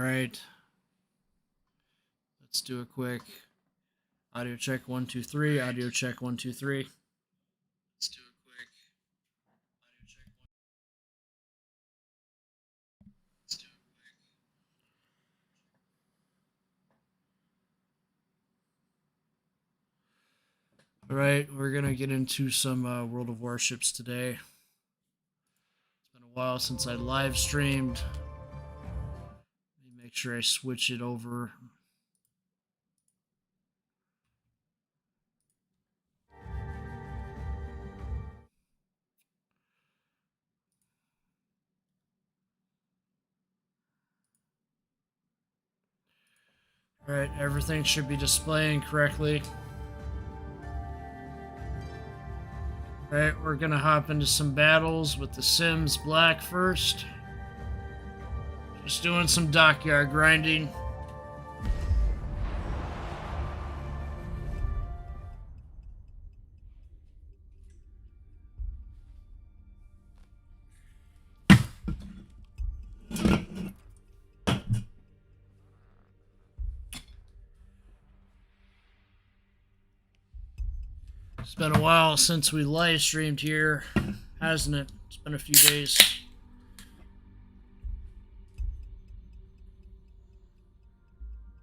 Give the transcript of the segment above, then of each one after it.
right. Let's do a quick audio check 1 2 3. Audio check 1 2 3. Let's do a quick audio check 1. Let's do a quick. All right, we're gonna get into some World of Warships today. It's been a while since I live streamed. Let me make sure I switch it over. All right, everything should be displaying correctly. All right, we're gonna hop into some battles with the Sims Black first. Just doing some dockyard grinding. It's been a while since we live streamed here, hasn't it? It's been a few days.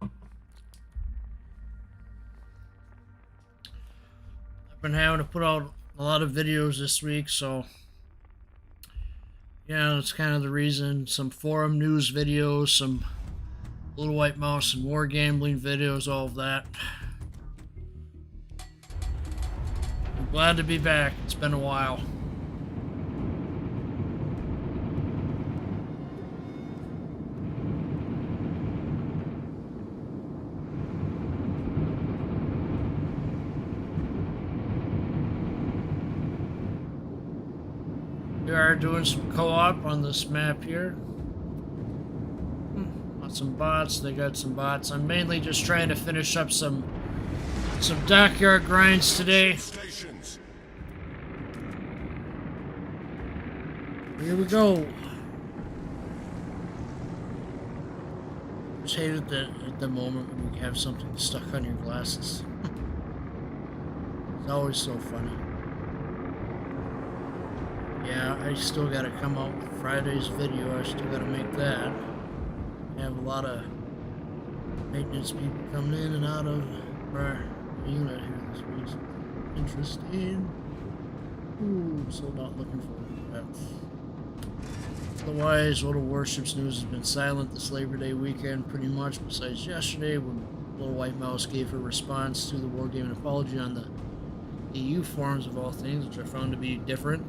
I've been having to put out a lot of videos this week, so yeah, that's kind of the reason. Some forum news videos, some Little White Mouse and wargaming videos, all of that. I'm glad to be back. It's been a while. We are doing some co-op on this map here. Got some bots. They got some bots. I'm mainly just trying to finish up some dockyard grinds today. Here we go. Just hate it that at the moment when you have something stuck on your glasses. It's always so funny. Yeah, I still gotta come out with Friday's video. I still gotta make that. I have a lot of maintenance people coming in and out of our unit here this week. Interesting. Ooh, so not looking forward to that. Otherwise, World of Warships news has been silent this Labor Day weekend, pretty much, besides yesterday when Little White Mouse gave her response to the wargaming apology on the EU forums of all things, which I found to be different.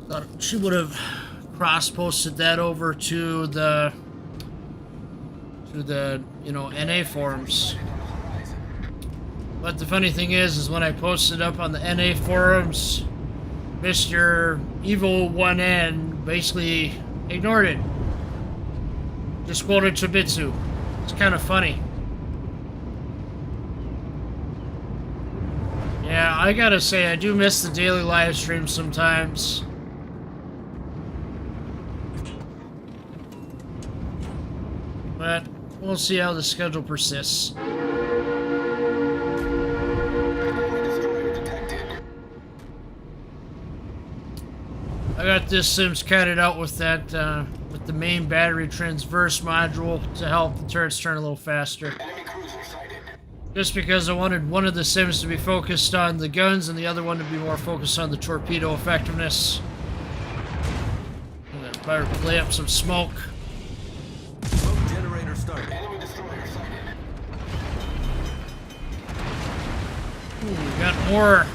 Thought she would have cross-posted that over to the NA forums. But the funny thing is when I posted up on the NA forums, Mr. Evil 1N basically ignored it. Just quoted Chibitsu. It's kind of funny. Yeah, I gotta say, I do miss the daily live streams sometimes. But we'll see how the schedule persists. I got this Sims catted out with that, with the main battery transverse module to help the turrets turn a little faster. Just because I wanted one of the Sims to be focused on the guns and the other one to be more focused on the torpedo effectiveness. I'm gonna better play up some smoke. Smoke generator started. Enemy destroyer sighted. Ooh, we got more.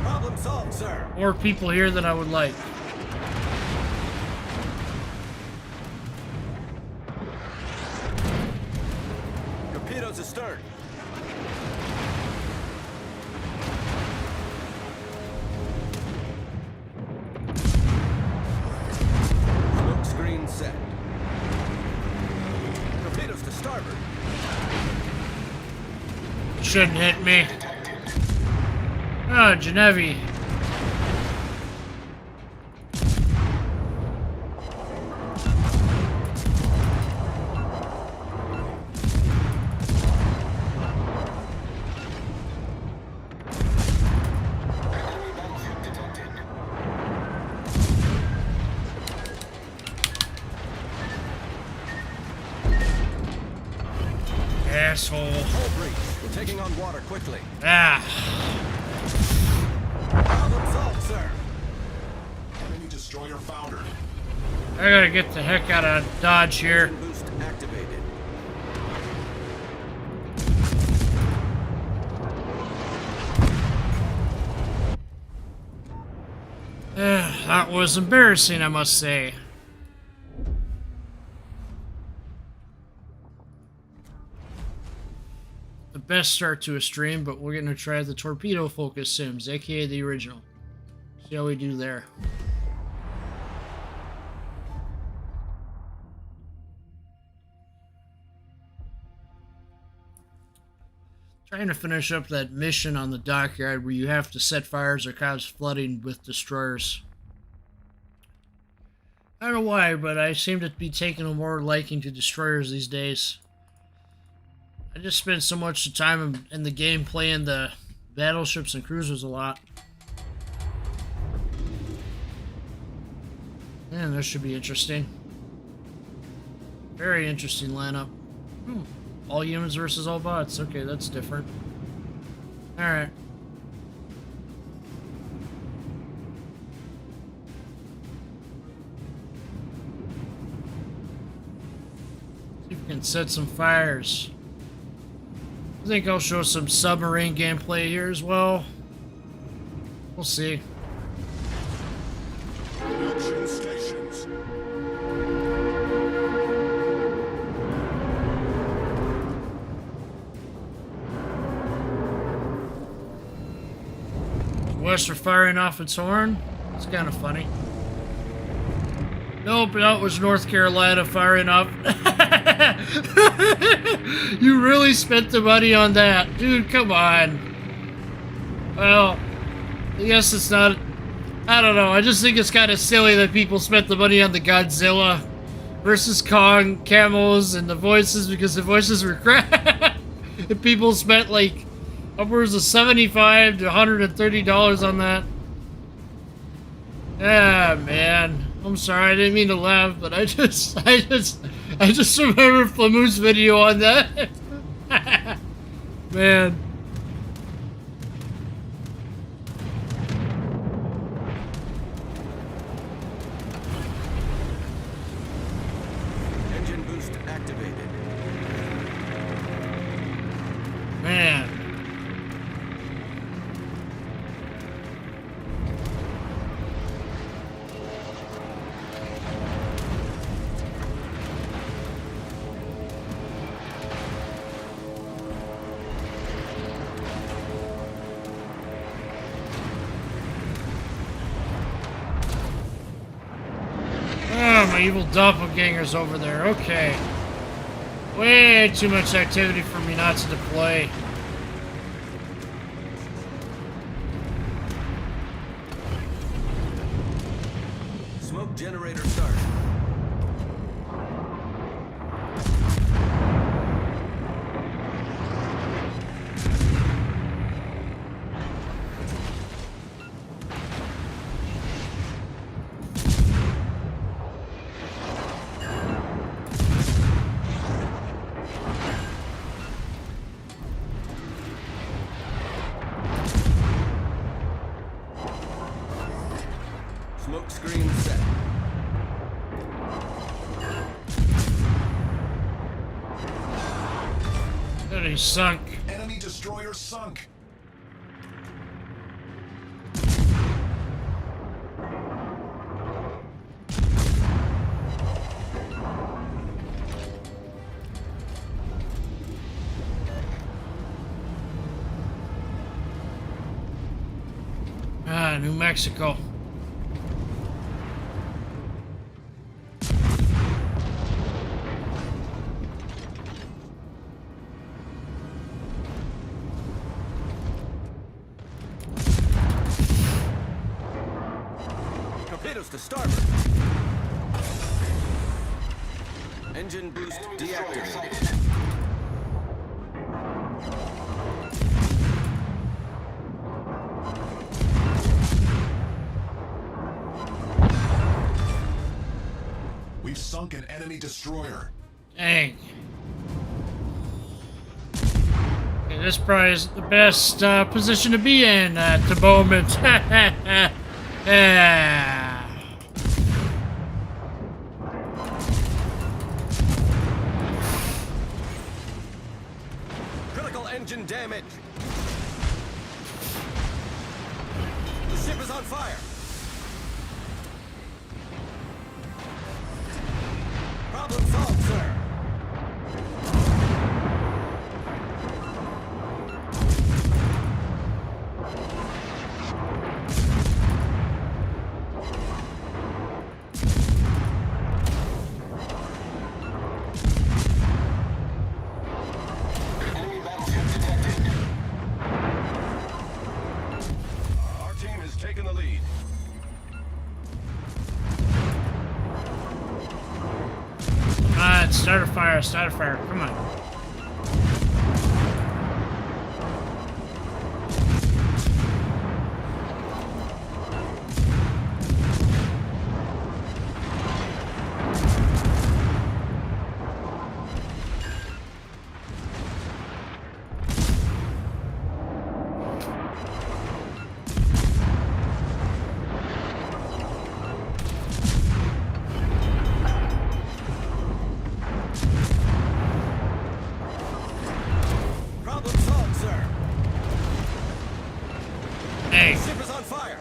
Problem solved, sir. More people here than I would like. Torpedoes astern. Smoke screen set. Torpedoes to starboard. Shouldn't hit me. Ah, Genevieve. asshole. Hull breach. We're taking on water quickly. Ah. Problem solved, sir. Enemy destroyer foundered. I gotta get the heck out of Dodge here. Engine boost activated. That was embarrassing, I must say. The best start to a stream, but we're gonna try the torpedo focus sims, aka the original. See how we do there. Trying to finish up that mission on the dockyard where you have to set fires or cause flooding with destroyers. I don't know why, but I seem to be taking a more liking to destroyers these days. I just spend so much time in the game playing the battleships and cruisers a lot. Man, this should be interesting. Very interesting lineup. All humans versus all bots. Okay, that's different. Alright. See if we can set some fires. I think I'll show some submarine gameplay here as well. We'll see. Production stations. West are firing off its horn. It's kind of funny. Nope, that was North Carolina firing up. You really spent the money on that. Dude, come on. Well, I guess it's not... I don't know. I just think it's kind of silly that people spent the money on the Godzilla versus Kong camos and the voices because the voices were crap. And people spent like upwards of $75 to $130 on that. Ah, man. I'm sorry, I didn't mean to laugh, but I just remember Flamoo's video on that. Man. Engine boost activated. Man. Oh, my evil doppelganger's over there. Okay. Way too much activity for me not to deploy. Smoke generator start. Smoke screen set. Good, he's sunk. Enemy destroyer sunk. Ah, New Mexico. Torpedoes to starboard. Engine boost deactivated. We've sunk an enemy destroyer. Dang. This probably is the best position to be in at the moment. Yeah. Critical engine damage. The ship is on fire. Problem solved, sir. Enemy battleship detected. Our team has taken the lead. Start a fire, start a fire. Come on. Problem solved, sir. Hey. The ship is on fire.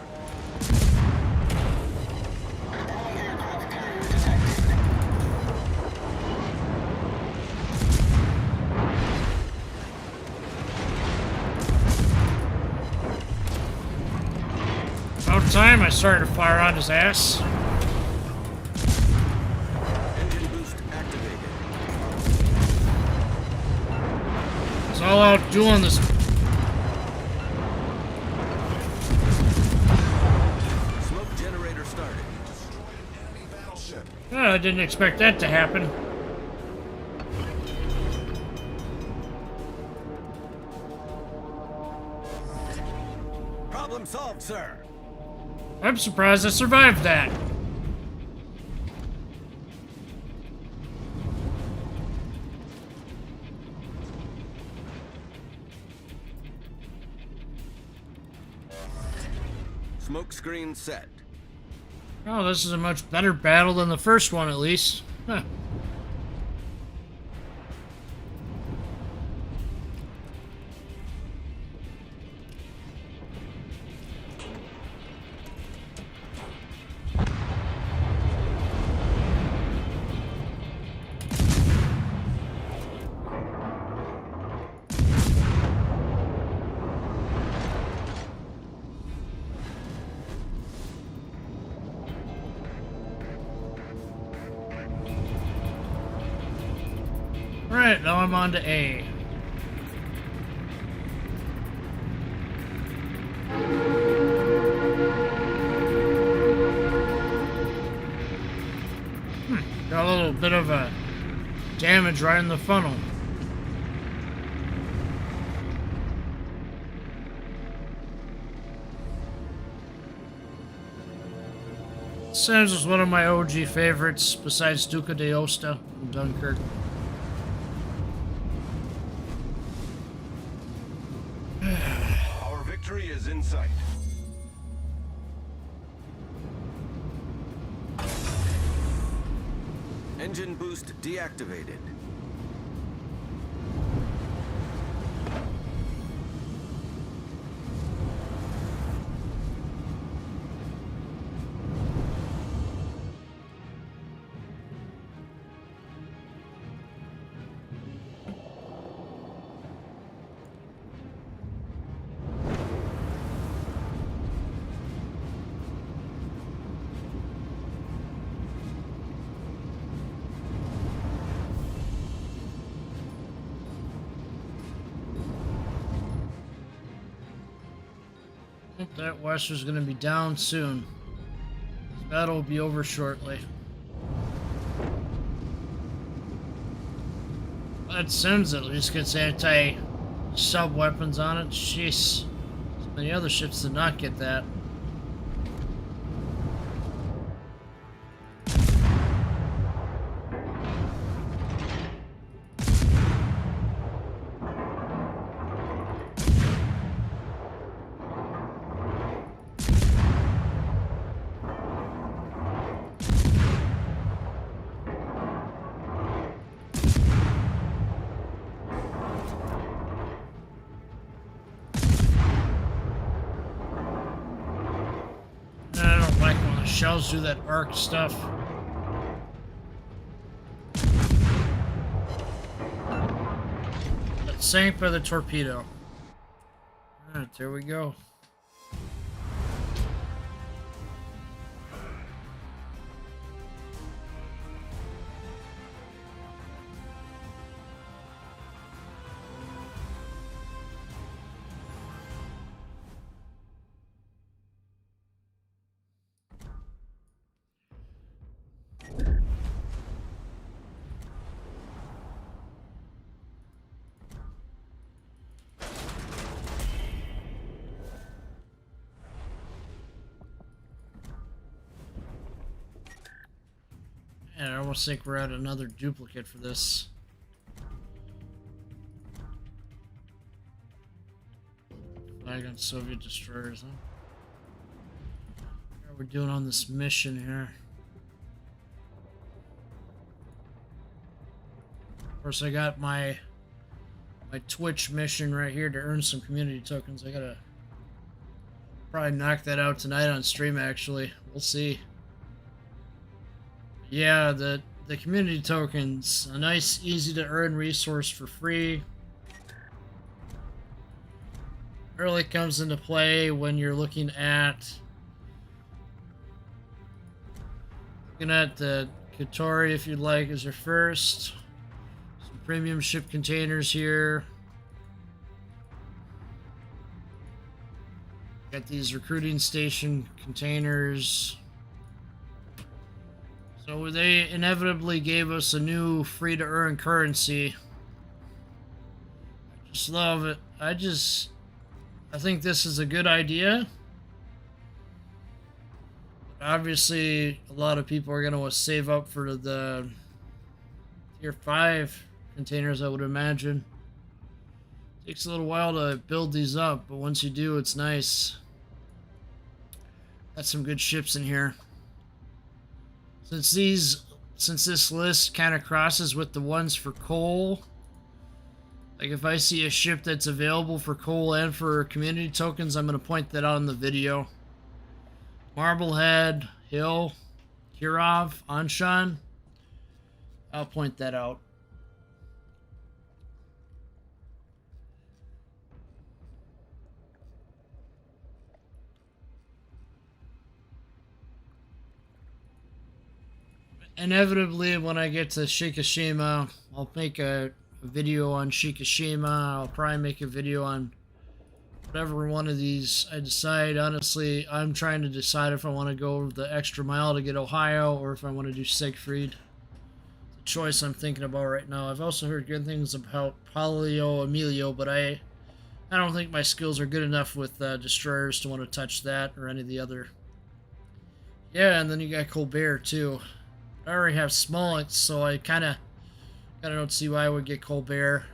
Enemy aircraft carrier detected. About time I started to fire on his ass. Engine boost activated. It's all out doing this. Smoke generator started. Destroyed an enemy battleship. Oh, I didn't expect that to happen. Problem solved, sir. I'm surprised I survived that. Smoke screen set. Oh, this is a much better battle than the first one, at least. Huh. Alright, now I'm on to A. Got a little bit of a damage right in the funnel. Sims was one of my OG favorites besides Duca d'Aosta and Dunkirk. Our victory is in sight. Engine boost deactivated. That Wester's gonna be down soon. This battle will be over shortly. That Sims at least gets anti-sub weapons on it. Jeez. So many other ships did not get that. shells do that arc stuff. Got sank by the torpedo. Alright, there we go. And I almost think we're at another duplicate for this. Flag on Soviet destroyers, huh? What are we doing on this mission here? Of course, I got my Twitch mission right here to earn some community tokens. I gotta probably knock that out tonight on stream, actually. We'll see. Yeah, the community tokens, a nice, easy to earn resource for free. Really comes into play when you're looking at the Katori, if you'd like, as your first. Some premium ship containers here. Got these recruiting station containers. So they inevitably gave us a new free-to-earn currency. I just love it. I think this is a good idea. Obviously, a lot of people are going to save up for the Tier 5 containers, I would imagine. Takes a little while to build these up, but once you do, it's nice. Got some good ships in here. Since this list kind of crosses with the ones for coal, like if I see a ship that's available for coal and for community tokens, I'm going to point that out in the video. Marblehead, Hill, Kirov, Anshan. I'll point that out. Inevitably, when I get to Shikishima, I'll make a video on Shikishima. I'll probably make a video on whatever one of these I decide. Honestly, I'm trying to decide if I want to go the extra mile to get Ohio or if I want to do Siegfried. It's a choice I'm thinking about right now. I've also heard good things about Palio Emilio, but I don't think my skills are good enough with destroyers to want to touch that or any of the other. Yeah, and then you got Colbert too. I already have Smollett, so I kind of don't see why I would get Colbert.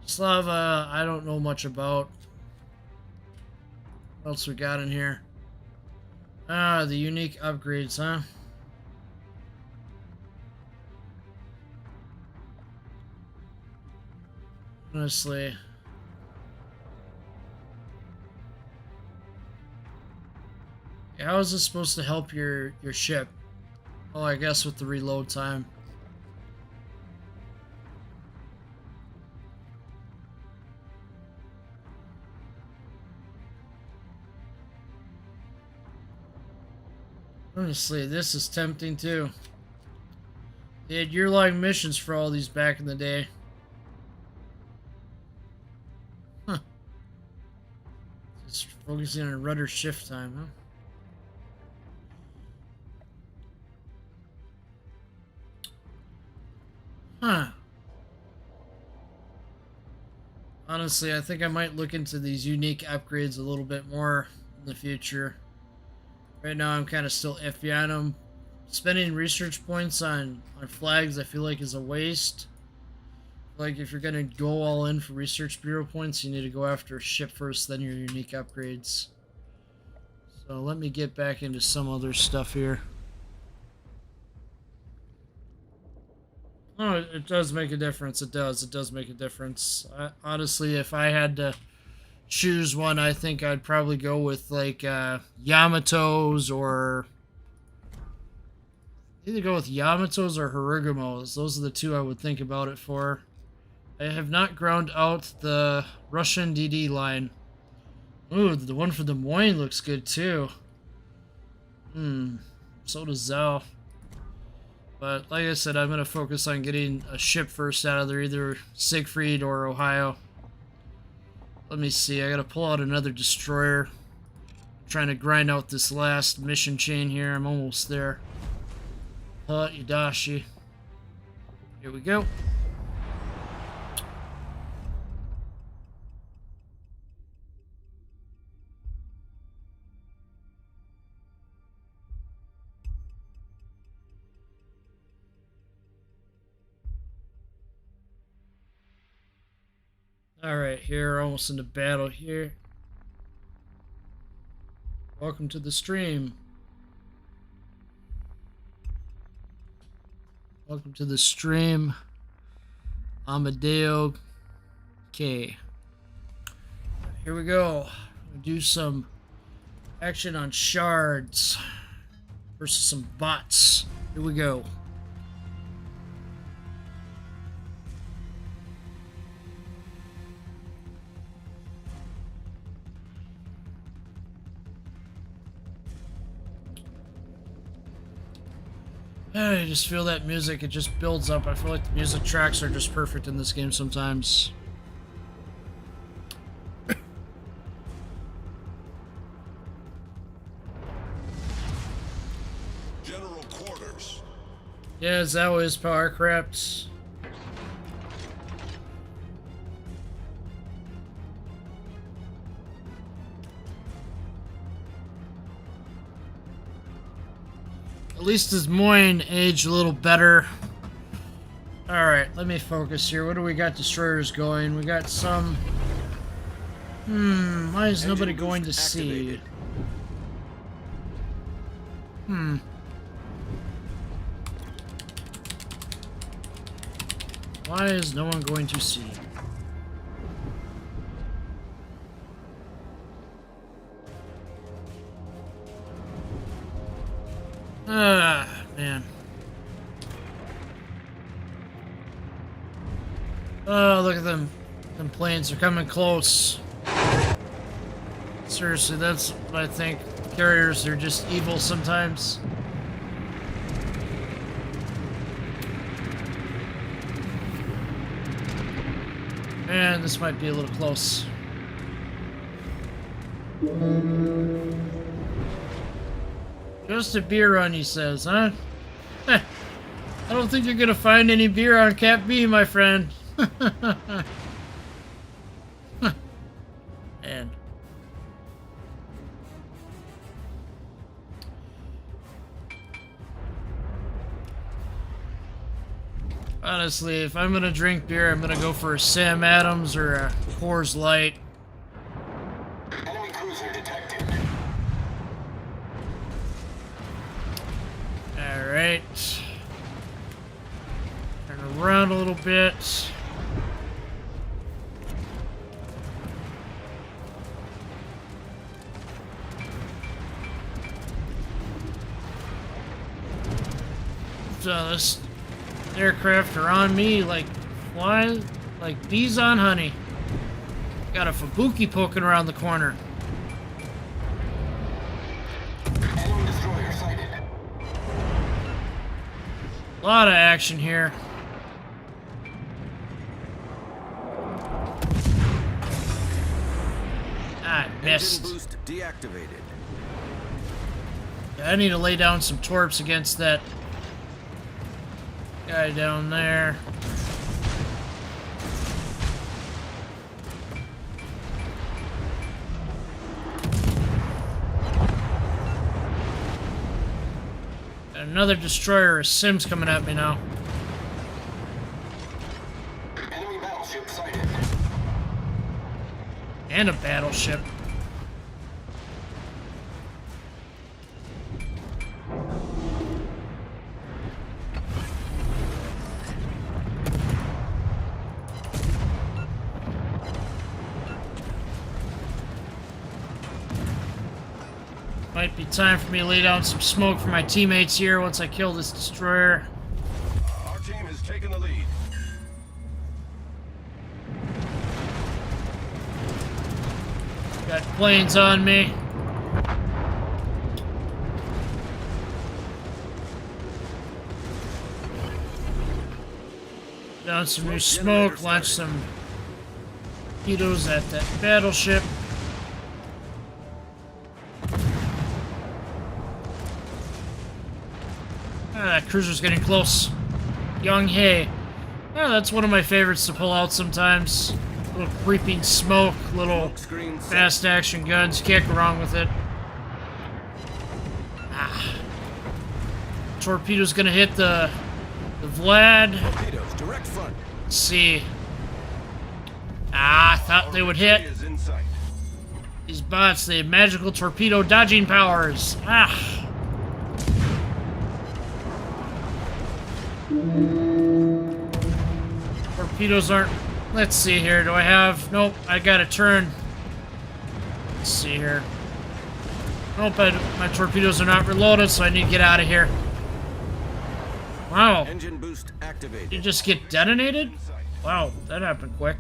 Slava, I don't know much about. What else we got in here? Ah, the unique upgrades, huh? Honestly. How is this supposed to help your ship? Oh, I guess with the reload time. Honestly, this is tempting too. They had year-long missions for all these back in the day. Huh. Just focusing on rudder shift time, huh? Huh. Honestly, I think I might look into these unique upgrades a little bit more in the future. Right now, I'm kind of still iffy on them. Spending research points on flags, I feel like, is a waste. Like, if you're going to go all in for research bureau points, you need to go after a ship first, then your unique upgrades. So let me get back into some other stuff here. Oh, it does make a difference. It does make a difference. Honestly, if I had to choose one, I think I'd probably go with like Yamatos, or either go with Yamatos or Hirugamos. Those are the two I would think about it for. I have not ground out the Russian DD line. Ooh, the one for Des Moines looks good too. So does Zhao. But like I said, I'm going to focus on getting a ship first out of there, either Siegfried or Ohio. Let me see, I got to pull out another destroyer. I'm trying to grind out this last mission chain here. I'm almost there. Idashi. Here we go. Alright, here, almost into battle here. Welcome to the stream. Welcome to the stream, Amadeo K. Here we go. We'll do some action on shards versus some bots. Here we go. I just feel that music, it just builds up. I feel like the music tracks are just perfect in this game sometimes. General quarters. Yeah, as always, power craps. At least Des Moines aged a little better. Alright, let me focus here. What do we got destroyers going? We got some... why is nobody going to sea? Why is no one going to sea? Ah, man. Oh, look at them. Them planes are coming close. Seriously, that's what I think. Carriers are just evil sometimes. Man, this might be a little close. Just a beer run, he says, huh? I don't think you're gonna find any beer on Cap B, my friend. Man. Honestly, if I'm gonna drink beer, I'm gonna go for a Sam Adams or a Coors Light. Enemy cruiser detected. Alright. Turn around a little bit. So this aircraft are on me like flies, like bees on honey. Got a Fubuki poking around the corner. Enemy destroyer sighted. A lot of action here. Ah, I missed. Engine boost deactivated. I need to lay down some torps against that guy down there. Another destroyer, a Sims coming at me now. Enemy battleship sighted. And a battleship. Might be time for me to lay down some smoke for my teammates here once I kill this destroyer. Our team has taken the lead. Got planes on me. Down some new smoke, launch some torpedoes at that battleship. Ah, that cruiser's getting close. Young Hay. Ah, that's one of my favorites to pull out sometimes. Little creeping smoke, little fast action guns. Can't go wrong with it. Ah. Torpedo's gonna hit the Vlad. Torpedoes, direct front. Let's see. Ah, I thought they would hit. Is in sight. These bots, they have magical torpedo dodging powers. Ah. Torpedoes aren't... Let's see here. Do I have... Nope, I gotta turn. Let's see here. Nope, my torpedoes are not reloaded, so I need to get out of here. Wow. Engine boost activated. You just get detonated? Wow, that happened quick.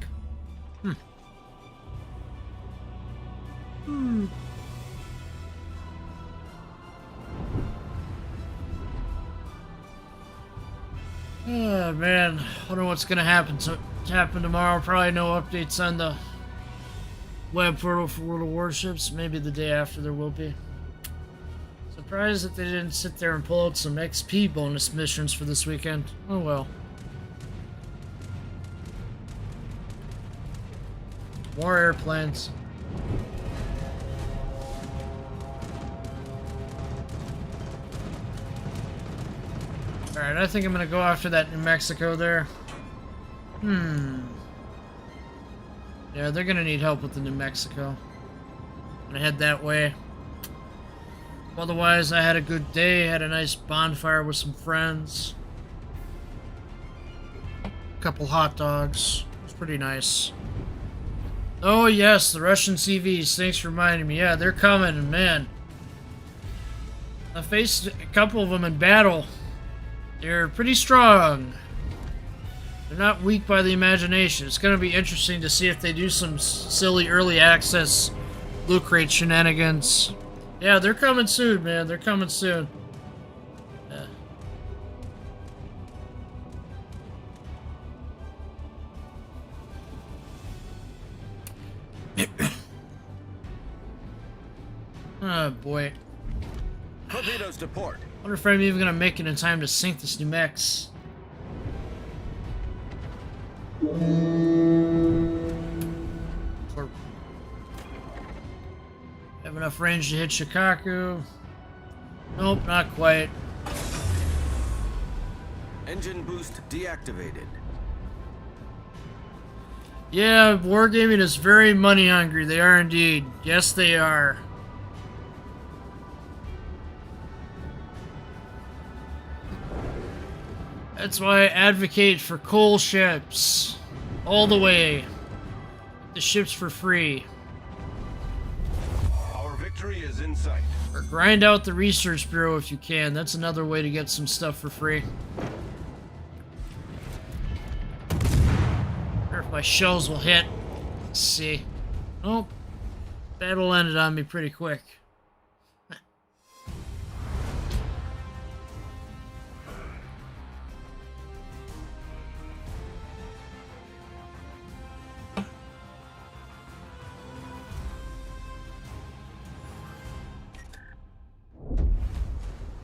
Oh man, wonder what's gonna happen tomorrow. Probably no updates on the web portal for World of Warships. Maybe the day after there will be. Surprised that they didn't sit there and pull out some XP bonus missions for this weekend. Oh well. More airplanes. Alright, I think I'm gonna go after that New Mexico there. Yeah, they're gonna need help with the New Mexico. I'm gonna head that way. Otherwise, I had a good day, had a nice bonfire with some friends. Couple hot dogs. It was pretty nice. Oh yes, the Russian CVs. Thanks for reminding me. Yeah, they're coming, and man. I faced a couple of them in battle. They're pretty strong. They're not weak by the imagination. It's going to be interesting to see if they do some silly early access loot crate shenanigans. Yeah, they're coming soon, man. They're coming soon. Yeah. Oh, boy. Torpedoes to port. I wonder if I'm even going to make it in time to sink this New Mex. Have enough range to hit Shikaku. Nope, not quite. Engine boost deactivated. Yeah, wargaming is very money hungry. They are indeed. Yes, they are. That's why I advocate for coal ships. All the way. The ships for free. Our victory is in sight. Or grind out the Research Bureau if you can. That's another way to get some stuff for free. Or if my shells will hit. Let's see. Oh, battle ended on me pretty quick.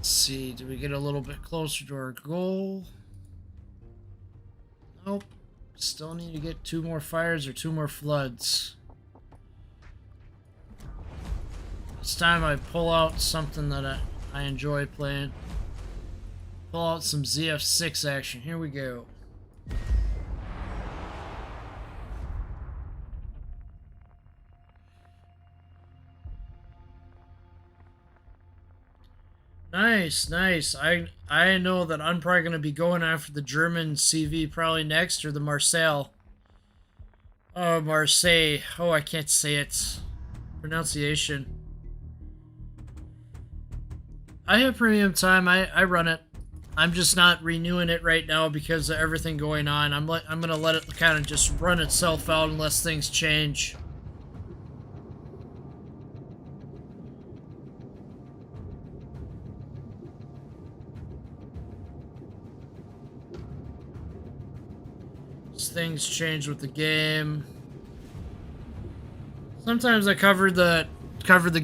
See, do we get a little bit closer to our goal? Nope. Still need to get 2 more fires or 2 more floods. This time I pull out something that I enjoy playing. Pull out some ZF6 action. Here we go. Nice, nice. I know that I'm probably going to be going after the German CV probably next, or the Marseille. Oh, Marseille. Oh, I can't say it. Pronunciation. I have premium time. I run it. I'm just not renewing it right now because of everything going on. I'm gonna let it kind of just run itself out unless things change. Things change with the game. Sometimes I cover the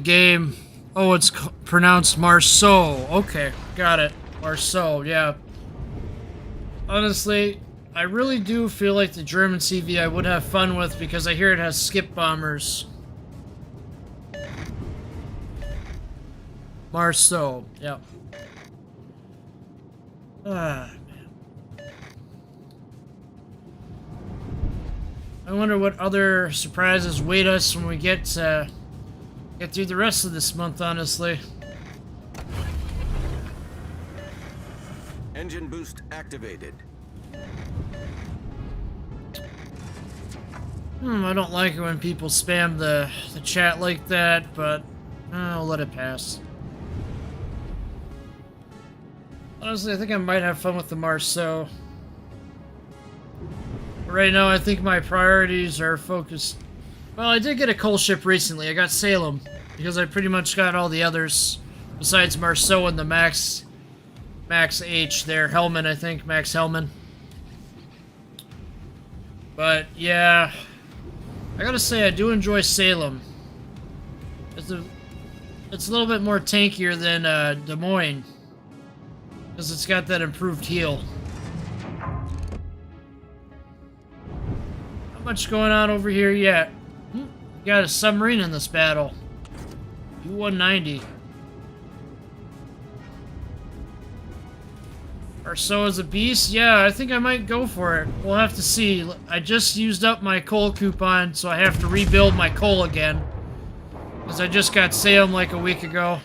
game. Oh, it's pronounced Marceau. Okay, got it. Marceau, yeah. Honestly, I really do feel like the German CV I would have fun with because I hear it has skip bombers. Marceau, yep. Ah. I wonder what other surprises wait us when we get through the rest of this month, honestly. Engine boost activated. I don't like it when people spam the chat like that, but I'll let it pass. Honestly, I think I might have fun with the Marceau. Right now, I think my priorities are focused... Well, I did get a coal ship recently. I got Salem, because I pretty much got all the others, besides Marceau and the Max H there. Hellman, I think. Max Hellman. But, yeah... I gotta say, I do enjoy Salem. It's a little bit more tankier than Des Moines, because it's got that improved heal. Much going on over here yet. Got a submarine in this battle. U-190. Marceau is a beast? Yeah, I think I might go for it. We'll have to see. I just used up my coal coupon, so I have to rebuild my coal again. Because I just got Salem like a week ago.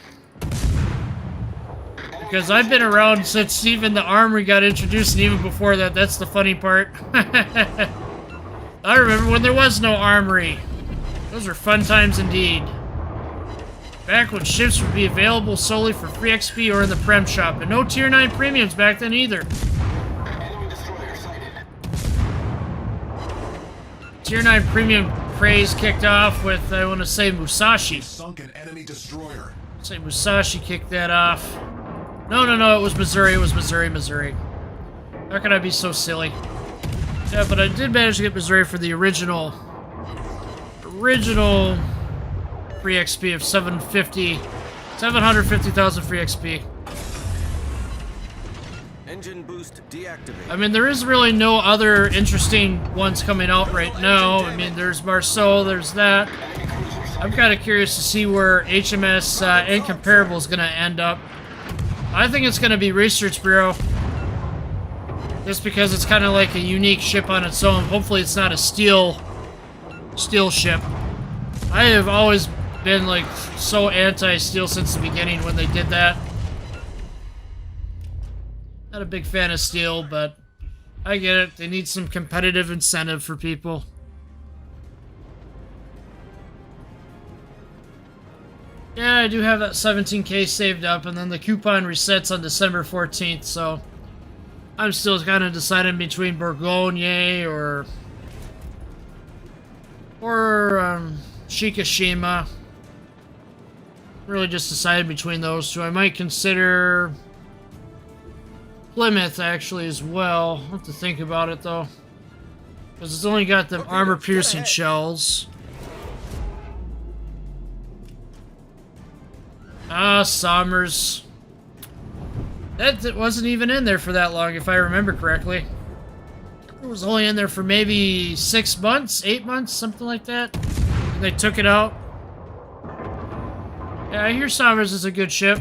Because I've been around since even the armory got introduced, and even before that. That's the funny part. I remember when there was no armory. Those were fun times indeed. Back when ships would be available solely for free XP or in the Prem shop. And no Tier 9 premiums back then either. Enemy destroyer sighted. Tier 9 premium craze kicked off with, I want to say, Musashi. Sunk an enemy destroyer. Say Musashi kicked that off. No, it was Missouri. It was Missouri. How could I be so silly? Yeah, but I did manage to get Missouri for the original free XP of 750,000 free XP. Engine boost deactivated. I mean, there is really no other interesting ones coming out right now. I mean, there's Marceau, there's that. I'm kind of curious to see where HMS Incomparable is going to end up. I think it's going to be Research Bureau. Just because it's kind of like a unique ship on its own. Hopefully it's not a steel ship. I have always been like so anti-steel since the beginning when they did that. Not a big fan of steel, but I get it. They need some competitive incentive for people. Yeah, I do have that 17K saved up, and then the coupon resets on December 14th, so... I'm still kind of deciding between Bourgogne or Shikishima. Really just decided between those two. I might consider Plymouth actually as well. I'll have to think about it though. Because it's only got them armor-piercing shells. Ah, Somers. That wasn't even in there for that long, if I remember correctly. It was only in there for maybe 6 months, 8 months, something like that. And they took it out. Yeah, I hear Somers is a good ship.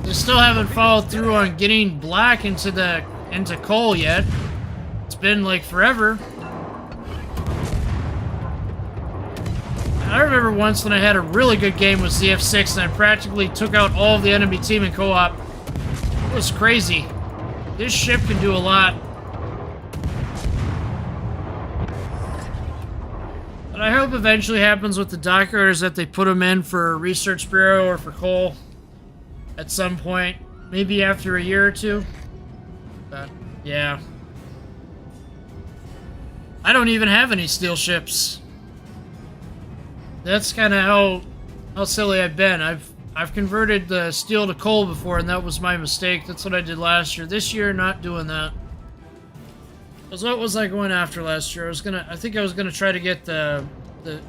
They still haven't followed through on getting black into coal yet. It's been like forever. I remember once when I had a really good game with ZF6 and I practically took out all of the enemy team in co-op. It was crazy. This ship can do a lot. But What I hope eventually happens with the Docker is that they put them in for Research Bureau or for coal at some point. Maybe after a year or two. But, yeah. I don't even have any steel ships. That's kind of how silly I've been. I've converted the steel to coal before, and that was my mistake. That's what I did last year. This year, not doing that. Because what was I going after last year? I think I was gonna try to get the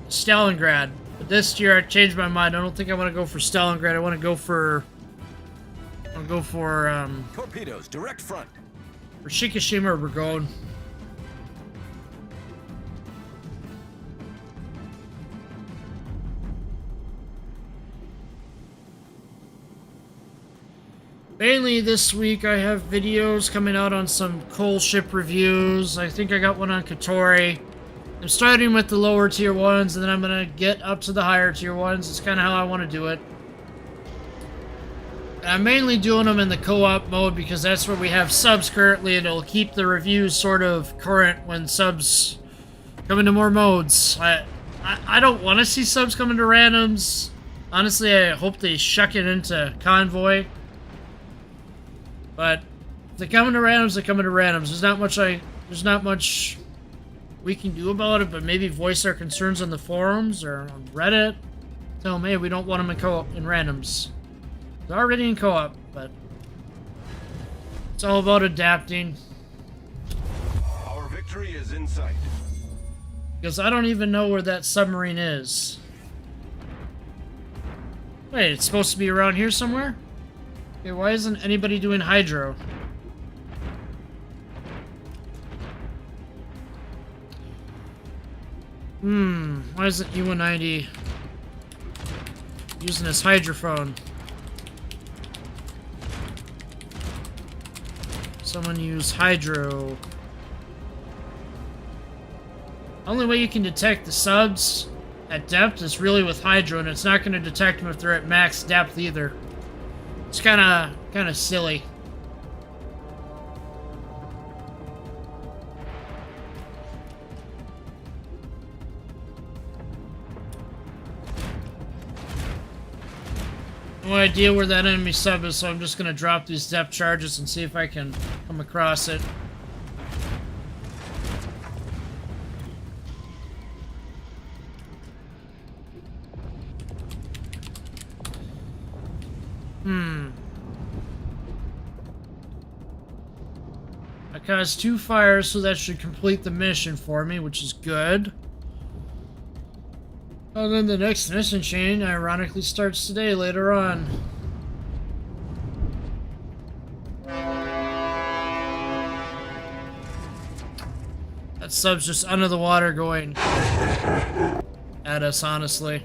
Stalingrad. But this year I changed my mind. I don't think I want to go for Stalingrad. I want to go for Torpedoes, direct front. for Shikishima we're going. Mainly this week I have videos coming out on some coal ship reviews. I think I got one on Katori. I'm starting with the lower tier ones, and then I'm gonna get up to the higher tier ones. It's kind of how I want to do it. And I'm mainly doing them in the co-op mode because that's where we have subs currently, and it'll keep the reviews sort of current when subs come into more modes. I don't want to see subs come into randoms. Honestly, I hope they shuck it into Convoy. But if they come into randoms, they come into randoms. There's not much we can do about it, but maybe voice our concerns on the forums or on Reddit. Tell them, hey, we don't want them in co-op in randoms. They're already in co-op, but it's all about adapting. Our victory is in sight. Because I don't even know where that submarine is. Wait, it's supposed to be around here somewhere? Okay, why isn't anybody doing hydro? Why isn't U-190 using his hydrophone? Someone use hydro. Only way you can detect the subs at depth is really with hydro, and it's not going to detect them if they're at max depth either. It's kind of silly. No idea where that enemy sub is, so I'm just going to drop these depth charges and see if I can come across it. I caused 2 fires, so that should complete the mission for me, which is good. And then the next mission chain ironically starts today, later on. That sub's just under the water going at us, honestly.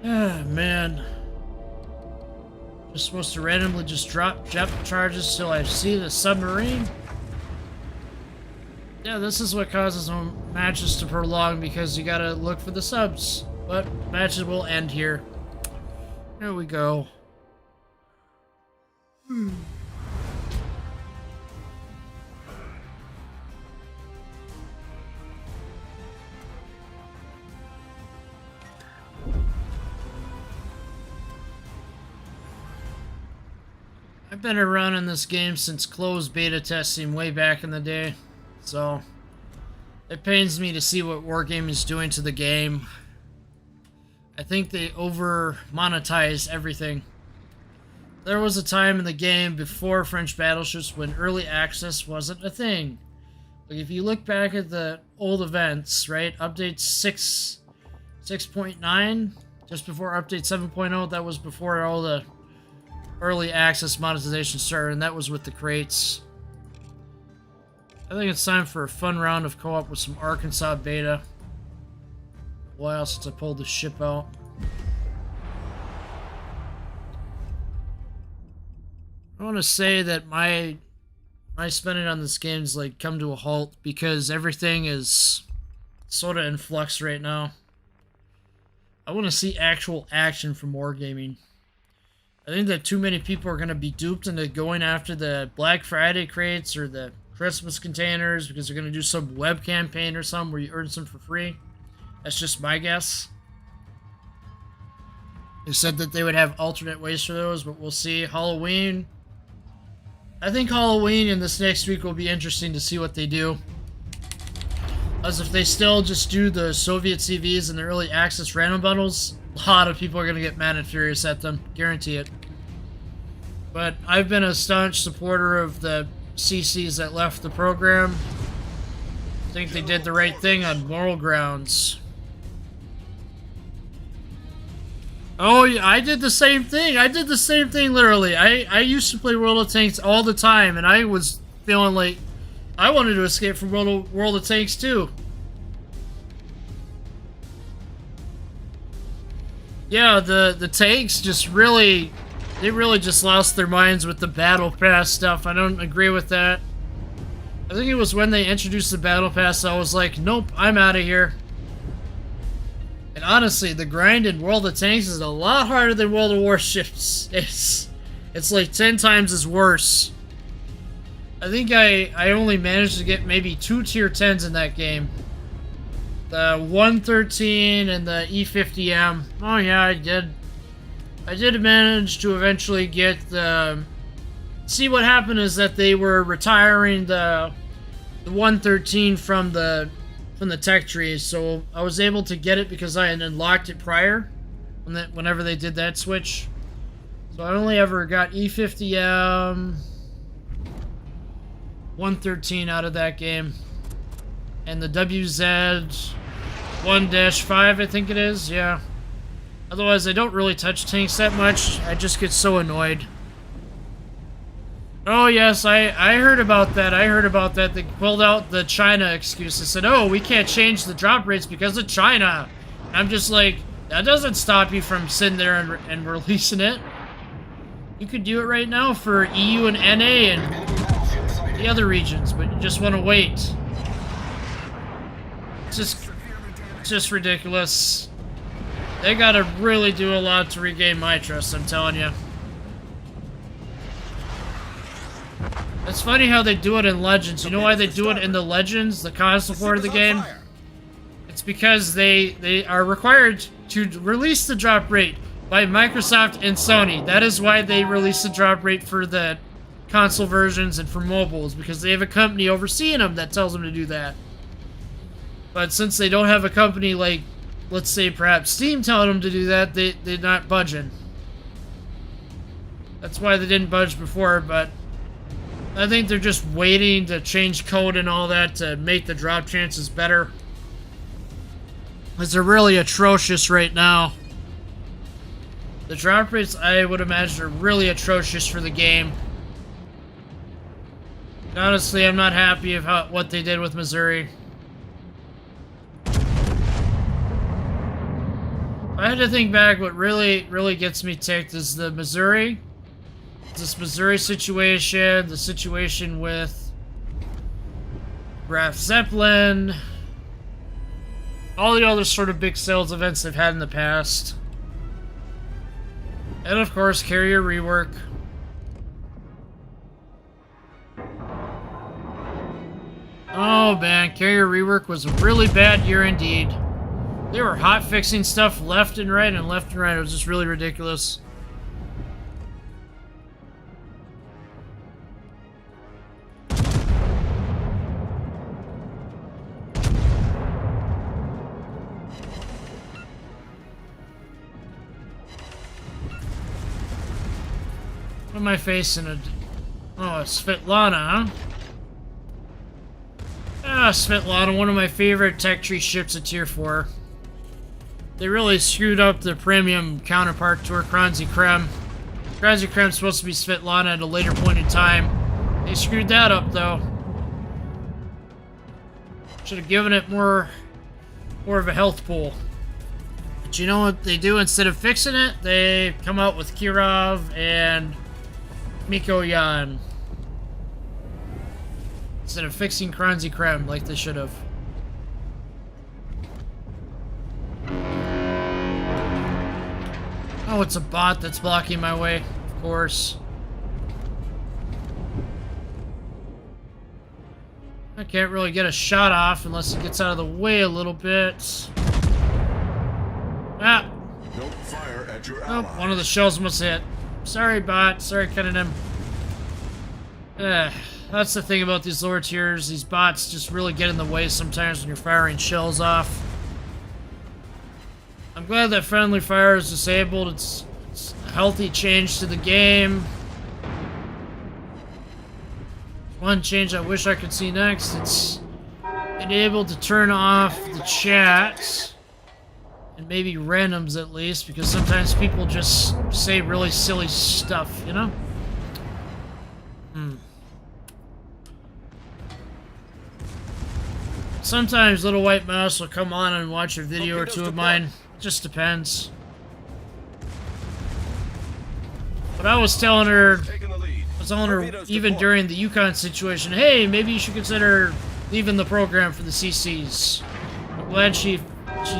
Ah, man. Just supposed to randomly just drop depth charges till I see the submarine? Yeah, this is what causes matches to prolong, because you gotta look for the subs. But matches will end here. There we go. I've been around in this game since closed beta testing way back in the day, so it pains me to see what wargaming is doing to the game. I think they over-monetize everything. There was a time in the game before French battleships when early access wasn't a thing. Like, if you look back at the old events, right, update 6.9, just before update 7.0, that was before all the early access monetization started, and that was with the crates. I think it's time for a fun round of co-op with some Arkansas beta. A while since I pulled the ship out. I want to say that my spending on this game's like come to a halt because everything is sort of in flux right now. I want to see actual action from wargaming. think that too many people are going to be duped into going after the Black Friday crates or the Christmas containers because they're going to do some web campaign or something where you earn some for free. That's just my guess. They said that they would have alternate ways for those, but we'll see. Halloween. I think Halloween in this next week will be interesting to see what they do. As if they still just do the Soviet CVs and the early access random bundles, a lot of people are going to get mad and furious at them. Guarantee it. But I've been a staunch supporter of the CCs that left the program. I think they did the right thing on moral grounds. Oh, yeah, I did the same thing. I did the same thing, literally. I used to play World of Tanks all the time, and I was feeling like I wanted to escape from World of Tanks, too. Yeah, the tanks just really... They really just lost their minds with the Battle Pass stuff. I don't agree with that. I think it was when they introduced the Battle Pass, I was like, nope, I'm out of here. And honestly, the grind in World of Tanks is a lot harder than World of Warships. It's like 10 times as worse. I think I only managed to get maybe 2 tier 10s in that game. The 113 and the E50M. Oh yeah, I did. I did manage to eventually get the... See, what happened is that they were retiring the 113 from the tech tree, so I was able to get it because I had unlocked it prior, whenever they did that switch. So I only ever got E50M 113 out of that game, and the WZ 1-5, I think it is, yeah. Otherwise, I don't really touch tanks that much. I just get so annoyed. Oh, yes, I heard about that. I heard about that. They pulled out the China excuse. They said, oh, we can't change the drop rates because of China. I'm just like, that doesn't stop you from sitting there and releasing it. You could do it right now for EU and NA and the other regions, but you just want to wait. It's just ridiculous. They gotta really do a lot to regain my trust, I'm telling you. It's funny how they do it in Legends. You know why they do it in the Legends, the console part of the game? It's because they are required to release the drop rate by Microsoft and Sony. That is why they release the drop rate for the console versions and for mobiles, because they have a company overseeing them that tells them to do that. But since they don't have a company like, let's say perhaps Steam telling them to do that, they're not budging. That's why they didn't budge before, but I think they're just waiting to change code and all that to make the drop chances better. Because they're really atrocious right now. The drop rates, I would imagine, are really atrocious for the game. And honestly, I'm not happy of what they did with Missouri. I had to think back, what really gets me ticked is the Missouri. This Missouri situation, the situation with Graf Zeppelin, all the other sort of big sales events they've had in the past. And of course, carrier rework. Oh man, carrier rework was a really bad year indeed. They were hot fixing stuff left and right and left and right. It was just really ridiculous. What am I facing? Oh, a Svetlana, huh? Ah, Svetlana, one of my favorite tech tree ships at tier 4. They really screwed up the premium counterpart to her Kranzi Krem. Kranzi Krem's supposed to be Svetlana at a later point in time. They screwed that up, though. Should have given it more of a health pool. But you know what they do? Instead of fixing it, they come out with Kirov and Mikoyan. Instead of fixing Kranzi Krem like they should have. Oh, it's a bot that's blocking my way. course. I can't really get a shot off unless it gets out of the way a little bit. Ah! Don't fire at your Oh, ally. one of the shells must hit. Sorry, bot. Sorry, Kenanim. That's the thing about these lower tiers. These bots just really get in the way sometimes when you're firing shells off. I'm glad that friendly fire is disabled. It's a healthy change to the game. One change I wish I could see next. It's being able to turn off the chat. And maybe randoms at least, because sometimes people just say really silly stuff, you know? Sometimes Little White Mouse will come on and watch a video or two of mine. Just depends. But I was telling her, even during the Yukon situation, hey, maybe you should consider leaving the program for the CCs. I'm glad she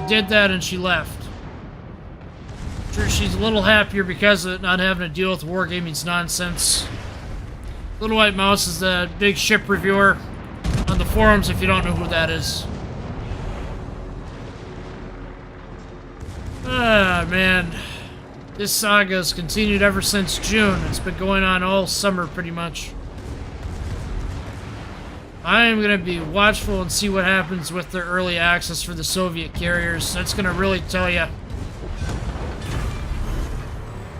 did that and she left. I'm sure she's a little happier because of it, not having to deal with wargaming's nonsense. Little White Mouse is the big ship reviewer on the forums if you don't know who that is. Ah, man. This saga has continued ever since June. It's been going on all summer, pretty much. I am going to be watchful and see what happens with their early access for the Soviet carriers. That's going to really tell you.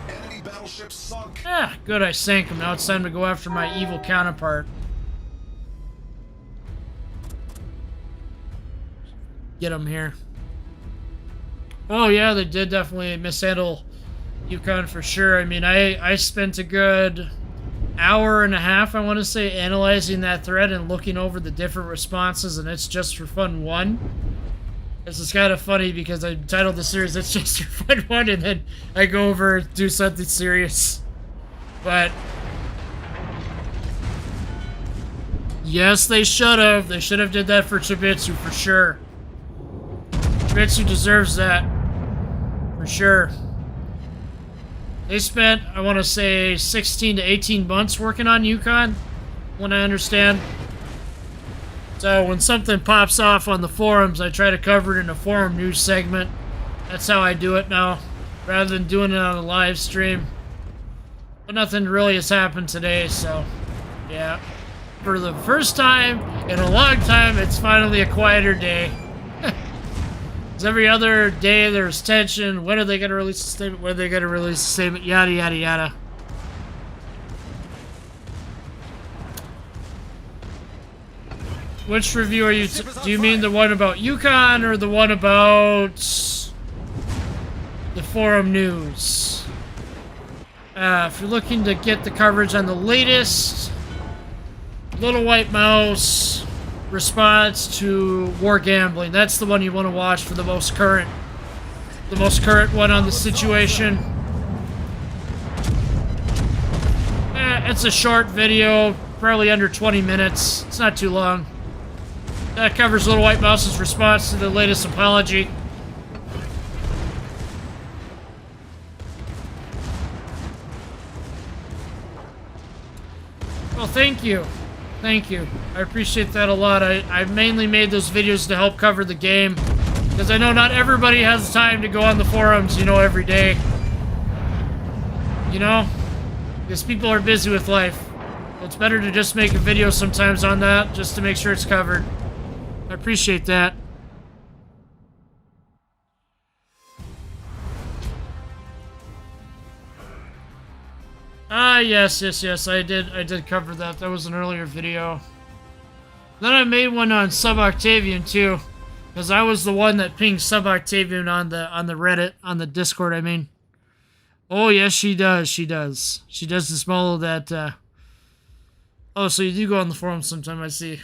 Enemy battleship sunk. Ah, good, I sank him. Now it's time to go after my evil counterpart. Get him here. Oh yeah, they did definitely mishandle Yukon for sure. I mean, I spent a good hour and a half, I want to say, analyzing that thread and looking over the different responses, and It's Just for Fun 1. This is kind of funny because I titled the series It's Just for Fun 1, and then I go over and do something serious. But yes, they should have. They should have did that for Chibitsu for sure. Chibitsu deserves that. For sure. They spent, I want to say, 16 to 18 months working on Yukon, when I understand. So when something pops off on the forums, I try to cover it in a forum news segment. That's how I do it now, rather than doing it on a live stream. But nothing really has happened today, so yeah. For the first time in a long time, it's finally a quieter day. Every other day there's tension. When are they going to release a statement? When are they going to release a statement? Yada, yada, yada. Which review are you... Do you mean the one about Yukon or the one about the forum news? If you're looking to get the coverage on the latest Little White Mouse response to war gambling, that's the one you want to watch for the most current one on the situation. It's a short video, probably under 20 minutes. It's not too long. That covers Little White Mouse's response to the latest apology. Well, thank you. Thank you. I appreciate that a lot. I mainly made those videos to help cover the game, because I know not everybody has time to go on the forums, you know, every day. You know? Because people are busy with life. It's better to just make a video sometimes on that, just to make sure it's covered. I appreciate that. Ah, yes, I did cover that. That was an earlier video. Then I made one on Sub-Octavian, too. Because I was the one that pinged Sub-Octavian on the Reddit, on the Discord, I mean. Oh, yes, she does. She does this model that, Oh, so you do go on the forum sometime, I see.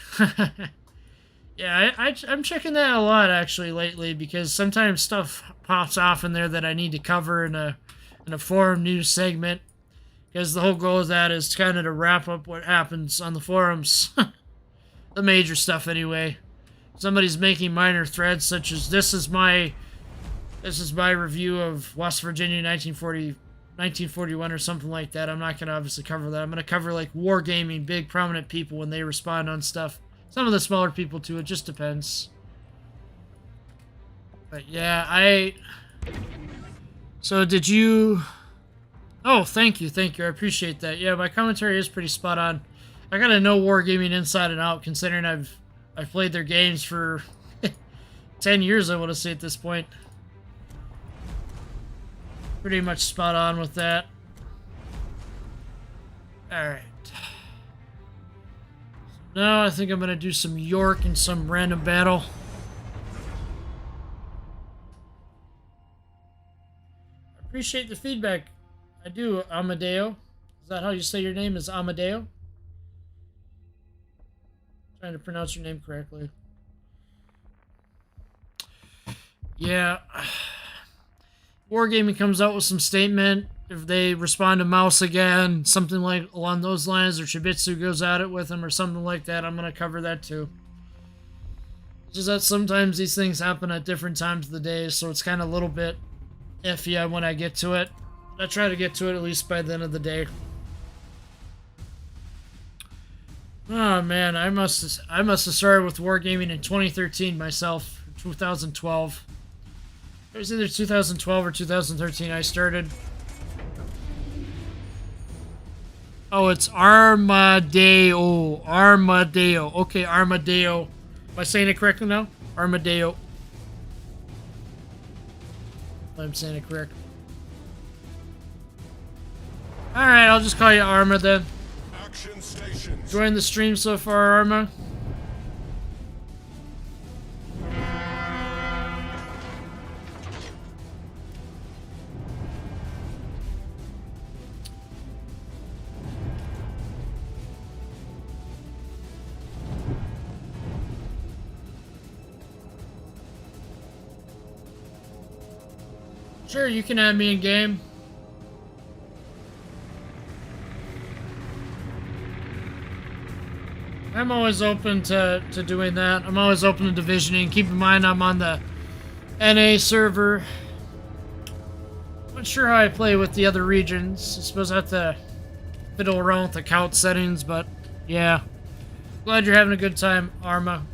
Yeah, I'm checking that a lot, actually, lately, because sometimes stuff pops off in there that I need to cover in a forum news segment. Because the whole goal of that is kind of to wrap up what happens on the forums. The major stuff, anyway. Somebody's making minor threads, such as this is my review of West Virginia 1940 1941 or something like that. I'm not going to obviously cover that. I'm going to cover like wargaming, big prominent people when they respond on stuff. Some of the smaller people too. It just depends. But yeah, So did you... Oh, thank you. I appreciate that. Yeah, my commentary is pretty spot on. I gotta know wargaming inside and out, considering I've played their games for 10 years, I want to say at this point. Pretty much spot on with that. Alright. Now I think I'm gonna do some York in some random battle. I appreciate the feedback. I do, Amadeo. Is that how you say your name? Is Amadeo? Trying to pronounce your name correctly. Yeah. Wargaming comes out with some statement. If they respond to mouse again, something like along those lines, or Shibitsu goes at it with them or something like that, I'm going to cover that too. It's just that sometimes these things happen at different times of the day, so it's kind of a little bit iffy when I get to it. I try to get to it at least by the end of the day. Oh man, I must have started with wargaming in 2013 myself, 2012. It was either 2012 or 2013 I started. Oh, it's Armadeo. Armadeo. Okay, Armadeo. Am I saying it correctly now? Armadeo. I'm saying it correct. Alright, I'll just call you Arma then. Action stations. Enjoying the stream so far, Arma? Sure, you can add me in game. I'm always open to doing that. I'm always open to divisioning. Keep in mind I'm on the NA server. Not sure how I play with the other regions. I suppose I have to fiddle around with the count settings, but yeah. Glad you're having a good time, Arma.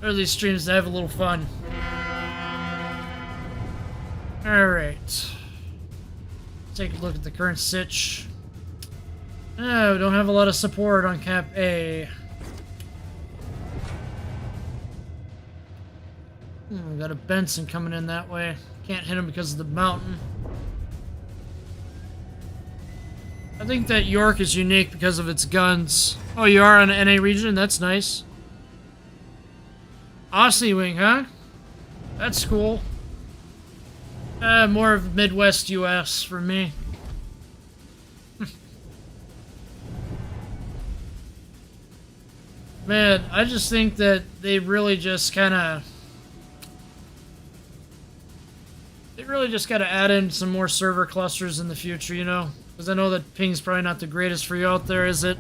Or these streams to have a little fun. Alright. Take a look at the current sitch. Oh, we don't have a lot of support on Cap A. We got a Benson coming in that way. Can't hit him because of the mountain. I think that York is unique because of its guns. Oh, you are on an NA region? That's nice. Aussie Wing, huh? That's cool. More of Midwest US for me. Man, I just think that they really just kind of... They really just got to add in some more server clusters in the future, you know? Because I know that ping's probably not the greatest for you out there, is it?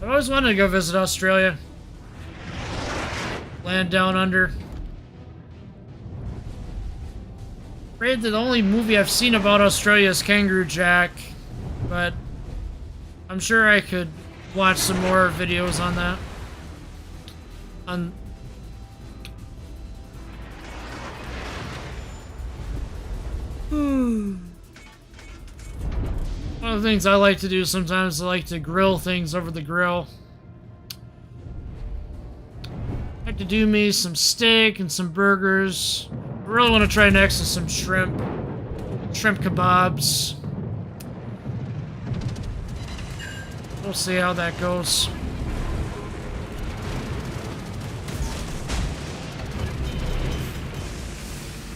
I've always wanted to go visit Australia. Land down under. Afraid that the only movie I've seen about Australia is Kangaroo Jack, but I'm sure I could watch some more videos on that. One of the things I like to do sometimes, I like to grill things over the grill. I like to do me some steak and some burgers. I really want to try next to some shrimp kebabs. We'll see how that goes.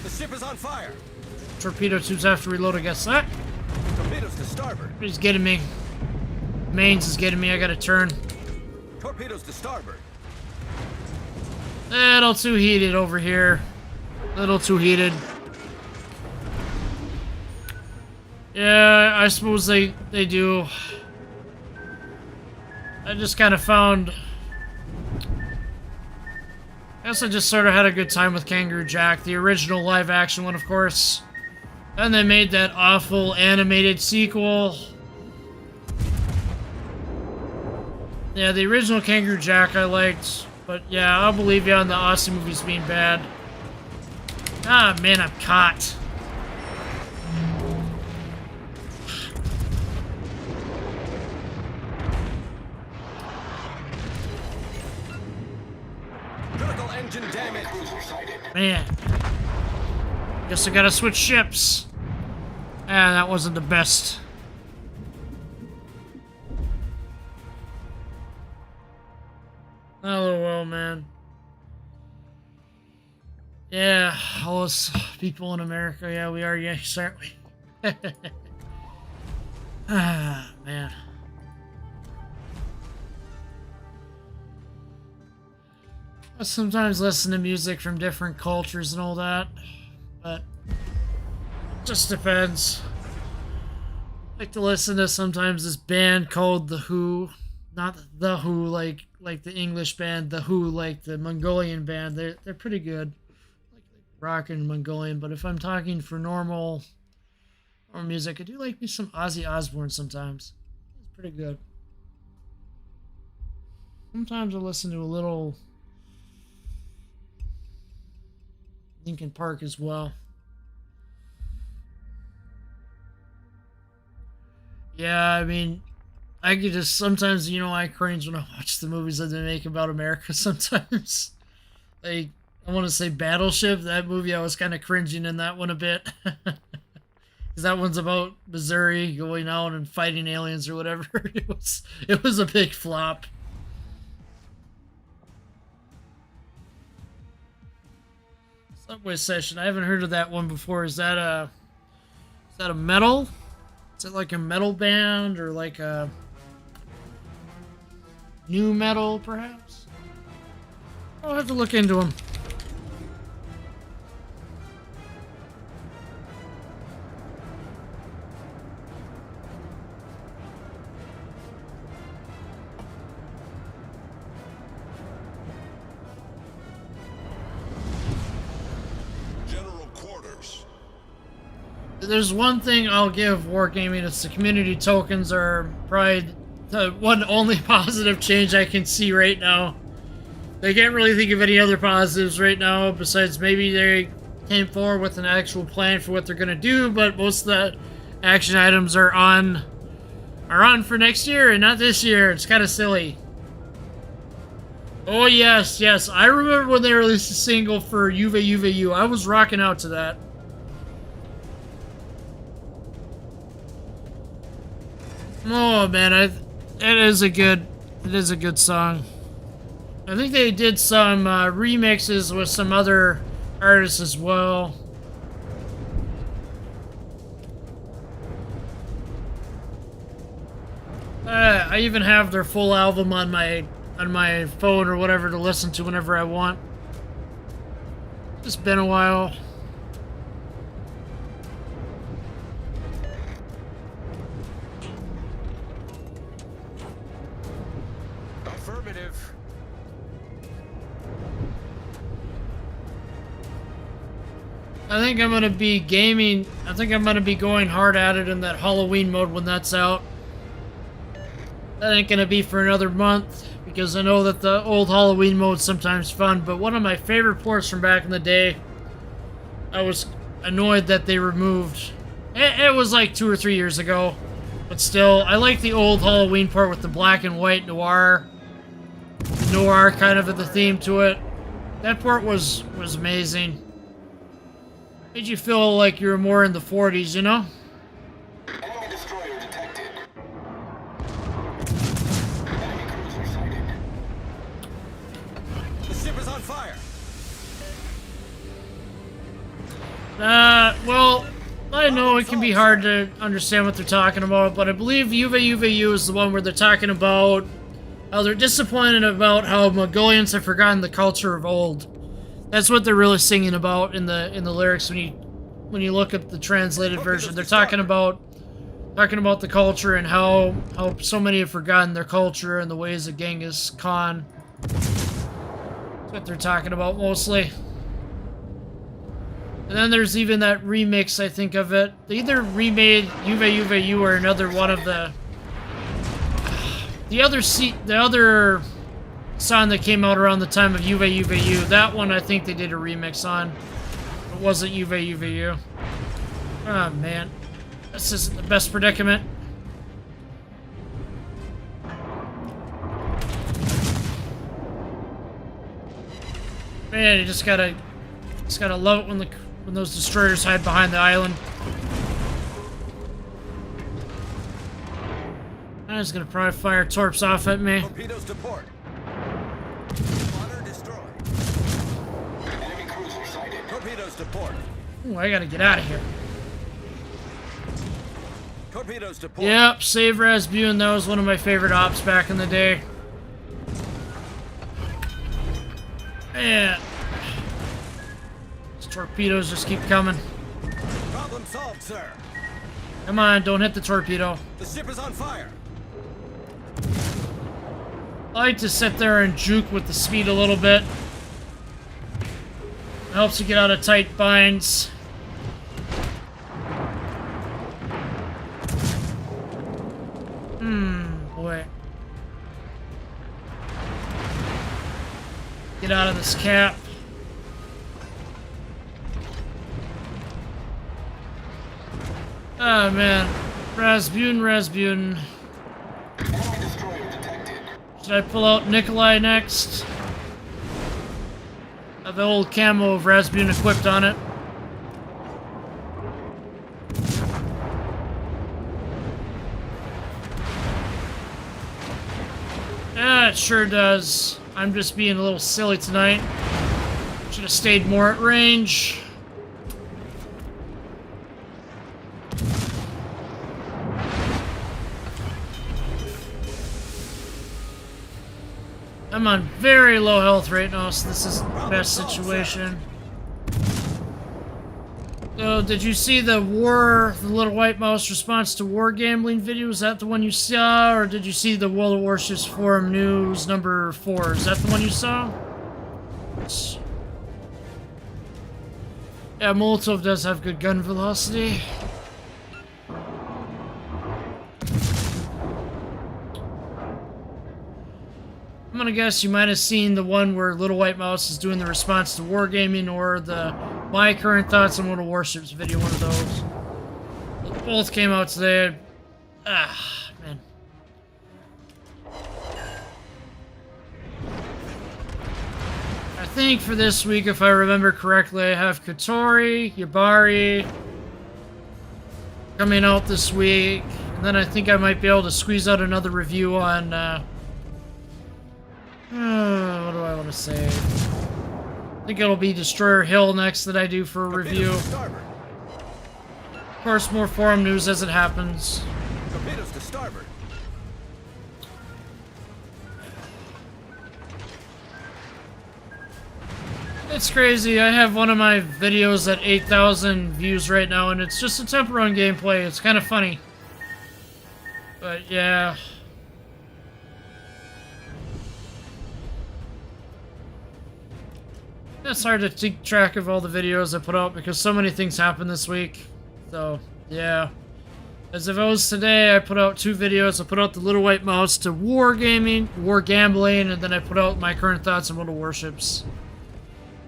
The ship is on fire. Torpedo tubes have to reload, I guess. Ah! Torpedoes to starboard. He's getting me. Mains is getting me. I gotta turn. Torpedoes to starboard. Little too heated over here. Little too heated. Yeah, I suppose they do. I just kind of found... I guess I just sort of had a good time with Kangaroo Jack, the original live action one, of course. And they made that awful animated sequel. Yeah, the original Kangaroo Jack I liked, but yeah, I'll believe you on the Austin movies being bad. Ah, man, I'm caught. Critical engine damage. Man. Guess I gotta switch ships. Ah, that wasn't the best. Oh well, man. Yeah, all us people in America, yeah, we are Yankees, aren't we? Ah, man. I sometimes listen to music from different cultures and all that, but it just depends. I like to listen to sometimes this band called The Who. Not The Who like the English band, The Who like the Mongolian band. They're pretty good. Like rock and Mongolian, but if I'm talking for normal or music, I do like me some Ozzy Osbourne sometimes. It's pretty good. Sometimes I listen to a little Linkin Park as well. Yeah, I mean, I could just sometimes, you know, I cringe when I watch the movies that they make about America sometimes. Like, I want to say Battleship, that movie, I was kind of cringing in that one a bit. Because that one's about Missouri going out and fighting aliens or whatever. It was a big flop. Subway Session, I haven't heard of that one before. Is that a metal? Is it like a metal band or like a new metal, perhaps? I'll have to look into them. General quarters. There's one thing I'll give Wargaming, it's the community tokens are probably the one only positive change I can see right now. They can't really think of any other positives right now, besides maybe they came forward with an actual plan for what they're going to do, but most of the action items are on for next year and not this year. It's kind of silly. Oh yes, yes. I remember when they released a single for UVU. I was rocking out to that. Oh man, it is a good song. I think they did some remixes with some other artists as well. I even have their full album on my phone or whatever to listen to whenever I want. It's been a while. Affirmative. I think I'm gonna be gaming. I think I'm gonna be going hard at it in that Halloween mode when that's out. That ain't gonna be for another month because I know that the old Halloween mode's sometimes fun, but one of my favorite ports from back in the day, I was annoyed that they removed. It was like 2 or 3 years ago, but still, I like the old Halloween port with the black and white noir kind of the theme to it. That port was amazing. Made you feel like you were more in the 40s, you know? Enemy destroyer detected. Enemy cruiser sighted. The ship is on fire. Well, I know it can be hard to understand what they're talking about, but I believe UVU is the one where they're talking about how they're disappointed about how Mongolians have forgotten the culture of old. That's what they're really singing about in the lyrics when you look at the translated version. They're talking about the culture and how so many have forgotten their culture and the ways of Genghis Khan. That's what they're talking about mostly. And then there's even that remix, I think, of it. They either remade UVU or another one of the other song that came out around the time of UVU. That one I think they did a remix on. It wasn't UVU. Oh man, this isn't the best predicament. Man, you just gotta love it when those destroyers hide behind the island. I was gonna probably fire torps off at me. Torpedoes to port. Water destroyed. Enemy cruiser sighted. Torpedoes to port. Ooh, I gotta get out of here. Torpedoes to port. Yep, save Rasputin. That was one of my favorite ops back in the day. Man. These torpedoes just keep coming. Problem solved, sir. Come on, don't hit the torpedo. The ship is on fire. I like to sit there and juke with the speed a little bit. It helps you get out of tight binds. Boy. Get out of this cap. Oh man. Rasputin. Enemy destroyer detected. Should I pull out Nikolai next? Have the old camo of Rasputin equipped on it. Yeah, it sure does. I'm just being a little silly tonight. Should have stayed more at range. I'm on very low health right now, so this isn't the best situation. So, did you see the Little White Mouse response to war gambling video? Is that the one you saw? Or did you see the World of Warships forum news number 4? Is that the one you saw? Yeah, Molotov does have good gun velocity. I'm gonna guess you might have seen the one where Little White Mouse is doing the response to wargaming, or the My Current Thoughts on World of Warships video, one of those. Both came out today. Ah, man. I think for this week, if I remember correctly, I have Kotori, Yabari coming out this week. And then I think I might be able to squeeze out another review on what do I want to say? I think it'll be Destroyer Hill next that I do for a review. Of course, more forum news as it happens. Torpedoes to starboard. It's crazy. I have one of my videos at 8,000 views right now, and it's just a temper run gameplay. It's kind of funny. But yeah. It's hard to keep track of all the videos I put out because so many things happened this week. So, yeah. As of today, I put out 2 videos. I put out the Little White Mouse to war gambling, and then I put out My Current Thoughts on World of Warships.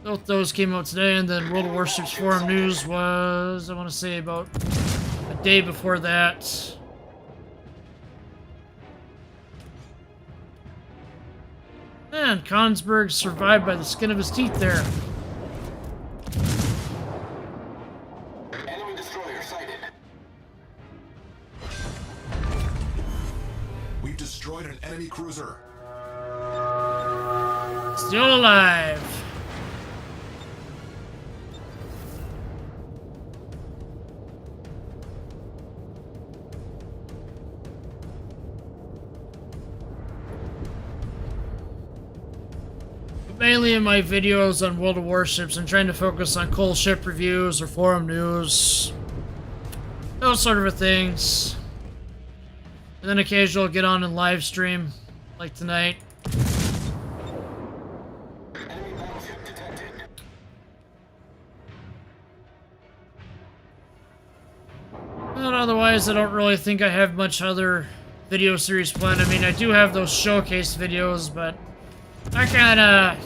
Both those came out today, and then World of Warships forum news was, I want to say, about a day before that. Man, Konsberg survived by the skin of his teeth there. Enemy destroyer sighted. We've destroyed an enemy cruiser. Still alive. Mainly in my videos on World of Warships, I'm trying to focus on coal ship reviews or forum news. Those sort of things. And then occasionally I'll get on and live stream, like tonight. Enemy Otherwise, I don't really think I have much other video series planned. I mean, I do have those showcase videos, but I kinda...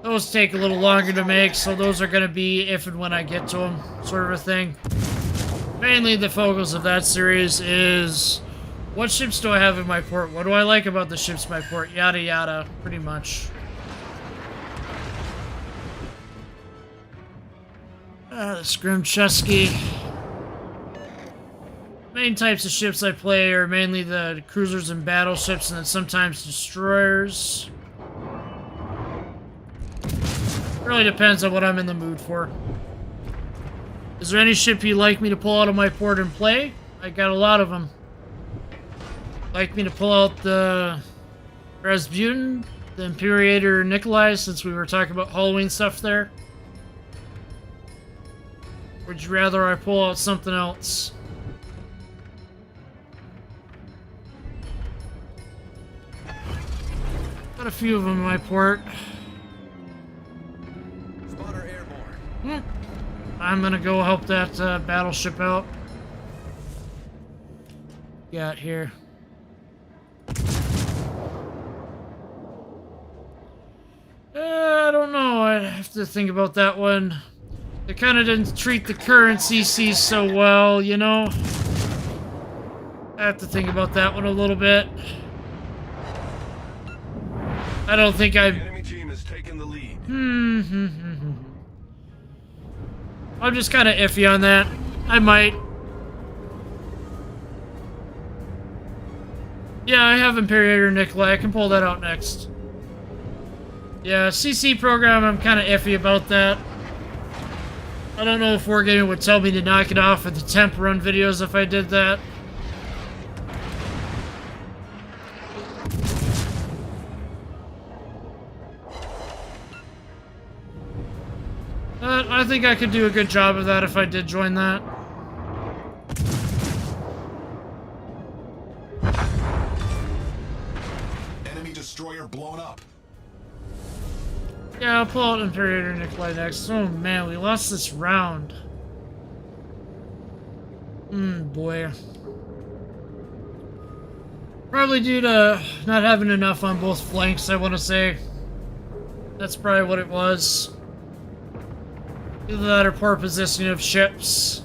those take a little longer to make, so those are gonna be if and when I get to them, sort of a thing. Mainly the focus of that series is... what ships do I have in my port? What do I like about the ships in my port? Yada yada, pretty much. The Scrimchesky. Main types of ships I play are mainly the cruisers and battleships, and then sometimes destroyers. Really depends on what I'm in the mood for. Is there any ship you'd like me to pull out of my port and play? I got a lot of them. Like me to pull out the Rasputin, the Imperator Nikolai, since we were talking about Halloween stuff there? Would you rather I pull out something else? Got a few of them in my port. Spotter airborne. I'm gonna go help that battleship out. Got here. I don't know. I'd have to think about that one. They kind of didn't treat the current CCs so well, you know? I have to think about that one a little bit. I don't think The enemy team has taken the lead. I'm just kind of iffy on that. I might. Yeah, I have Imperator Nikolai. I can pull that out next. Yeah, CC program, I'm kind of iffy about that. I don't know if Wargaming would tell me to knock it off with the temp run videos if I did that. But I think I could do a good job of that if I did join that. Enemy destroyer blown up. Yeah, I'll pull out Imperator Nikolai next. Oh man, we lost this round. Boy. Probably due to not having enough on both flanks, I want to say. That's probably what it was. Either that or poor positioning of ships.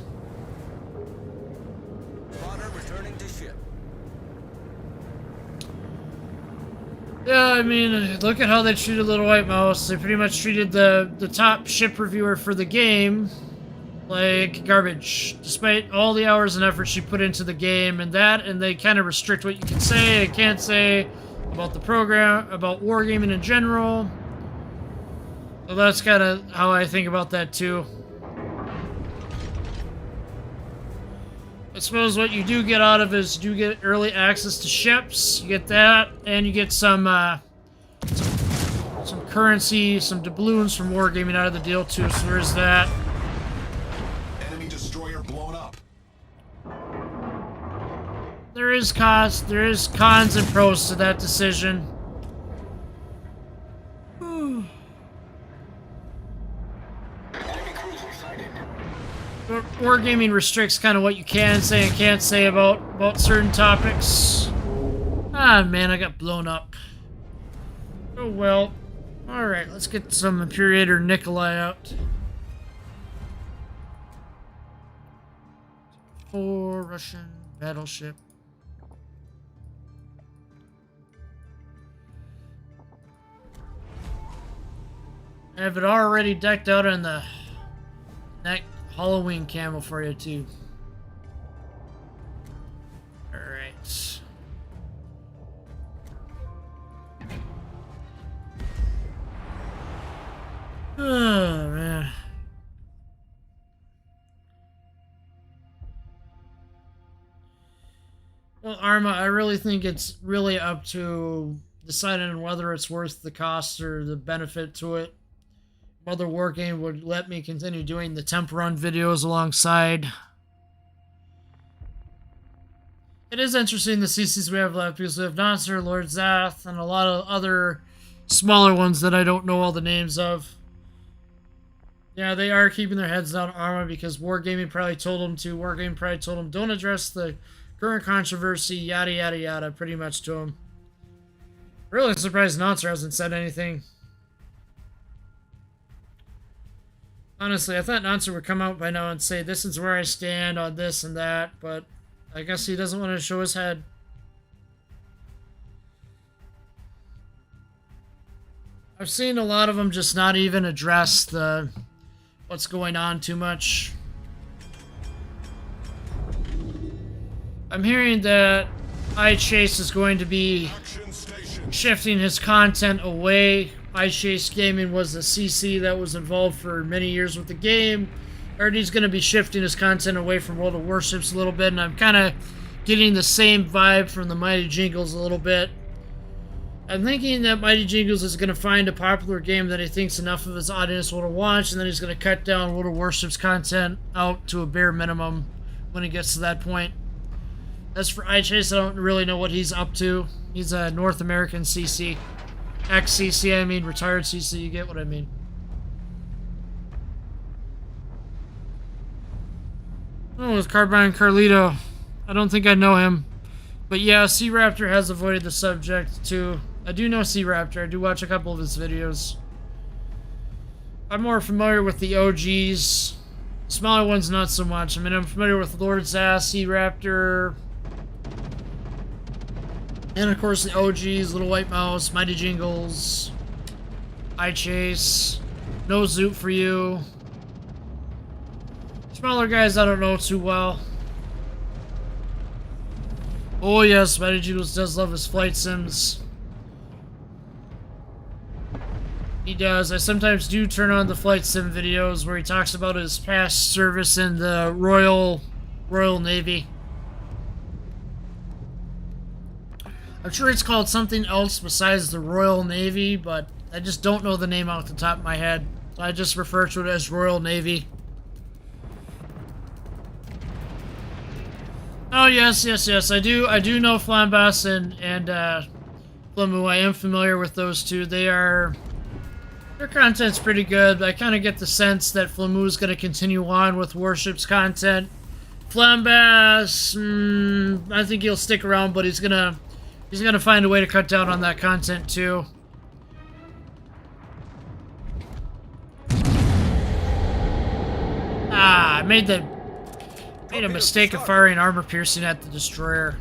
Spotter returning to ship. Yeah, I mean, look at how they treated Little White Mouse. They pretty much treated the top ship reviewer for the game like garbage, despite all the hours and effort she put into the game and they kind of restrict what you can say and can't say about the program, about wargaming in general. So that's kind of how I think about that too. I suppose what you do get out of is you do get early access to ships. You get that, and you get some currency, some doubloons from wargaming out of the deal too. So there's that. Enemy destroyer blown up. There is cons and pros to that decision. Wargaming restricts kind of what you can say and can't say about certain topics. Ah, man, I got blown up. Oh, well. Alright, let's get some Imperator Nikolai out. For Russian battleship. I have it already decked out in the neck Halloween camo for you too. Alright. Oh man. Well, Arma, I really think it's really up to deciding on whether it's worth the cost or the benefit to it. Whether Wargame would let me continue doing the temp run videos alongside. It is interesting the CCs we have left because we have Noncer, Lord Zath, and a lot of other smaller ones that I don't know all the names of. Yeah, they are keeping their heads down armor because Wargaming probably told them to. Wargaming probably told them, don't address the current controversy, yada, yada, yada, pretty much to them. Really surprised Noncer hasn't said anything. Honestly, I thought Noncer would come out by now and say, this is where I stand on this and that, but I guess he doesn't want to show his head. I've seen a lot of them just not even address the what's going on too much. I'm hearing that iChase is going to be shifting his content away. iChase Gaming was a CC that was involved for many years with the game. Or he's going to be shifting his content away from World of Warships a little bit, and I'm kind of getting the same vibe from the Mighty Jingles a little bit. I'm thinking that Mighty Jingles is going to find a popular game that he thinks enough of his audience will watch, and then he's going to cut down World of Warships content out to a bare minimum when he gets to that point. As for iChase, I don't really know what he's up to. He's a North American CC. Ex-CC, I mean, retired CC, you get what I mean. Oh, it's Carbine Carlito. I don't think I know him. But yeah, C-Raptor has avoided the subject too. I do know C-Raptor. I do watch a couple of his videos. I'm more familiar with the OGs. Smaller ones, not so much. I mean, I'm familiar with Lord Zass, C-Raptor, and of course the OGs, Little White Mouse, Mighty Jingles, iChase, No Zoot for You. Smaller guys I don't know too well. Oh yes, Mighty Jingles does love his flight sims. He does. I sometimes do turn on the flight sim videos where he talks about his past service in the Royal Navy. I'm sure it's called something else besides the Royal Navy, but I just don't know the name off the top of my head. So I just refer to it as Royal Navy. Oh yes. I do know Flambas and Flamu. I am familiar with those two. Their content's pretty good. I kind of get the sense that Flamu is going to continue on with Warships content. Flambas, I think he'll stick around, but he's gonna find a way to cut down on that content too. I made a mistake of firing armor piercing at the destroyer.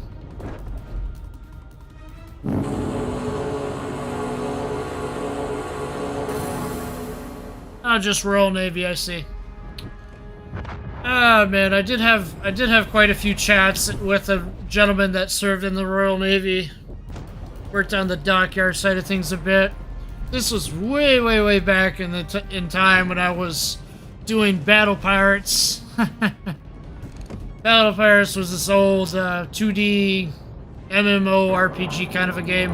Oh, just Royal Navy, I see. Ah, man, I did have quite a few chats with a gentleman that served in the Royal Navy. Worked on the dockyard side of things a bit. This was way back in time when I was doing Battle Pirates. Battle Pirates was this old 2D MMO RPG kind of a game.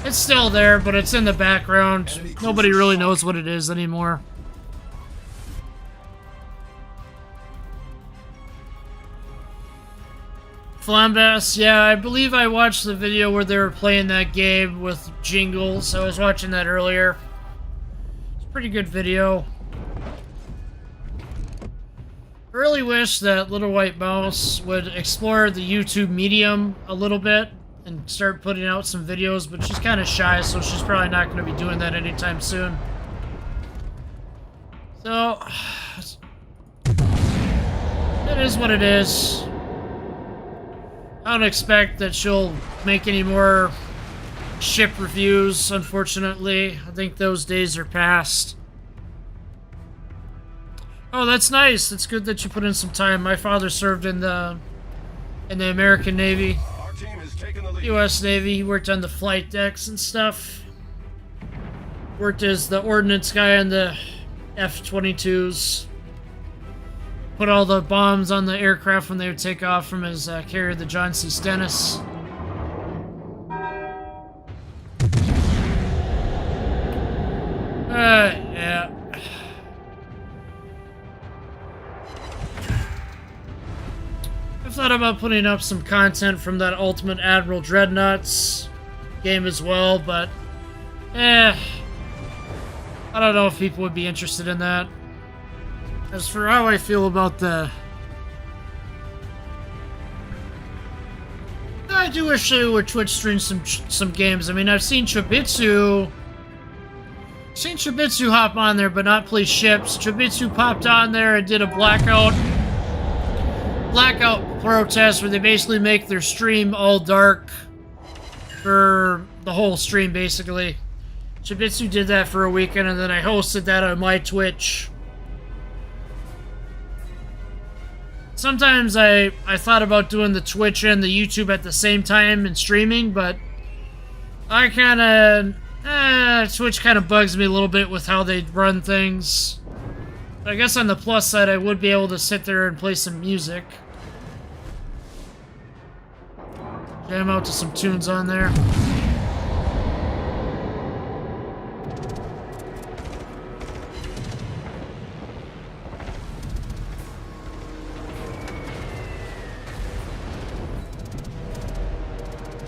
It's still there, but it's in the background. Nobody really knows what it is anymore. Flambas, yeah, I believe I watched the video where they were playing that game with Jingles. I was watching that earlier. It's a pretty good video. I really wish that Little White Mouse would explore the YouTube medium a little bit and start putting out some videos, but she's kind of shy, so she's probably not going to be doing that anytime soon. So, it is what it is. I don't expect that she'll make any more ship reviews, unfortunately. I think those days are past. Oh, that's nice. It's good that you put in some time. My father served in the American Navy. U.S. Navy. He worked on the flight decks and stuff. Worked as the ordnance guy on the F-22s. Put all the bombs on the aircraft when they would take off from his carrier, the John C. Stennis. Yeah. I've thought about putting up some content from that Ultimate Admiral Dreadnoughts game as well, but I don't know if people would be interested in that. As for how I feel about the... I do wish they would Twitch stream some games. I mean, I've seen Chibitsu hop on there, but not play ships. Chibitsu popped on there and did a blackout protest where they basically make their stream all dark for the whole stream, basically. Chibitsu did that for a weekend, and then I hosted that on my Twitch. Sometimes I thought about doing the Twitch and the YouTube at the same time and streaming, but I kind of... Twitch kind of bugs me a little bit with how they run things. But I guess on the plus side, I would be able to sit there and play some music. Jam out to some tunes on there.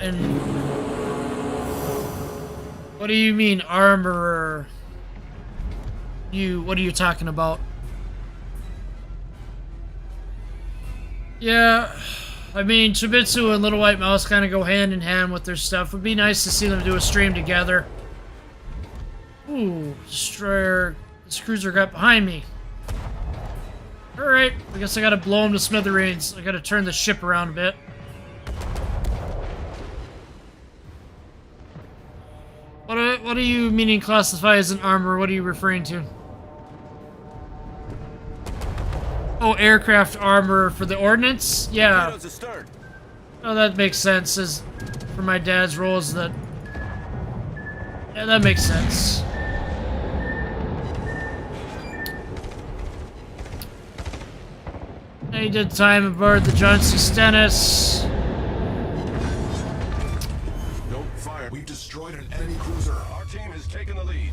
And what do you mean, armorer? What are you talking about? Yeah, I mean, Chibitsu and Little White Mouse kind of go hand in hand with their stuff. It would be nice to see them do a stream together. Ooh, destroyer. This cruiser got behind me. Alright, I guess I gotta blow him to smithereens. I gotta turn the ship around a bit. What do you meaning classify as an armor? What are you referring to? Oh, aircraft armor for the ordnance? Yeah. Oh, that makes sense. As for my dad's roles, that... Yeah, that makes sense. I did time aboard the John C. Stennis. Don't fire. We've destroyed an enemy cruiser. Our team has taken the lead.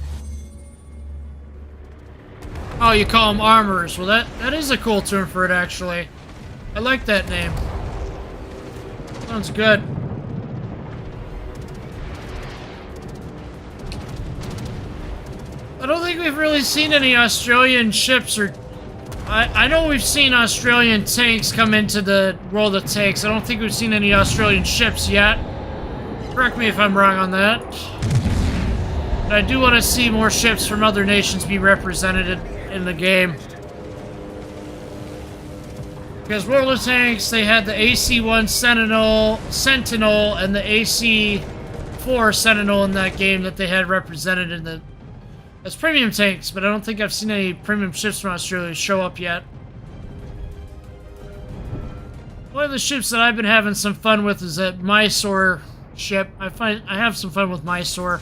Oh, you call them armorers. Well, that is a cool term for it, actually. I like that name. Sounds good. I don't think we've really seen any Australian ships or... I know we've seen Australian tanks come into the world of tanks. I don't think we've seen any Australian ships yet. Correct me if I'm wrong on that. But I do want to see more ships from other nations be represented in the game. Because World of Tanks, they had the AC-1 Sentinel and the AC-4 Sentinel in that game that they had represented in the... As premium tanks, but I don't think I've seen any premium ships from Australia show up yet. One of the ships that I've been having some fun with is that Mysore ship. I have some fun with Mysore.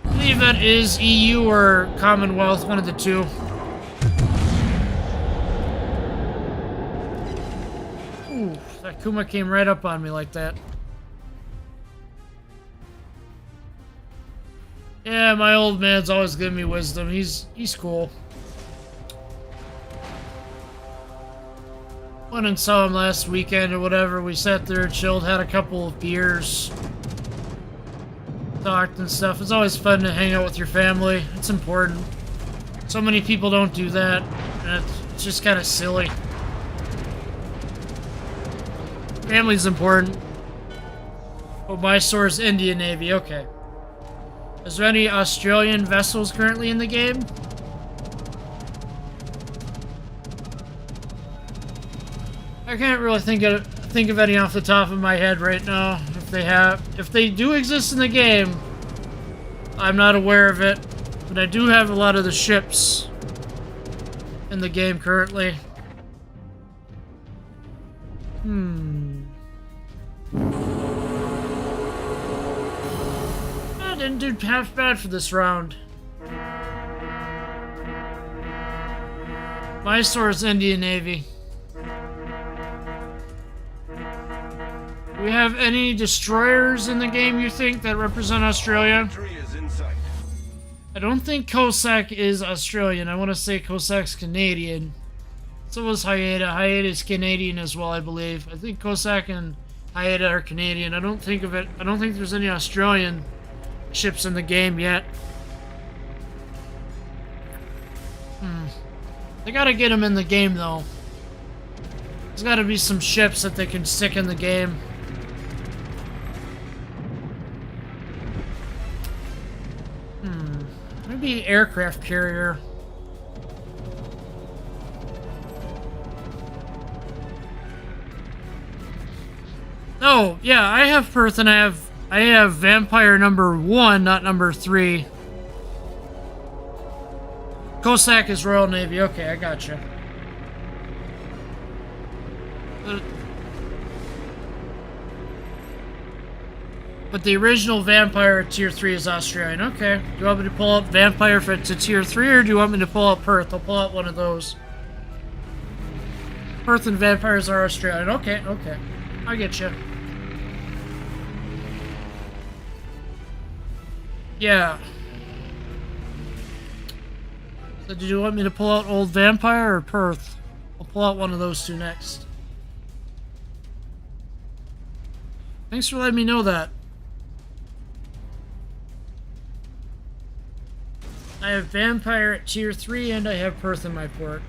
I believe that is EU or Commonwealth, one of the two. Ooh, that Kuma came right up on me like that. Yeah, my old man's always giving me wisdom. He's cool. Went and saw him last weekend or whatever. We sat there, chilled, had a couple of beers. Talked and stuff. It's always fun to hang out with your family. It's important. So many people don't do that, and it's just kind of silly. Family's important. Oh, Mysore's Indian Navy. Okay. Is there any Australian vessels currently in the game? I can't really think of any off the top of my head right now. If they do exist in the game, I'm not aware of it. But I do have a lot of the ships in the game currently. Didn't do half bad for this round. Mysore's Indian Navy. Do we have any destroyers in the game, you think, that represent Australia? I don't think Cossack is Australian. I want to say Cossack's Canadian. So was Hayata. Hayata is Canadian as well, I believe. I think Cossack and Hayata are Canadian. I don't think there's any Australian ships in the game yet. They gotta get them in the game, though. There's gotta be some ships that they can stick in the game. Maybe aircraft carrier. Oh, yeah, I have Perth and I have Vampire number 1, not number 3. Cossack is Royal Navy. Okay, I gotcha. But the original Vampire at Tier 3 is Australian. Okay. Do you want me to pull up Vampire for to Tier 3, or do you want me to pull up Perth? I'll pull out one of those. Perth and Vampires are Australian. Okay, okay. I get you. Yeah. So did you want me to pull out Old Vampire or Perth? I'll pull out one of those two next. Thanks for letting me know that. I have Vampire at Tier 3 and I have Perth in my port.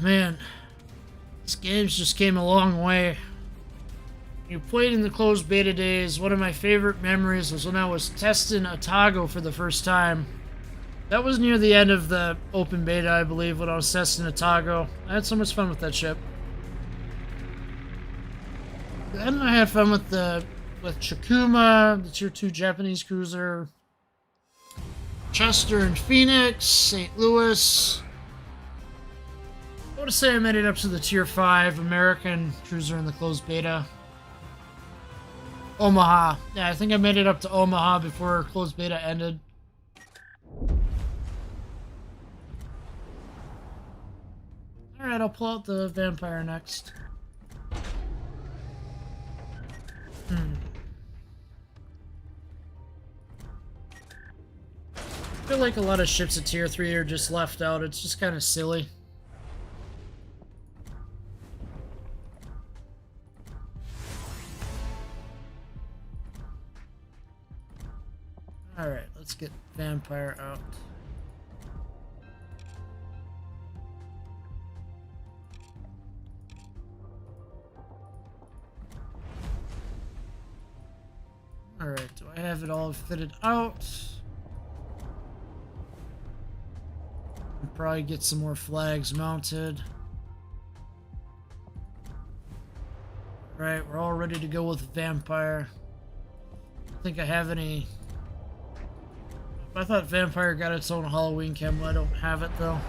Man, this game's just came a long way. You played in the closed beta days. One of my favorite memories was when I was testing Otago for the first time. That was near the end of the open beta, I believe, when I was testing Otago. I had so much fun with that ship. Then I had fun with Chikuma, the Tier 2 Japanese cruiser, Chester and Phoenix, St. Louis. I want to say I made it up to the Tier 5 American cruiser in the closed beta. Omaha. Yeah, I think I made it up to Omaha before closed beta ended. Alright, I'll pull out the Vampire next. I feel like a lot of ships at Tier 3 are just left out. It's just kind of silly. Alright, let's get Vampire out. Alright, do I have it all fitted out? I'll probably get some more flags mounted. Alright, we're all ready to go with Vampire. I don't think I have any... I thought Vampire got its own Halloween camo. I don't have it, though.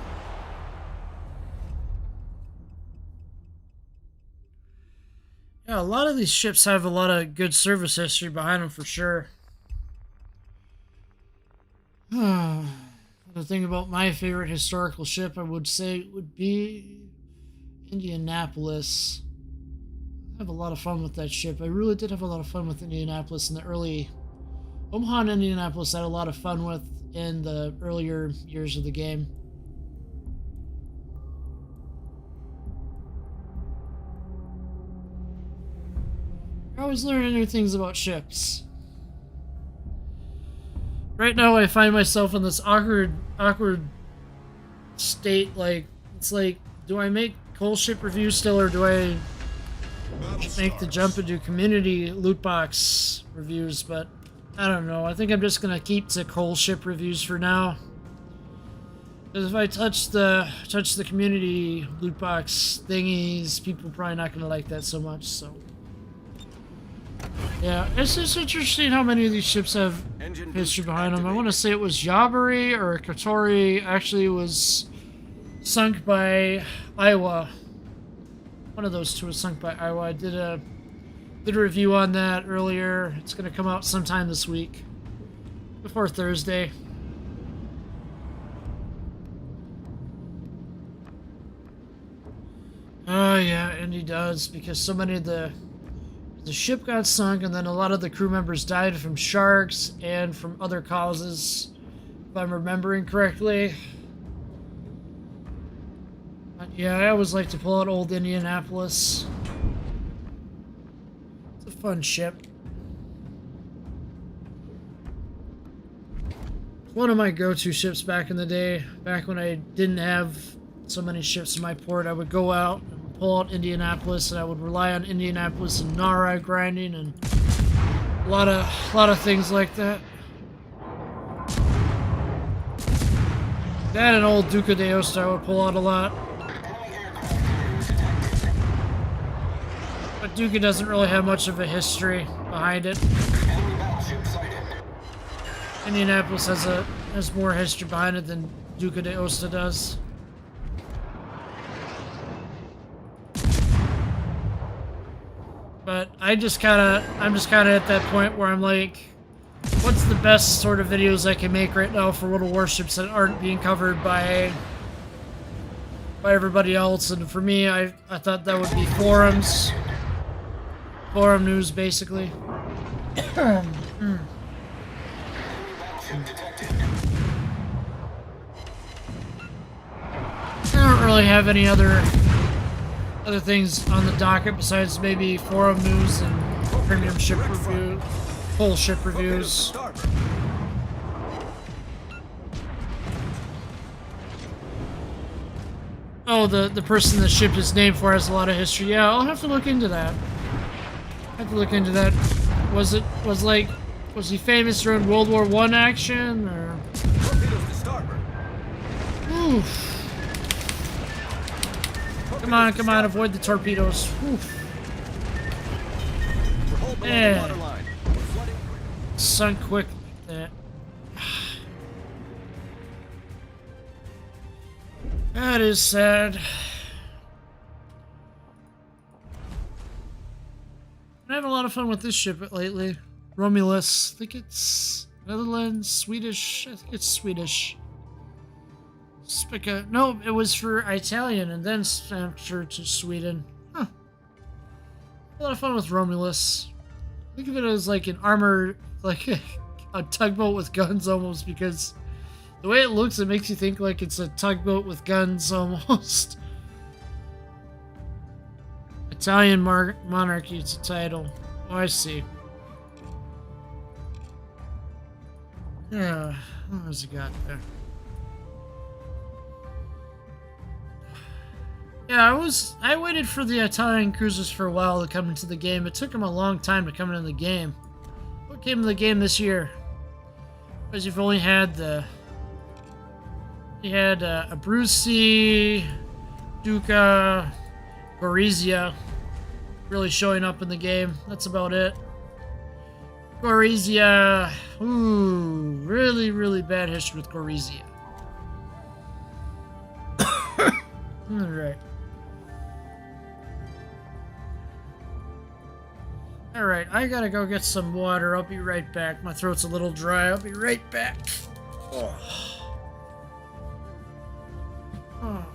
Yeah, a lot of these ships have a lot of good service history behind them, for sure. The thing about my favorite historical ship, I would say, would be Indianapolis. I have a lot of fun with that ship. I really did have a lot of fun with Indianapolis in the early... Omaha and Indianapolis I had a lot of fun with in the earlier years of the game. You're always learning new things about ships. Right now I find myself in this awkward state, like, it's like, do I make coal ship reviews still, or do I make the jump and do community loot box reviews? But I don't know. I think I'm just gonna keep to coal ship reviews for now. Because if I touch the community loot box thingies, people are probably not gonna like that so much. So yeah, it's just interesting how many of these ships have history behind them. I want to say it was Yabari or Katori. Actually, was sunk by Iowa. One of those two was sunk by Iowa. I did a review on that earlier. It's going to come out sometime this week, before Thursday. Oh yeah, Indy does, because so many of the The ship got sunk, and then a lot of the crew members died from sharks and from other causes, if I'm remembering correctly. But yeah, I always like to pull out old Indianapolis. It's a fun ship. One of my go-to ships back in the day, back when I didn't have so many ships in my port. I would go out and pull out Indianapolis, and I would rely on Indianapolis and Nara grinding and a lot of things like that. That and old Duca de Osta I would pull out a lot. But Duca doesn't really have much of a history behind it. Indianapolis has more history behind it than Duca de Osta does. But I'm just kind of at that point where I'm like, what's the best sort of videos I can make right now for little warships that aren't being covered by everybody else? And for me, I thought that would be forums, forum news, basically. I don't really have any other things on the docket besides maybe forum news and premium ship review, full ship reviews. Oh, the person the ship is named for has a lot of history. Yeah, I'll have to look into that. Was he famous during World War I action, or? Oof. Come on, avoid the torpedoes. Oof. Yeah. Sunk quick like that. That is sad. I have a lot of fun with this ship lately. Romulus. I think it's Netherlands, Swedish. I think it's Swedish. Spica. No, it was for Italian and then transferred to Sweden. Huh. A lot of fun with Romulus. Think of it as like an armor, like a tugboat with guns almost, because the way it looks, it makes you think like it's a tugboat with guns almost. Italian monarchy, it's a title. Oh, I see. Yeah, what has it got there? Yeah, I waited for the Italian cruisers for a while to come into the game. It took them a long time to come into the game. What came in the game this year? Because you've only had you had Abruzzi, Duca, Gorizia really showing up in the game. That's about it. Gorizia, ooh, really bad history with Gorizia. All right. Alright, I gotta go get some water. I'll be right back. My throat's a little dry. I'll be right back. Oh. Oh.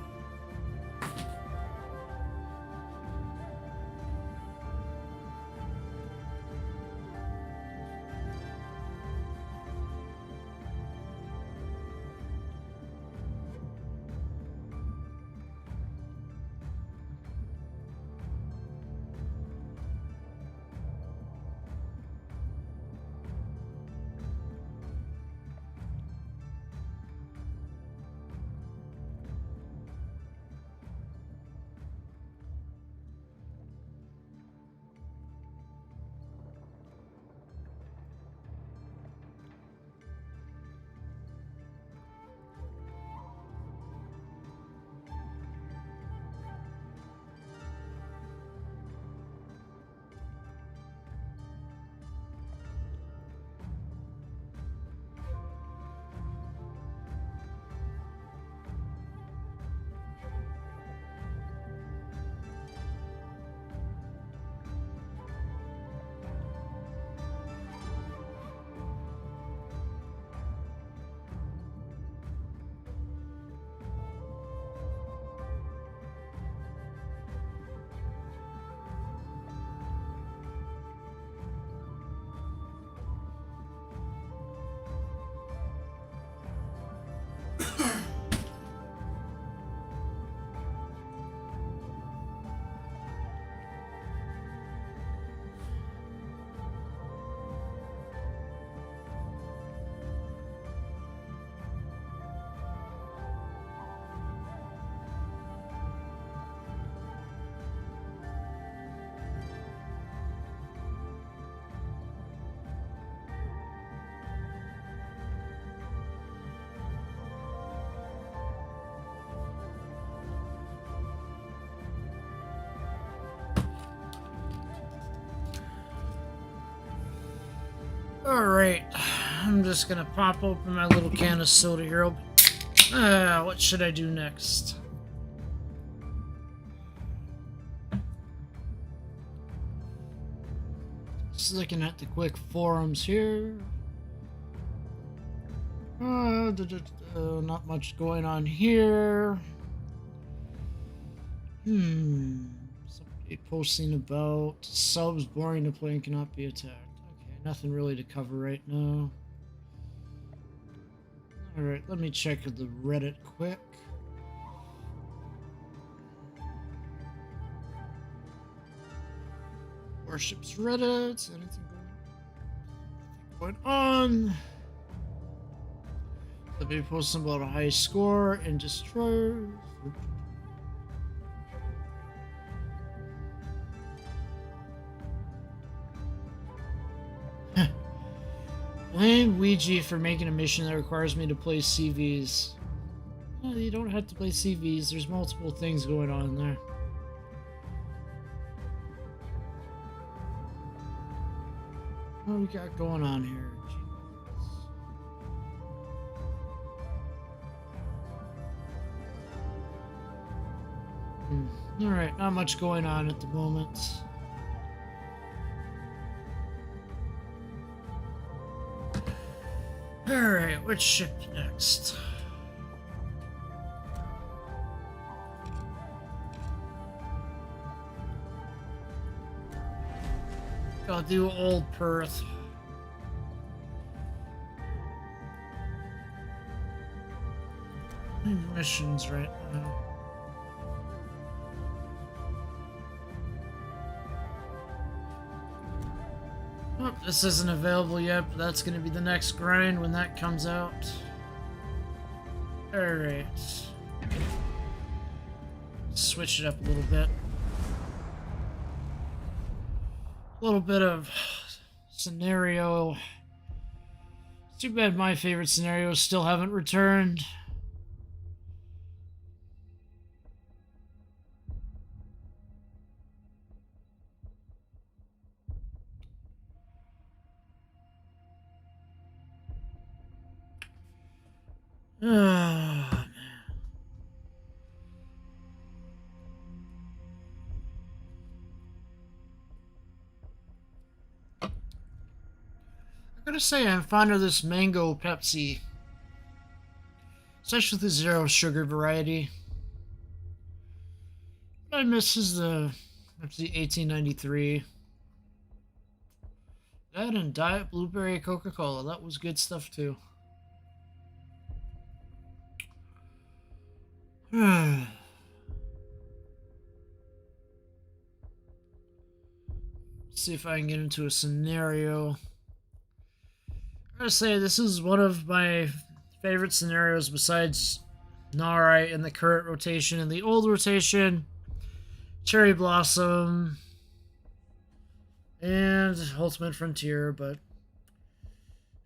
Alright, I'm just gonna pop open my little can of soda here. What should I do next? Just looking at the quick forums here. Not much going on here. Somebody posting about subs boring to play and cannot be attacked. Okay, nothing really to cover right now. Alright, let me check the Reddit quick. Warships Reddit. Anything going on? Let me post some about a high score and destroyers. Blame Ouija for making a mission that requires me to play CVs. Well, you don't have to play CVs. There's multiple things going on there. What we got going on here? Alright, not much going on at the moment. Alright, which ship next? I'll do Old Perth. Missions right now. Oh, this isn't available yet, but that's going to be the next grind when that comes out. Alright. Switch it up a little bit. A little bit of scenario. Too bad my favorite scenarios still haven't returned. Oh, man. I gotta say, I'm fond of this mango Pepsi, especially the zero sugar variety. What I miss is the Pepsi 1893. That and Diet Blueberry Coca-Cola. That was good stuff too. See if I can get into a scenario. I gotta say, this is one of my favorite scenarios besides Nari in the current rotation. In the old rotation, Cherry Blossom and Ultimate Frontier, but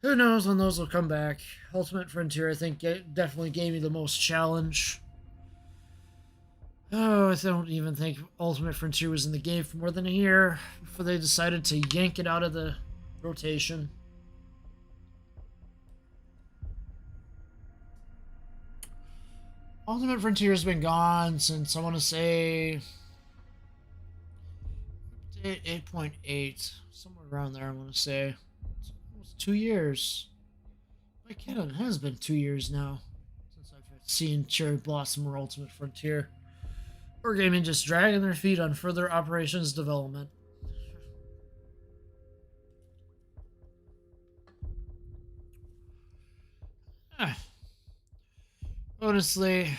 who knows when those will come back. Ultimate Frontier, I think, definitely gave me the most challenge. Oh, I don't even think Ultimate Frontier was in the game for more than a year before they decided to yank it out of the rotation. Ultimate Frontier has been gone since, I want to say, 8.8, somewhere around there, I want to say. It's almost 2 years. Why can't it? It has been 2 years now since I've seen Cherry Blossom or Ultimate Frontier. Wargaming just dragging their feet on further operations development. Honestly,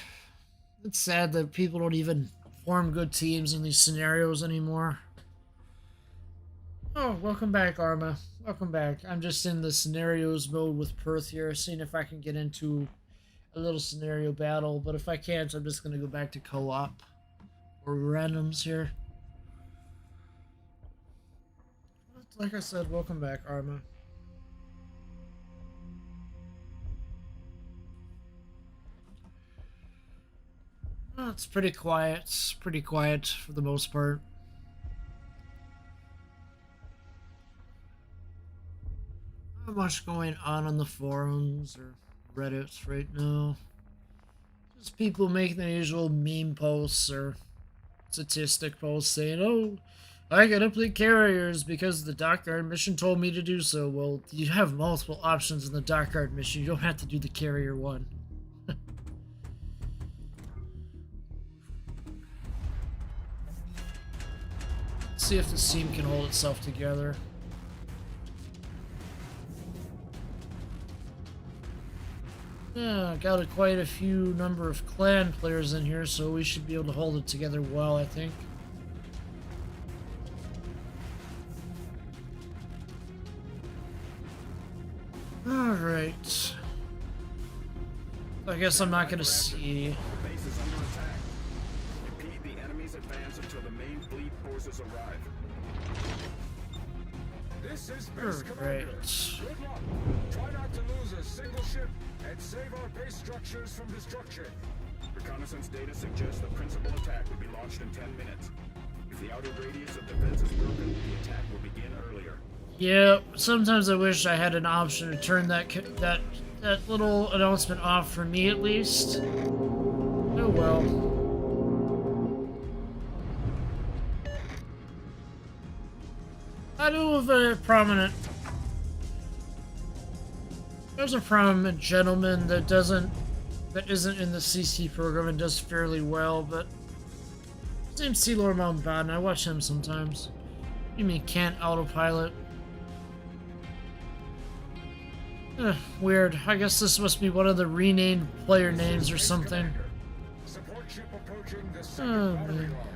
it's sad that people don't even form good teams in these scenarios anymore. Oh, welcome back, Arma. Welcome back. I'm just in the scenarios mode with Perth here, seeing if I can get into a little scenario battle, but if I can't, I'm just going to go back to co-op. Or randoms here. Like I said, welcome back, Arma. Well, it's pretty quiet. It's pretty quiet for the most part. Not much going on the forums or Reddits right now. Just people making the usual meme posts or statistic posts saying, "Oh, I gotta play carriers because the Dockyard mission told me to do so." Well, you have multiple options in the Dockyard mission. You don't have to do the carrier one. Let's see if this team can hold itself together. Yeah, got quite a few number of clan players in here, so we should be able to hold it together well, I think. Alright. I guess I'm not gonna see. The base is under attack. Impede the enemy's advance until the main fleet forces arrive. This is Base Commander. Alright. Good luck. Try not to lose a single ship and save our base structures from destruction. Reconnaissance data suggests the principal attack will be launched in 10 minutes. If the outer radius of defense is broken, the attack will begin earlier. Yeah, sometimes I wish I had an option to turn that little announcement off for me at least. Oh well. I know of a prominent... There's a prominent gentleman that isn't in the CC program and does fairly well, but his name's Sealor Mountbatten. I watch him sometimes. You mean can't autopilot? Weird. I guess this must be one of the renamed player names or something. Support ship approaching the Oh, second battery man. line.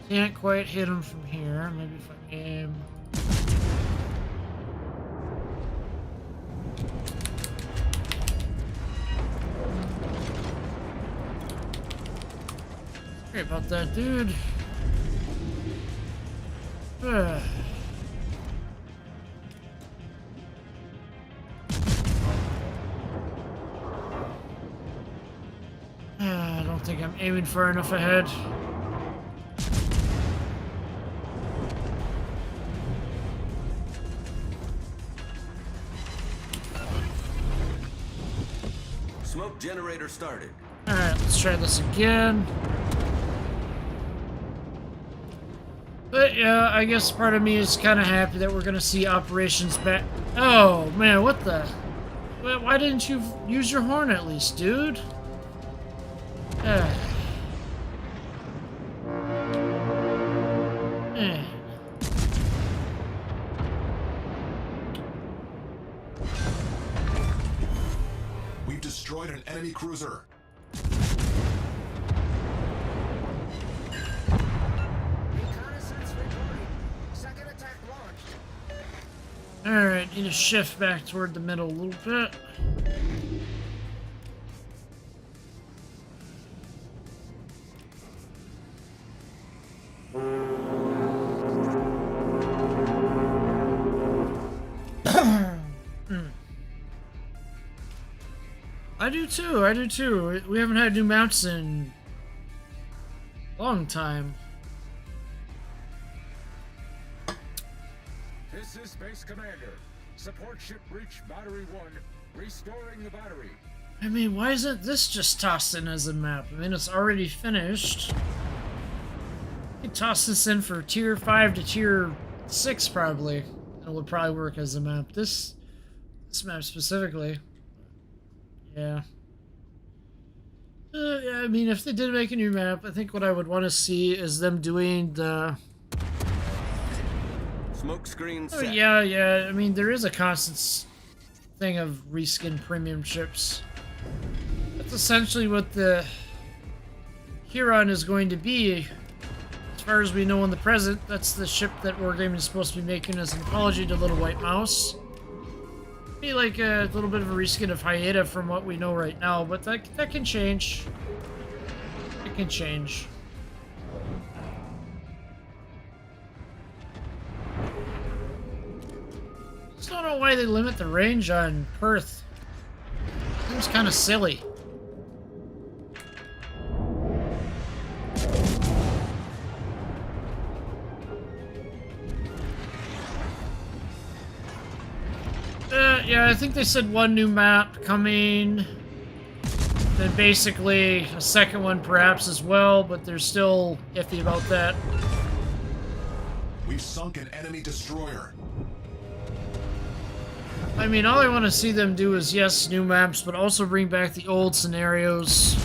Can't quite hit him from here. Maybe if I aim. Sorry about that, dude. I don't think I'm aiming far enough ahead. Smoke generator started. Alright, let's try this again. But yeah, I guess part of me is kind of happy that we're going to see operations back. Oh, man, what the? Why didn't you use your horn at least, dude? Man. We've destroyed an enemy cruiser. Reconnaissance reporting. Second attack launched. Alright, need to shift back toward the middle a little bit. I do too. We haven't had new mounts in a long time. This is Base Commander. Support ship reached Battery 1, restoring the battery. I mean, why isn't this just tossed in as a map? I mean, it's already finished. You could toss this in for tier 5 to tier 6 probably. And it would probably work as a map. This map specifically. Yeah. Yeah, I mean, if they did make a new map, I think what I would want to see is them doing the... Smoke screen Oh, set. yeah. I mean, there is a constant thing of reskin premium ships. That's essentially what the Huron is going to be. As far as we know in the present, that's the ship that Wargaming is supposed to be making as an apology to Little White Mouse. Be like a little bit of a reskin of Hyena from what we know right now, but that can change. It can change. Just don't know why they limit the range on Perth. Seems kind of silly. Yeah, I think they said one new map coming. Then basically a second one perhaps as well, but they're still iffy about that. We've sunk an enemy destroyer. I mean, all I want to see them do is, yes, new maps, but also bring back the old scenarios.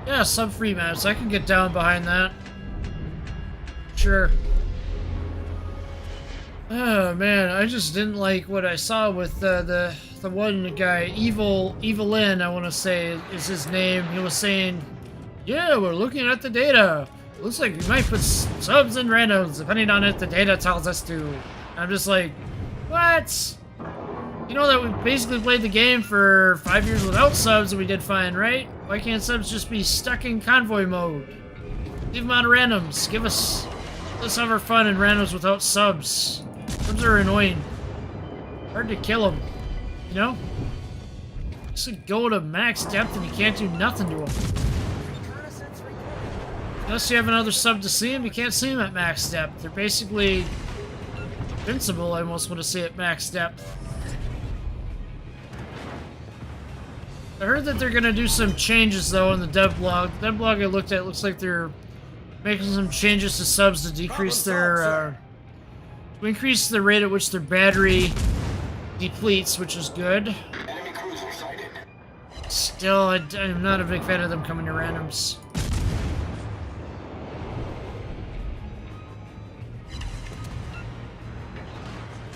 Yeah, sub-free maps. I can get down behind that. Sure. Oh, man, I just didn't like what I saw with the one guy, Evelyn, I want to say is his name. He was saying, yeah, we're looking at the data. Looks like we might put subs and randoms, depending on if the data tells us to. I'm just like, what? You know that we basically played the game for 5 years without subs and we did fine, right? Why can't subs just be stuck in convoy mode? Leave them out of randoms. Let's have our fun in randoms without subs. Subs are annoying. Hard to kill them, you know? Just go to max depth and you can't do nothing to them. Unless you have another sub to see them, you can't see them at max depth. They're basically invincible, I almost want to say, at max depth. I heard that they're going to do some changes, though, in the dev blog. The dev blog I looked at looks like they're making some changes to subs to decrease their, to increase the rate at which their battery depletes, which is good. Enemy cruiser sighted. Still, I'm not a big fan of them coming to randoms.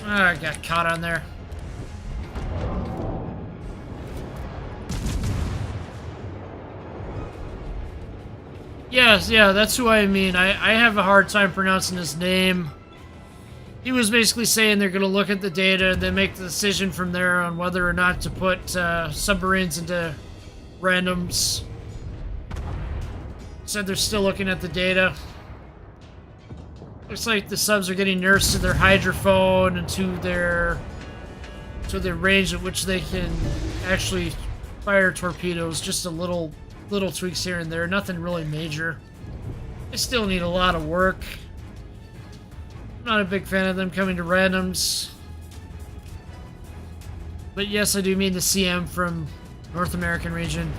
Ah, I got caught on there. Yes, yeah, that's who I mean. I have a hard time pronouncing his name. He was basically saying they're going to look at the data and then make the decision from there on whether or not to put submarines into randoms. Said they're still looking at the data. Looks like the subs are getting nerfs to their hydrophone and to their range at which they can actually fire torpedoes. Just a little tweaks here and there. Nothing really major. They still need a lot of work. I'm not a big fan of them coming to randoms. But yes, I do mean the CM from North American region.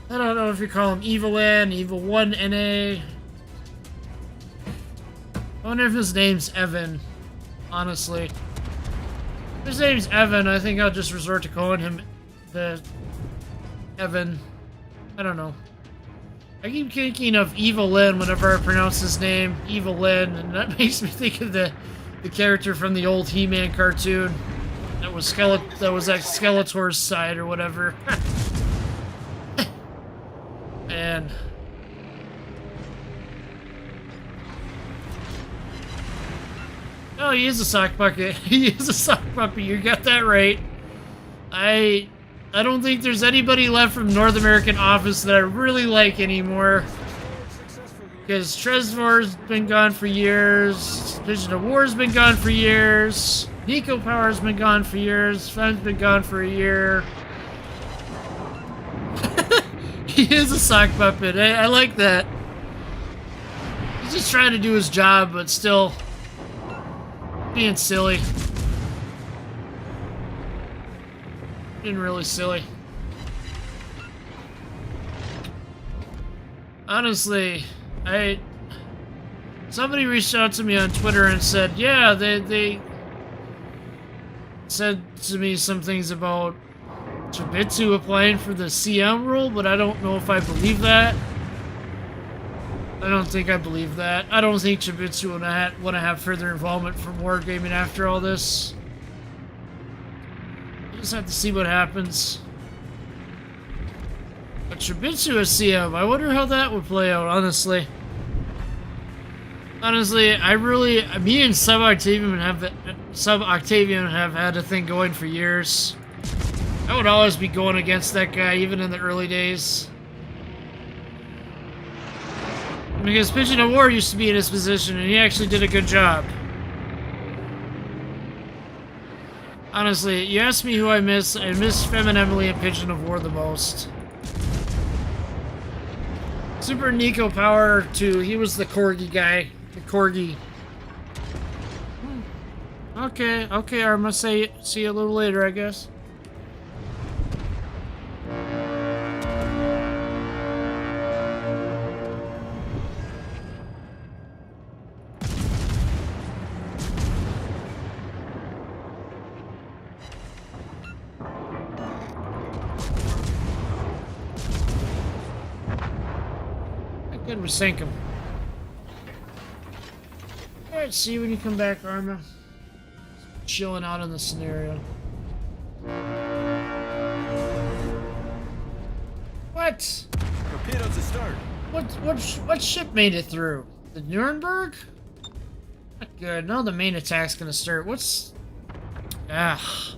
I don't know if you call him Evil N, Evil 1 NA. I wonder if his name's Evan, honestly. If his name's Evan, I think I'll just resort to calling him the Evan. I don't know. I keep thinking of Evil Lyn whenever I pronounce his name, Evil Lyn, and that makes me think of the character from the old He-Man cartoon. That was at Skeletor's side or whatever. And oh, he is a sock bucket. He is a sock puppet. You got that right. I don't think there's anybody left from North American office that I really like anymore. Because Tresvor's been gone for years. Vision of War's been gone for years. Nico Power's been gone for years. Fem's been gone for a year. He is a sock puppet. I like that. He's just trying to do his job, but still being silly. Being really silly. Honestly, somebody reached out to me on Twitter and said, yeah, they said to me some things about Chibitsu applying for the CM role, but I don't know if I believe that. I don't think I believe that. I don't think Chibitsu would want to have further involvement from wargaming after all this. You just have to see what happens. But Chibitsu as CM, I wonder how that would play out, honestly. Honestly, me and Sub Octavian have had a thing going for years. I would always be going against that guy, even in the early days. Because Pigeon of War used to be in his position, and he actually did a good job. Honestly, you ask me who I miss Fem and Emily and Pigeon of War the most. Super Nico Power 2. He was the corgi guy. The corgi. Okay, okay, Arma. See you a little later, I guess. Good, we sink him. Alright, see you when you come back, Arma. Chilling out in the scenario. What? Torpedoes to start. What ship made it through? The Nuremberg? Not good. Now the main attack's gonna start. What's... Ah.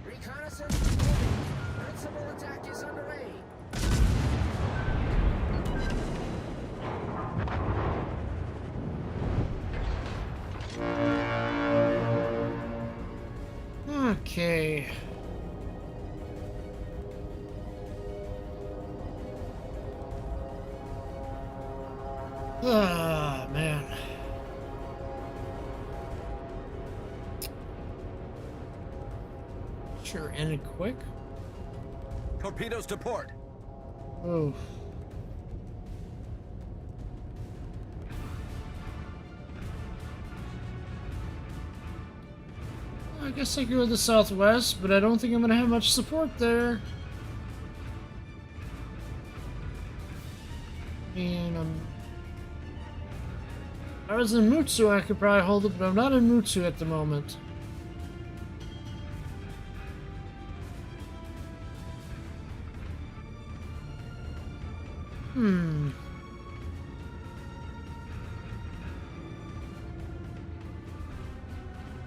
Reconnaissance complete. Principal attack is underway. Okay. Ah, man. Sure ended quick. Torpedoes to port. Oh. I guess I go to the southwest, but I don't think I'm gonna have much support there. And if I was in Mutsu, I could probably hold it, but I'm not in Mutsu at the moment.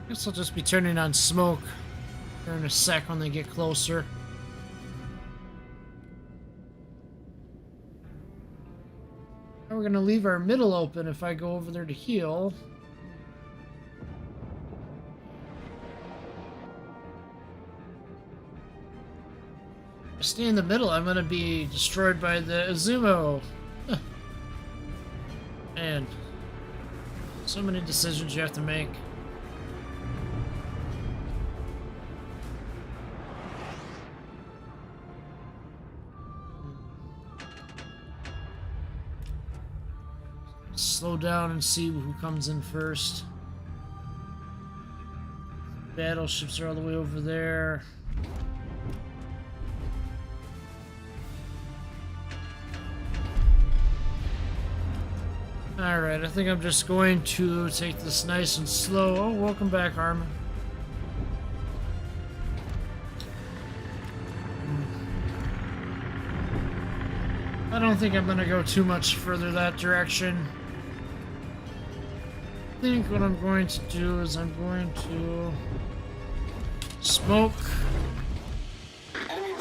Guess I'll just be turning on smoke here in a sec when they get closer. Now we're gonna leave our middle open if I go over there to heal. If I stay in the middle, I'm gonna be destroyed by the Izumo. Man, so many decisions you have to make. Slow down and see who comes in first. Battleships are all the way over there. Alright, I think I'm just going to take this nice and slow. Oh, welcome back, Arma. I don't think I'm gonna go too much further that direction. I think what I'm going to do is I'm going to smoke.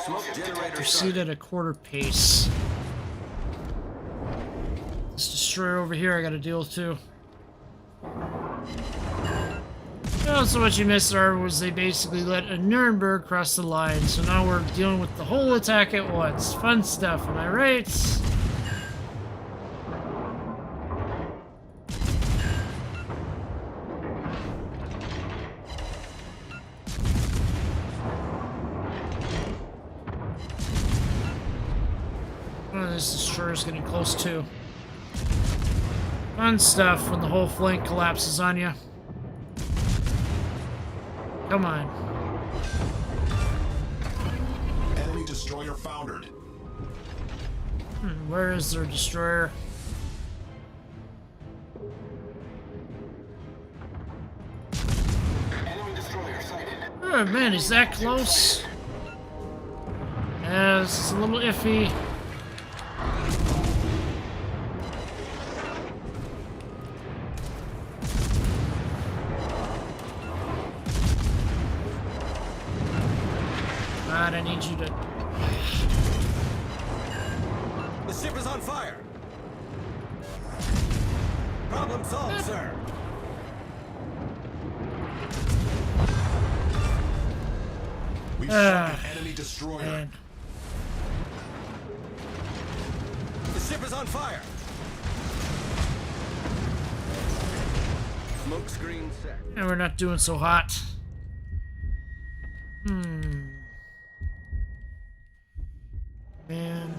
Smoke generator Proceed started. at a quarter pace. This destroyer over here I gotta deal with too. Also, what you missed there was they basically let a Nuremberg cross the line, so now we're dealing with the whole attack at once. Fun stuff, am I right? Oh, this destroyer's getting close too. Fun stuff when the whole flank collapses on you. Come on. Enemy destroyer foundered. Where is their destroyer? Enemy destroyer sighted. Oh man, is that close? Yeah, this is a little iffy. God, I need you to... The ship is on fire. Problem solved, sir. We struck an enemy destroyer. Man. The ship is on fire. Smoke screen set. And we're not doing so hot. Man.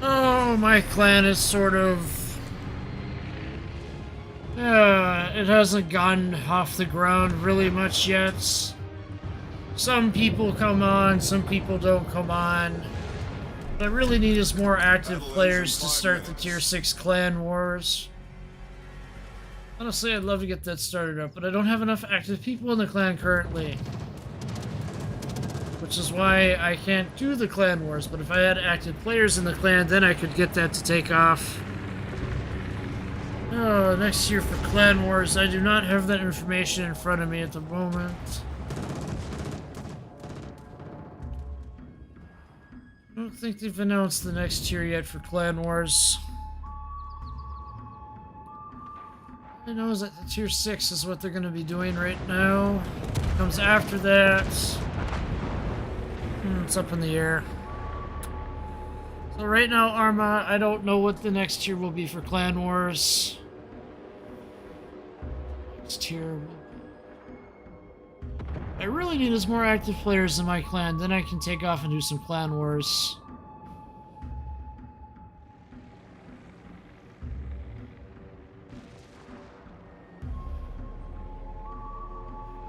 Oh, my clan is sort of... it hasn't gotten off the ground really much yet. Some people come on, some people don't come on. What I really need is more active players to start the Tier 6 clan wars. Honestly, I'd love to get that started up, but I don't have enough active people in the clan currently. Which is why I can't do the clan wars, but if I had active players in the clan, then I could get that to take off. Oh, next year for clan wars, I do not have that information in front of me at the moment. I don't think they've announced the next tier yet for clan wars. I know is that the tier 6 is what they're going to be doing right now. What comes after that? It's up in the air. So right now, Arma, I don't know what the next tier will be for clan wars. Next tier. I really need is more active players in my clan, then I can take off and do some clan wars.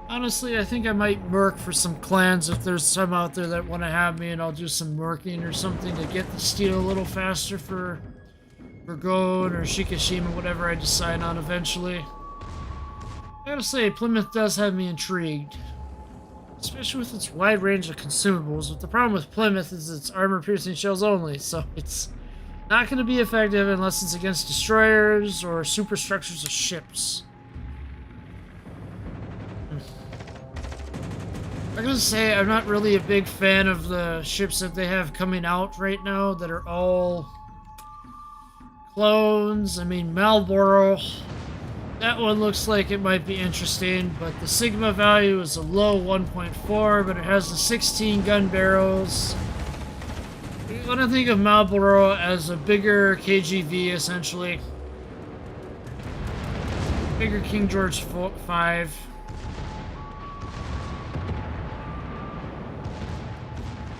Honestly, I think I might merc for some clans if there's some out there that want to have me, and I'll do some merking or something to get the steel a little faster for Gon or Shikishima, whatever I decide on eventually. I gotta say, Plymouth does have me intrigued. Especially with its wide range of consumables, but the problem with Plymouth is it's armor-piercing shells only, so it's not going to be effective unless it's against destroyers or superstructures of ships. I'm going to say I'm not really a big fan of the ships that they have coming out right now that are all clones. I mean, Marlboro. That one looks like it might be interesting, but the Sigma value is a low 1.4, but it has the 16 gun barrels. You want to think of Marlboro as a bigger KGV, essentially. Bigger King George V.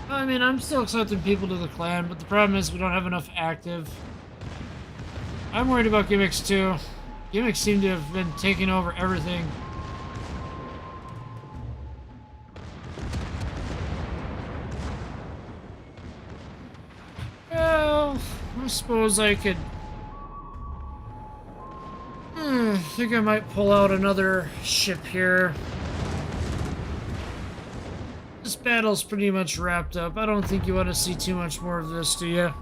I mean, I'm still accepting people to the clan, but the problem is we don't have enough active. I'm worried about gimmicks, too. Gimmicks seem to have been taking over everything. Well, I suppose I could... I think I might pull out another ship here. This battle's pretty much wrapped up. I don't think you want to see too much more of this, do you?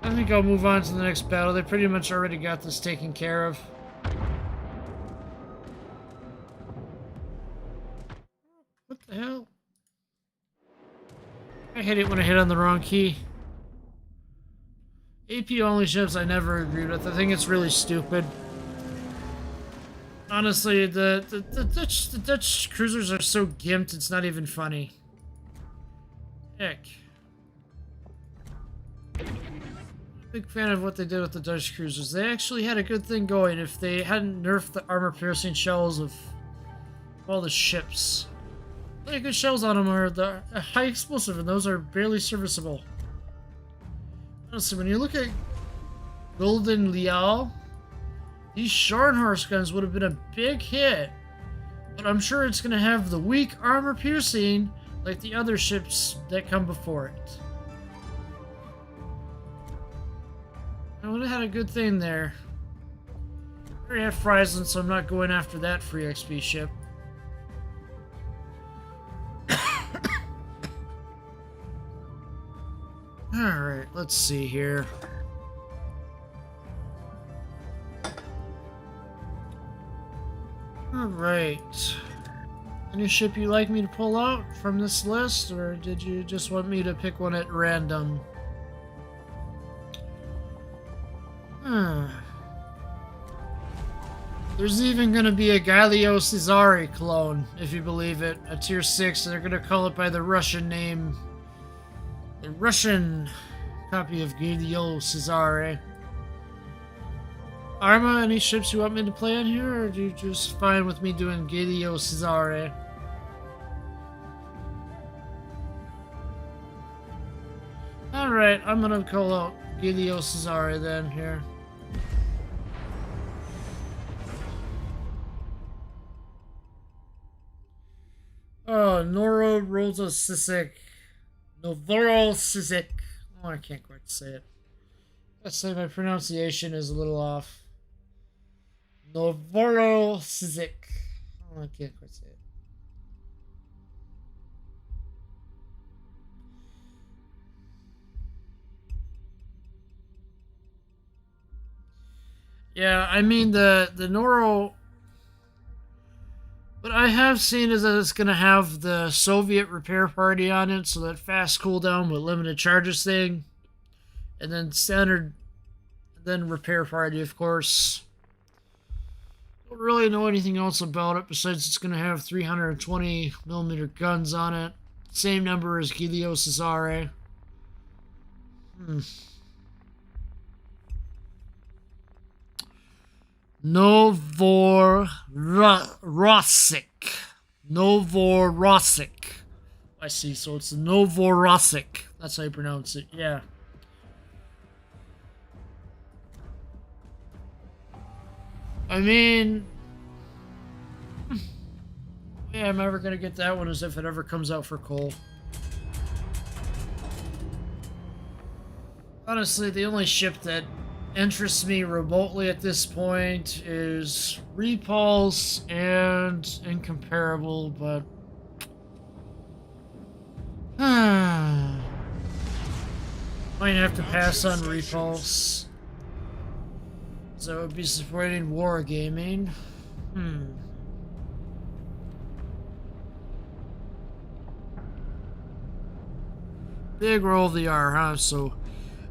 I think I'll move on to the next battle. They pretty much already got this taken care of. What the hell? I hate it when I hit on the wrong key. AP only ships I never agreed with. I think it's really stupid. Honestly, the Dutch cruisers are so gimped, it's not even funny. Heck. Big fan of what they did with the Dutch cruisers. They actually had a good thing going if they hadn't nerfed the armor-piercing shells of all the ships. The only good shells on them are the high explosive, and those are barely serviceable. Honestly, when you look at Golden Leal, these Scharnhorst guns would have been a big hit, but I'm sure it's going to have the weak armor-piercing like the other ships that come before it. I would have had a good thing there. I already have Friesland, so I'm not going after that free XP ship. Alright, let's see here. Alright. Any ship you'd like me to pull out from this list, or did you just want me to pick one at random? There's even gonna be a Galileo Cesare clone, if you believe it. A tier 6, they're gonna call it by the Russian name. The Russian copy of Galileo Cesare. Arma, any ships you want me to play on here, or do you just fine with me doing Galileo Cesare? Alright, I'm gonna call out Galileo Cesare then here. Oh, Novorossiysk. Novorossiysk. Oh, I can't quite say it. Let's say my pronunciation is a little off. Novorossiysk. Oh, I can't quite say it. Yeah, I mean the Noro. What I have seen is that it's going to have the Soviet repair party on it, so that fast cooldown with limited charges thing. And then standard, then repair party, of course. Don't really know anything else about it besides it's going to have 320mm guns on it. Same number as Galileo Cesare. Novorossiysk. Novorossiysk. I see, so it's Novorossiysk. That's how you pronounce it, yeah. I mean... yeah, I'm ever gonna get that one is if it ever comes out for Cole. Honestly, the only ship that interests me remotely at this point is Repulse and Incomparable, but might have to pass on Repulse. So it would be supporting wargaming. Big roll of the R, huh? So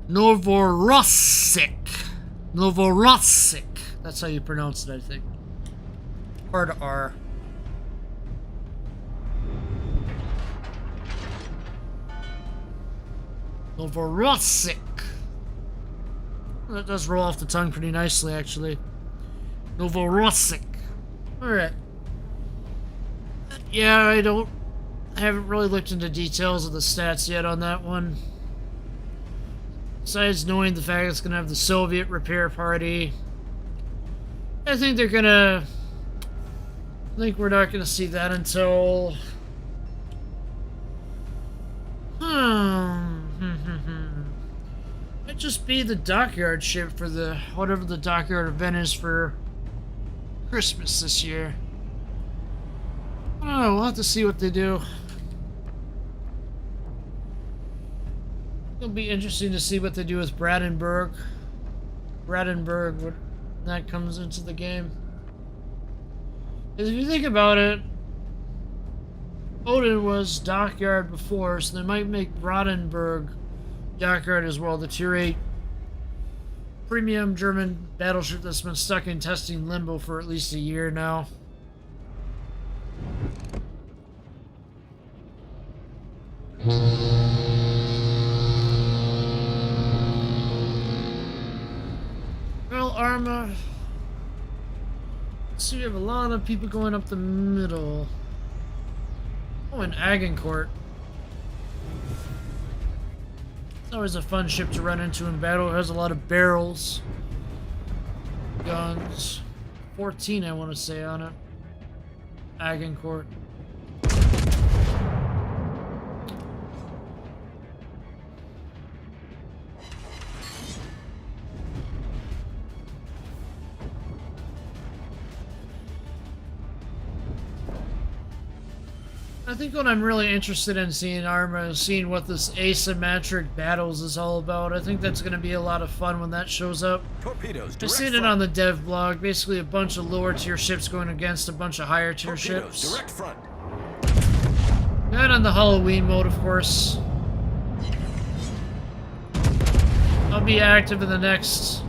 Novorossiysk. Novorossiysk. That's how you pronounce it, I think. Hard R. Novorossiysk. That does roll off the tongue pretty nicely, actually. Novorossiysk. Alright. Yeah, I haven't really looked into details of the stats yet on that one. Besides knowing the fact it's going to have the Soviet repair party. I think they're going to... I think we're not going to see that until... Might just be the dockyard ship for the... whatever the dockyard event is for Christmas this year. I don't know, we'll have to see what they do. It'll be interesting to see what they do with Brandenburg. When that comes into the game. Because if you think about it, Odin was dockyard before, so they might make Brandenburg dockyard as well. The Tier 8 premium German battleship that's been stuck in testing limbo for at least a year now. Well, Arma. So you have a lot of people going up the middle. Oh, and Agincourt. It's always a fun ship to run into in battle. It has a lot of barrels. Guns. 14, I want to say, on it. Agincourt. I think what I'm really interested in seeing Arma is seeing what this asymmetric battles is all about. I think that's going to be a lot of fun when that shows up. Torpedoes. I've seen it on the dev blog. Basically a bunch of lower tier ships going against a bunch of higher tier Torpedoes, ships. direct front. And on the Halloween mode, of course. I'll be active in the next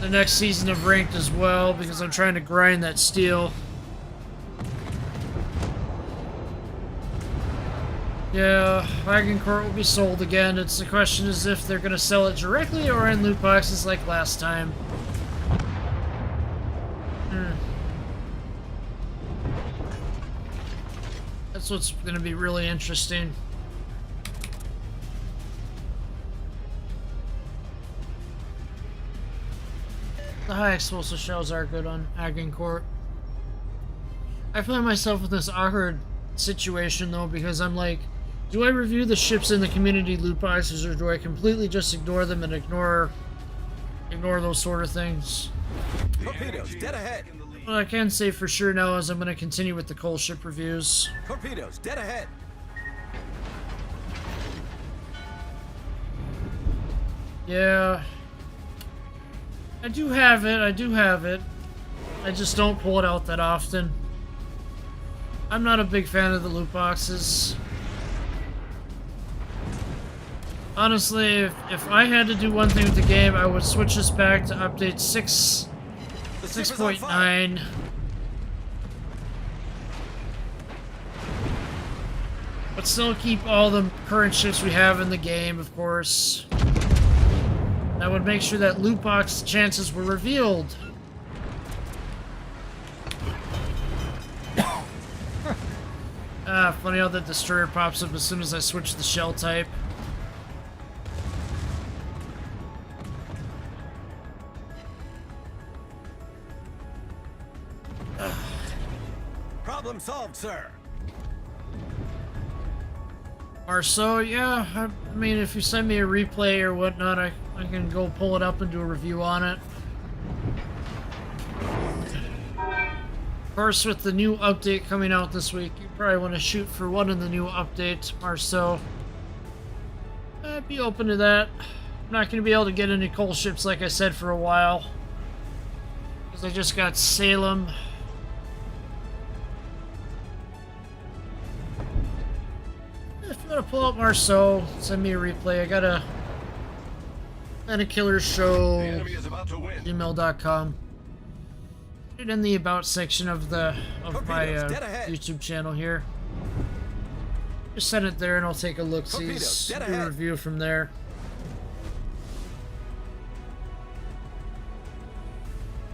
the next season of Ranked as well, because I'm trying to grind that steel. Yeah, Wagon Court will be sold again. It's the question is if they're going to sell it directly or in loot boxes like last time. That's what's going to be really interesting. The high explosive shells are good on Wagon Court. I find myself in this awkward situation though, because I'm like, do I review the ships in the community loot boxes, or do I completely just ignore them and ignore those sort of things? Torpedoes, dead ahead. What I can say for sure now is I'm going to continue with the coal ship reviews. Torpedoes, dead ahead. Yeah. I do have it. I just don't pull it out that often. I'm not a big fan of the loot boxes. Honestly, if I had to do one thing with the game, I would switch this back to update 6.9. But still keep all the current ships we have in the game, of course. And I would make sure that loot box chances were revealed. Funny how the destroyer pops up as soon as I switch the shell type. Problem solved, sir. Marceau, yeah, I mean, if you send me a replay or whatnot, I can go pull it up and do a review on it. Of course, with the new update coming out this week, you probably want to shoot for one in the new update, Marceau. I'd be open to that. I'm not going to be able to get any coal ships, like I said, for a while. Because I just got Salem. If you want to pull up Marceau, send me a replay. I got a killer show email.com. Put it in the about section of my YouTube channel here. Just send it there and I'll take a look, see, do a review from there.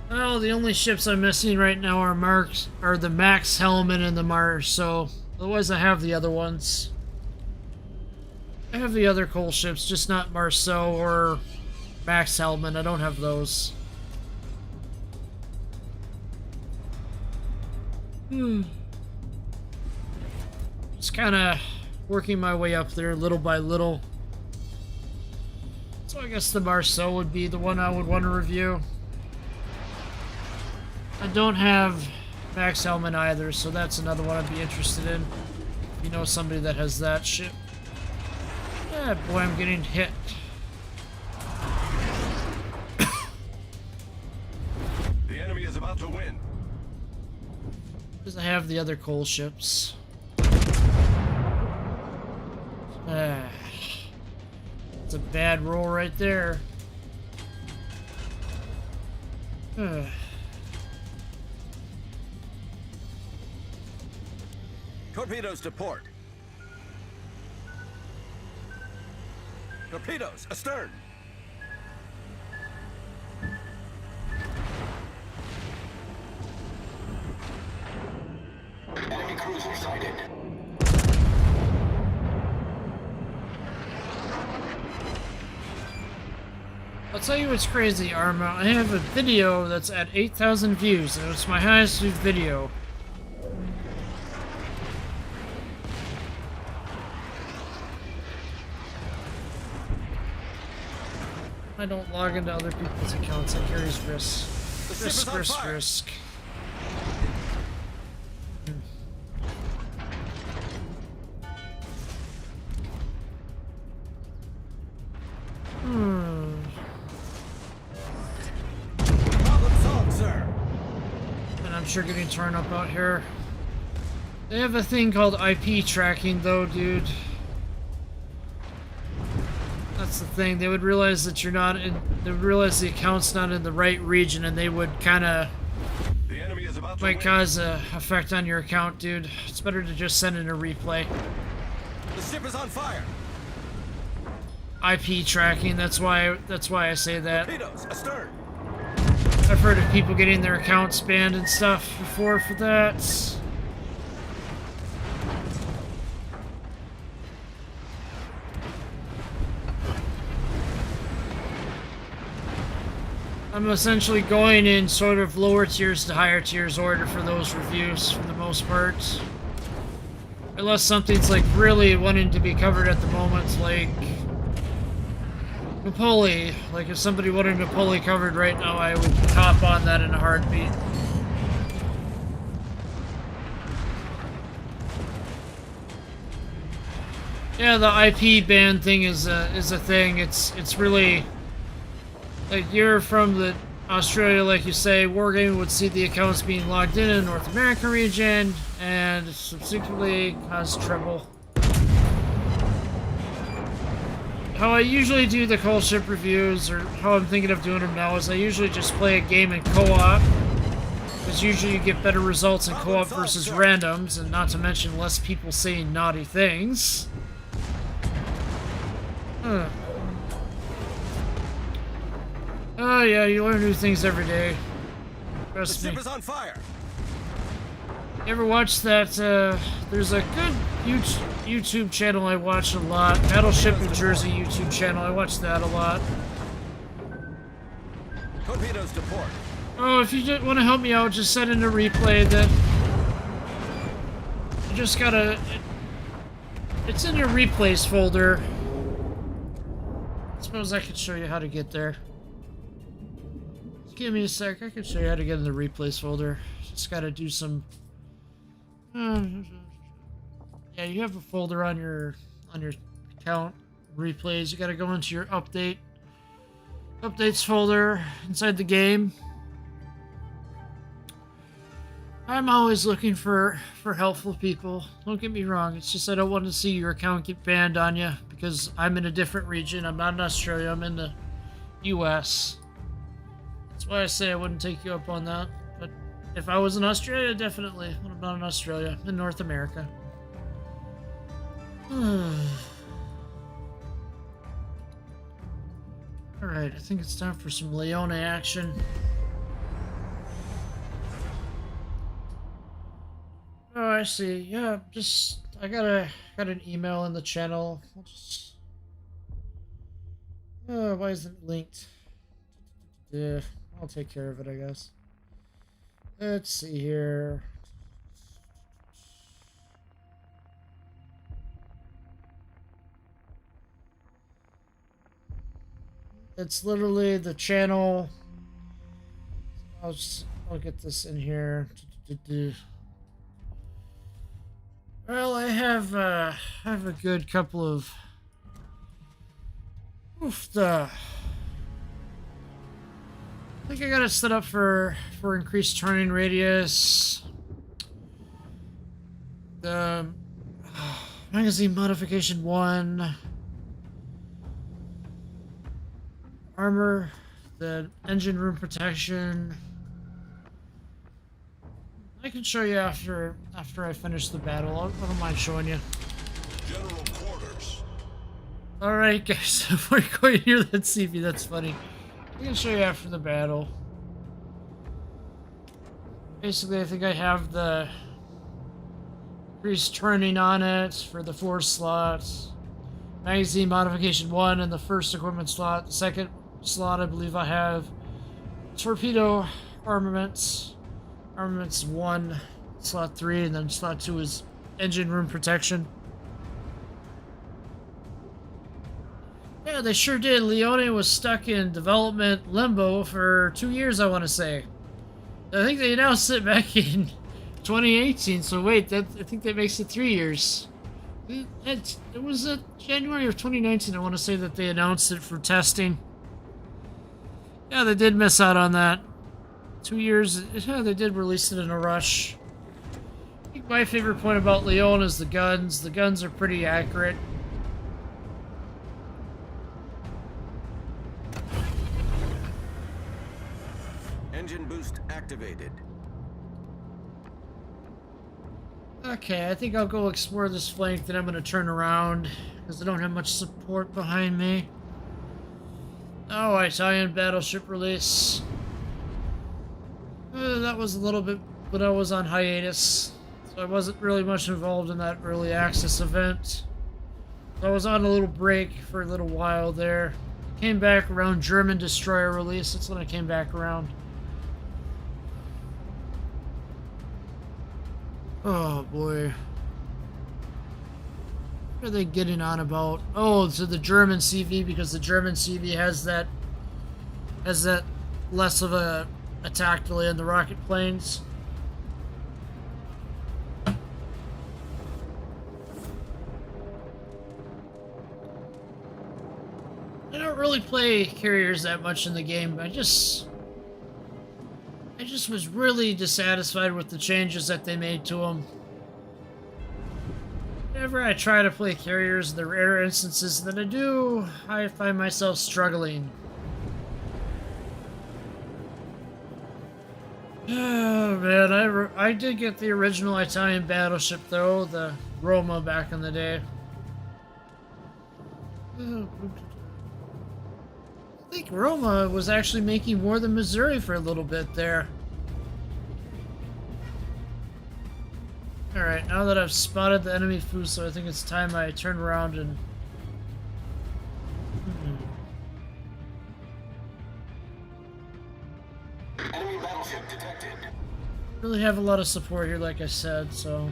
Well, the only ships I'm missing right now are the Max Hellman and the Marceau. Otherwise, I have the other ones. I have the other coal ships, just not Marceau or Max Hellman. I don't have those. Just kind of working my way up there little by little. So I guess the Marceau would be the one I would want to review. I don't have Max Hellman either, so that's another one I'd be interested in. If you know somebody that has that ship. Yeah, boy, I'm getting hit. The enemy is about to win. Because I have the other coal ships. It's a bad roll right there. Torpedoes to port. Torpedoes astern. Enemy cruiser sighted. I'll tell you what's crazy, Arma. I have a video that's at 8,000 views, and it's my highest viewed video. I don't log into other people's accounts. It carries risk. Risk. Problem solved, sir. And I'm sure getting torn up out here. They have a thing called IP tracking, though, dude. That's the thing. They would realize that you're not in. They would realize the account's not in the right region, and they would kind of The enemy is about to might win. cause a effect on your account, dude. It's better to just send in a replay. The ship is on fire. IP tracking. That's why I say that. Torpedoes astern. I've heard of people getting their accounts banned and stuff before for that. I'm essentially going in sort of lower tiers to higher tiers order for those reviews for the most part. Unless something's like really wanting to be covered at the moment, like Napoli. Like if somebody wanted Napoli covered right now, I would hop on that in a heartbeat. Yeah, the IP ban thing is a thing. It's really like you're from the Australia, like you say, wargaming would see the accounts being logged in the North America region and subsequently cause trouble. How I usually do the cold ship reviews, or how I'm thinking of doing them now, is I usually just play a game in co-op. Because usually you get better results in co-op versus randoms, and not to mention less people saying naughty things. Huh. Oh yeah, you learn new things every day. The Trust me. ship is on fire. You ever watch that, there's a good YouTube channel I watch a lot. Battleship New Jersey YouTube channel, I watch that a lot. Torpedoes to port. Oh, if you want to help me out, just send in a replay that... You just gotta... It's in your replays folder. I suppose I could show you how to get there. Just give me a sec, I can show you how to get in the replays folder. Just gotta do some... yeah, you have a folder on your account, replays. You gotta go into your updates folder inside the game. I'm always looking for helpful people. Don't get me wrong. It's just I don't want to see your account get banned on you because I'm in a different region. I'm not in Australia. I'm in the U.S. That's why I say I wouldn't take you up on that. But if I was in Australia, definitely. But I'm not in Australia. I'm in North America. Alright, I think it's time for some Leone action. Oh, I see. Yeah, I got an email in the channel. I'll just... Oh, why isn't it linked? Yeah, I'll take care of it, I guess. Let's see here. It's literally the channel. I'll get this in here. Well, I have a good couple of I think I got it set up for increased turning radius. The magazine modification 1. Armor, the engine room protection. I can show you after I finish the battle. I don't mind showing you. General quarters. Alright guys, before you go hear that CV, that's funny. I can show you after the battle. Basically, I think I have the increased turning on it for the 4 slots. Magazine modification 1 in the first equipment slot. The second slot, I believe I have torpedo armaments. Armaments 1, slot 3, and then slot 2 is engine room protection. Yeah, they sure did. Leone was stuck in development limbo for 2 years, I want to say. I think they announced it back in 2018, so wait, I think that makes it 3 years. It was January of 2019, I want to say, that they announced it for testing. Yeah, they did miss out on that. 2 years, yeah, they did release it in a rush. I think my favorite point about Leone is the guns. The guns are pretty accurate. Engine boost activated. Okay, I think I'll go explore this flank, then I'm going to turn around, because I don't have much support behind me. Oh, Italian battleship release. That was a little bit, but I was on hiatus, so I wasn't really much involved in that early access event. So I was on a little break for a little while there. Came back around German destroyer release, that's when I came back around. Oh boy. What are they getting on about? Oh, so the German CV, because the German CV has that less of a attack delay in the rocket planes. I don't really play carriers that much in the game. I just was really dissatisfied with the changes that they made to them. Whenever I try to play carriers, the rare instances that I do, I find myself struggling. Oh man, I did get the original Italian battleship though, the Roma back in the day. I think Roma was actually making more than Missouri for a little bit there. Alright, now that I've spotted the enemy Fuso, I think it's time I turn around and... Enemy battleship detected. Really have a lot of support here, like I said, so...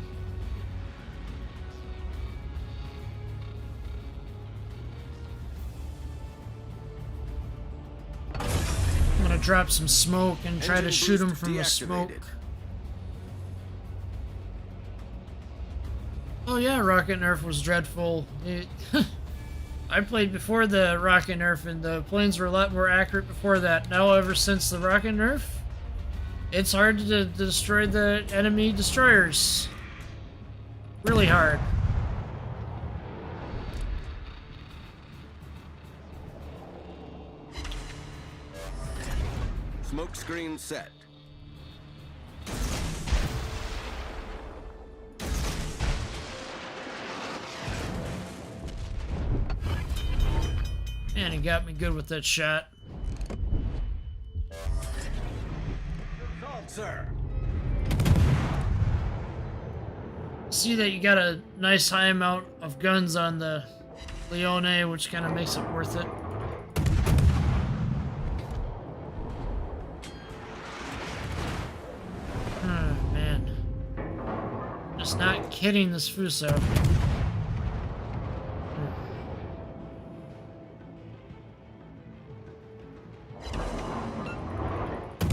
I'm gonna drop some smoke and try to shoot him from the smoke. Oh yeah, Rocket Nerf was dreadful. I played before the Rocket Nerf and the planes were a lot more accurate before that. Now ever since the Rocket Nerf, it's hard to destroy the enemy destroyers. Really hard. Smoke screen set. Man, he got me good with that shot. Called, sir. See that you got a nice high amount of guns on the Leone, which kind of makes it worth it. Oh, man. Just not kidding this Fuso.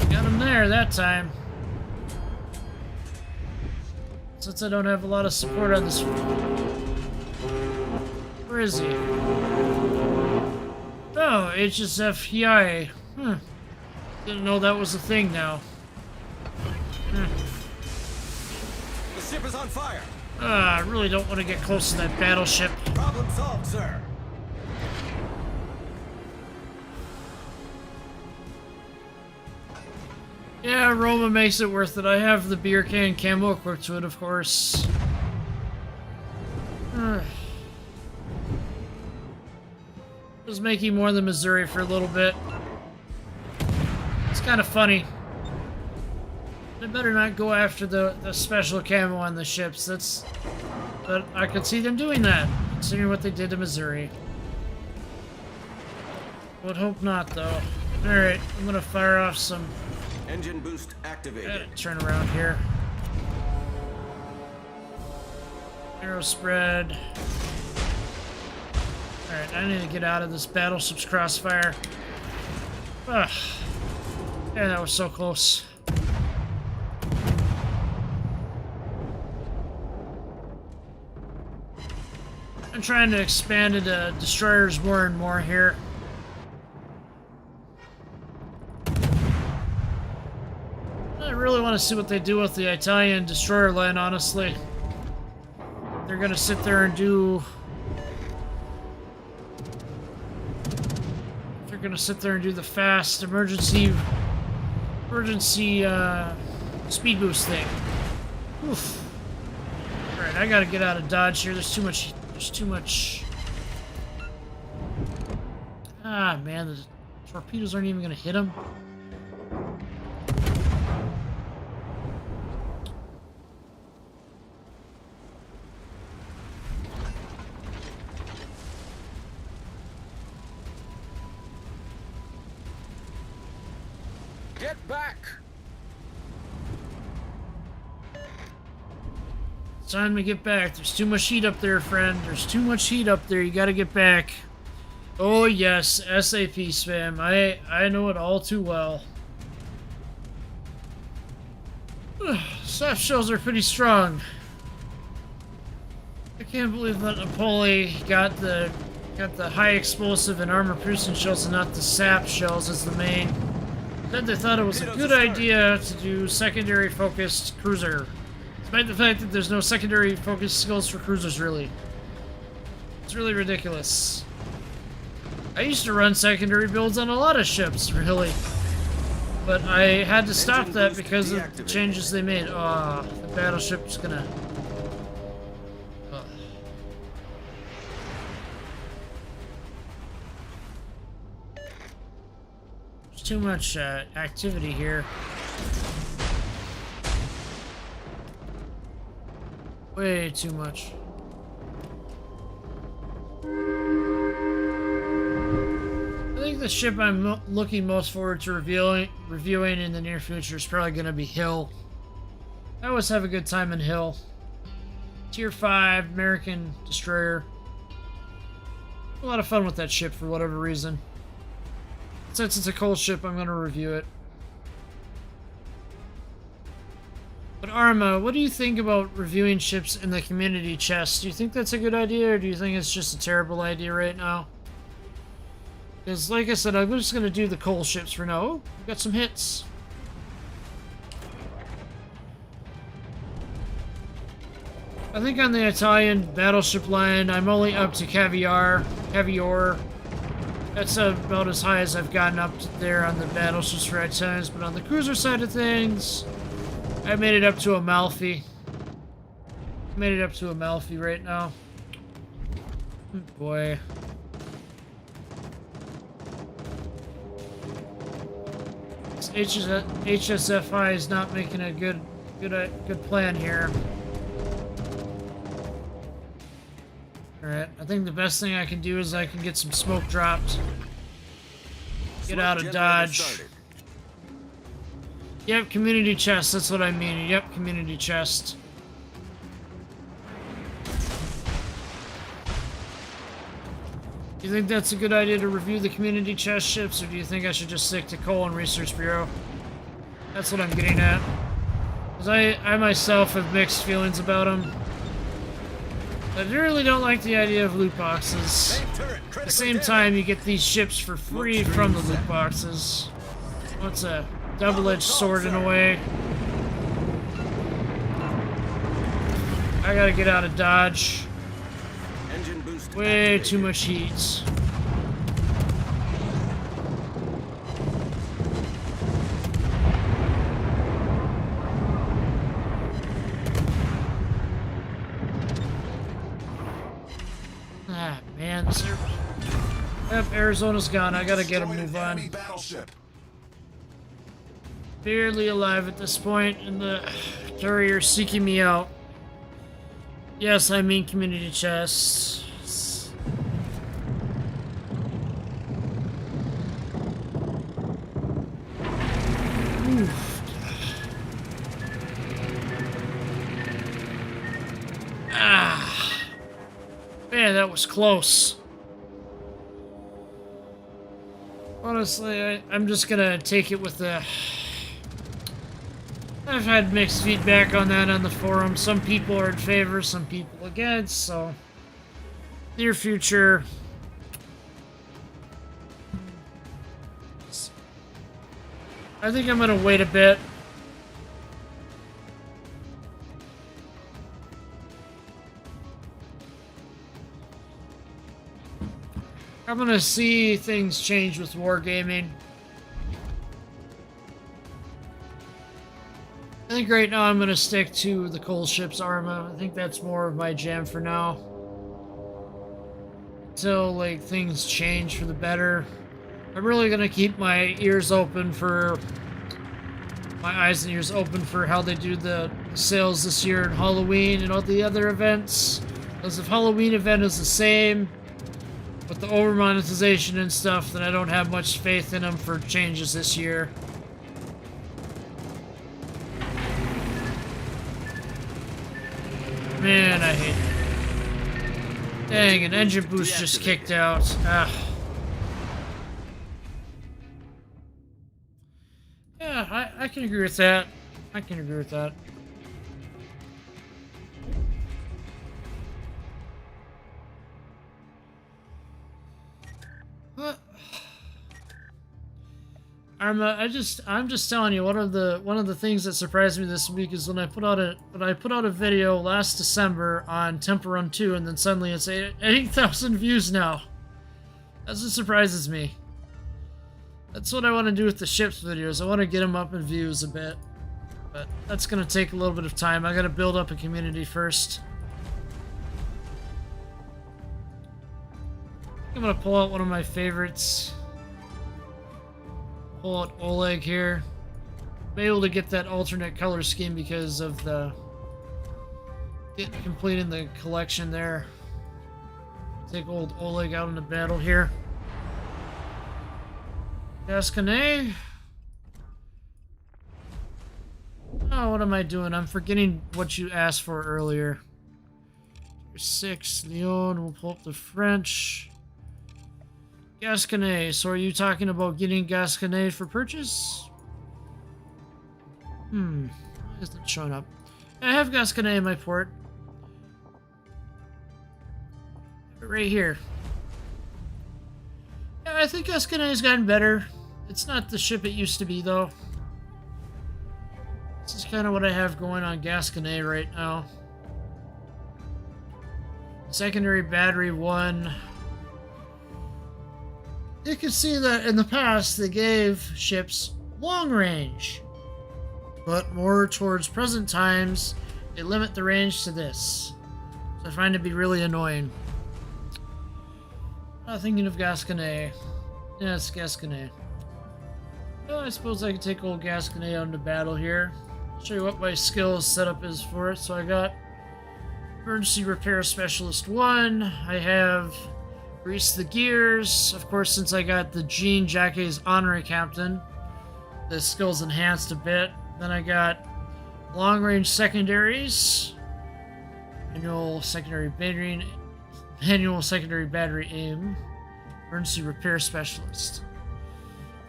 Got him there that time. Since I don't have a lot of support on this... Where is he? Oh, HSFEI. Huh. Didn't know that was a thing now. The ship is on fire. I really don't want to get close to that battleship. Problem solved, sir. Yeah, Roma makes it worth it. I have the beer can camo equipped to it, of course. Was making more than Missouri for a little bit. It's kind of funny. They better not go after the special camo on the ships. But I could see them doing that, considering what they did to Missouri. Would hope not, though. Alright, I'm gonna fire off some... Engine boost activated. Turn around here. Arrow spread. Alright, I need to get out of this battleship's crossfire. Ugh. Yeah, that was so close. I'm trying to expand into destroyers more and more here. I really want to see what they do with the Italian destroyer line, honestly. They're gonna sit there and do... They're gonna sit there and do the fast emergency emergency speed boost thing. Oof. Alright, I gotta get out of dodge here. There's too much. There's too much. Ah, man, the torpedoes aren't even gonna hit him. Get back! It's time to get back. There's too much heat up there, friend. There's too much heat up there. You gotta get back. Oh yes, SAP spam. I know it all too well. Soft shells are pretty strong. I can't believe that Napoli got the high explosive and armor piercing shells and not the sap shells as the main. Then they thought it was a good idea to do secondary focused cruiser. Despite the fact that there's no secondary focused skills for cruisers really. It's really ridiculous. I used to run secondary builds on a lot of ships, really. But I had to stop that because of the changes they made. Ah, the battleship's gonna... There's too much activity here. Way too much. I think the ship I'm looking most forward to reviewing in the near future is probably going to be Hill. I always have a good time in Hill. Tier 5 American destroyer. A lot of fun with that ship for whatever reason. Since it's a cold ship, I'm going to review it. But Arma, what do you think about reviewing ships in the community chest? Do you think that's a good idea, or do you think it's just a terrible idea right now? Because, like I said, I'm just going to do the coal ships for now. Oh, we've got some hits. I think on the Italian battleship line, I'm only up to Caviar. That's about as high as I've gotten up to there on the battleships for Italians. But on the cruiser side of things, I made it up to Amalfi. Right now. Oh boy. This HSFI is not making a good plan here. Alright, I think the best thing I can do is I can get some smoke dropped. Get out of dodge. Yep, community chest, that's what I mean. Yep, community chest. Do you think that's a good idea to review the community chest ships, or do you think I should just stick to Coal and Research Bureau? That's what I'm getting at. Because I myself have mixed feelings about them. I really don't like the idea of loot boxes. At the same time, you get these ships for free from the loot boxes. What's a double-edged sword in a way? I gotta get out of dodge. Way too much heat. Ah, man. Yep, Arizona's gone. I gotta get him, move on. Barely alive at this point, and the courier's seeking me out. Yes, I mean community chests. Oof. Ah. Man, that was close. Honestly, I'm just gonna take it with the... I've had mixed feedback on that on the forum. Some people are in favor, some people against, so... Near future... I think I'm gonna wait a bit. I'm gonna see things change with wargaming. think right now I'm going to stick to the coal ships Arma. I think that's more of my jam for now. Until, like, things change for the better. I'm really going to keep my ears open for... my eyes and ears open for how they do the sales this year and Halloween and all the other events. Because if Halloween event is the same with the over monetization and stuff, then I don't have much faith in them for changes this year. Man, I hate it. Dang, an engine boost just kicked out. Ah. Yeah, I can agree with that. I can agree with that. What? Arma, I'm just telling you, one of the things that surprised me this week is when I put out a video last December on Temple Run 2, and then suddenly it's 8,000 views now. That's what surprises me. That's what I want to do with the ships videos. I want to get them up in views a bit. But that's going to take a little bit of time. I got to build up a community first. I'm going to pull out one of my favorites. Pull out Oleg here. I'm able to get that alternate color scheme because of the... completing the collection there. Take old Oleg out into battle here. Gasconnet. Oh, what am I doing? I'm forgetting what you asked for earlier. You're 6, Lyon. We'll pull up the French. Gasconnet. So are you talking about getting Gasconnet for purchase? Why isn't it showing up? I have Gasconnet in my port. Right here. Yeah, I think Gasconnet has gotten better. It's not the ship it used to be, though. This is kind of what I have going on Gasconnet right now. Secondary battery 1. You can see that in the past they gave ships long range. But more towards present times, they limit the range to this. So I find it to be really annoying. Thinking of Gasconnet. Yeah, it's Gasconnet. Well, I suppose I can take old Gasconnet out into battle here. Show you what my skill setup is for it. So I got Emergency Repair Specialist 1. I have Grease the Gears. Of course, since I got the Jean Jacquet's Honorary Captain, the skill's enhanced a bit. Then I got Long Range Secondaries. Manual Secondary Battery Aim. Emergency Repair Specialist.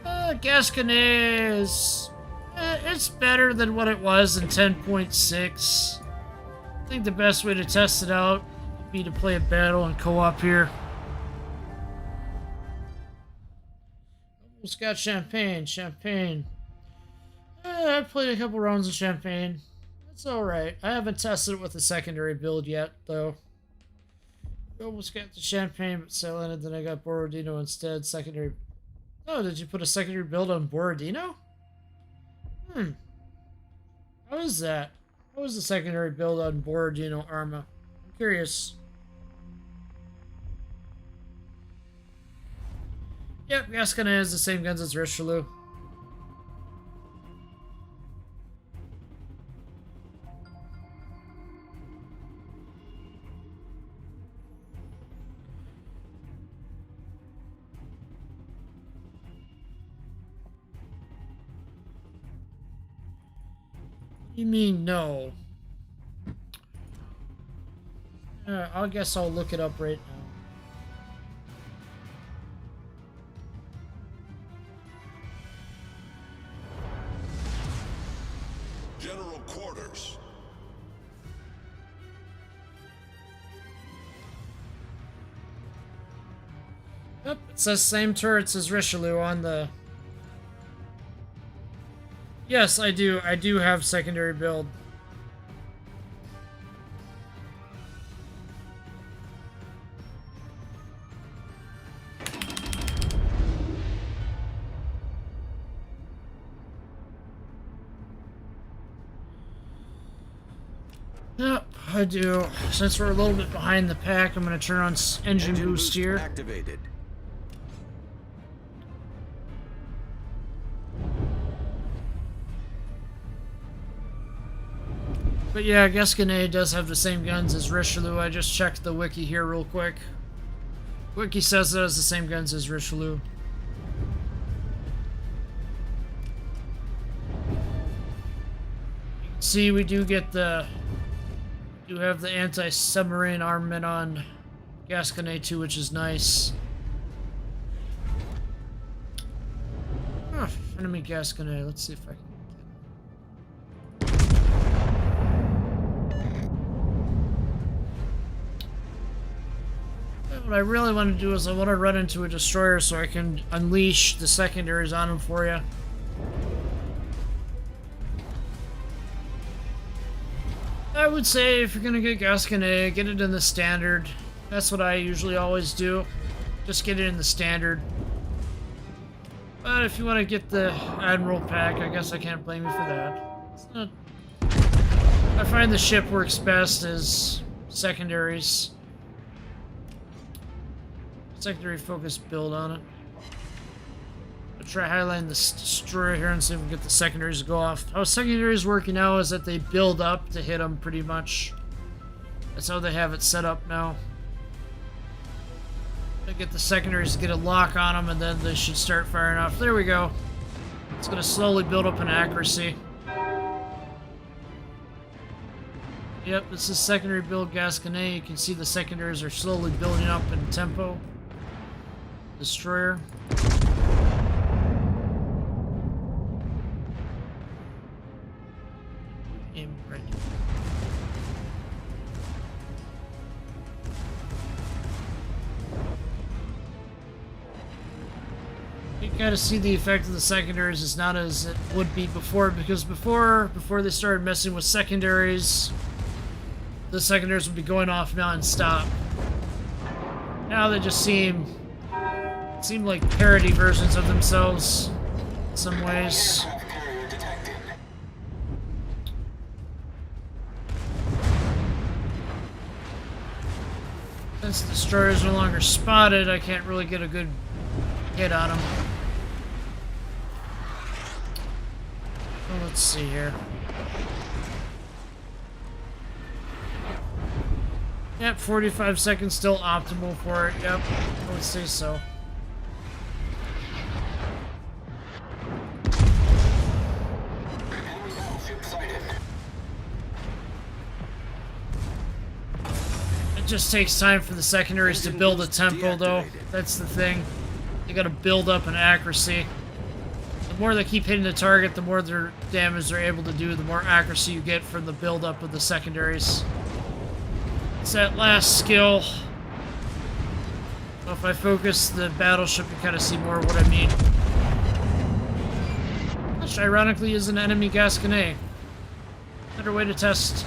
Gasconnet is... it's better than what it was in 10.6. I think the best way to test it out would be to play a battle and co-op here. Almost got Champagne. I've played a couple rounds of Champagne. That's alright. I haven't tested it with a secondary build yet, though. Almost got the Champagne, but selling it, then I got Borodino instead. Secondary... Oh, did you put a secondary build on Borodino? How is that? How is the secondary build on Borodino Arma? I'm curious. Yep, Gasconnet has the same guns as Richelieu. You mean no? I guess I'll look it up right now. General quarters. Yep, it says same turrets as Richelieu on the... Yes, I do. I do have secondary build. Yep, I do. Since we're a little bit behind the pack, I'm going to turn on engine boost here. Activated. But yeah, Gasconnet does have the same guns as Richelieu. I just checked the wiki here real quick. Wiki says it has the same guns as Richelieu. You can see we do get the... do have the anti-submarine armament on Gasconnet too, which is nice. Oh, enemy Gasconnet. Let's see if I can... What I really want to do is I want to run into a destroyer so I can unleash the secondaries on him for you. I would say if you're going to get Gasconnet, get it in the standard. That's what I usually always do. Just get it in the standard. But if you want to get the Admiral pack, I guess I can't blame you for that. It's not... I find the ship works best as secondaries. Secondary focus build on it. I'll try highlighting this destroyer here and see if we can get the secondaries to go off. How secondaries working now is that they build up to hit them pretty much. That's how they have it set up now. They get the secondaries to get a lock on them and then they should start firing off. There we go. It's going to slowly build up in accuracy. Yep, this is secondary build Gasconnet. You can see the secondaries are slowly building up in tempo. Destroyer. Aim right. You gotta see the effect of the secondaries is not as it would be before, because before they started messing with secondaries, the secondaries would be going off non-stop. Now they just seem like parody versions of themselves in some ways. Since the destroyer is no longer spotted, I can't really get a good hit on him. Well, let's see here. Yep, 45 seconds still optimal for it. Yep, I would say so. It just takes time for the secondaries to build a tempo, though. That's the thing. They gotta build up an accuracy. The more they keep hitting the target, the more their damage they're able to do, the more accuracy you get from the build-up of the secondaries. It's that last skill. Well, if I focus the battleship, you kind of see more of what I mean. Which ironically is an enemy Gasconnet. Better way to test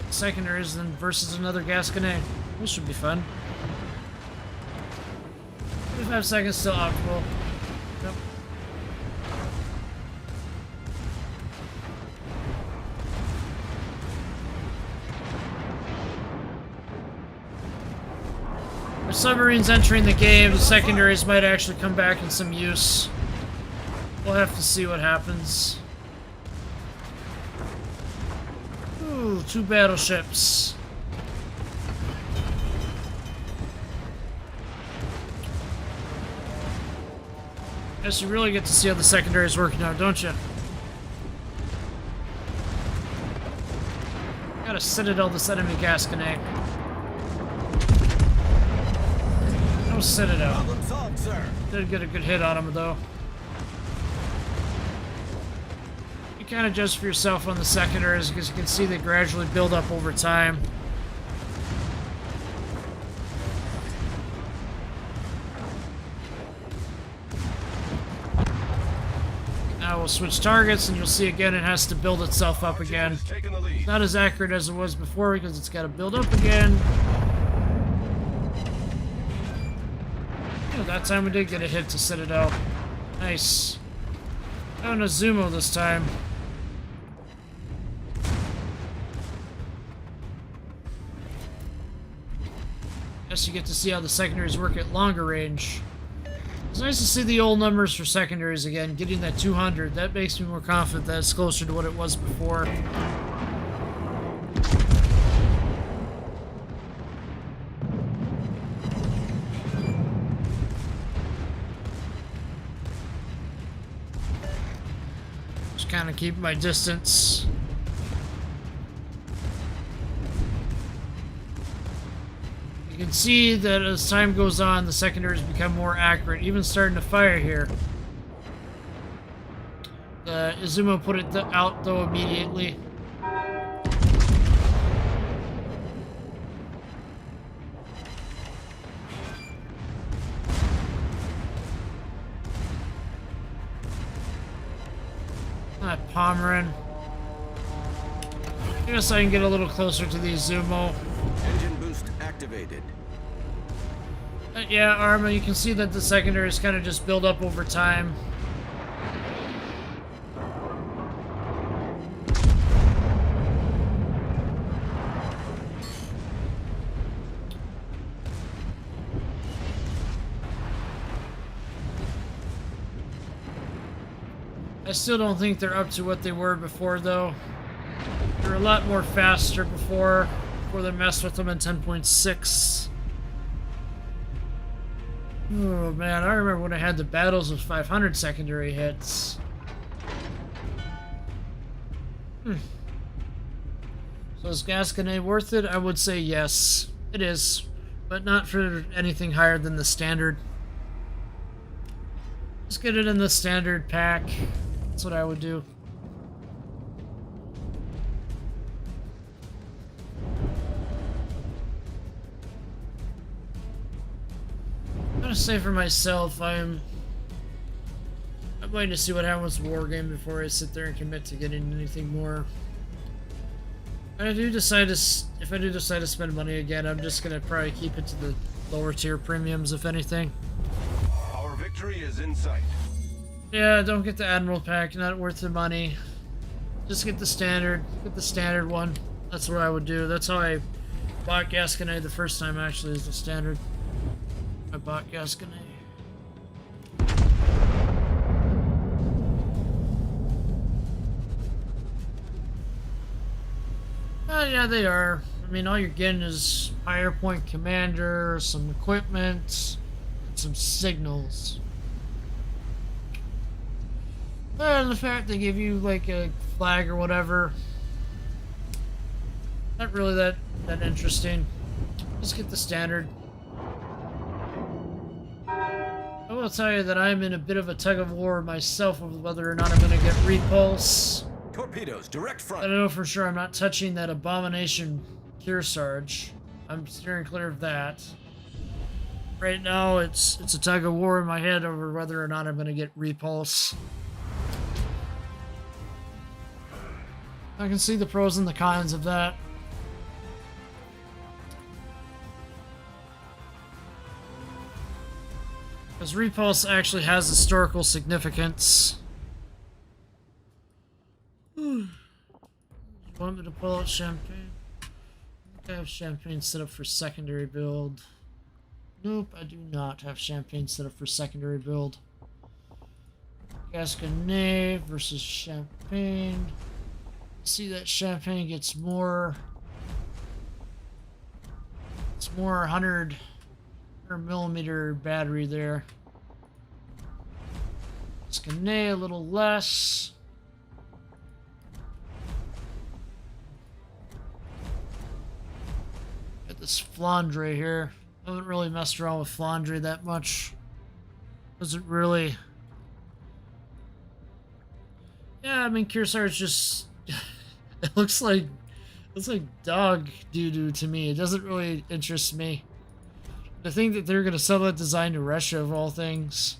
secondaries than versus another Gasconnet. This should be fun. 45 seconds still optimal. Yep. With submarines entering the game, the secondaries might actually come back in some use. We'll have to see what happens. Ooh, 2 battleships. Guess you really get to see how the secondary is working out, don't you? Gotta citadel this enemy Gasconnet. No citadel. Problem solved, sir. Did get a good hit on him, though. You kind of judge for yourself on the secondaries, because you can see they gradually build up over time. Now we'll switch targets, and you'll see again it has to build itself up again. Taking the lead. Not as accurate as it was before, because it's got to build up again. Oh, that time we did get a hit to Citadel. Nice. Oh, Nazumo this time. Guess you get to see how the secondaries work at longer range. It's nice to see the old numbers for secondaries again, getting that 200. That makes me more confident that it's closer to what it was before. Just kind of keep my distance. You can see that as time goes on, the secondaries become more accurate, even starting to fire here. Izumo put it out, though, immediately. Pomeran. I guess I can get a little closer to the Izumo. Engine boost activated. Yeah, Arma, you can see that the secondaries kind of just build up over time. I still don't think they're up to what they were before, though. They were a lot more faster before they messed with them in 10.6. Oh man, I remember when I had the battles with 500 secondary hits. So is Gasconade worth it? I would say yes. It is. But not for anything higher than the standard. Just get it in the standard pack. That's what I would do. I'm gonna say for myself, I'm waiting to see what happens with Wargame before I sit there and commit to getting anything more. If I do decide to spend money again, I'm just gonna probably keep it to the lower tier premiums, if anything. Our victory is in sight. Yeah, don't get the Admiral pack, not worth the money. Just get the standard one. That's what I would do. That's how I bought Gasconade the first time, actually, is the standard. I bought Gasconade. Yeah, they are. I mean, all you're getting is higher point commander, some equipment, and some signals. And the fact they give you like a flag or whatever, not really that interesting. Just get the standard. I will tell you that I'm in a bit of a tug of war myself of whether or not I'm going to get repulse. Torpedoes, direct front. I know for sure I'm not touching that abomination Kearsarge. I'm steering clear of that. Right now, it's a tug of war in my head over whether or not I'm going to get repulse. I can see the pros and the cons of that. Because repulse actually has historical significance. You want me to pull out Champagne? I think I have Champagne set up for secondary build. Nope, I do not have Champagne set up for secondary build. Gasconade versus Champagne. See that Champagne gets more. It's more 100 millimeter battery there. Gasconade a little less. Got this Flandre here. I haven't really messed around with Flandre that much. Doesn't really. Yeah, I mean Kearsarge just. It looks like dog doo-doo to me. It doesn't really interest me. I think that they're gonna sell that design to Russia of all things.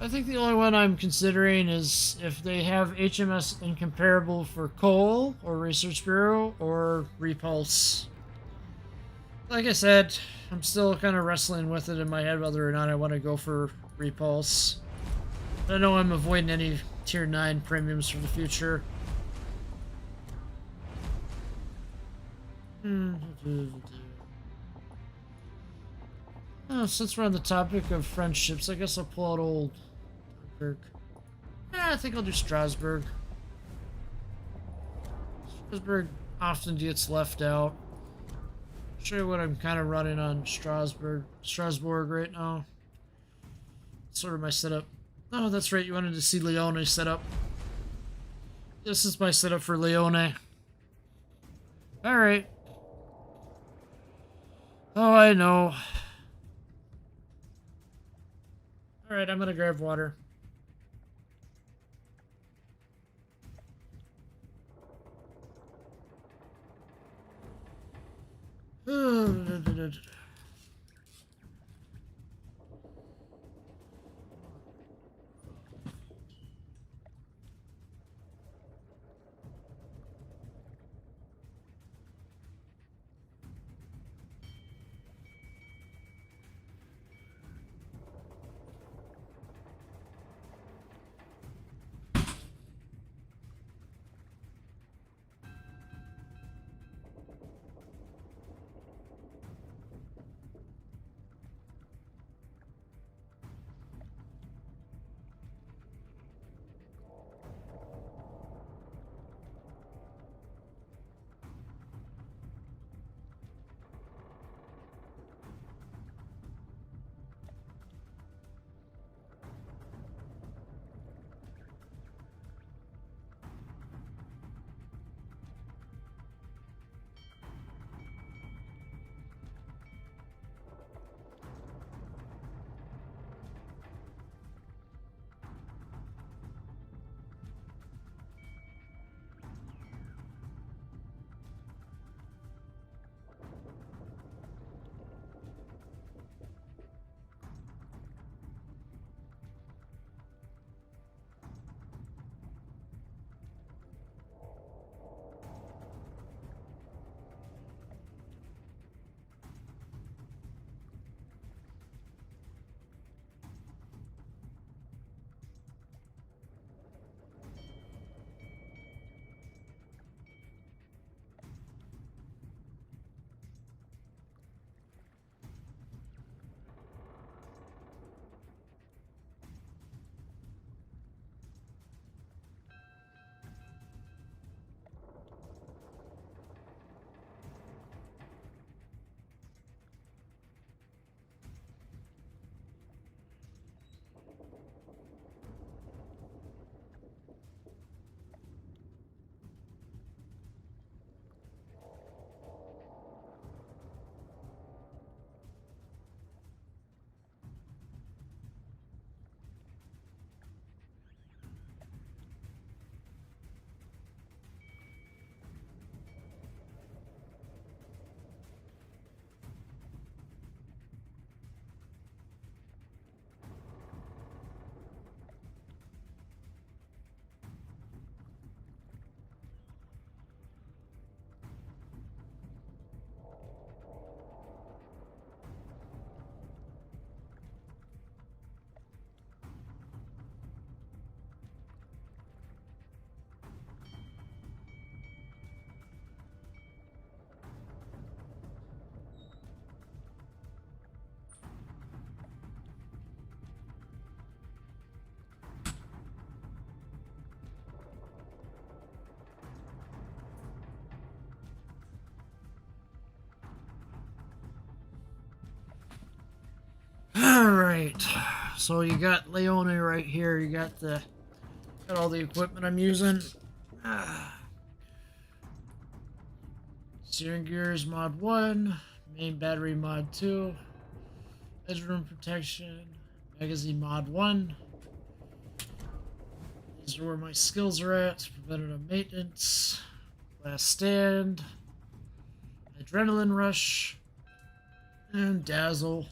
I think the only one I'm considering is if they have HMS Incomparable for Coal or Research Bureau or Repulse. Like I said, I'm still kind of wrestling with it in my head whether or not I want to go for Repulse. I know I'm avoiding any tier 9 premiums for the future. Oh, since we're on the topic of friendships, I guess I'll pull out old Dunkirk. Yeah, I think I'll do Strasbourg. Strasbourg often gets left out. Show you what I'm kind of running on Strasbourg right now. Sort of my setup. Oh, that's right. You wanted to see Leone setup. This is my setup for Leone. All right. Oh, I know. All right, I'm gonna grab water. Alright, so you got Leone right here, you got all the equipment I'm using. Steering gears mod 1, main battery mod 2, edge room protection, magazine mod 1. These are where my skills are at, preventative maintenance, last stand, adrenaline rush, and dazzle.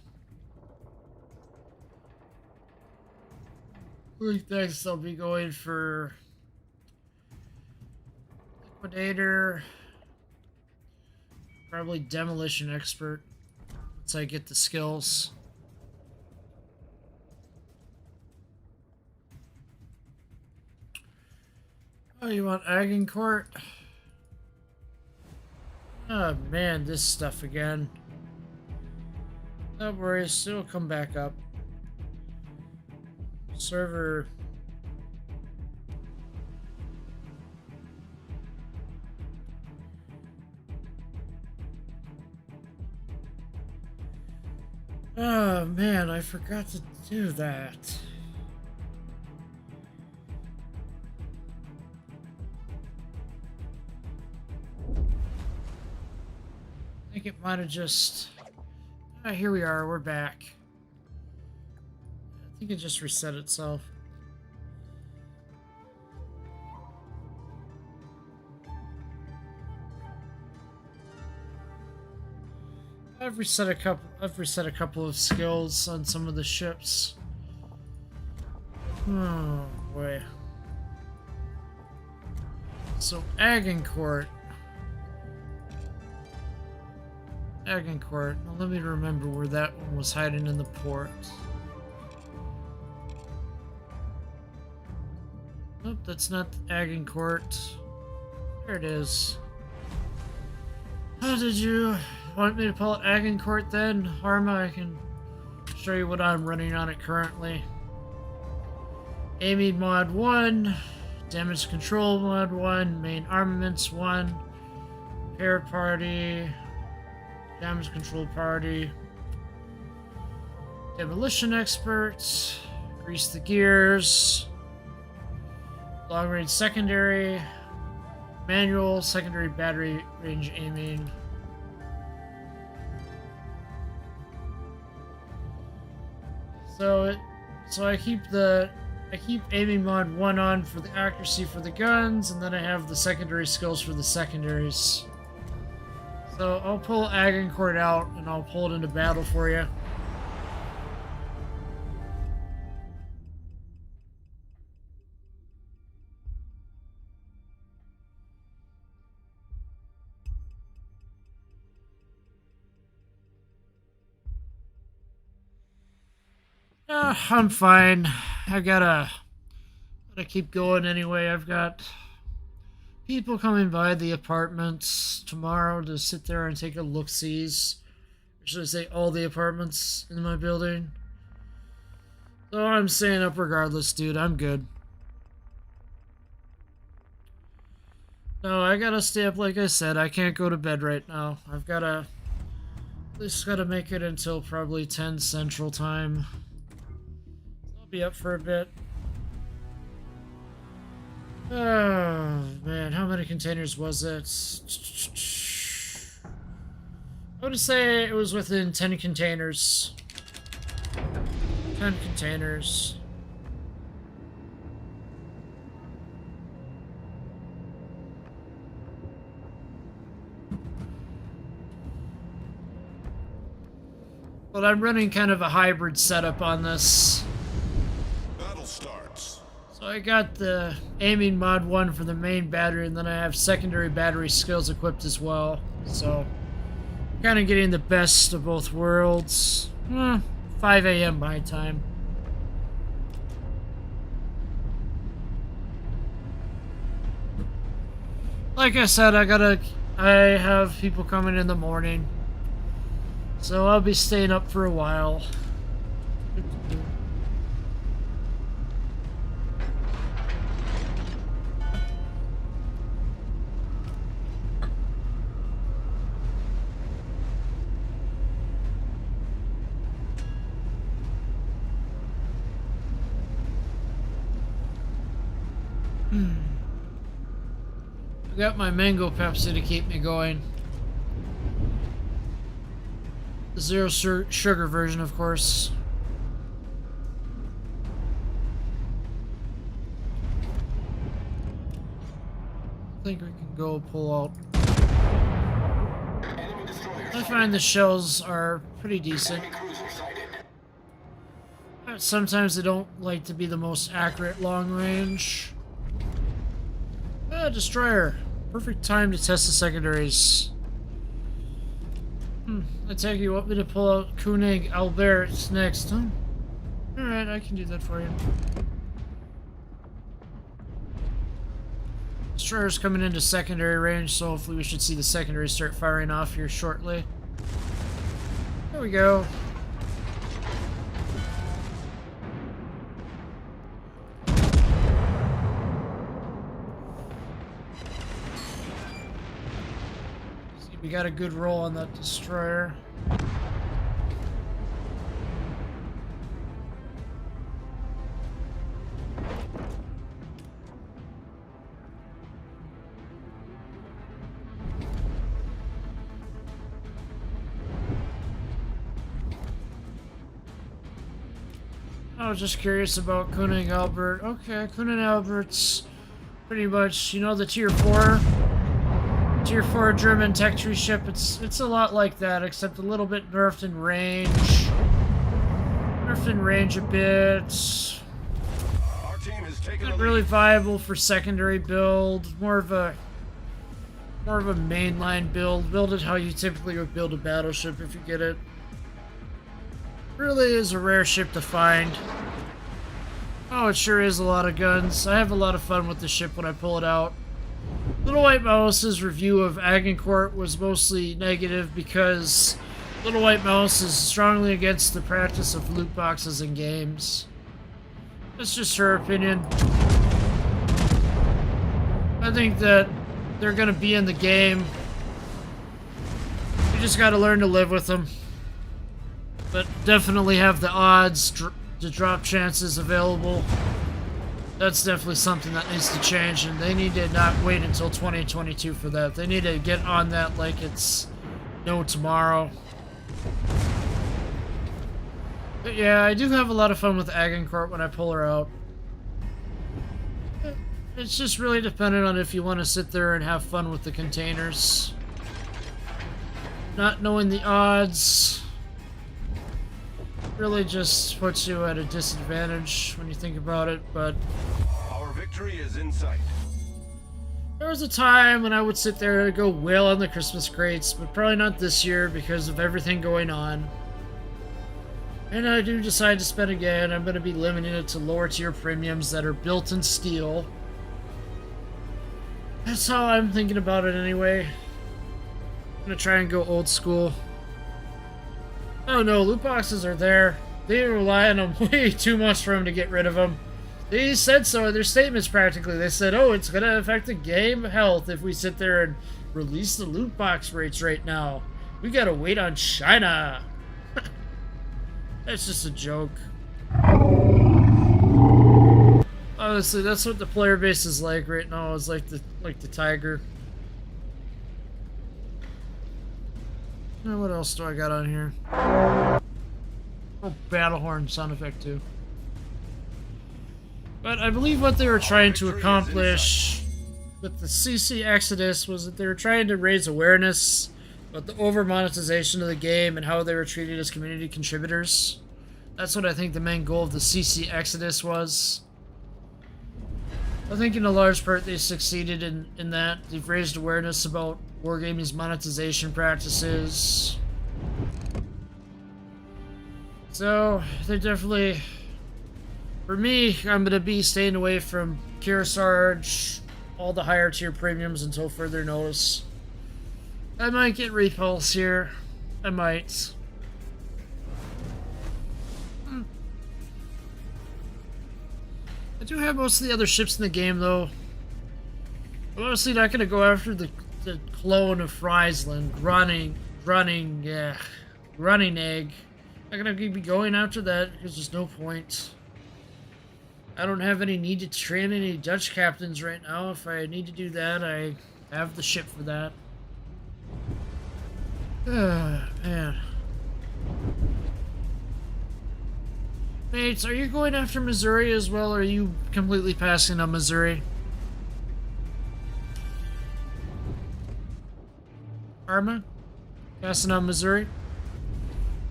Next, I'll be going for liquidator, probably demolition expert once I get the skills. Oh, you want Agincourt? Oh man, this stuff again. Don't worry, it'll come back up. Server. Oh man, I forgot to do that. I think it might have just... Ah, here we are, we're back. I think it just reset itself. I've reset a couple of skills on some of the ships. Oh boy. So Agincourt. Agincourt. Now let me remember where that one was hiding in the port. Nope, that's not Agincourt. There it is. How did you want me to pull it Agincourt then? Harma, I can show you what I'm running on it currently. Aiming mod 1, damage control mod 1, main armaments 1, repair party, damage control party, demolition experts, grease the gears, long range secondary, manual, secondary battery range aiming. So I keep aiming mod 1 on for the accuracy for the guns, and then I have the secondary skills for the secondaries. So I'll pull Agincourt out and I'll pull it into battle for you. I'm fine. I gotta keep going anyway. I've got people coming by the apartments tomorrow to sit there and take a look-sees. Or should I say all the apartments in my building? So I'm staying up regardless, dude. I'm good. No, I gotta stay up like I said. I can't go to bed right now. I've gotta... at least gotta make it until probably 10 Central Time. Be up for a bit. Oh man, how many containers was it? I would say it was within 10 containers. 10 containers. But I'm running kind of a hybrid setup on this. So I got the aiming mod 1 for the main battery, and then I have secondary battery skills equipped as well. So, kind of getting the best of both worlds. 5 a.m. my time. Like I said, I have people coming in the morning. So I'll be staying up for a while. I got my mango Pepsi to keep me going. The zero sugar version, of course. I think we can go pull out. I find the shells are pretty decent. Sometimes they don't like to be the most accurate long range. Destroyer. Perfect time to test the secondaries. I take you want me to pull out Koenig Albert next, huh? Alright, I can do that for you. destroyer's coming into secondary range, so hopefully we should see the secondary start firing off here shortly. There we go. See, we got a good roll on that destroyer. I was just curious about Kuhn Albert. Okay, Kuhn Albert's pretty much, you know, the tier 4 German tech tree ship. It's a lot like that, except a little bit nerfed in range. Nerfed in range a bit. Our team is taking Not really viable for secondary build. More of a mainline build. Build it how you typically would build a battleship if you get it. Really is a rare ship to find. Oh, it sure is a lot of guns. I have a lot of fun with the ship when I pull it out. Little White Mouse's review of Agincourt was mostly negative because Little White Mouse is strongly against the practice of loot boxes in games. That's just her opinion. I think that they're gonna be in the game. You just gotta learn to live with them. But definitely have the odds to drop chances available. That's definitely something that needs to change, and they need to not wait until 2022 for that. They need to get on that like it's no tomorrow. But yeah, I do have a lot of fun with Agincourt when I pull her out. It's just really dependent on if you want to sit there and have fun with the containers. Not knowing the odds really just puts you at a disadvantage when you think about it, but Our victory is in sight. there was a time when I would sit there and go whale on the Christmas crates, but probably not this year because of everything going on. And I do decide to spend again. I'm going to be limiting it to lower tier premiums that are built in steel. That's how I'm thinking about it anyway. I'm going to try and go old school. Oh no, loot boxes are there. They rely on them way too much for them to get rid of them. They said so in their statements practically. They said, oh, it's going to affect the game health if we sit there and release the loot box rates right now. We got to wait on China. That's just a joke. Honestly, that's what the player base is like right now. It's like the Tiger. Now, what else do I got on here? Oh, battle horn sound effect too. But I believe what they were trying to accomplish with the CC Exodus was that they were trying to raise awareness about the over-monetization of the game and how they were treated as community contributors. That's what I think the main goal of the CC Exodus was. I think in a large part they succeeded in that. They've raised awareness about wargaming's monetization practices. So, they definitely... For me, I'm going to be staying away from Kearsarge, all the higher tier premiums until further notice. I might get Repulse here. I might. I do have most of the other ships in the game, though. I'm honestly not going to go after the clone of Friesland, running egg. I'm not going to be going after that because there's no point. I don't have any need to train any Dutch captains right now. If I need to do that, I have the ship for that. Man. Mates, are you going after Missouri as well, or are you completely passing on Missouri? Arma? Passing on Missouri?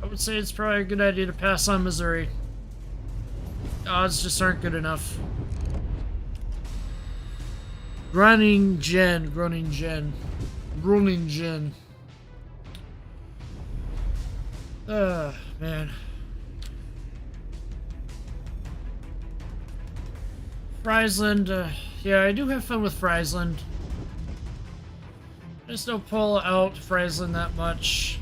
I would say it's probably a good idea to pass on Missouri. The odds just aren't good enough. Groningen. Man. Friesland, yeah, I do have fun with Friesland. I just don't pull out Friesland that much.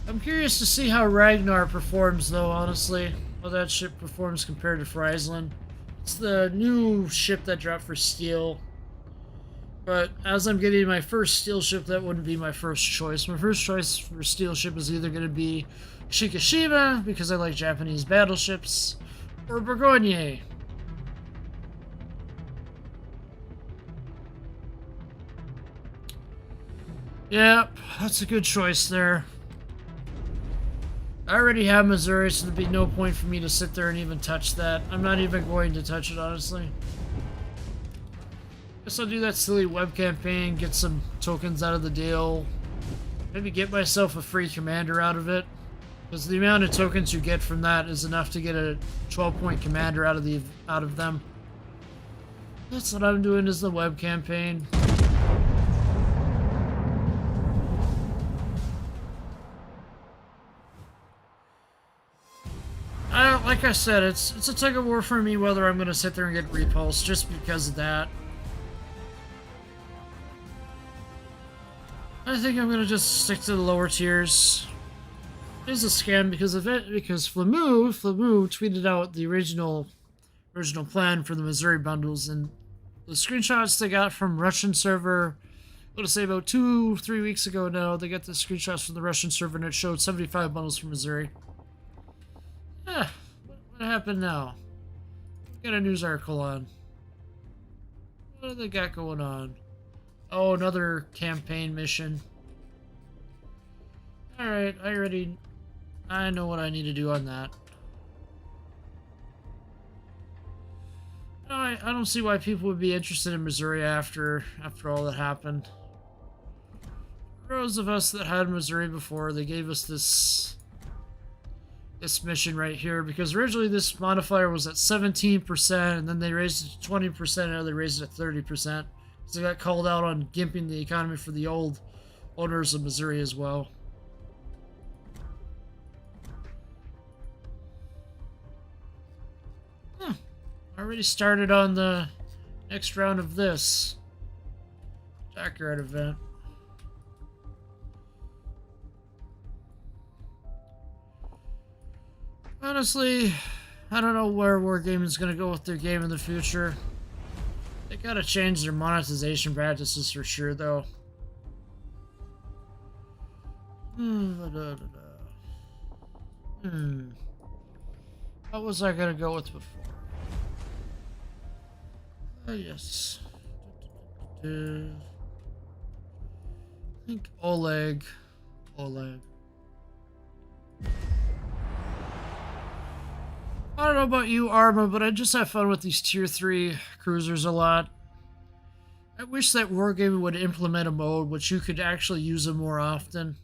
I'm curious to see how Ragnar performs, though, honestly. How that ship performs compared to Friesland. It's the new ship that dropped for Steel. But as I'm getting my first Steel ship, that wouldn't be my first choice. My first choice for Steel ship is either going to be Shikishima, because I like Japanese battleships, or Bourgogne. Yep, that's a good choice there. I already have Missouri, so there'd be no point for me to sit there and even touch that. I'm not even going to touch it, honestly. Guess I'll do that silly web campaign, get some tokens out of the deal. Maybe get myself a free commander out of it. Because the amount of tokens you get from that is enough to get a 12-point commander out of them. That's what I'm doing, is the web campaign. Like I said, it's a tug of war for me whether I'm going to sit there and get repulsed just because of that. I think I'm going to just stick to the lower tiers. It is a scam because of it, because Flamu tweeted out the original plan for the Missouri bundles, and the screenshots they got from Russian server, let's say about 2-3 weeks ago now, they got the screenshots from the Russian server and it showed 75 bundles for Missouri. Yeah. What happened now? Got a news article on. What do they got going on? Oh, another campaign mission. Alright, I know what I need to do on that. No, I don't see why people would be interested in Missouri after all that happened. For those of us that had Missouri before, they gave us this mission right here, because originally this modifier was at 17%, and then they raised it to 20%, and now they raised it at 30%. So they got called out on gimping the economy for the old owners of Missouri as well. Huh. Already started on the next round of this Dockyard event. Honestly, I don't know where Wargaming is going to go with their game in the future. They gotta change their monetization practices for sure, though. What was I gonna go with before? Yes. I think Oleg. I don't know about you, Arma, but I just have fun with these tier 3 cruisers a lot. I wish that Wargaming would implement a mode which you could actually use them more often.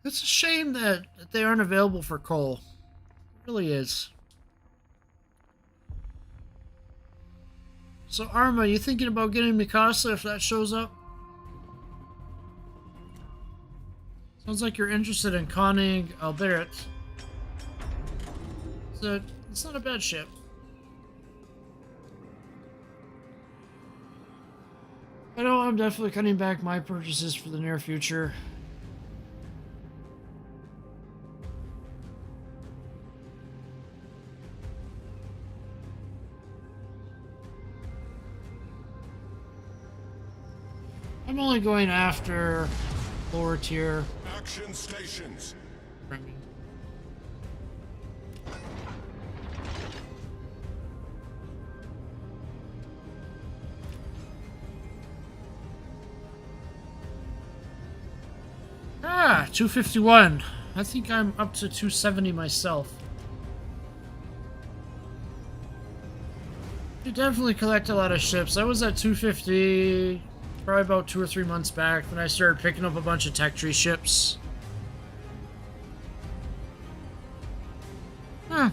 It's a shame that they aren't available for coal. It really is. So, Arma, you thinking about getting Mikasa if that shows up? Sounds like you're interested in conning Albert. It's not a bad ship. I know I'm definitely cutting back my purchases for the near future. I'm only going after lower tier. Action stations. Ah, 251. I think I'm up to 270 myself. You definitely collect a lot of ships. I was at 250 probably about 2 or 3 months back when I started picking up a bunch of tech tree ships. Huh.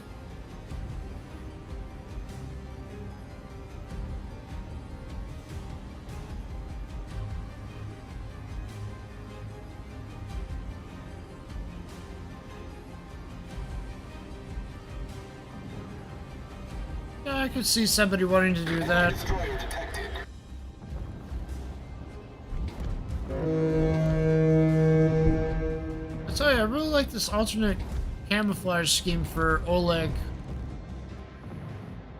I could see somebody wanting to do that. Destroyer detected. I tell you, I really like this alternate camouflage scheme for Oleg.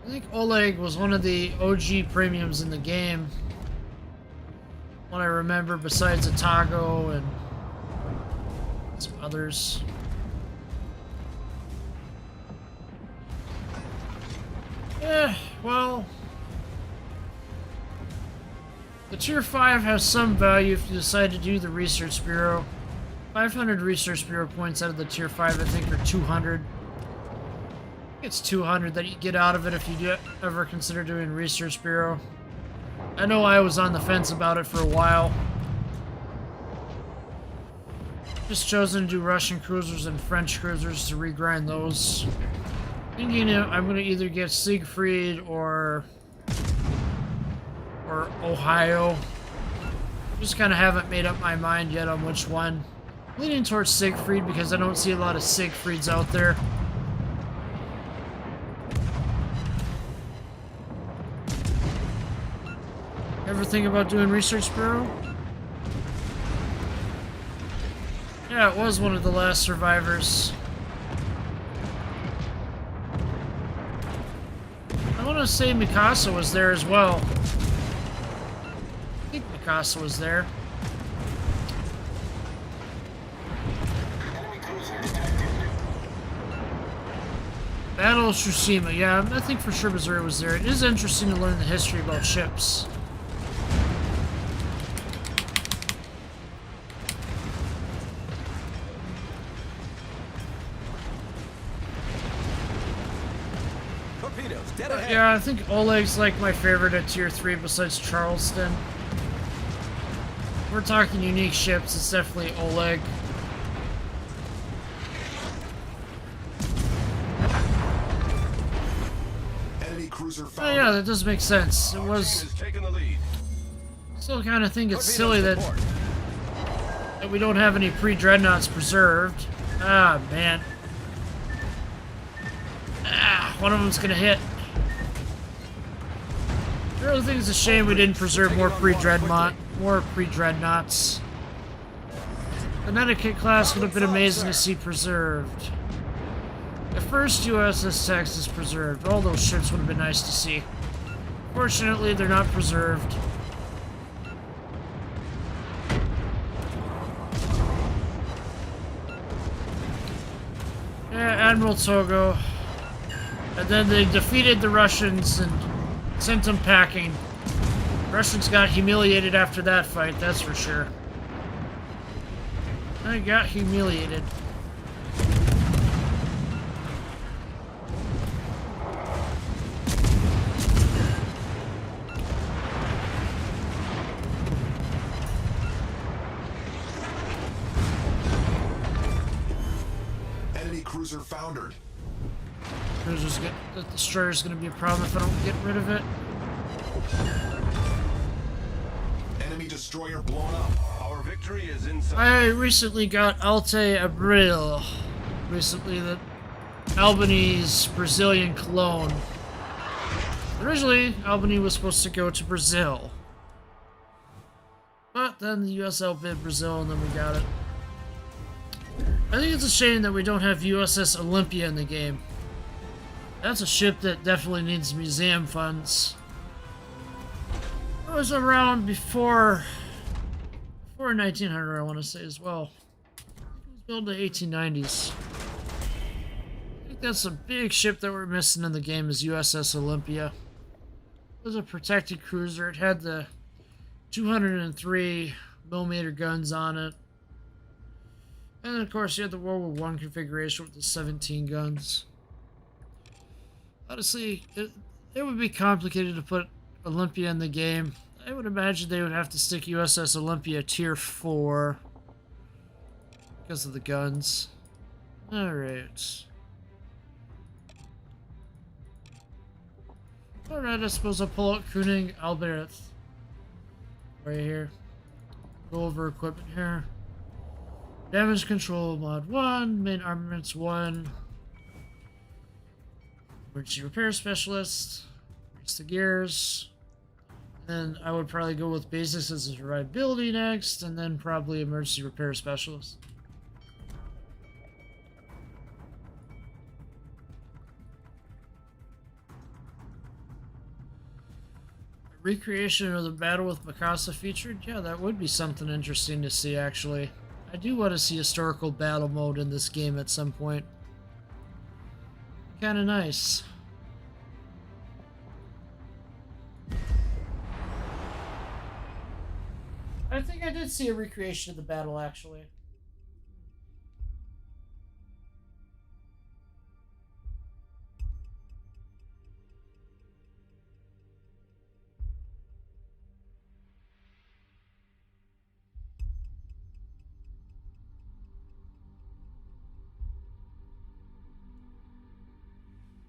I think Oleg was one of the OG premiums in the game. What I remember, besides Atago and some others. Yeah, well, the Tier 5 has some value if you decide to do the Research Bureau. 500 Research Bureau points out of the Tier 5, I think, are 200. I think it's 200 that you get out of it if you do ever consider doing Research Bureau. I know I was on the fence about it for a while. Just chosen to do Russian cruisers and French cruisers to regrind those. Thinking I'm going to either get Siegfried or Ohio. Just kind of haven't made up my mind yet on which one. Leaning towards Siegfried because I don't see a lot of Siegfrieds out there. Ever think about doing Research Bureau? Yeah, it was one of the last survivors. I want to say Mikasa was there as well. I think Mikasa was there. Battle of Tsushima, yeah, I think for sure Missouri was there. It is interesting to learn the history about ships. Torpedoes, dead ahead. Yeah, I think Oleg's like my favorite at Tier 3 besides Charleston. If we're talking unique ships, it's definitely Oleg. Enemy cruiser Oh found. yeah, that does make sense. It Our was... team is taking the lead. Still kind of think it's Torpedoes silly that report. we don't have any pre-dreadnoughts preserved. Ah, man. Ah, one of them's gonna hit. I really think it's a shame we didn't preserve more pre-dreadnoughts. Connecticut class would have been amazing to see preserved. The first USS Texas preserved. All those ships would have been nice to see. Fortunately, they're not preserved. Yeah, Admiral Togo. And then they defeated the Russians and sent them packing. Russians got humiliated after that fight, that's for sure. They got humiliated. Enemy cruiser foundered. The destroyer's gonna be a problem if I don't get rid of it. Enemy destroyer blown up. Our victory is inside. I recently got Alte Abril. Recently, the Albany's Brazilian clone. Originally, Albany was supposed to go to Brazil. But then the US outbid Brazil and then we got it. I think it's a shame that we don't have USS Olympia in the game. That's a ship that definitely needs museum funds. It was around before 1900, I want to say as well. It was built in the 1890s. I think that's a big ship that we're missing in the game is USS Olympia. It was a protected cruiser. It had the 203mm guns on it. And of course you had the World War I configuration with the 17 guns. Honestly, it would be complicated to put Olympia in the game. I would imagine they would have to stick USS Olympia Tier 4 because of the guns. Alright. Alright, I suppose I'll pull out Kuning Albert. Right here. Go over equipment here. Damage control mod 1, main armaments 1. Emergency repair specialist. Fix the gears. Then I would probably go with basics as a survivability next, and then probably emergency repair specialist. Recreation of the battle with Mikasa featured? Yeah, that would be something interesting to see, actually. I do want to see historical battle mode in this game at some point. Kinda nice. I think I did see a recreation of the battle, actually.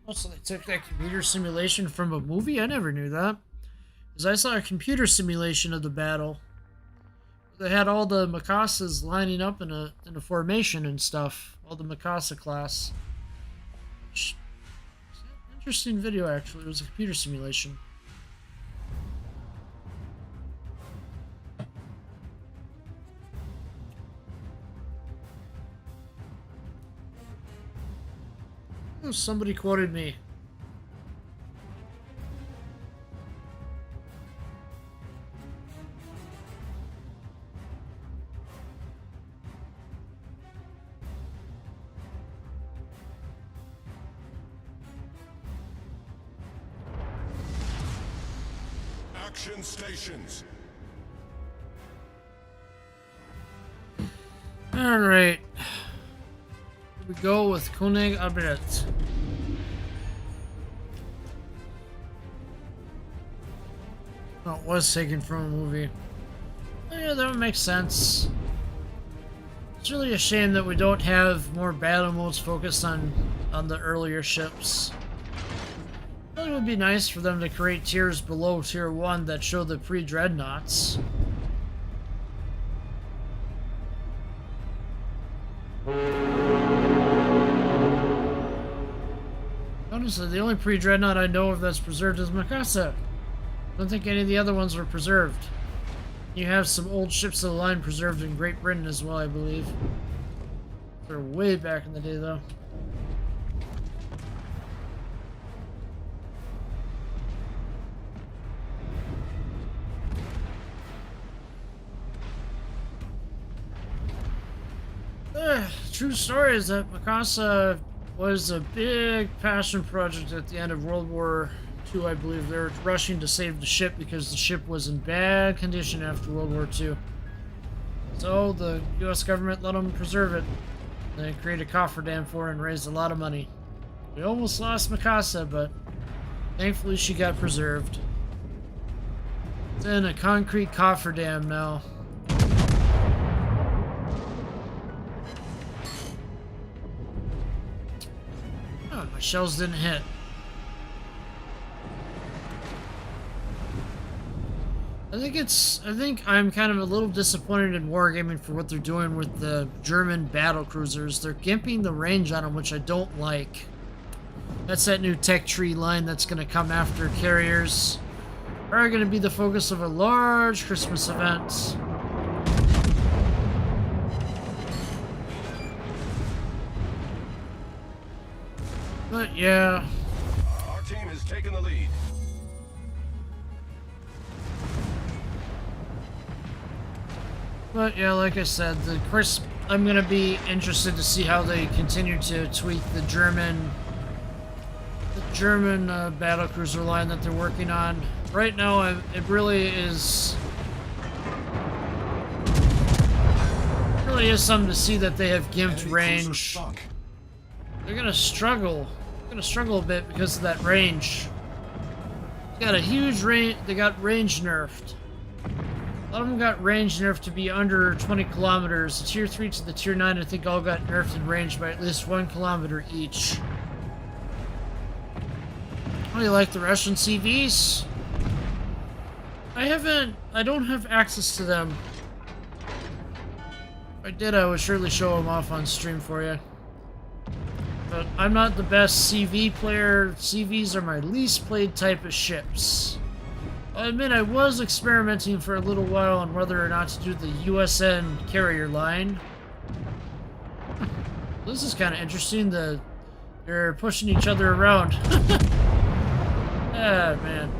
Oh, so they took that computer simulation from a movie? I never knew that. Because I saw a computer simulation of the battle. They had all the Mikasas lining up in a formation and stuff. All the Mikasa class. Interesting video, actually. It was a computer simulation. Oh, somebody quoted me. Action stations. All right. We go with Koenig Abret. Oh, it was taken from a movie. Oh, yeah, that would make sense. It's really a shame that we don't have more battle modes focused on the earlier ships. It really would be nice for them to create tiers below tier 1 that show the pre-dreadnoughts. Honestly, the only pre-dreadnought I know of that's preserved is Mikasa. I don't think any of the other ones were preserved. You have some old ships of the line preserved in Great Britain as well, I believe. They're way back in the day, though. True story is that Mikasa was a big passion project at the end of World War II, I believe. They were rushing to save the ship because the ship was in bad condition after World War II. So the US government let them preserve it. They created a cofferdam for it and raised a lot of money. We almost lost Mikasa, but thankfully she got preserved. It's in a concrete cofferdam now. Oh, my shells didn't hit. I think I'm kind of a little disappointed in wargaming for what they're doing with the German battle cruisers. They're gimping the range on them, which I don't like. That's that new tech tree line that's going to come after carriers. Are going to be the focus of a large Christmas event. But yeah. Our team has taken the lead. But yeah, like I said, I'm gonna be interested to see how they continue to tweak the German battle cruiser line that they're working on. Right now, it really is something to see that they have gimped range. They're gonna struggle. They're gonna struggle a bit because of that range. They got a huge range. They got range nerfed. A lot of them got range nerfed to be under 20 kilometers. The tier 3 to the tier 9, I think, all got nerfed in range by at least 1 kilometer each. How do you like the Russian CVs? I don't have access to them. If I did, I would surely show them off on stream for you. But I'm not the best CV player. CVs are my least played type of ships. I admit I was experimenting for a little while on whether or not to do the USN carrier line. This is kind of interesting. They're pushing each other around. Ah, man.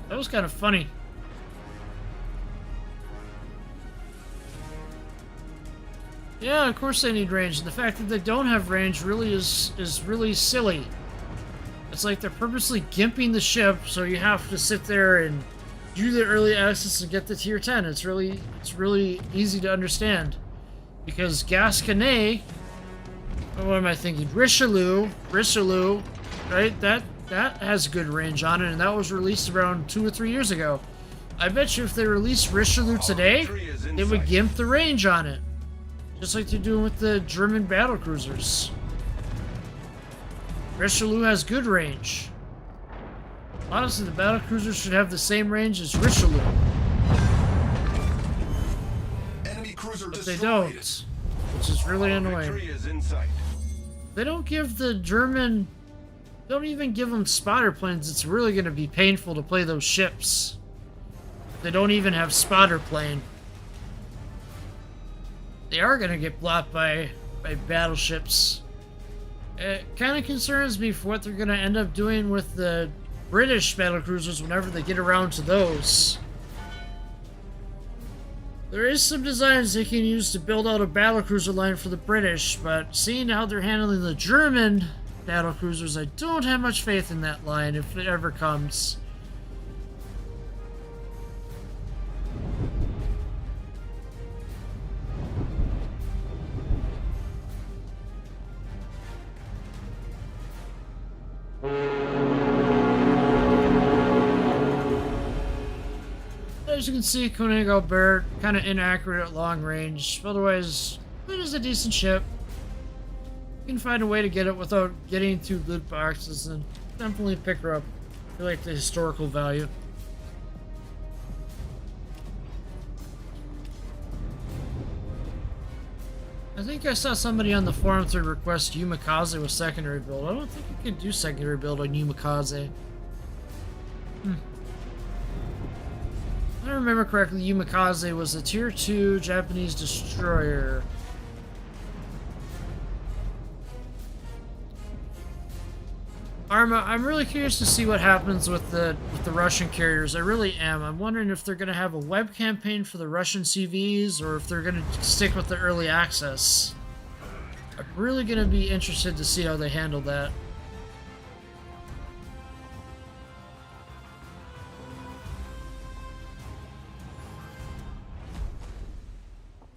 That was kind of funny. Yeah, of course they need range. The fact that they don't have range really is really silly. It's like they're purposely gimping the ship, so you have to sit there and do the early access and get the tier 10. It's really easy to understand. Because Gasconnet, what am I thinking? Richelieu, right? That has good range on it, and that was released around 2 or 3 years ago. I bet you if they released Richelieu today, they would gimp the range on it. Just like they're doing with the German battlecruisers. Richelieu has good range. Honestly, the battlecruisers should have the same range as Richelieu. Enemy cruiser But they don't, which is really annoying. Victory is in sight. They don't give the German... Don't even give them spotter planes. It's really going to be painful to play those ships. They don't even have spotter plane. They are going to get blocked by battleships. It kind of concerns me for what they're going to end up doing with the British battlecruisers whenever they get around to those. There is some designs they can use to build out a battlecruiser line for the British, but seeing how they're handling the German battlecruisers, I don't have much faith in that line if it ever comes. As you can see, Koenig Albert, kind of inaccurate at long range. Otherwise, it is a decent ship. You can find a way to get it without getting through loot boxes, and definitely pick her up. I like the historical value. I think I saw somebody on the forum thread request Yumikaze with secondary build. I don't think you could do secondary build on Yumikaze. If I remember correctly, Yumikaze was a tier 2 Japanese destroyer. Arma, I'm really curious to see what happens with the Russian carriers. I really am. I'm wondering if they're going to have a web campaign for the Russian CVs or if they're going to stick with the early access. I'm really going to be interested to see how they handle that.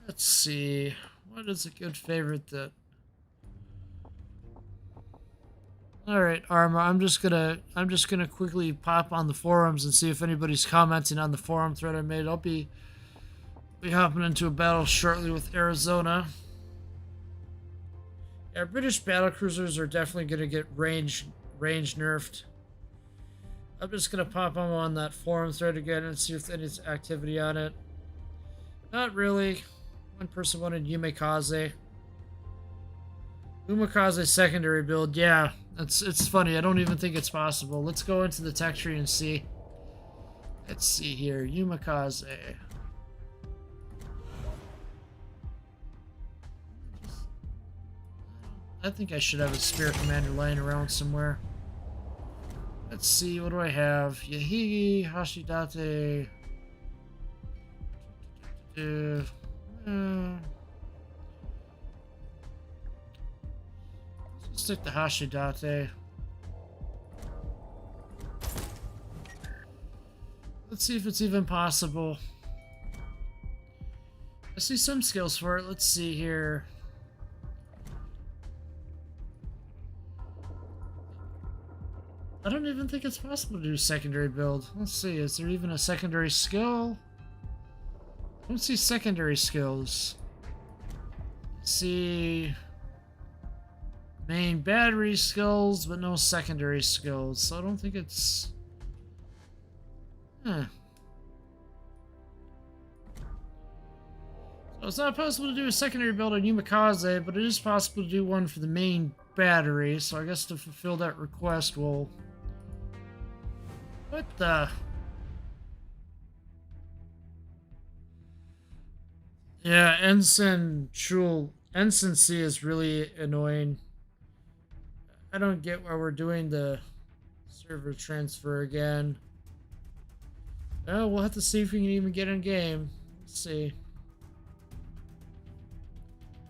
Let's see. What is a good favorite that... Alright, Arma, I'm just gonna quickly pop on the forums and see if anybody's commenting on the forum thread I made. I'll be hopping into a battle shortly with Arizona. Yeah, British battlecruisers are definitely gonna get range nerfed. I'm just gonna pop on that forum thread again and see if there's any activity on it. Not really. One person wanted Yumikaze. Yumikaze secondary build, yeah. It's funny, I don't even think it's possible. Let's go into the tech tree and see. Let's see here, Yumikaze. I think I should have a Spirit Commander lying around somewhere. Let's see, what do I have? Yahigi, Hashidate. Let's stick to Hashidate. Let's see if it's even possible. I see some skills for it. Let's see here. I don't even think it's possible to do a secondary build. Let's see, is there even a secondary skill? I don't see secondary skills. Let's see. Main battery skills, but no secondary skills. So I don't think it's... Huh. So it's not possible to do a secondary build on Yumikaze, but it is possible to do one for the main battery, so I guess to fulfill that request, we'll... What the... Yeah, Ensign C is really annoying. I don't get why we're doing the server transfer again. Oh, we'll have to see if we can even get in game. Let's see.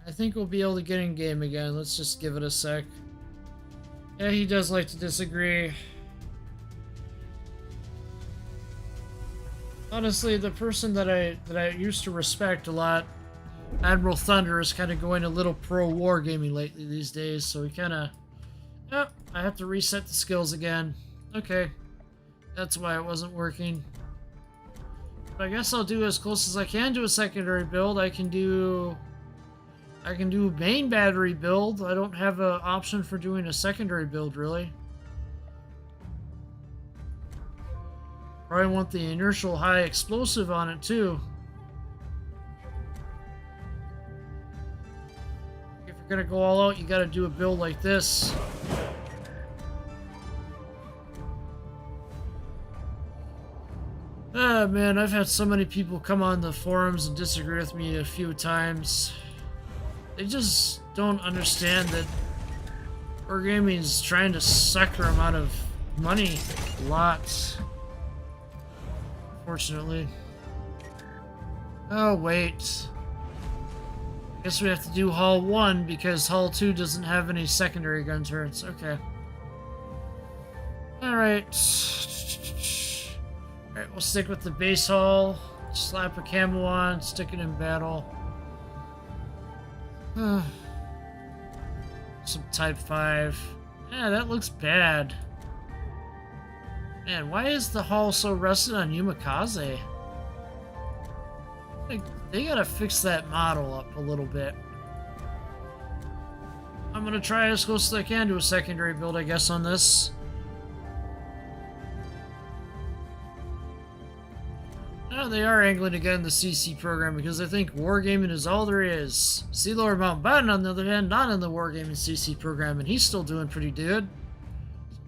I think we'll be able to get in game again. Let's just give it a sec. Yeah, he does like to disagree. Honestly, the person that I used to respect a lot, Admiral Thunder, is kind of going a little pro wargaming lately these days, so he kind of... Oh, I have to reset the skills again. Okay. That's why it wasn't working. But I guess I'll do as close as I can to a secondary build. I can do main battery build. I don't have an option for doing a secondary build, really. Probably want the inertial high explosive on it, too. If you're gonna go all out, you gotta do a build like this. Ah, man, I've had so many people come on the forums and disagree with me a few times. They just don't understand that wargaming is trying to suck their amount of money. Lots. Unfortunately. Oh, wait. Guess we have to do Hull 1 because Hull 2 doesn't have any secondary gun turrets. Okay. Alright. Alright, we'll stick with the base hull. Slap a camo on, stick it in battle. Some Type 5. Yeah, that looks bad. Man, why is the hull so rusted on Yumikaze? They gotta fix that model up a little bit. I'm gonna try as close as I can to a secondary build, I guess, on this. Now they are angling to get in the CC program because I think wargaming is all there is. Sea Lord Mountbatten, on the other hand, not in the wargaming CC program, and he's still doing pretty good.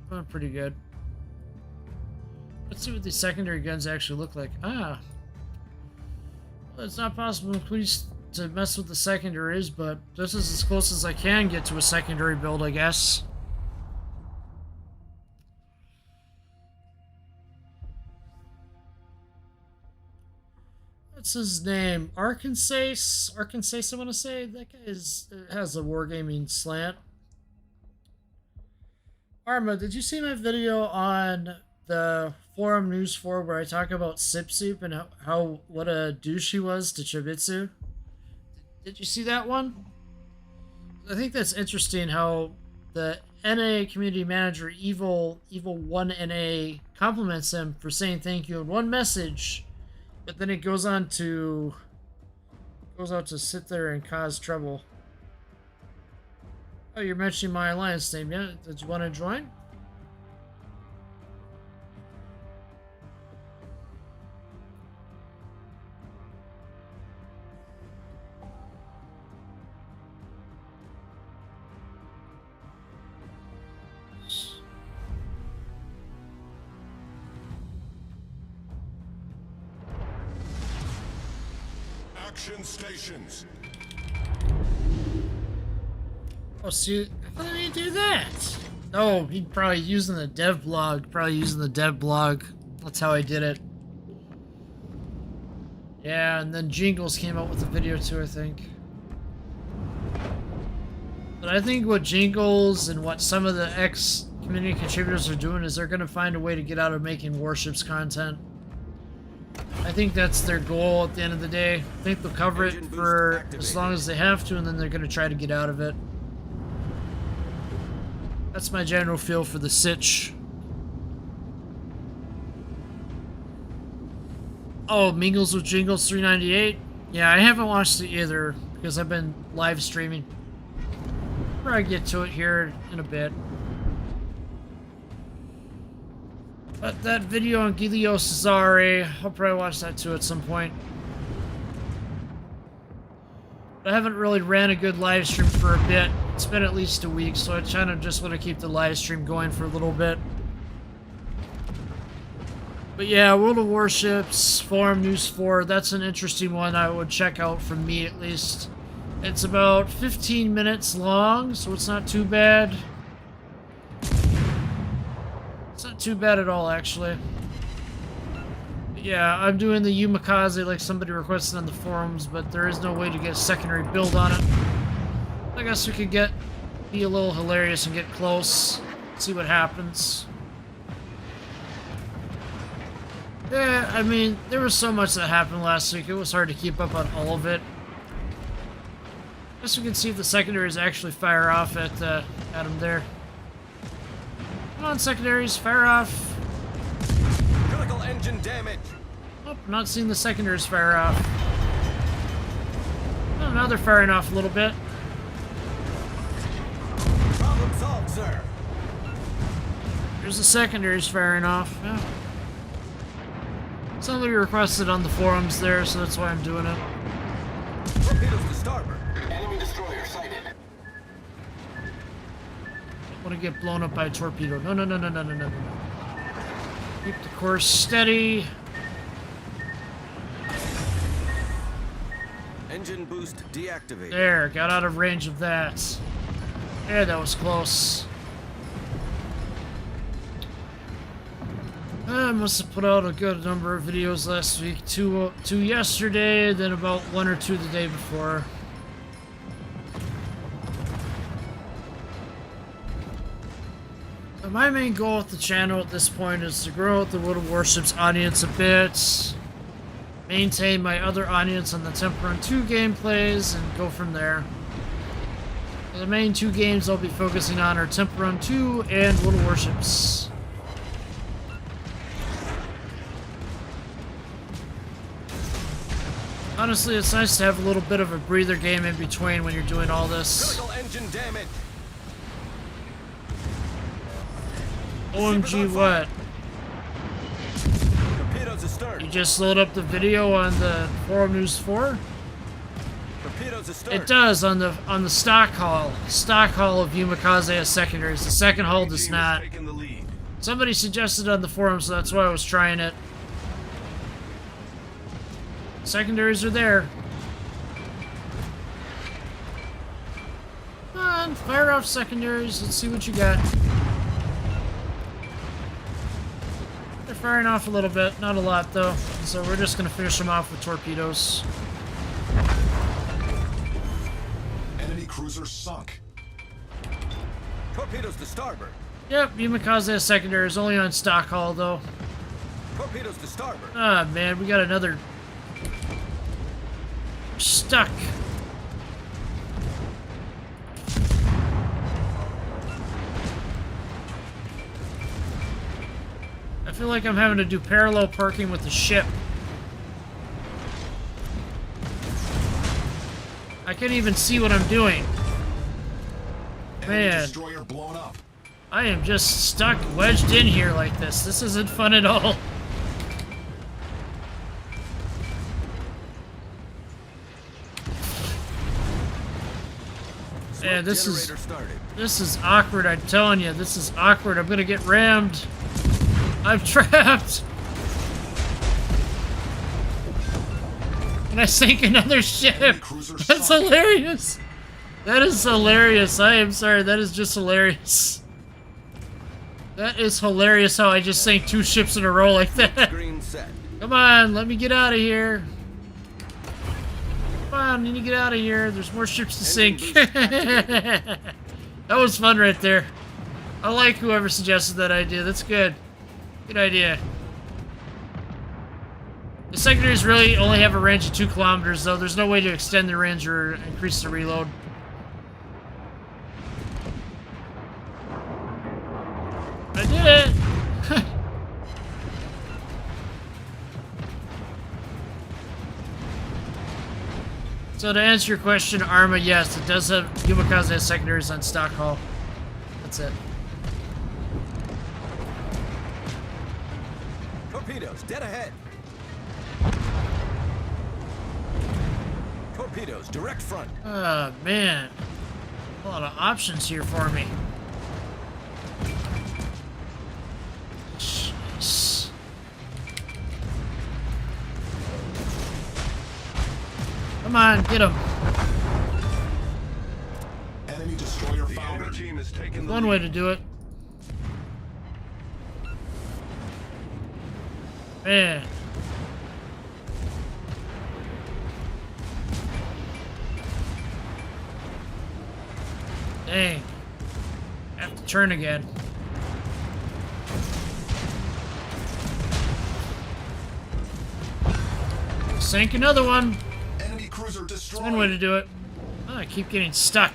Doing pretty good. Let's see what these secondary guns actually look like. Ah. Well, it's not possible to mess with the secondaries, but this is as close as I can get to a secondary build, I guess. What's his name? Arkansas, I want to say. That guy has a wargaming slant. Arma, did you see my video on the forum news for where I talk about Sip Soup and what a douche he was to Chibitsu? Did you see that one? I think that's interesting how the NA community manager Evil1NA compliments him for saying thank you in one message, but then it goes out to sit there and cause trouble. Oh, you're mentioning my alliance name, yeah? Did you want to join? Action stations. Oh, see, how did he do that? Oh, he probably using the dev blog. That's how I did it. Yeah, and then Jingles came out with a video too, I think. But I think what Jingles and what some of the ex-community contributors are doing is they're going to find a way to get out of making warships content. I think that's their goal at the end of the day. I think they'll cover it for as long as they have to, and then they're going to try to get out of it. That's my general feel for the sitch. Oh, Mingles with Jingles 398? Yeah, I haven't watched it either because I've been live streaming. I'll probably get to it here in a bit. But that video on Giulio Cesare, I'll probably watch that too at some point. But I haven't really ran a good live stream for a bit. It's been at least a week, so I kind of just want to keep the live stream going for a little bit. But yeah, World of Warships, Forum News 4, that's an interesting one I would check out from me at least. It's about 15 minutes long, so it's not too bad. It's not too bad at all, actually. But yeah, I'm doing the Yumikaze like somebody requested on the forums, but there is no way to get a secondary build on it. I guess we could be a little hilarious and get close, see what happens. Yeah, I mean, there was so much that happened last week, it was hard to keep up on all of it. Guess we can see if the secondaries actually fire off at him there. Come on, secondaries, fire off. Critical engine damage. Nope, not seeing the secondaries fire off. Oh, now they're firing off a little bit. Problem solved, sir. There's the secondaries firing off. Yeah. Somebody requested on the forums there, so that's why I'm doing it. Torpedoes to starboard. Enemy destroyer sighted. Don't want to get blown up by a torpedo. No, no, no, no, no, no, no, no. Keep the course steady. Engine boost deactivated. There, got out of range of that. Yeah, that was close. I must have put out a good number of videos last week. Two yesterday, then about 1 or 2 the day before. My main goal with the channel at this point is to grow out the World of Warships audience a bit, maintain my other audience on the Temperon 2 gameplays, and go from there. The main 2 games I'll be focusing on are Temperon 2 and World of Warships. Honestly, it's nice to have a little bit of a breather game in between when you're doing all this. Critical engine damage. OMG, what? Torpedoes astern. You just load up the video on the Forum News 4? Torpedoes astern. It does on the stock hull. Stock hull of Yumikaze has secondaries. The second hull does not. Taking the lead. Somebody suggested on the forum, so that's why I was trying it. Secondaries are there. Come on, fire off secondaries. Let's see what you got. They're firing off a little bit, not a lot though. So we're just gonna finish them off with torpedoes. Enemy cruiser sunk. Torpedoes to starboard. Yep, Yumikaze has secondaries, only on stock hull though. Torpedoes to starboard. Ah man, we got another. Stuck. I feel like I'm having to do parallel parking with the ship. I can't even see what I'm doing. Enemy Man, destroyer blown up. I am just stuck, wedged in here like this. This isn't fun at all. Yeah, this is awkward, I'm telling you. This is awkward. I'm gonna get rammed. I'm trapped. And I sank another ship. That's hilarious. That is hilarious. I am sorry. That is just hilarious. That is hilarious how I just sank 2 ships in a row like that. Green set. Come on, let me get out of here. Come on, you need to get out of here. There's more ships to sink. That was fun right there. I like whoever suggested that idea. That's good. Good idea. The secondaries really only have a range of 2 kilometers, though. There's no way to extend the range or increase the reload. I did it! So to answer your question, Arma, yes, it does have Yumikaze has secondaries on stock hull. That's it. Torpedoes dead ahead. Torpedoes, direct front. Oh, man. A lot of options here for me. Jeez. Come on, get him. Enemy destroyer The found. enemy team has taken the One lead. way to do it. Man. Dang. I have to turn again. Sank another one. Enemy cruiser That's destroyed. one way to do it. Oh, I keep getting stuck.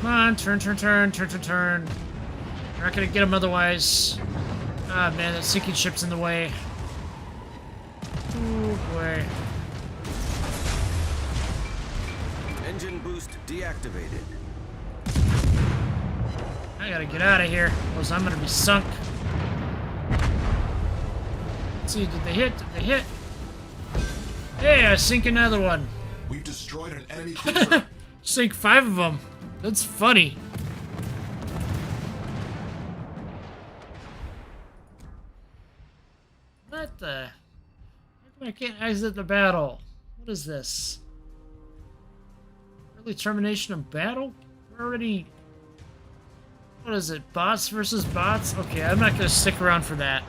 Come on, turn. We're not gonna get him otherwise. Ah, man, that sinking ship's in the way. Oh, boy. Engine boost deactivated. I gotta get out of here, or I'm gonna be sunk. Let's see, did they hit? Hey, I sink another one. We've destroyed an enemy cruiser. Sink 5 of them. That's funny. What the? How come I can't exit the battle? What is this? Early termination of battle? We're already... What is it? Bots versus bots? Okay, I'm not gonna stick around for that.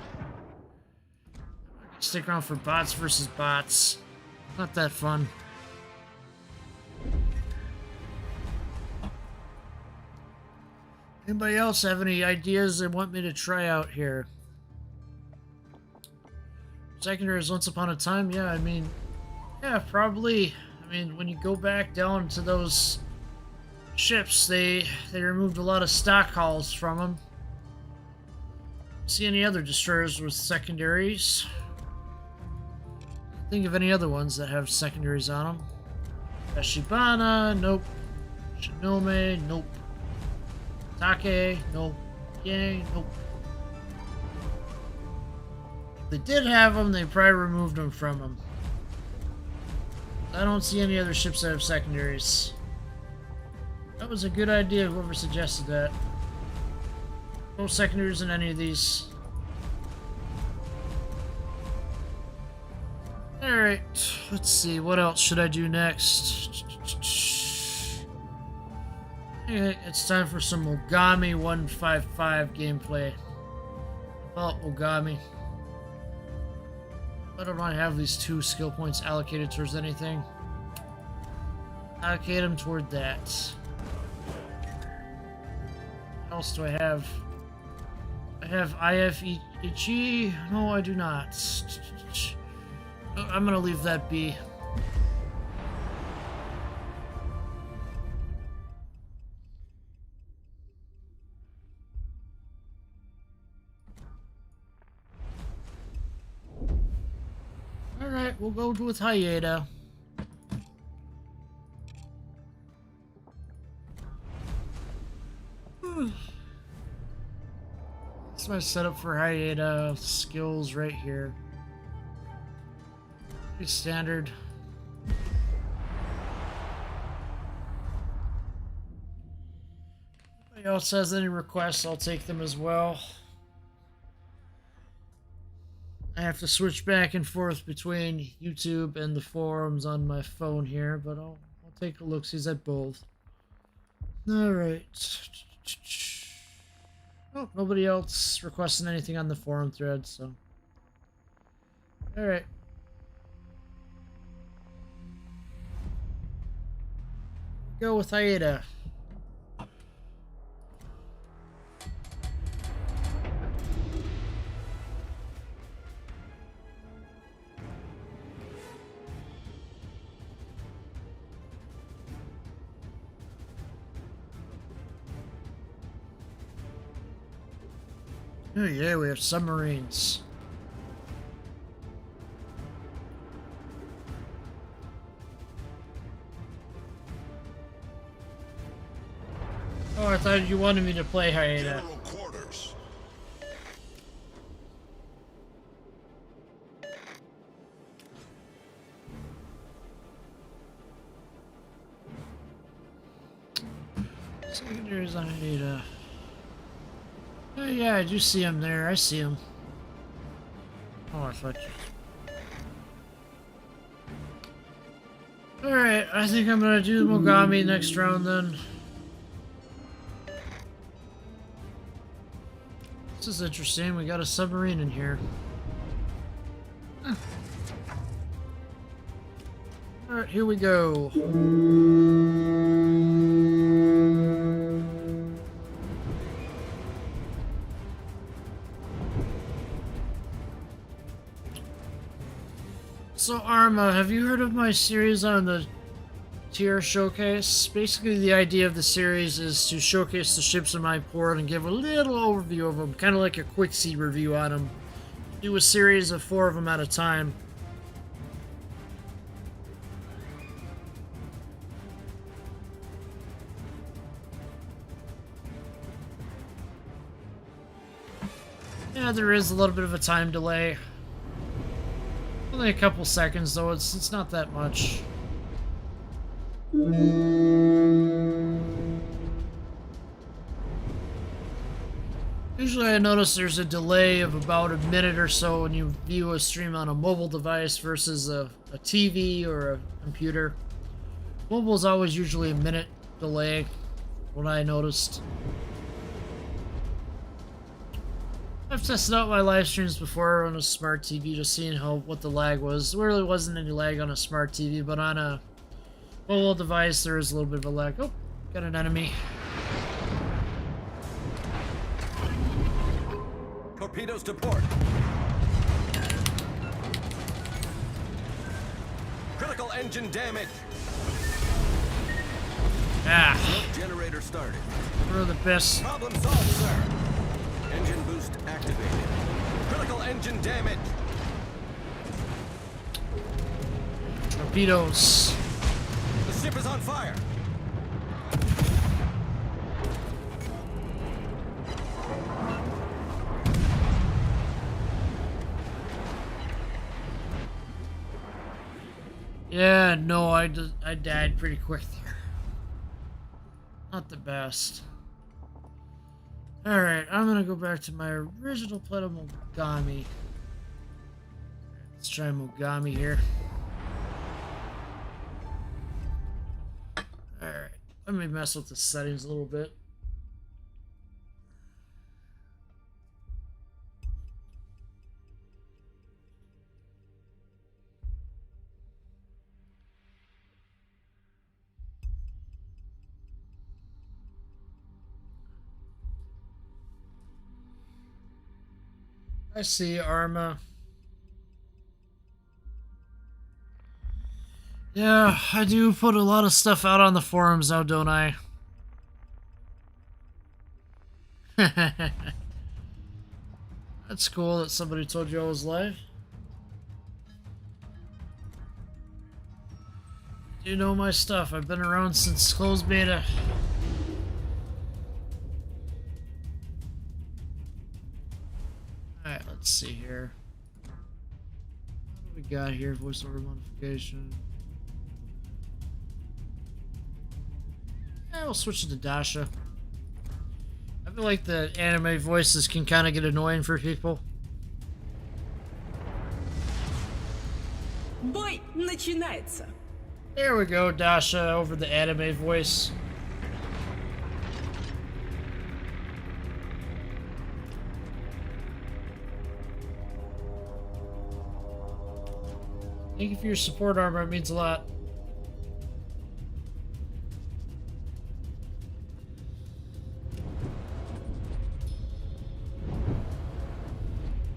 I'm not gonna stick around for bots versus bots. Not that fun. Anybody else have any ideas they want me to try out here? Secondaries once upon a time? Yeah, I mean... Yeah, probably. I mean, when you go back down to those ships, they removed a lot of stock hulls from them. See any other destroyers with secondaries? Think of any other ones that have secondaries on them. Ashibana, nope. Shinome, nope. Take, nope. Yay, nope. If they did have them, they probably removed them from them. I don't see any other ships that have secondaries. That was a good idea, whoever suggested that. No secondaries in any of these. Alright, let's see, what else should I do next? Okay, it's time for some Ogami 155 gameplay. Oh, Ogami. Why don't I have these 2 skill points allocated towards anything? Allocate them toward that. What else do I have? I have IFEG. No, I do not. I'm gonna leave that be. Alright, we'll go with Hayeda. That's my setup for Hayeda. Skills right here. Pretty standard. If anybody else has any requests, I'll take them as well. I have to switch back and forth between YouTube and the forums on my phone here, but I'll take a look-sees at both. Alright. Oh, nobody else requesting anything on the forum thread, so. Alright. Go with Aida. Oh yeah, we have submarines. Oh, I thought you wanted me to play Hyena. General quarters. Secondaries on Hyena. Oh yeah, I do see him there. I see him. Oh, I thought you... Alright, I think I'm gonna do Mogami next round then. This is interesting. We got a submarine in here. Alright, here we go. So Arma, have you heard of my series on the tier showcase? Basically the idea of the series is to showcase the ships in my port and give a little overview of them, kind of like a quick see review on them. Do a series of 4 of them at a time. Yeah, there is a little bit of a time delay. Only a couple seconds though, it's not that much. Usually I notice there's a delay of about a minute or so when you view a stream on a mobile device versus a TV or a computer. Mobile is always usually a minute delay, what I noticed. I've tested out my live streams before on a smart TV, just seeing what the lag was. There really wasn't any lag on a smart TV, but on a mobile device there is a little bit of a lag. Oh, got an enemy. Torpedoes to port. Critical engine damage. Ah, Smoke generator started. we're the best. Problem solved, sir. Engine boost activated. Critical engine damage. Torpedoes. The ship is on fire. Yeah, no, I died pretty quick there. Not the best. Alright, I'm gonna go back to my original play of Mogami. Let's try Mogami here. Alright, let me mess with the settings a little bit. I see, Arma. Yeah, I do put a lot of stuff out on the forums now, don't I? That's cool that somebody told you I was live. You know my stuff. I've been around since closed beta. Alright, let's see here. What do we got here? Voiceover modification. Yeah, we'll switch it to Dasha. I feel like the anime voices can kind of get annoying for people. Бой начинается. There we go, Dasha over the anime voice. Thank you for your support, Armor. It means a lot.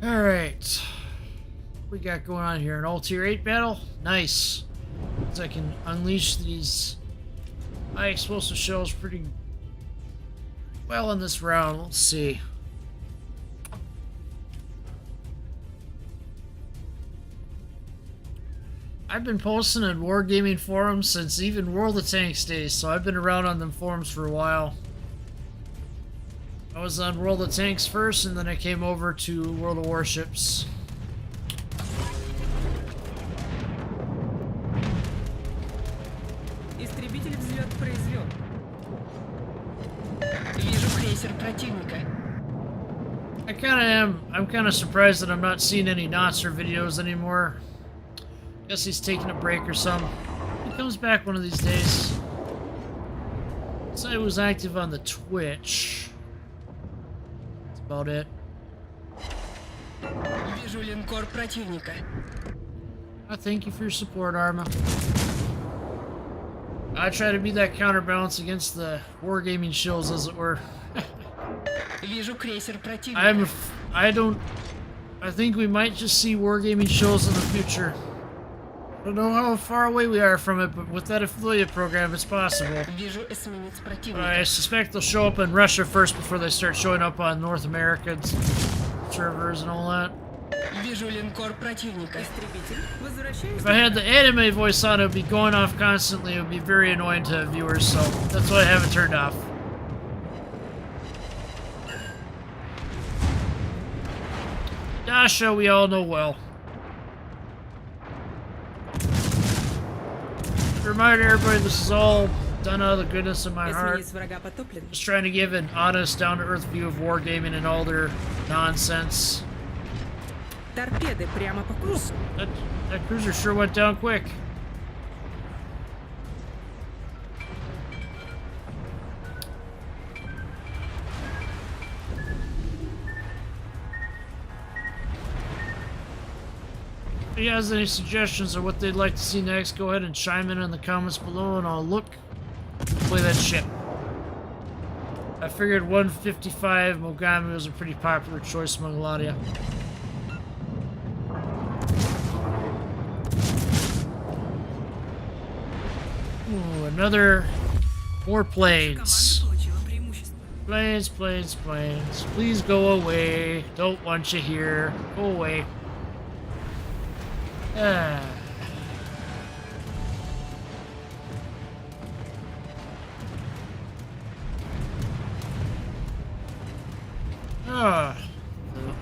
Alright. What we got going on here? An all tier 8 battle? Nice. Means I can unleash these high explosive shells pretty well in this round. Let's see. I've been posting on wargaming forums since even World of Tanks days, so I've been around on them forums for a while. was on World of Tanks first, and then I came over to World of Warships. Истребитель взлет произвел. Вижу крейсер противника. I'm kind of surprised that I'm not seeing any Notzer videos anymore. Guess he's taking a break or something. He comes back one of these days. So he was active on the Twitch. That's about it. Вижу линкор противника. I thank you for your support, Arma. I try to be that counterbalance against the wargaming shills, as it were. Вижу крейсер противника. I think we might just see wargaming shows in the future. I don't know how far away we are from it, but with that affiliate program, it's possible. Вижу эсминец I противника. suspect they'll show up in Russia first before they start showing up on North American servers and all that. Вижу линкор противника. Истребитель, возвращаюсь. If I had the anime voice on, it would be going off constantly. It would be very annoying to viewers, so that's why I have it turned off. Dasha, we all know well. Reminder everybody, this is all done out of the goodness of my heart. Эсминец врага потоплен. Just trying to give an honest, down-to-earth view of wargaming and all their nonsense. Торпеды прямо по курсу. That cruiser sure went down quick. If he has any suggestions of what they'd like to see next, go ahead and chime in the comments below and I'll look and play that ship. I figured 155 Mogami was a pretty popular choice among a lot of you. Ooh, more planes. Получила преимущество. Planes, planes, planes. Please go away. Don't want you here. Go away. Ah.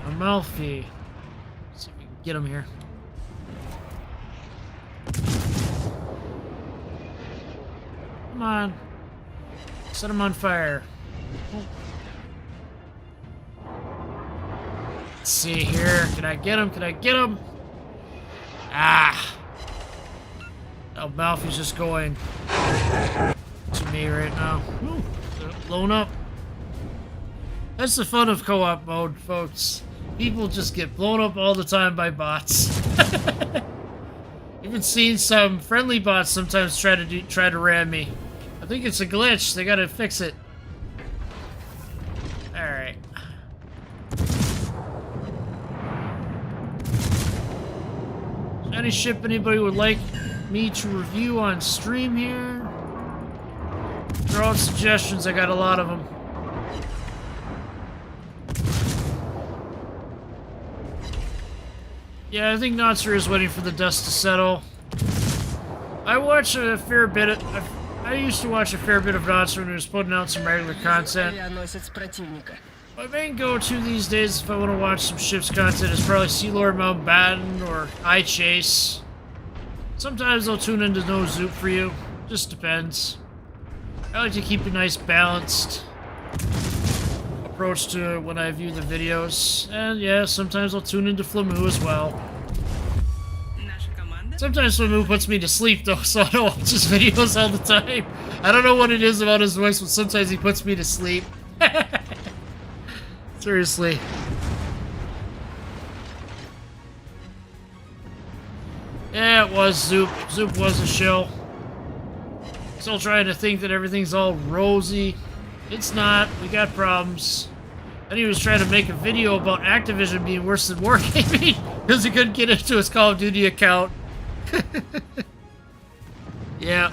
Amalfi. See if we can get him here. Come on. Set him on fire. Let's see here. Can I get him? Can I get him? Ah! Oh, Malfi's just going to me right now. Ooh, blown up. That's the fun of co-op mode, folks. People just get blown up all the time by bots. Even seen some friendly bots sometimes try to ram me. I think it's a glitch. They gotta fix it. All right. Any ship anybody would like me to review on stream here? Throw out suggestions. I got a lot of them. Yeah, I think Notzer is waiting for the dust to settle. I watch a fair bit of... I used to watch a fair bit of Notzer when he was putting out some regular content. Авианосец противника. My main go-to these days if I want to watch some ships content is probably Sea Lord Mountbatten or I Chase. Sometimes I'll tune into No Zoop for you. Just depends. I like to keep a nice balanced approach to when I view the videos. And yeah, sometimes I'll tune into Flamu as well. Наша команда. Sometimes Flamu puts me to sleep though, so I don't watch his videos all the time. I don't know what it is about his voice, but sometimes he puts me to sleep. Seriously. Yeah, it was Zoop. Zoop was a shill. Still trying to think that everything's all rosy. It's not. We got problems. Then he was trying to make a video about Activision being worse than Wargaming because he couldn't get into his Call of Duty account. Yeah.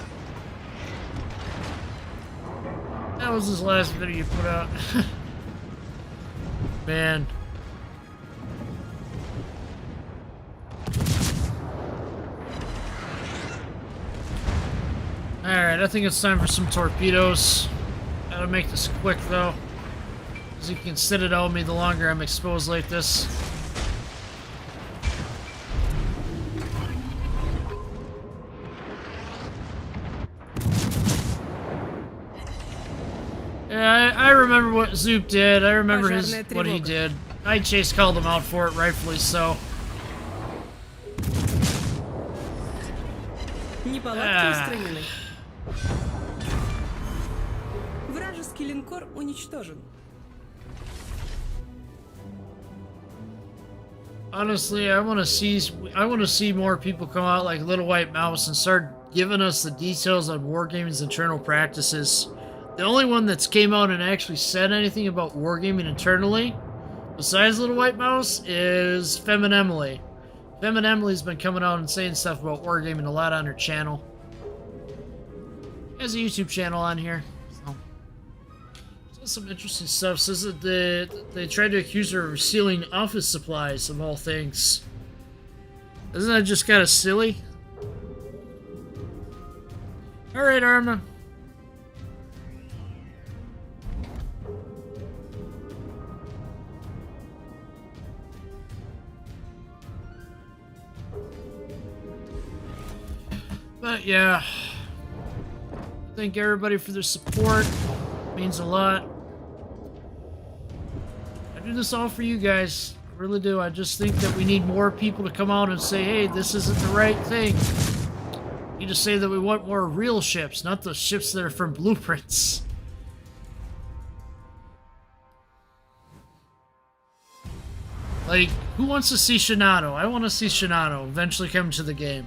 That was his last video you put out. Man. Alright, I think it's time for some torpedoes. Gotta make this quick though. As you can sit it on me, the longer I'm exposed like this. Yeah, I remember what Zoop did. I remember what he did. Night Chase called him out for it, rightfully so. Неполадки устранены. Вражеский линкор уничтожен. Honestly, I want to see more people come out like Little White Mouse and start giving us the details on wargaming's internal practices. The only one that's came out and actually said anything about wargaming internally, besides Little White Mouse, is Femin Emily. Femin Emily's been coming out and saying stuff about wargaming a lot on her channel. She has a YouTube channel on here. So some interesting stuff. Says that they tried to accuse her of stealing office supplies, of all things. Isn't that just kind of silly? Alright, Arma. But yeah, thank everybody for their support. It means a lot. I do this all for you guys. I really do. I just think that we need more people to come out and say, hey, this isn't the right thing. We need to say that we want more real ships, not the ships that are from blueprints. Like, who wants to see Shinano? I want to see Shinano eventually come to the game.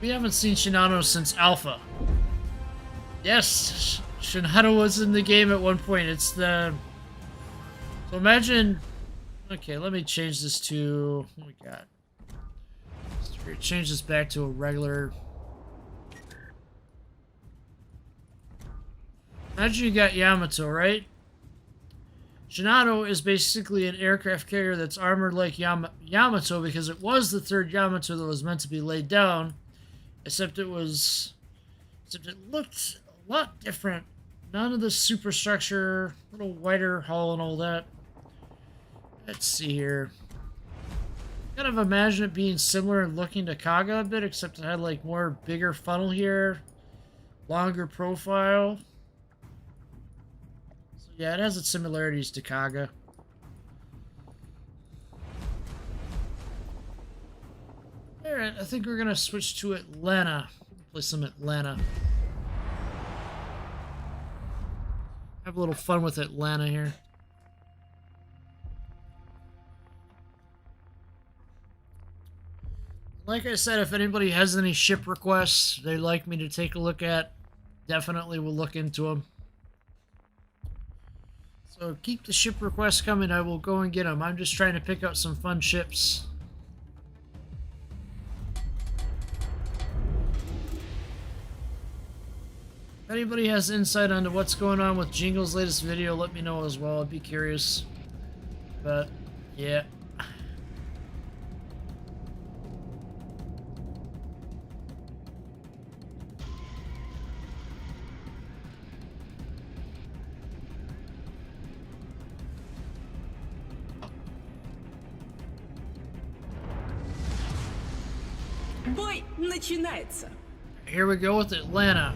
We haven't seen Shinano since Alpha. Yes, Shinano was in the game at one point. It's the... So imagine... Okay, let me change this to... What we got? Let's change this back to a regular... Imagine you got Yamato, right? Shinano is basically an aircraft carrier that's armored like Yamato because it was the third Yamato that was meant to be laid down. Except it looked a lot different. None of the superstructure, little wider hull and all that. Let's see here. Kind of imagine it being similar in looking to Kaga a bit, except it had like more bigger funnel here, longer profile. So yeah, it has its similarities to Kaga. Alright, I think we're gonna switch to Atlanta. Play some Atlanta. Have a little fun with Atlanta here. Like I said, if anybody has any ship requests they'd like me to take a look at, definitely we'll look into them. So keep the ship requests coming, I will go and get them. I'm just trying to pick out some fun ships. If anybody has insight onto what's going on with Jingle's latest video, let me know as well. I'd be curious. But, yeah. Бой начинается. Here we go with Atlanta.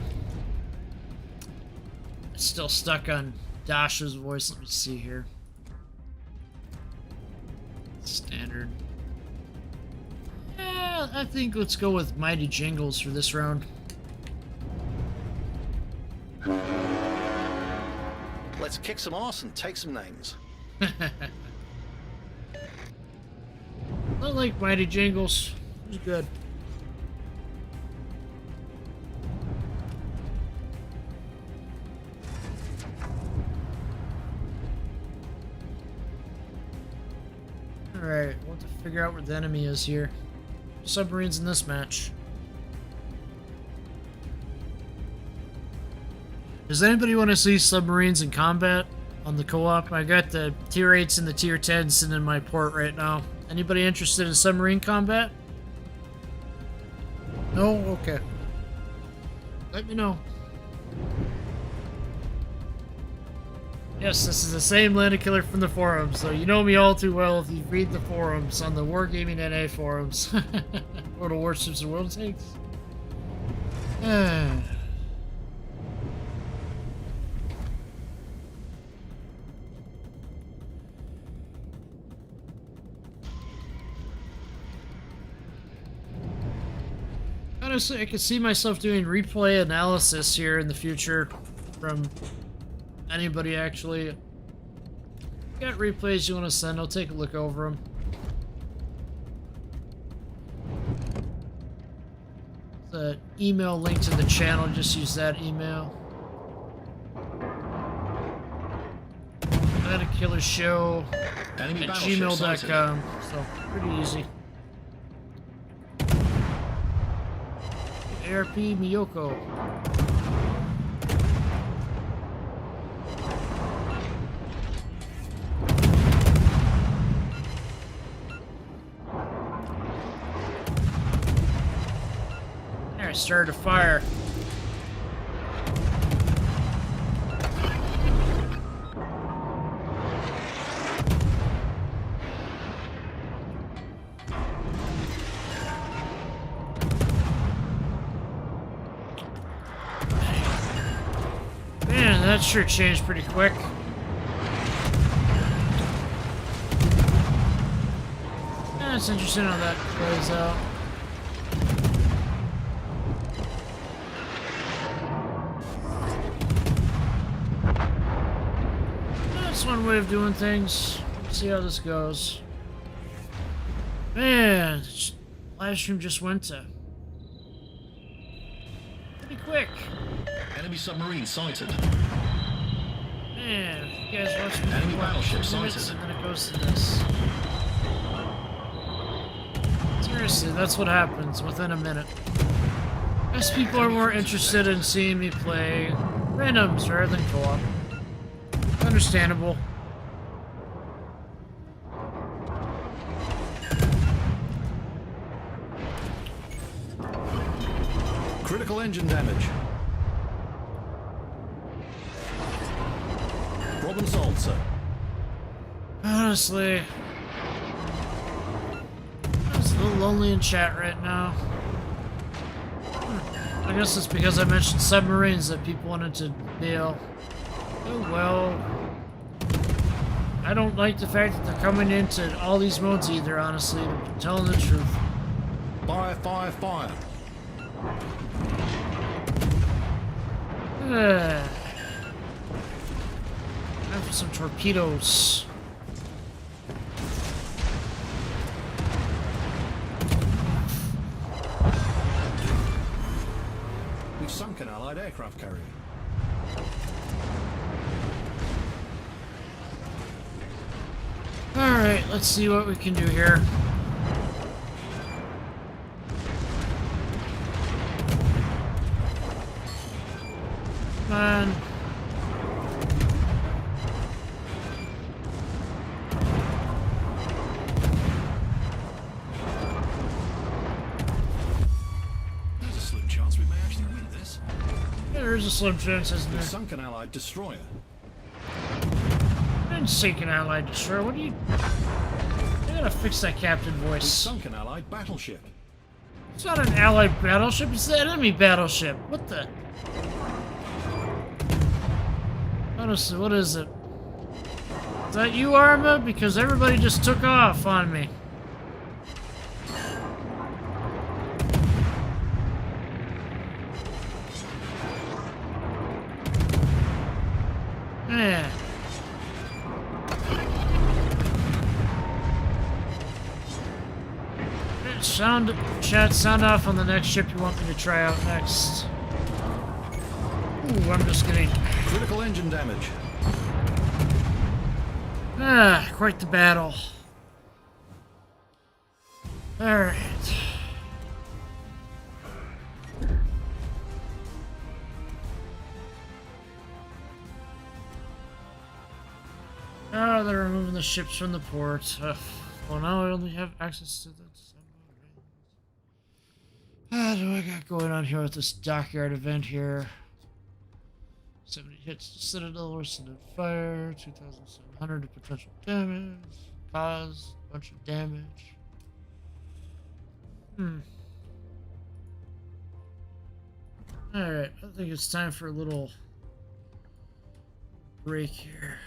It's still stuck on Dasha's voice. Let me see here. Standard. Yeah, I think let's go with Mighty Jingles for this round. Let's kick some ass and take some names. I like Mighty Jingles. He's good. Alright, we'll have to figure out where the enemy is here. Submarines in this match. Does anybody want to see submarines in combat on the co-op? I got the tier 8s and the tier 10s sitting in my port right now. Anybody interested in submarine combat? No? Okay. Let me know. Yes, this is the same Landed Killer from the forums, so you know me all too well if you read the forums on the Wargaming NA forums. Or the Warships and World Tanks. Honestly, I could see myself doing replay analysis here in the future from anybody actually. If you got replays you want to send, I'll take a look over them. The email linked in the channel, just use that email. Landed Killer Show at gmail.com. So, pretty easy. ARP Miyoko. There, I started a fire. Man, that sure changed pretty quick. Yeah, it's interesting how that plays out. That's one way of doing things. Let's see how this goes. Man, live stream just went to pretty quick. Enemy submarine sighted. Man, you guys watch me Enemy for battleship 2 minutes sighted. and then it goes to this. Seriously, that's what happens within a minute. Guess people are more interested in seeing me play randoms rather than co-op. Understandable. Critical engine damage. Problem solved, sir. Honestly, I'm just a little lonely in chat right now. I guess it's because I mentioned submarines that people wanted to bail. Oh well. I don't like the fact that they're coming into all these modes either, honestly, to be telling the truth. Fire, fire, fire. Time for some torpedoes. We've sunk an Allied aircraft carrier. Alright, let's see what we can do here. Come on. There's a slim chance we may actually win this. Yeah, there's a slim chance, isn't We've there? sunk an Allied destroyer. I didn't sink an Allied destroyer. What do you... I gotta fix that captain We've voice. sunk an Allied battleship. It's not an Allied battleship, it's the enemy battleship. What the... Honestly, what is it? Is that you, Arma? Because everybody just took off on me. Yeah. Sound off on the next ship you want me to try out next. Ooh, I'm just getting... Critical engine damage. Ah, quite the battle. Alright. Oh, they're removing the ships from the port. Well, now I only have access to the... What do I got going on here with this dockyard event here? 70 hits to Citadel, worse than fire, 2,700 of potential damage, cause a bunch of damage. Alright, I think it's time for a little break here.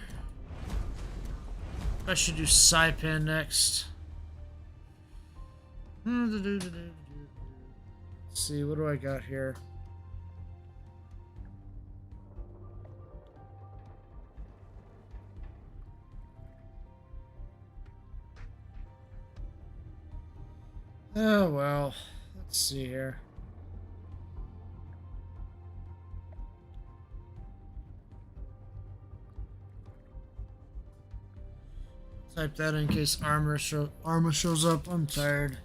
I should do Saipan next. Let's see, what do I got here? Oh well, let's see here. Type that in case armor shows up. I'm tired.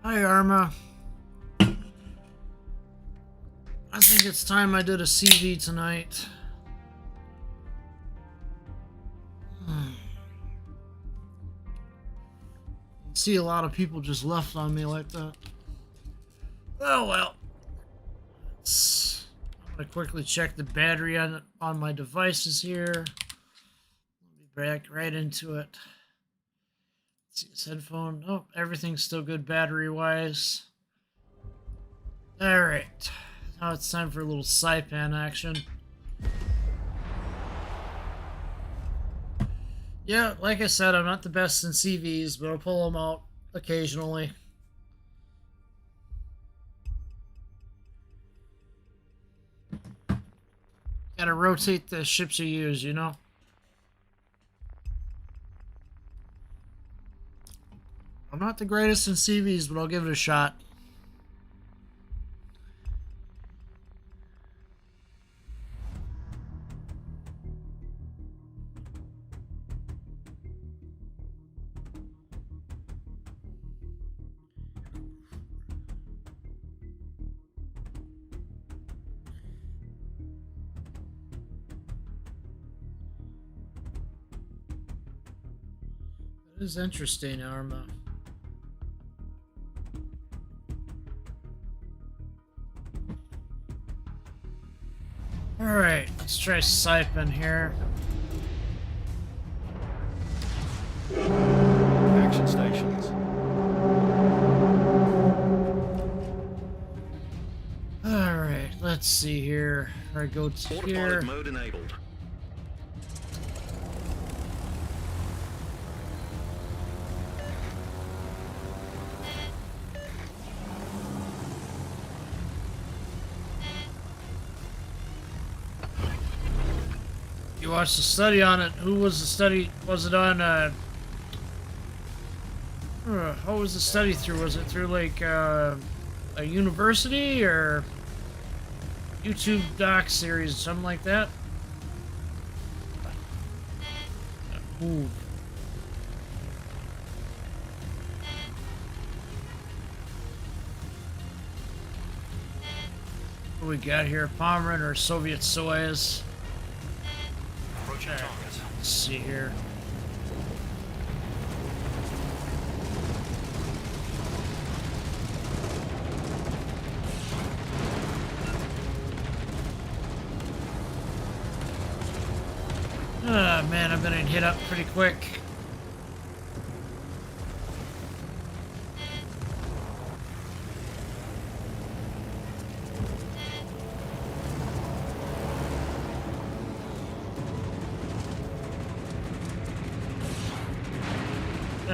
Hi, Arma. I think it's time I did a CV tonight. See a lot of people just left on me like that. Oh well. I'm gonna quickly check the battery on my devices here. I'll be back right into it. See this headphone. Oh, everything's still good battery wise. Alright. Now it's time for a little Saipan action. Yeah, like I said, I'm not the best in CVs, but I'll pull them out occasionally. Gotta rotate the ships you use, you know? I'm not the greatest in CVs, but I'll give it a shot. That is interesting, Arma. Alright, let's try Saipan here. Action stations. Alright, let's see here. I go to here. Autopilot mode enabled. You watched the study on it. Who was the study? Was it on, what was the study through? Was it through, like, a university or YouTube doc series or something like that? Ooh. What do we got here? Pomeranian or Soviet Soyuz? Let's see here. Ah, man, I'm gonna hit up pretty quick.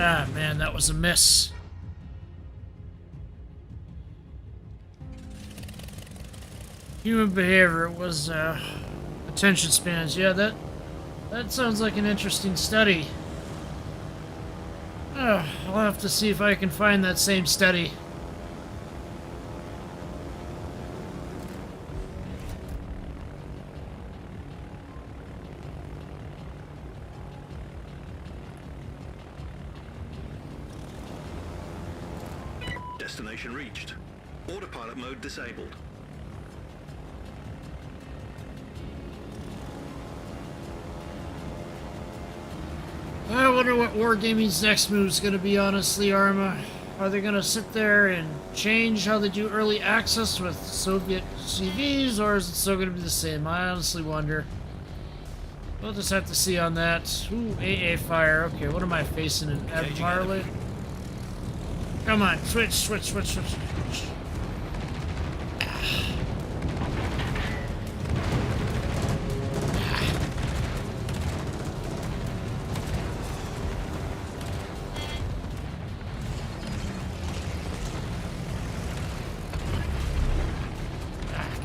Ah, man, that was a miss. Human behavior was, attention spans. Yeah, that sounds like an interesting study. I'll have to see if I can find that same study. Destination reached. Autopilot mode disabled. I wonder what Wargaming's next move is going to be, honestly, Arma. Are they going to sit there and change how they do early access with Soviet CVs, or is it still going to be the same? I honestly wonder. We'll just have to see on that. Ooh, AA fire. Okay, what am I facing in Ed Marley? Come on, switch, switch, switch, switch, switch.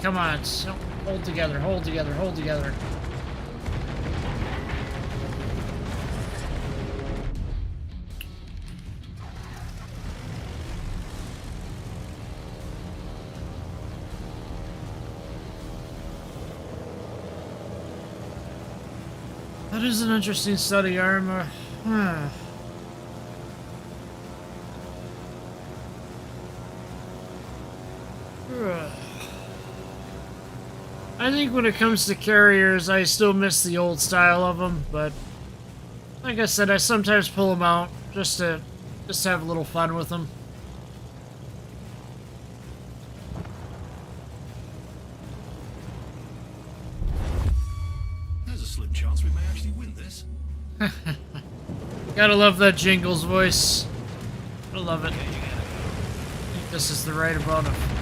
Come on, so hold together, hold together, hold together. That is an interesting study, Arma. I think when it comes to carriers, I still miss the old style of them, but like I said, I sometimes pull them out just to have a little fun with them. There's a slim chance we may actually win this. Gotta love that Jingles voice. I love it. I think this is the right amount of...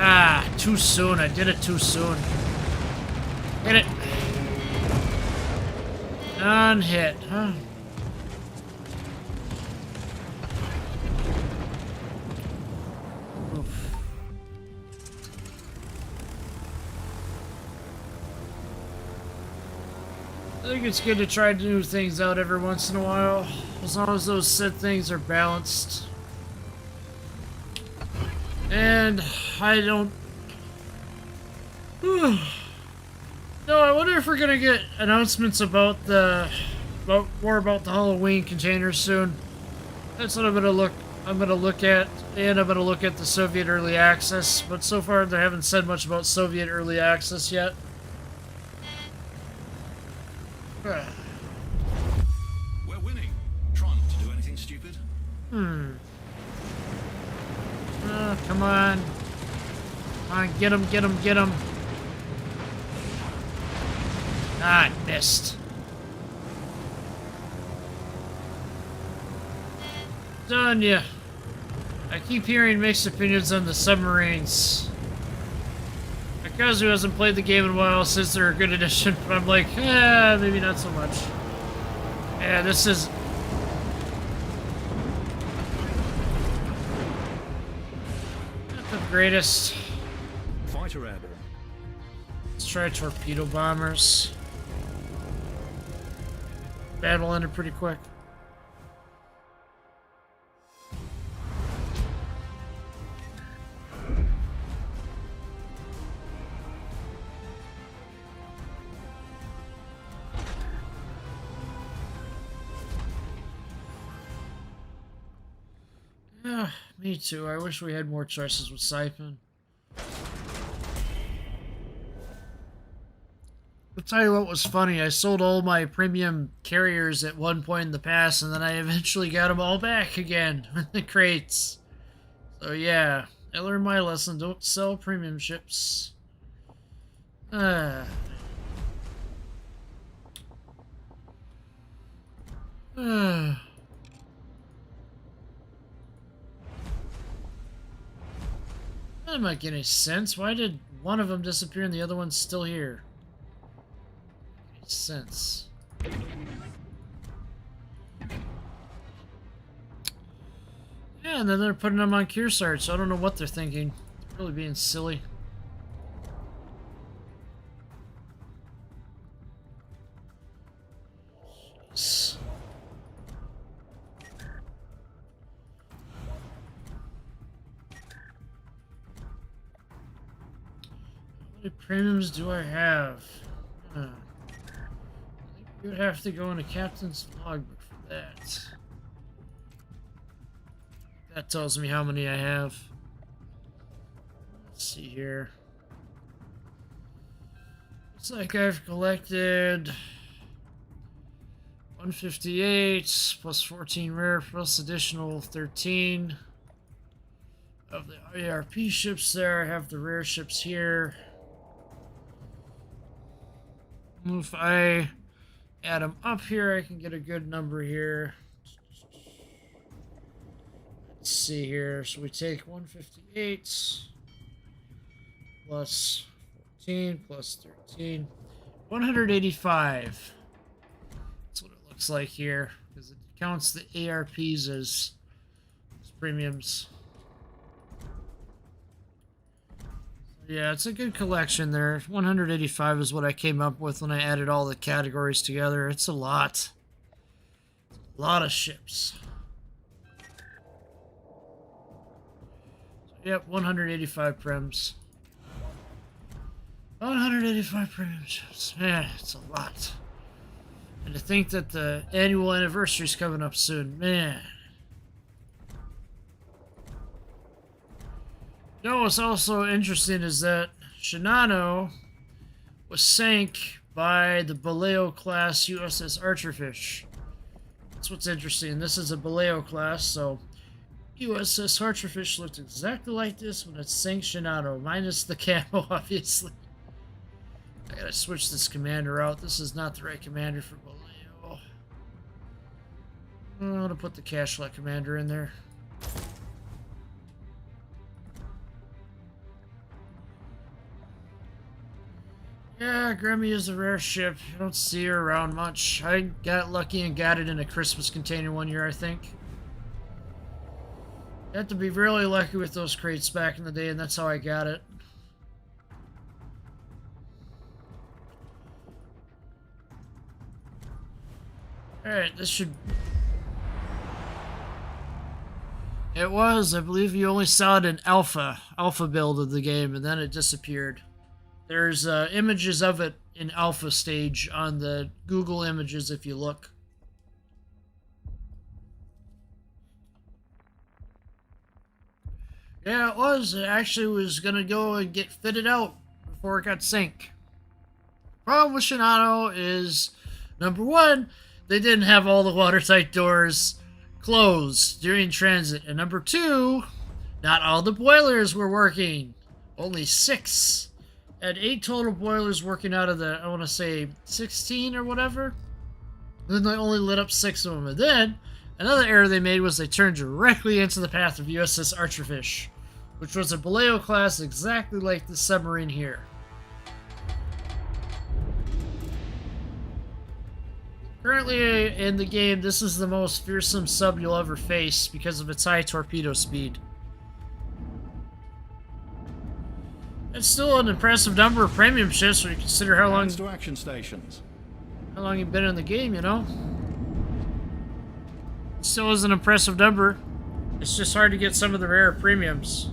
Ah, too soon. I did it too soon. Hit it. Non-hit, huh? Oof. I think it's good to try new things out every once in a while, as long as those said things are balanced. And I don't... No, I wonder if we're gonna get announcements about more about the Halloween containers soon. That's what I'm gonna look at, and I'm gonna look at the Soviet early access, but so far they haven't said much about Soviet early access yet. We're winning. Try not to do anything stupid. Come on. Come on, get him, get him, get him. Ah, I missed. Done ya. I keep hearing mixed opinions on the submarines. Because who hasn't played the game in a while since they're a good addition, but I'm like, maybe not so much. Yeah, this is... not the greatest. Fighter airborne. Let's try torpedo bombers. Battle ended pretty quick. Yeah, me too. I wish we had more choices with Siphon. I'll tell you what was funny. I sold all my premium carriers at one point in the past, and then I eventually got them all back again with the crates. So yeah, I learned my lesson. Don't sell premium ships. Why That doesn't make any sense. Why did one of them disappear and the other one's still here? Makes sense. Yeah, and then they're putting them on Corsair, so I don't know what they're thinking. They're really being silly. Jeez. How many premiums do I have? I think you would have to go into Captain's Logbook for that. That tells me how many I have. Let's see here. Looks like I've collected 158 plus 14 rare plus additional 13 of the ARP ships there. I have the rare ships here. If I add them up here, I can get a good number here. Let's see here. So we take 158 plus 14 plus 13. 185. That's what it looks like here, because it counts the ARPs as premiums. Yeah, it's a good collection there. 185 is what I came up with when I added all the categories together. It's a lot. A lot of ships. Yep, 185 prims. 185 premium ships. Man, it's a lot. And to think that the annual anniversary is coming up soon. Man. You know what's also interesting is that Shinano was sank by the Baleo class USS Archerfish. That's what's interesting. This is a Baleo class, so USS Archerfish looked exactly like this when it sank Shinano, minus the camo, obviously. I gotta switch this commander out. This is not the right commander for Baleo. I'm gonna put the Cashlet commander in there. Yeah, Grammy is a rare ship. You don't see her around much. I got lucky and got it in a Christmas container one year, I think. You have to be really lucky with those crates back in the day, and that's how I got it. Alright, this should... It was. I believe you only saw it in alpha build of the game, and then it disappeared. There's images of it in alpha stage on the Google Images if you look. Yeah, it was. It actually was going to go and get fitted out before it got sank. Problem with Shinano is, number one, they didn't have all the watertight doors closed during transit. And number two, not all the boilers were working. Only 6. Had 8 total boilers working out of the, I want to say, 16 or whatever. And then they only lit up 6 of them. And then, another error they made was they turned directly into the path of USS Archerfish, which was a Baleo class exactly like the submarine here. Currently in the game, this is the most fearsome sub you'll ever face because of its high torpedo speed. It's still an impressive number of premium ships when you consider how long To action stations. you've been in the game, you know? It still is an impressive number. It's just hard to get some of the rare premiums.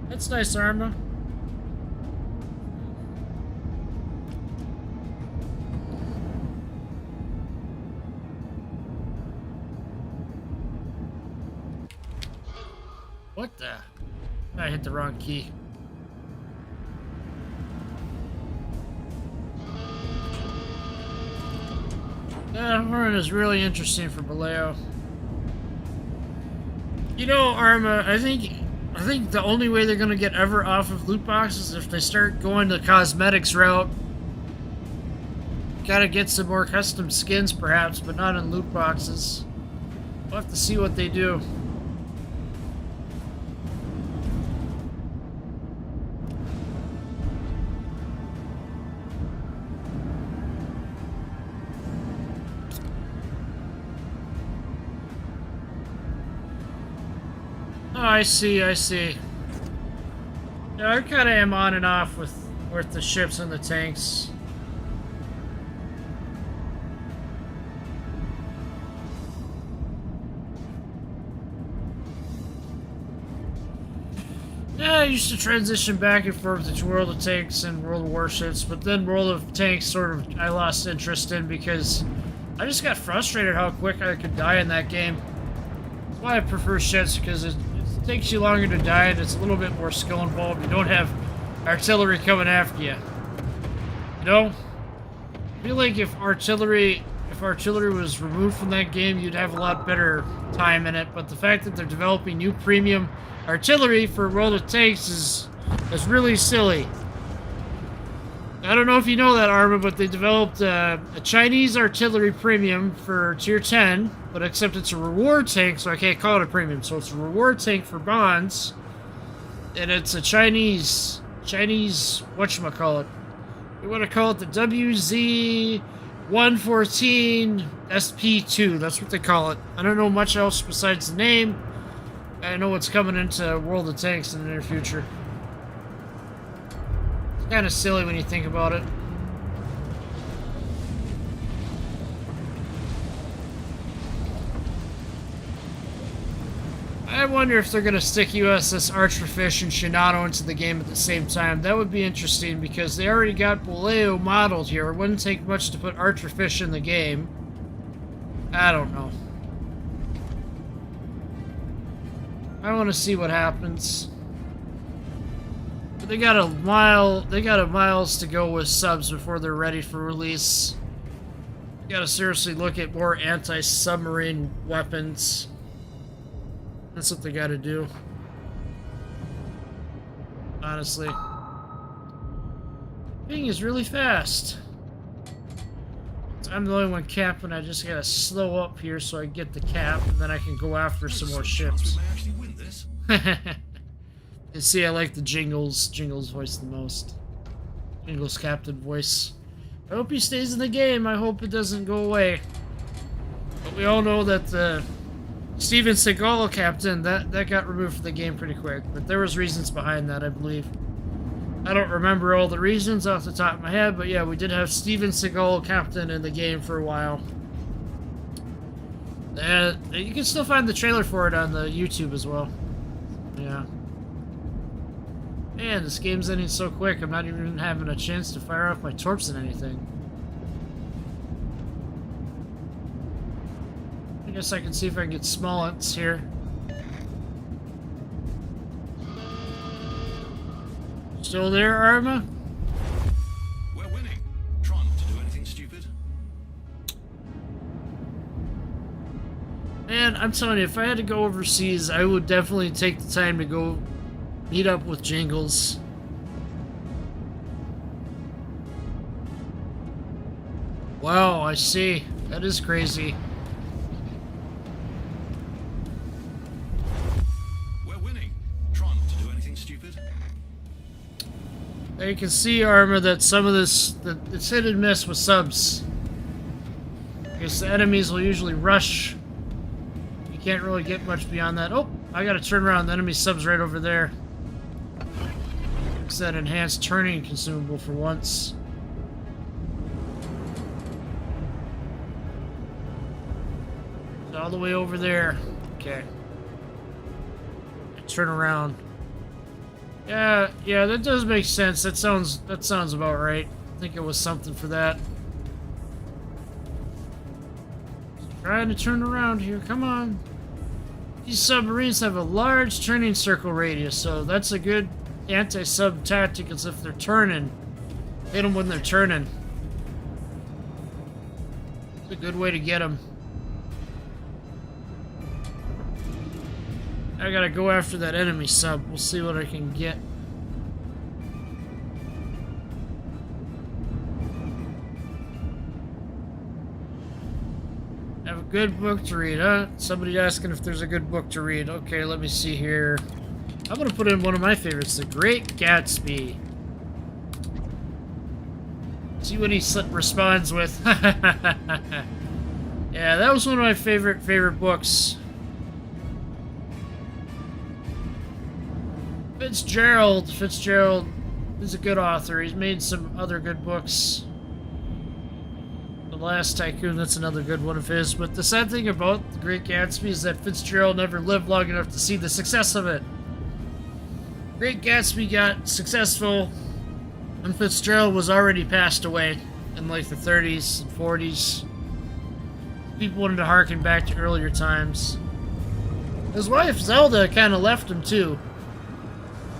That's nice, Arma. What the? I hit the wrong key. That horn is really interesting for Baleo. You know, Arma, I think the only way they're gonna get ever off of loot boxes is if they start going the cosmetics route. Gotta get some more custom skins, perhaps, but not in loot boxes. We'll have to see what they do. Oh, I see, I see. Yeah, I kind of am on and off with the ships and the tanks. Yeah, I used to transition back and forth between World of Tanks and World of Warships, but then World of Tanks sort of I lost interest in because I just got frustrated how quick I could die in that game. That's why I prefer ships, because it takes you longer to die and it's a little bit more skill involved. You don't have artillery coming after you. You know? I feel like if artillery was removed from that game, you'd have a lot better time in it, but the fact that they're developing new premium artillery for World of Tanks is really silly. I don't know if you know that, Arma, but they developed a Chinese artillery premium for Tier 10, but except it's a reward tank, so I can't call it a premium. So it's a reward tank for bonds, and it's a Chinese whatchamacallit. We want to call it the WZ-114 SP2. That's what they call it. I don't know much else besides the name. I know what's coming into World of Tanks in the near future. It's kind of silly when you think about it. I wonder if they're going to stick USS Archerfish and Shinano into the game at the same time. That would be interesting because they already got Boleo modeled here. It wouldn't take much to put Archerfish in the game. I don't know. I want to see what happens. But they got a miles to go with subs before they're ready for release. You gotta seriously look at more anti-submarine weapons. That's what they gotta do. Honestly. Ping is really fast. I'm the only one capping. I just gotta slow up here so I get the cap, and then I can go after some more ships. You see, I like the Jingles voice the most. Jingles captain voice. I hope he stays in the game. I hope it doesn't go away. But we all know that the Steven Seagal captain, that got removed from the game pretty quick. But there was reasons behind that, I believe. I don't remember all the reasons off the top of my head, but yeah, we did have Steven Seagal captain in the game for a while. You can still find the trailer for it on the YouTube as well. Yeah. Man, this game's ending so quick, I'm not even having a chance to fire off my torps and anything. I guess I can see if I can get smallets here. Still there, Arma? We're winning. Try not to do anything stupid. Man, I'm telling you, if I had to go overseas, I would definitely take the time to go meet up with Jingles. Wow, I see. That is crazy. We're winning. Try not to do anything stupid. Now you can see, Arma, that some of this, it's hit and miss with subs. Because the enemies will usually rush. You can't really get much beyond that. Oh, I gotta turn around. The enemy sub's right over there. It's that enhanced turning consumable for once. It's all the way over there. Okay. Turn around. Yeah, that does make sense. That sounds about right. I think it was something for that. Just trying to turn around here. Come on. These submarines have a large turning circle radius, so that's a good anti-sub tactic is if they're turning. Hit them when they're turning. It's a good way to get them. I gotta go after that enemy sub. We'll see what I can get. Have a good book to read, huh? Somebody asking if there's a good book to read. Okay, let me see here. I'm gonna put in one of my favorites, The Great Gatsby. See what he responds with. Yeah, that was one of my favorite books. Fitzgerald is a good author. He's made some other good books. The Last Tycoon, that's another good one of his. But the sad thing about The Great Gatsby is that Fitzgerald never lived long enough to see the success of it. Great Gatsby got successful when Fitzgerald was already passed away in like the 30s and 40s. People wanted to harken back to earlier times. His wife Zelda kind of left him too.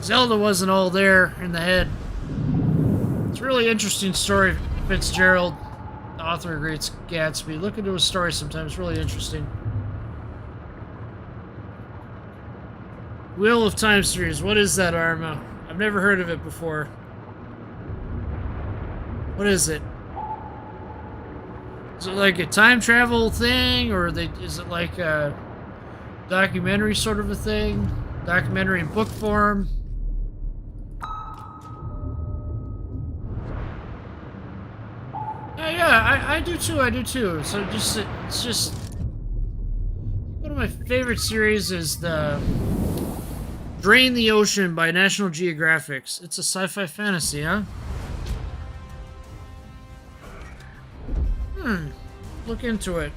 Zelda wasn't all there in the head. It's a really interesting story, Fitzgerald, the author of Great Gatsby. Look into his story sometimes, really interesting. Wheel of Time series, what is that, Arma? I've never heard of it before. What is it? Is it like a time travel thing, or is it like a documentary sort of a thing? Documentary in book form? Yeah, I do too. So it's just one of my favorite series is the Drain the Ocean by National Geographic. It's a sci-fi fantasy, huh? Look into it.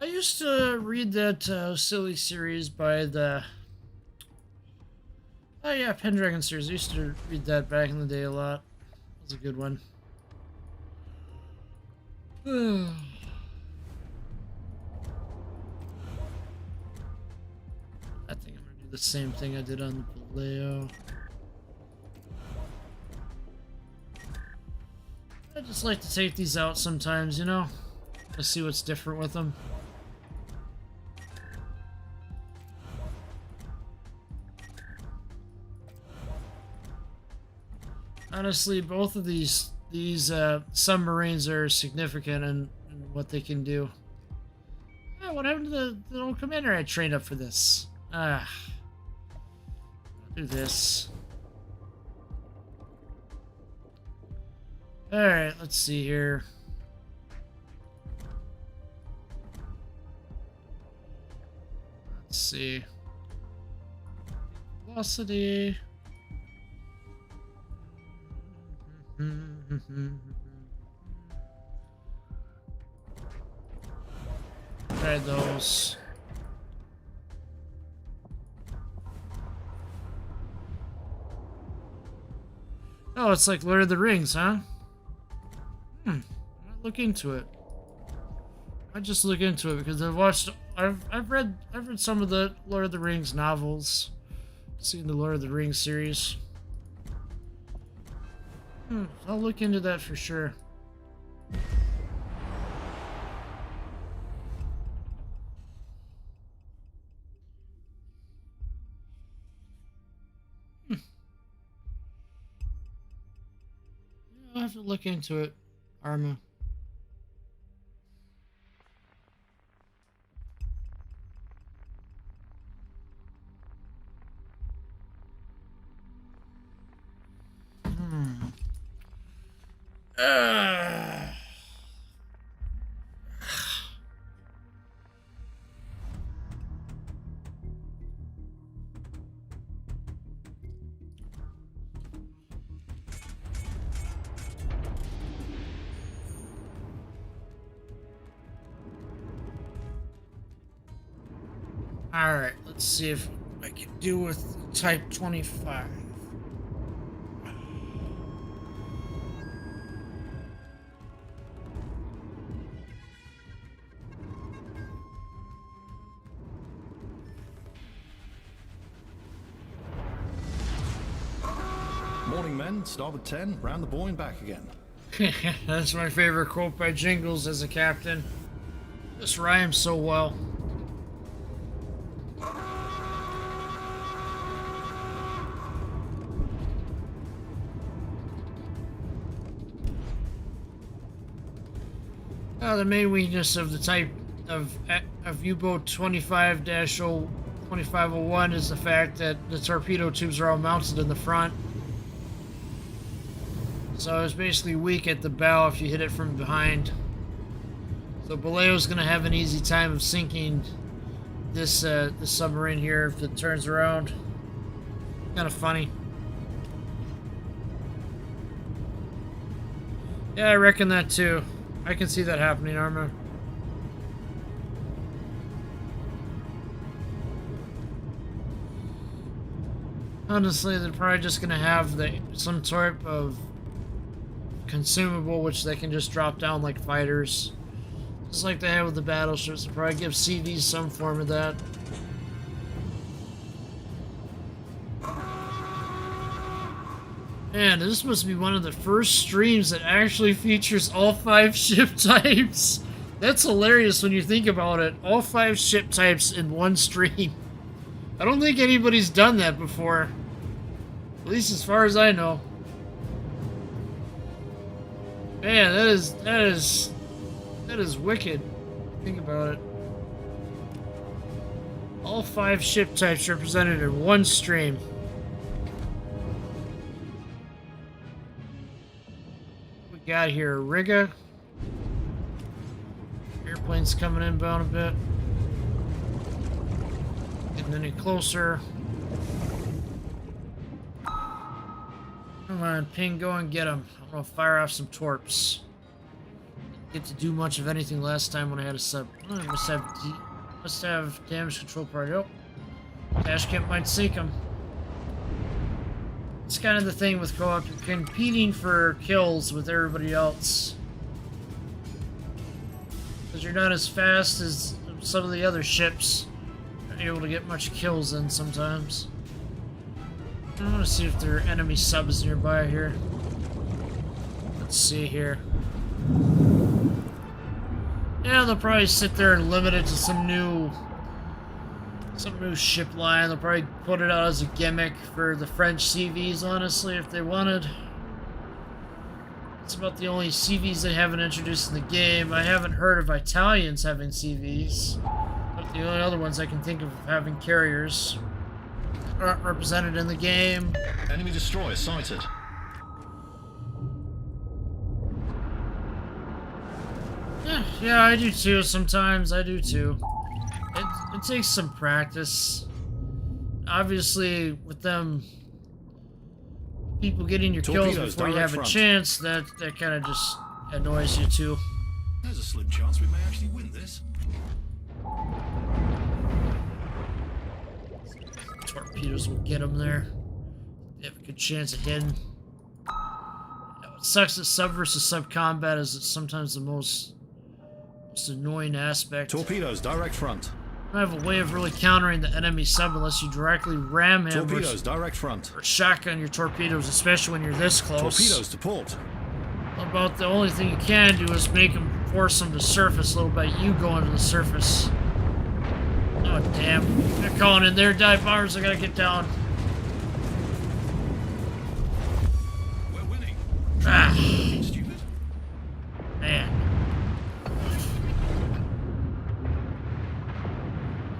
I used to read that silly series by the... Oh yeah, Pendragon series. I used to read that back in the day a lot. It was a good one. I think I'm gonna do the same thing I did on the Paleo. I just like to take these out sometimes, you know? To see what's different with them. Honestly, both of these submarines are significant in what they can do. What happened to the old commander I trained up for this? I'll do this. Alright, let's see here. Let's see. Velocity. Try those. Oh, it's like Lord of the Rings, huh? I might look into it. I just look into it because I've read some of the Lord of the Rings novels. Seen the Lord of the Rings series. I'll look into that for sure. I'll have to look into it, Arma. Alright, let's see if I can do with Type 25. Morning, men. Starboard 10, round the buoy and back again. That's my favorite quote by Jingles as a captain. This rhymes so well. The main weakness of the type of U-boat 25-2501 is the fact that the torpedo tubes are all mounted in the front. So it's basically weak at the bow if you hit it from behind. So Baleo's gonna have an easy time of sinking this this submarine here if it turns around. Kind of funny. Yeah, I reckon that too. I can see that happening, Arma. Honestly, they're probably just gonna have some sort of consumable which they can just drop down like fighters. Just like they have with the battleships. They'll probably give CVs some form of that. Man, this must be one of the first streams that actually features all 5 ship types. That's hilarious when you think about it. All 5 ship types in one stream. I don't think anybody's done that before. At least as far as I know. Man, that is wicked. Think about it. All 5 ship types represented in one stream. We got here Riga. Airplanes coming inbound a bit. Getting any closer. Come on, ping, go and get them. I'm gonna fire off some torps. Didn't get to do much of anything last time when I had a sub. Oh, I must have damage control part. Oh, dash camp might sink them. It's kind of the thing with co-op. You're competing for kills with everybody else. Because you're not as fast as some of the other ships. You're not able to get much kills in sometimes. I want to see if there are enemy subs nearby here. Let's see here. Yeah, they'll probably sit there and limit it to some new ship line. They'll probably put it out as a gimmick for the French CVs, honestly, if they wanted. It's about the only CVs they haven't introduced in the game. I haven't heard of Italians having CVs. But the only other ones I can think of having carriers aren't represented in the game. Enemy destroyer sighted. Yeah, I do too. Sometimes I do too. It takes some practice. Obviously, with them people getting your kills before you have a chance, that kind of just annoys you too. There's a slim chance we may actually win this. Torpedoes will get them there. They have a good chance of hitting. What sucks at sub versus sub combat is it's sometimes the most annoying aspect. Torpedoes, direct front. You don't have a way of really countering the enemy sub unless you directly ram him. Torpedoes, direct front. Or shotgun your torpedoes, especially when you're this close. Torpedoes to port. About the only thing you can do is make them force them to surface a little bit. You go into the surface. Oh damn! They're calling in their dive bombers. I gotta get down. We're winning. Ah, Stupid. man.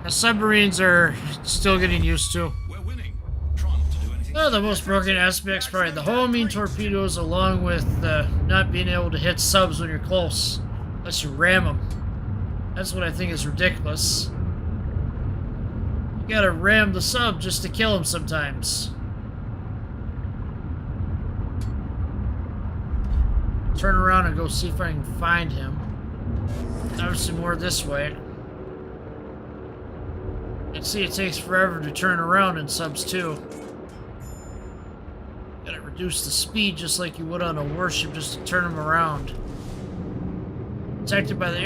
The submarines are still getting used to. We're winning. Try not to do anything. The most broken aspects probably the homing torpedoes, along with not being able to hit subs when you're close, unless you ram them. That's what I think is ridiculous. You gotta ram the sub just to kill him sometimes. Turn around and go see if I can find him. Obviously more this way. You can see it takes forever to turn around in subs too. Gotta reduce the speed just like you would on a warship just to turn them around. Protected by the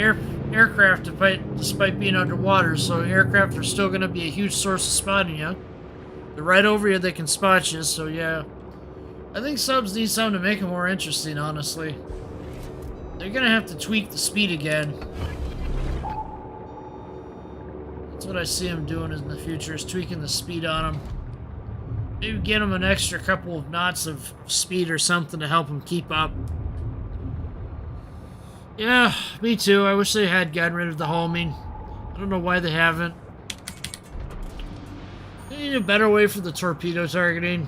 aircraft despite being underwater, so aircraft are still gonna be a huge source of spotting you. They're right over you, they can spot you, so yeah. I think subs need something to make them more interesting, honestly. They're gonna have to tweak the speed again. That's what I see them doing in the future, is tweaking the speed on them. Maybe get them an extra couple of knots of speed or something to help them keep up. Yeah, me too. I wish they had gotten rid of the homing. I don't know why they haven't. They need a better way for the torpedo targeting.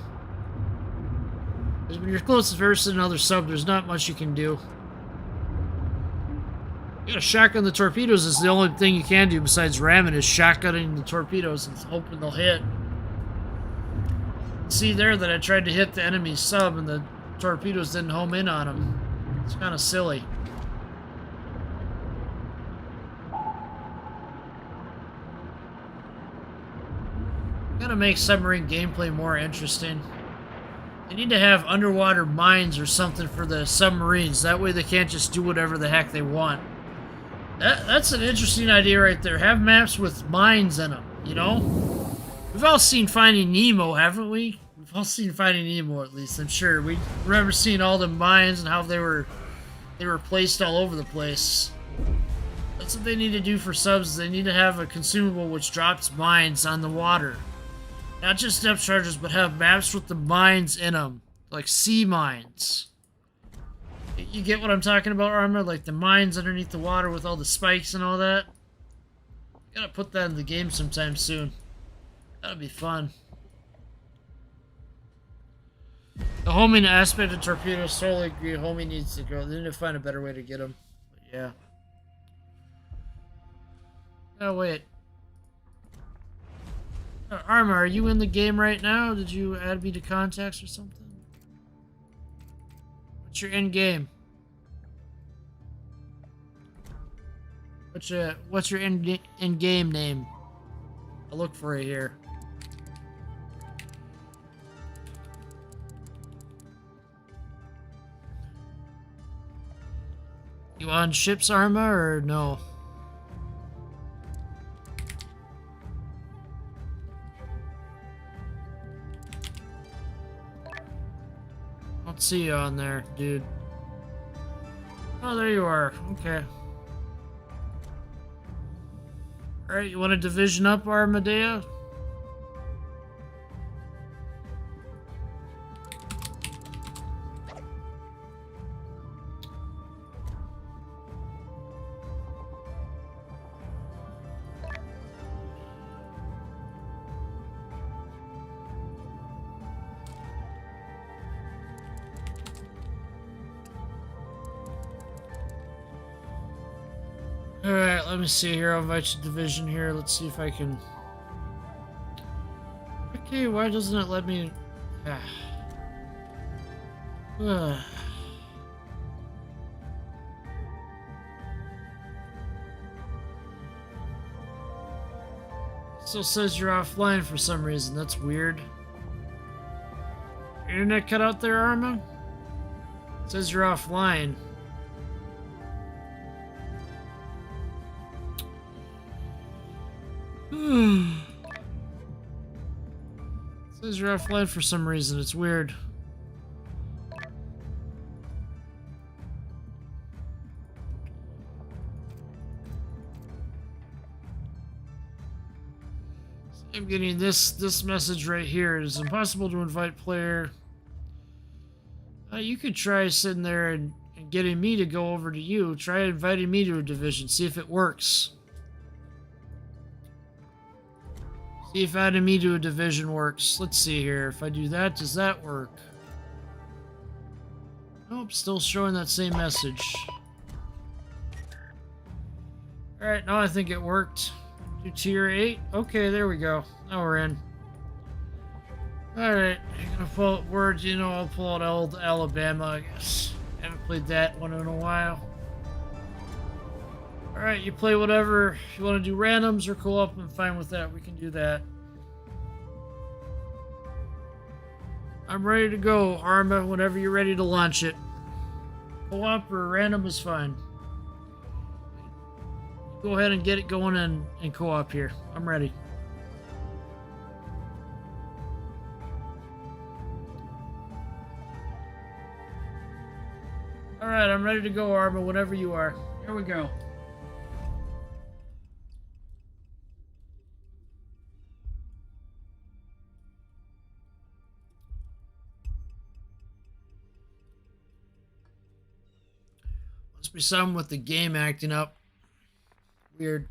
Because when you're close to another sub, there's not much you can do. You gotta shotgun the torpedoes is the only thing you can do besides ramming is shotgunning the torpedoes and hoping they'll hit. See there that I tried to hit the enemy sub and the torpedoes didn't home in on them. It's kind of silly. Gotta make submarine gameplay more interesting. They need to have underwater mines or something for the submarines. That way they can't just do whatever the heck they want. That's an interesting idea right there. Have maps with mines in them, you know? We've all seen Finding Nemo, haven't we? We've all seen Finding Nemo, at least, I'm sure. We remember seeing all the mines and how they were placed all over the place. That's what they need to do for subs. They need to have a consumable which drops mines on the water. Not just depth charges, but have maps with the mines in them. Like sea mines. You get what I'm talking about, Arma? Like the mines underneath the water with all the spikes and all that. Gotta put that in the game sometime soon. That'll be fun. The homing aspect of torpedoes, totally agree. Homing needs to go. They need to find a better way to get them. But yeah. Oh, wait. Arma, are you in the game right now? Did you add me to contacts or something? What's your end game? What's your end game name? I'll look for it here. You on ships, Arma, or no? Don't see you on there, dude. Oh, there you are. Okay. Alright, you want a division up, Armadea? Alright, let me see here. I'll invite you to division here. Let's see if I can... Okay, why doesn't it let me... Still says you're offline for some reason. That's weird. Internet cut out there, Arma? It says you're offline. It says you're offline for some reason. It's weird. I'm getting this message right here. It is impossible to invite player. You could try sitting there and getting me to go over to you. Try inviting me to a division. See if it works. See if adding me to a division works. Let's see here. If I do that, does that work? Nope, still showing that same message. Alright, now I think it worked. Do tier 8? Okay, there we go. Now we're in. Alright, I'm gonna pull out words, you know, I'll pull out old Alabama, I guess. Haven't played that one in a while. Alright, you play whatever. If you want to do randoms or co-op, I'm fine with that. We can do that. I'm ready to go, Arma, whenever you're ready to launch it. Co-op or random is fine. Go ahead and get it going and co-op here. I'm ready. Alright, I'm ready to go, Arma, whenever you are. Here we go. Must be something with the game acting up. Weird.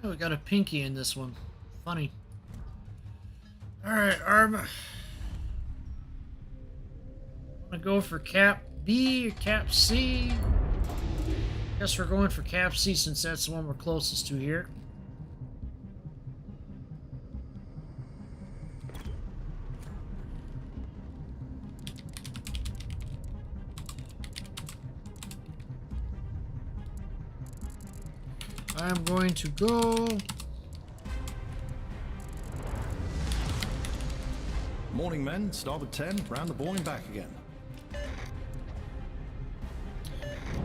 Oh, we got a pinky in this one. Funny. Alright, Arma. I'm gonna go for Cap B or Cap C. Guess we're going for Cap C since that's the one we're closest to here. I'm going to go. Morning, men. Starboard 10, round the board and back again.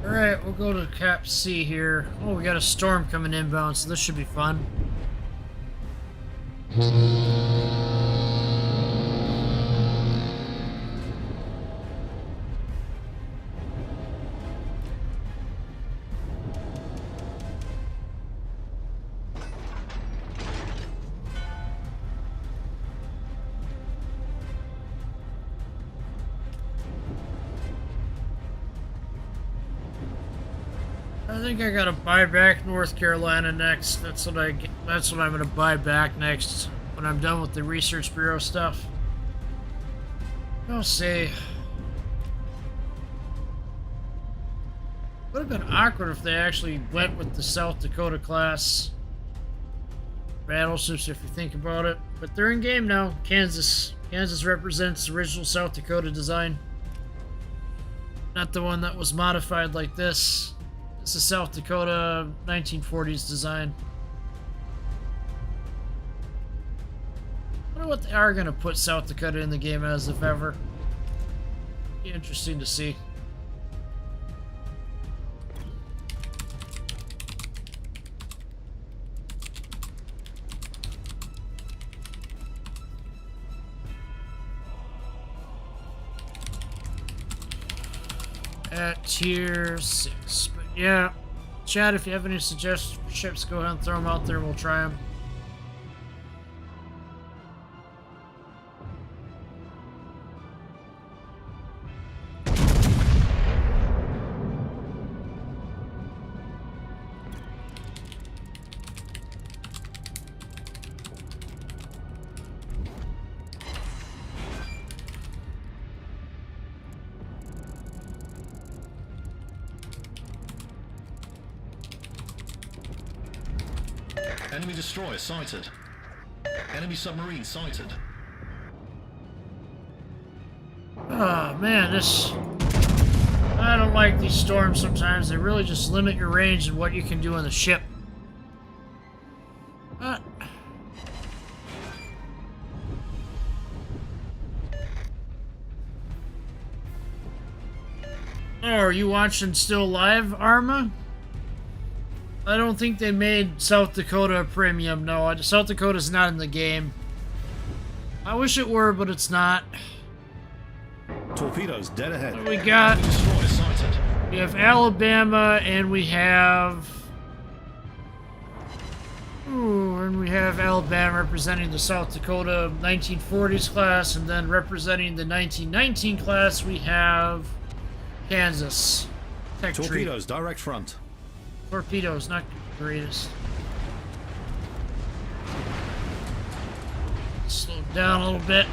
Alright, we'll go to Cap C here. Oh, we got a storm coming inbound, so this should be fun. I think I gotta buy back North Carolina next. That's what I'm gonna buy back next when I'm done with the Research Bureau stuff. I'll say. Would have been awkward if they actually went with the South Dakota class battleships, if you think about it. But they're in game now. Kansas represents the original South Dakota design, not the one that was modified like this. It's a South Dakota 1940s design. I wonder what they are going to put South Dakota in the game as, if ever. Be interesting to see. At tier 6. But yeah, chat, if you have any suggestions for ships, go ahead and throw them out there and we'll try them. Enemy destroyer sighted. Enemy submarine sighted. Oh man, I don't like these storms sometimes. They really just limit your range and what you can do on the ship. Oh, are you watching still live, Arma? I don't think they made South Dakota a premium. No, South Dakota's not in the game. I wish it were, but it's not. Torpedoes dead ahead. What we got? Enemy destroyer sighted. We have Alabama, and we have... Ooh, and we have Alabama representing the South Dakota 1940s class, and then representing the 1919 class, we have Kansas. Tech tree. Torpedoes direct front. Torpedoes, not the greatest. Slow down a little bit.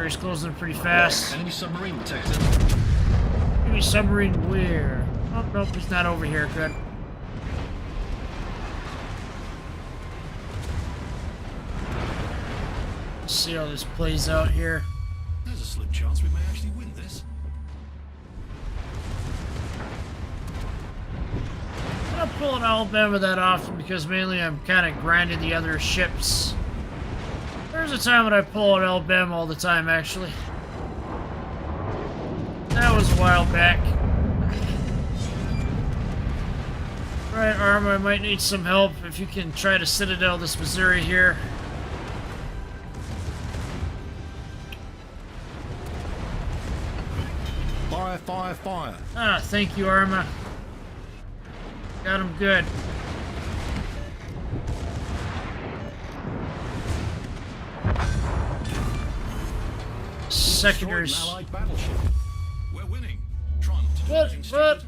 He's closing pretty fast. Enemy submarine detected. Enemy submarine where? Oh, nope, he's not over here. Good. Let's see how this plays out here. There's a slim chance we may actually win this. I'm not pulling Alabama that often because mainly I'm kind of grinding the other ships. There's a time when I pull out Alabama all the time, actually. That was a while back. Right, Arma, I might need some help if you can try to citadel this Missouri here. Fire, fire, fire. Ah, thank you, Arma. Got him good. Secondaries. Destroyed an allied battleship. We're winning. Tron to do anything stupid.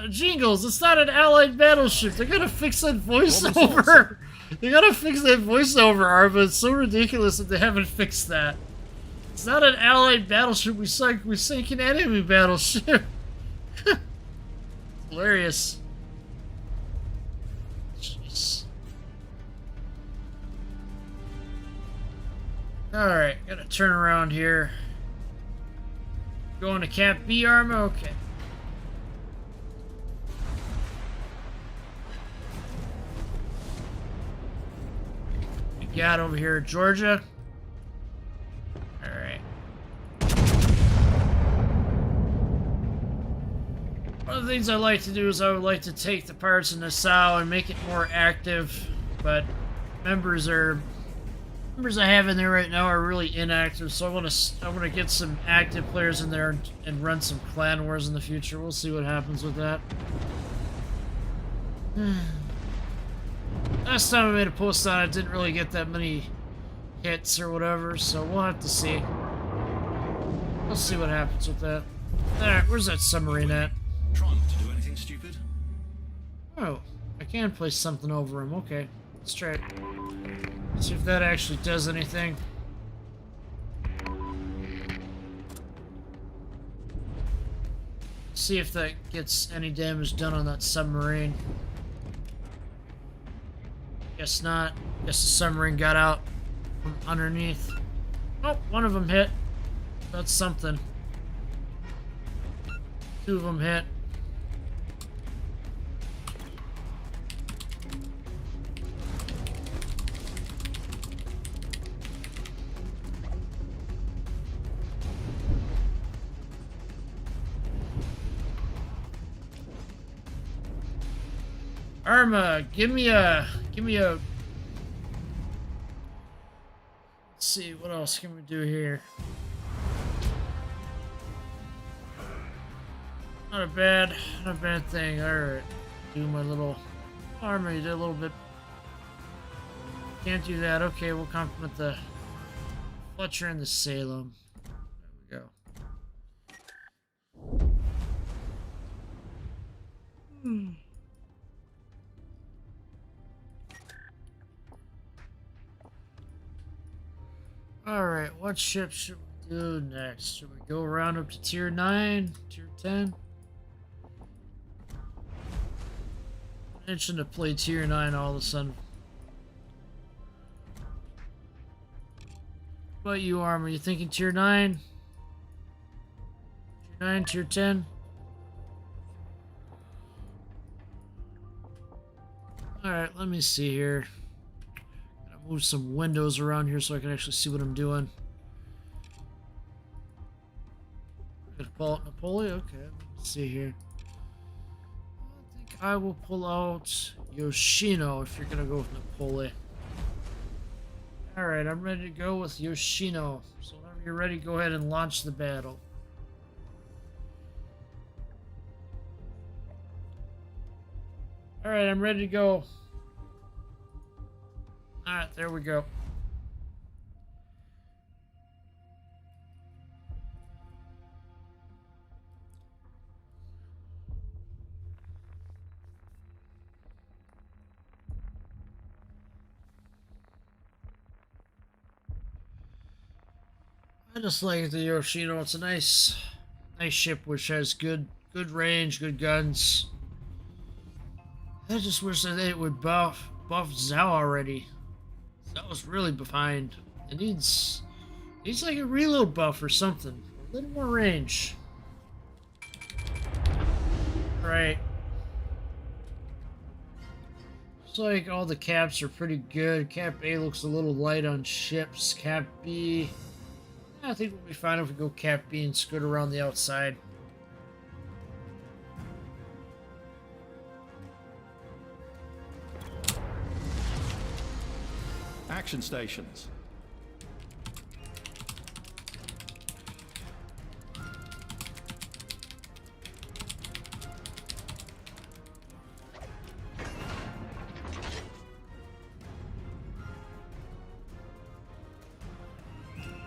Jingles, it's not an allied battleship. They gotta fix that voiceover. They gotta fix that voiceover, Arva. It's so ridiculous that they haven't fixed that. It's not an allied battleship. We sank an enemy battleship. Hilarious. Jeez. Alright, gotta turn around here. Going to Cap B, Arma? Okay. We got over here at Georgia. Alright. One of the things I like to do is I would like to take the parts in Nassau and make it more active, but members I have in there right now are really inactive, so I want to get some active players in there and run some clan wars in the future. We'll see what happens with that. Last time I made a post on it, didn't really get that many hits or whatever, so we'll have to see. We'll see what happens with that. Alright, where's that submarine at? Tron to do anything stupid? Oh, I can place something over him. Okay, let's try it. See if that actually does anything. See if that gets any damage done on that submarine. Guess not. Guess the submarine got out from underneath. Oh, one of them hit. That's something. Two of them hit. Arma, give me a. Let's see, what else can we do here? Not a bad thing. Alright. Do my little Arma, you did a little bit. Can't do that. Okay, we'll compliment the Fletcher and the Salem. There we go. Alright, what ship should we do next? Should we go around up to tier 9? Tier 10? I'm itching to play tier 9 all of a sudden. What about you, Armor? You thinking tier 9? Tier 9, tier 10? Alright, let me see here. Move some windows around here so I can actually see what I'm doing. Gonna pull out Napoli? Okay, let me see here. I think I will pull out Yoshino if you're gonna go with Napoli. Alright, I'm ready to go with Yoshino. So whenever you're ready, go ahead and launch the battle. Alright, I'm ready to go. Alright, there we go. I just like the Yoshino. It's a nice ship which has good range, good guns. I just wish that it would buff Zhao already. That was really behind. It needs like a reload buff or something. A little more range. Right. Looks like all the caps are pretty good. Cap A looks a little light on ships. Cap B, I think we'll be fine if we go Cap B and skirt around the outside. Action stations.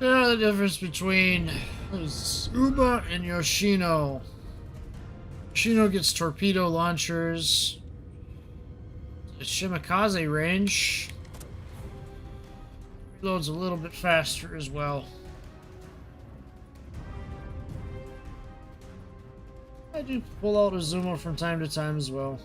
Yeah, the difference between Uba and Yoshino. Shino gets torpedo launchers. Shimakaze range. Reloads a little bit faster as well. I do pull out Azuma from time to time as well.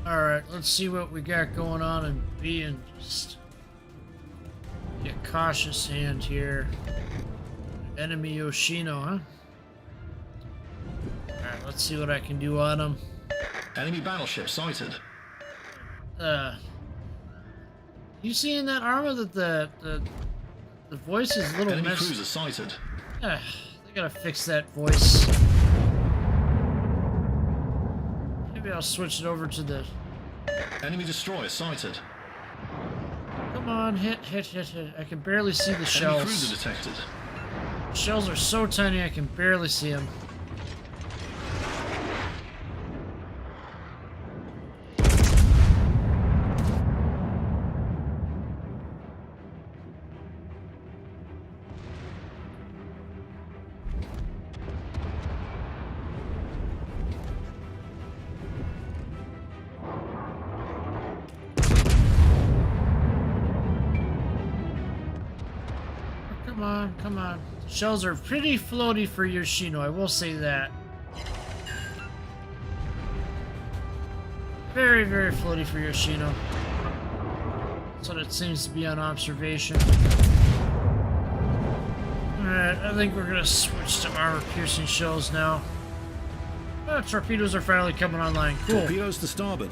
Alright, let's see what we got going on in B and just be a cautious hand here. Enemy Yoshino, huh? Alright, let's see what I can do on him. Enemy battleship sighted. You seeing that armor that the voice is a little Enemy messed? cruiser sighted. They gotta fix that voice. Maybe I'll switch it over to the... Enemy destroyer sighted. Come on, hit. I can barely see the Enemy shells. cruiser detected. Shells are so tiny I can barely see them. Come on. Shells are pretty floaty for Yoshino, I will say that. Very, very floaty for Yoshino. That's what it seems to be on observation. Alright, I think we're gonna switch to armor-piercing shells now. Oh, torpedoes are finally coming online. Cool. Torpedoes to starboard.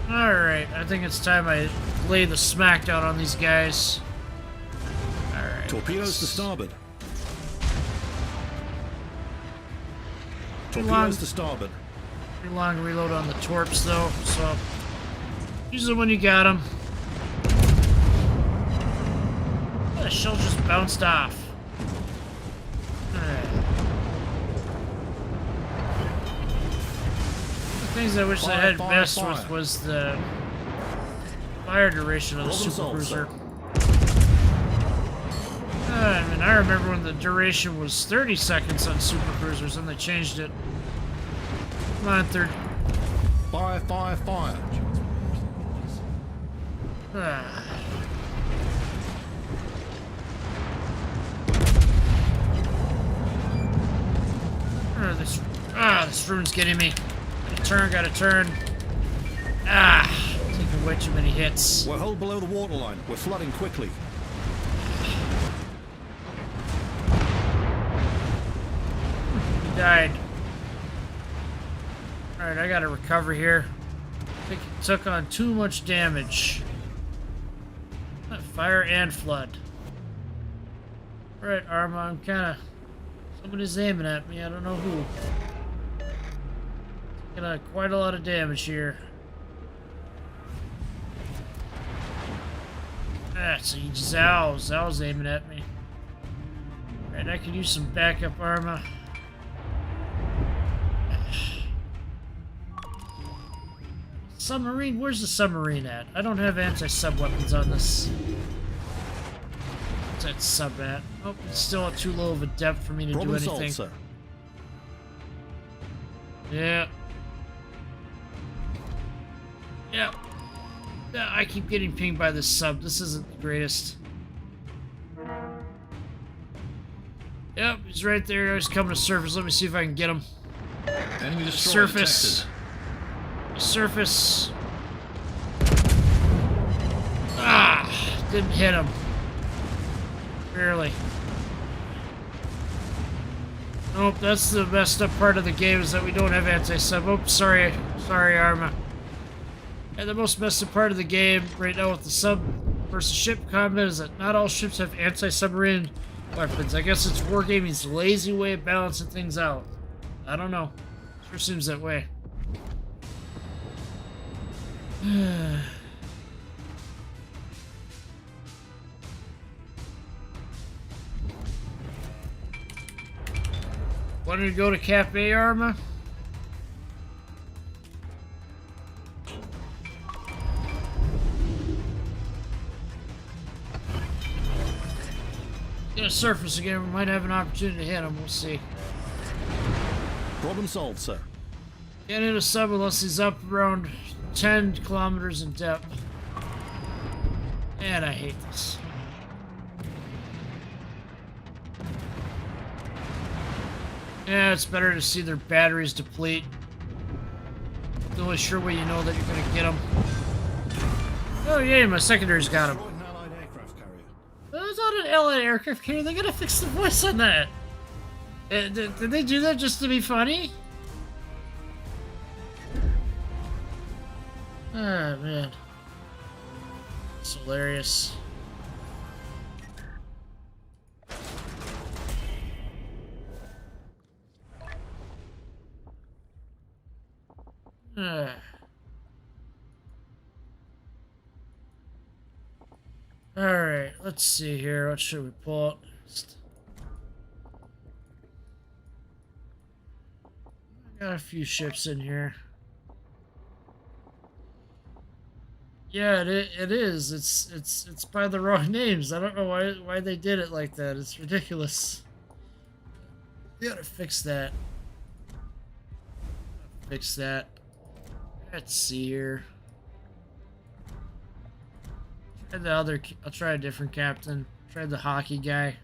Alright, I think it's time I lay the smackdown on these guys. Alright. Torpedoes to starboard. long. Torpedoes to starboard. Pretty long reload on the torps though, so use them when you got them. Oh, the shell just bounced off. Alright. The things I wish I had messed with was the fire duration of the supercruiser. I mean, I remember when the duration was 30 seconds on supercruisers and they changed it. Come on, third. Fire. This room's getting me. Gotta turn. Taking way too many hits. We're hull below the waterline. We're flooding quickly. He died. Alright, I gotta recover here. I think it took on too much damage. Fire and flood. Alright, Arma, I'm kinda... Somebody's aiming at me, I don't know who. Taking quite a lot of damage here. It's a Zao. Zao's aiming at me. Alright, I could use some backup Arma. Submarine? Where's the submarine at? I don't have anti-sub weapons on this. What's that sub at? Oh, it's still at too low of a depth for me to do anything. Sir. Yeah. I keep getting pinged by this sub. This isn't the greatest. Yep, he's right there. He's coming to surface. Let me see if I can get him. Enemy destroyer Surface. Surface. Didn't hit him. Barely. Nope, that's the messed up part of the game is that we don't have anti-sub. Oh, sorry, Arma. And the most messed up part of the game right now with the sub versus ship combat is that not all ships have anti-submarine weapons. I guess it's wargaming's lazy way of balancing things out. I don't know. Sure seems that way. Wanted to go to Cafe Arma? Gonna surface again. We might have an opportunity to hit him. We'll see. Problem solved, sir. Can't hit a sub unless he's up around 10 kilometers in depth. And I hate this. Yeah, it's better to see their batteries deplete. The only sure way you know that you're gonna get them. Oh yeah, my secondary's got him. Destroyed an allied aircraft carrier. That's not an allied aircraft carrier. They gotta fix the voice on that. Did they do that just to be funny? Oh man, it's hilarious. Alright, let's see here. What should we pull out next? Got a few ships in here. Yeah, it is. It's by the wrong names. I don't know why they did it like that. It's ridiculous. You gotta fix that. Fix that. Let's see here. I'll try a different captain. Try the hockey guy.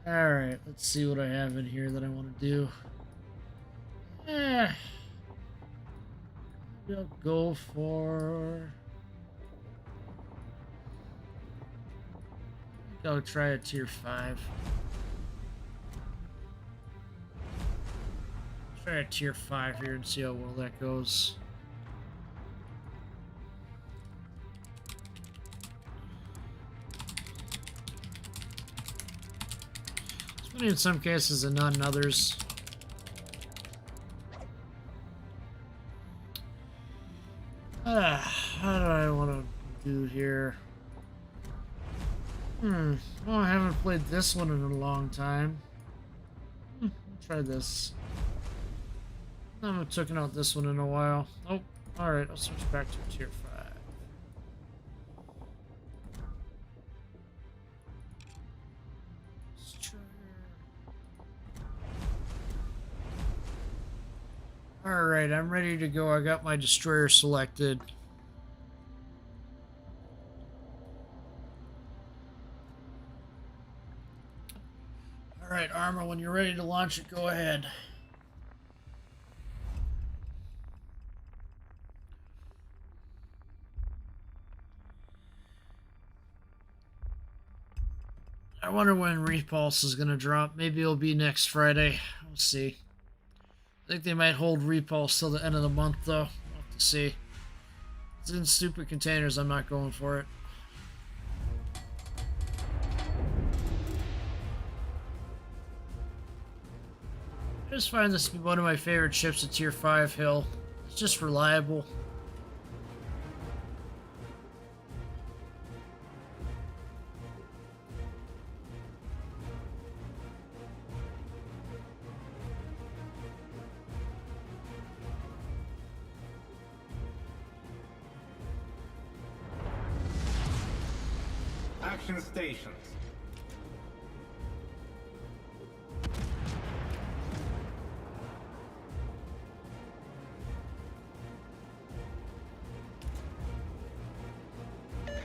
Alright, let's see what I have in here that I want to do. Maybe I'll go for... I'll try a tier 5. Try a tier 5 here and see how well that goes. In some cases and not in others. How do I want to do here? Well, I haven't played this one in a long time. I'll try this. I haven't taken out this one in a while. Oh, alright, I'll switch back to tier 5. Alright, I'm ready to go. I got my destroyer selected. Alright, Arma, when you're ready to launch it, go ahead. I wonder when Repulse is going to drop. Maybe it'll be next Friday. We'll see. I think they might hold Repulse till the end of the month, though. We'll have to see. It's in stupid containers. I'm not going for it. I just find this to be one of my favorite ships at Tier 5 Hill. It's just reliable. Action stations.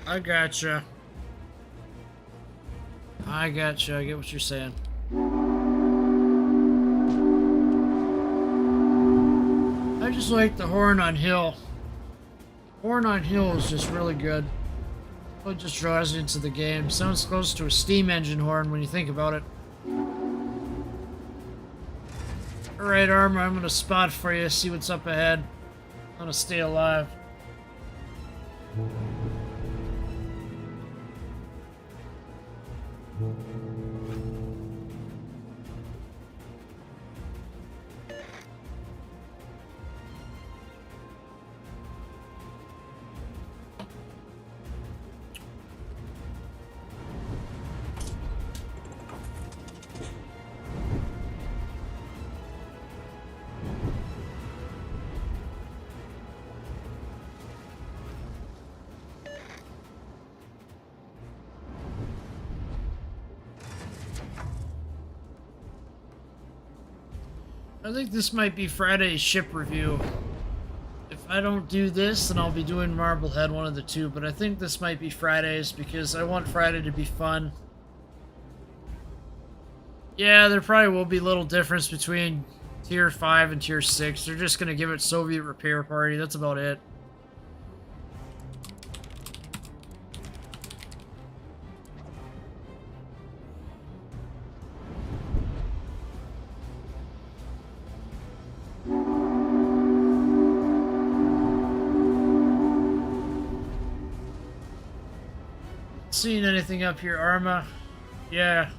I gotcha. I gotcha. I get what you're saying. I just like the horn on hill. Horn on hill is just really good. It just draws you into the game. Sounds close to a steam engine horn when you think about it. Alright, Armor, I'm gonna spot for you, see what's up ahead. I'm gonna stay alive. I think this might be Friday's ship review. If I don't do this, then I'll be doing Marblehead, one of the two, but I think this might be Friday's because I want Friday to be fun. Yeah, there probably will be a little difference between Tier 5 and Tier 6. They're just going to give it Soviet Repair Party. That's about it. Seeing anything up here, Arma? Yeah.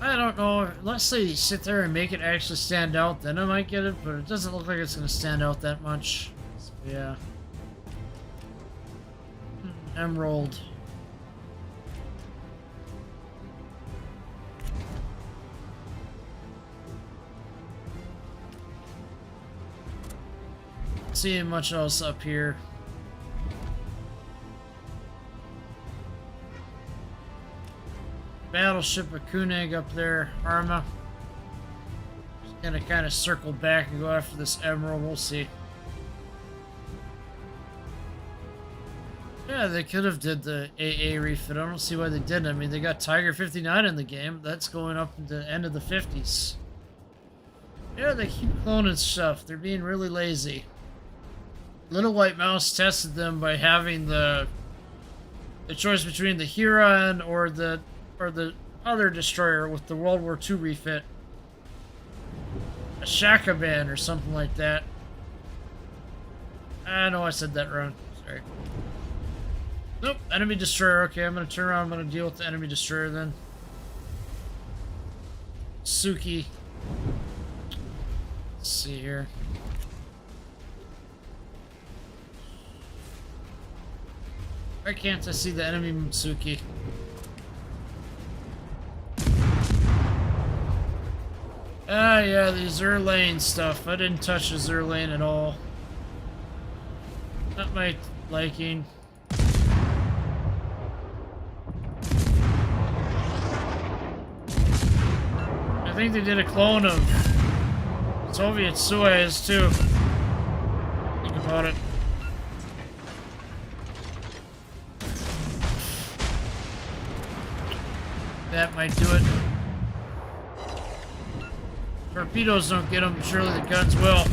I don't know, unless they sit there and make it actually stand out, then I might get it, but it doesn't look like it's going to stand out that much. So, yeah. Emerald. Not seeing much else up here. Battleship of Koenig up there, Arma. Just gonna kind of circle back and go after this emerald, we'll see. Yeah, they could have did the AA refit. I don't see why they didn't. I mean, they got Tiger 59 in the game. That's going up into the end of the 50s. Yeah, they keep cloning stuff. They're being really lazy. Little White Mouse tested them by having the choice between the Huron or the other destroyer with the World War II refit. A Shakaban or something like that. I know I said that wrong. Sorry. Nope, enemy destroyer. Okay, I'm gonna turn around. I'm gonna deal with the enemy destroyer then. Suki. Let's see here. Why can't I see the enemy Mutsuki? Ah, yeah, the Zerlane stuff. I didn't touch the Zerlane at all. Not my liking. I think they did a clone of Soviet Suez, too. Think about it. That might do it. Torpedoes don't get them, surely the guns will.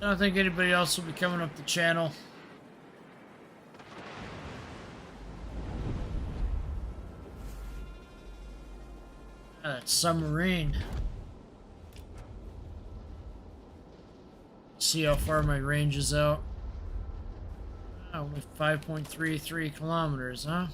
I don't think anybody else will be coming up the channel. Ah, that submarine. See how far my range is out. Only 5.33 kilometers, huh?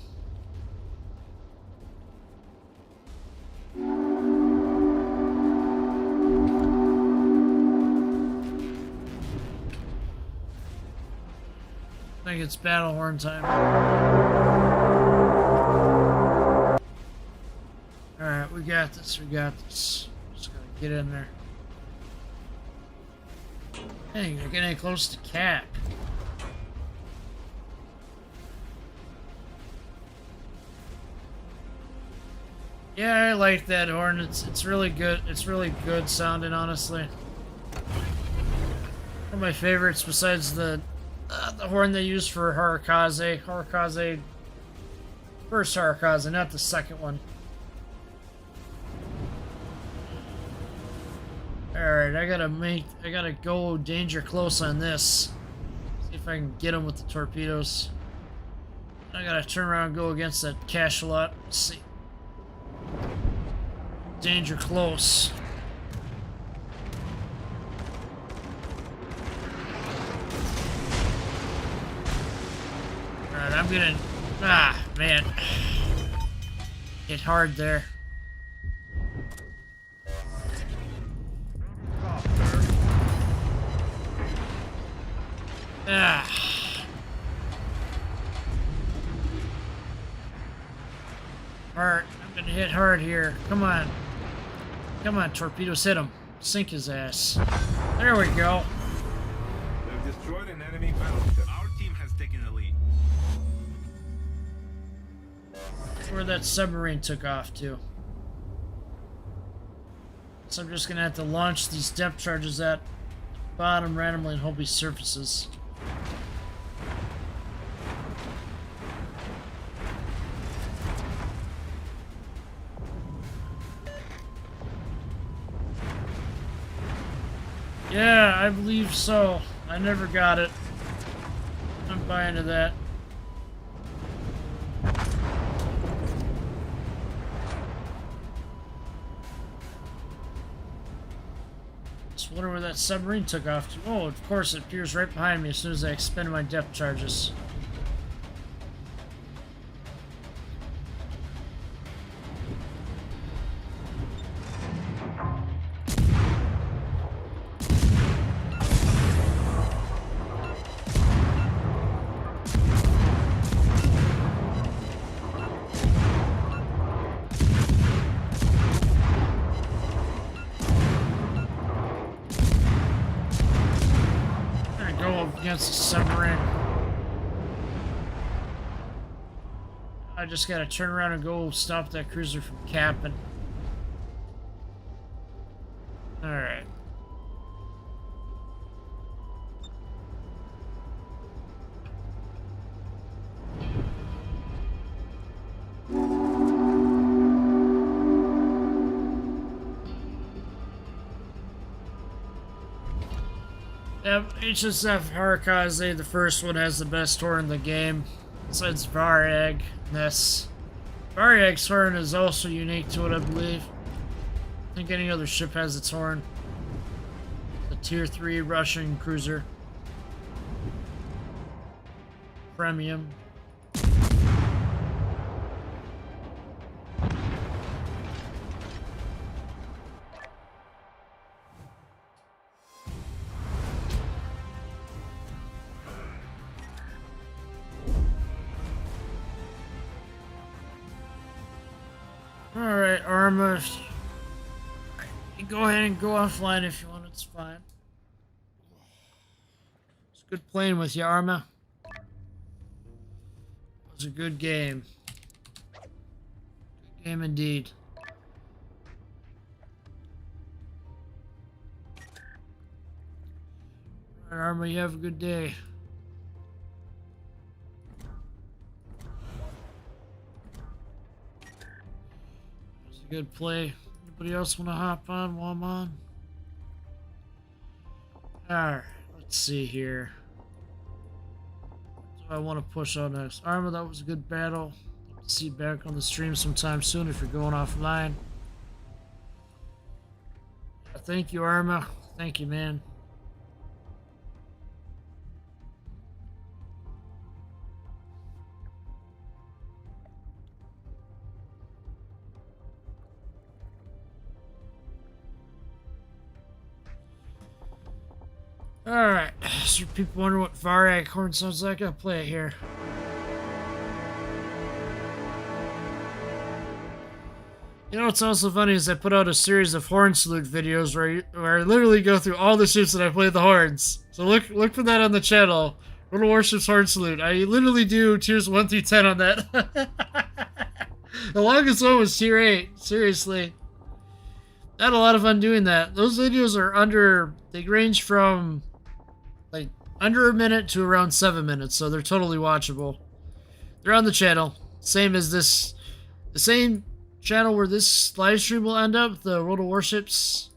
I think it's battle horn time. Alright, we got this, we got this. Just gotta get in there. Dang, they're getting close to cap. Yeah, I like that horn. It's really good. It's really good sounding, honestly. One of my favorites, besides the horn they use for Harakaze. Harakaze, first Harakaze, not the second one. All right, I gotta go danger close on this. See if I can get him with the torpedoes. I gotta turn around and go against that cachalot. Let's see. Danger close. Alright, I'm gonna... Ah, man. Hit hard there. Ah. Alright, I'm gonna hit hard here. Come on. Come on, torpedoes, hit him. Sink his ass. There we go. They've destroyed an enemy battleship. Our where that submarine took off to. So I'm just gonna have to launch these depth charges at the bottom randomly and hope he surfaces. Yeah, I believe so. I never got it. I'm buying into that. Just wonder where that submarine took off to. Oh, of course, it appears right behind me as soon as I expend my depth charges. Against a submarine. I just gotta turn around and go stop that cruiser from capping. Alright. Yep, HSF Harakaze, the first one, has the best horn in the game, besides Varag. This Varag's horn is also unique to it, I believe. I think any other ship has its horn. The Tier 3 Russian cruiser. Premium. Alright, Arma. You go ahead and go offline if you want, it's fine. It's good playing with you, Arma. It was a good game. Good game indeed. Alright, Arma, you have a good day. Good play. Anybody else want to hop on while I'm on? Alright, let's see here. What do I want to push on next? Arma, that was a good battle. See you back on the stream sometime soon if you're going offline. Thank you, Arma. Thank you, man. Alright, so people wonder what Varag horn sounds like. I'll play it here. You know what's also funny is I put out a series of horn salute videos where I literally go through all the ships that I play the horns. So look for that on the channel. World of Warships horn salute. I literally do tiers 1 through 10 on that. The longest one was tier 8. Seriously. I had a lot of fun doing that. Those videos are they range from like under a minute to around 7 minutes, so they're totally watchable. They're on the channel. Same as this, the same channel where this live stream will end up, the World of Warships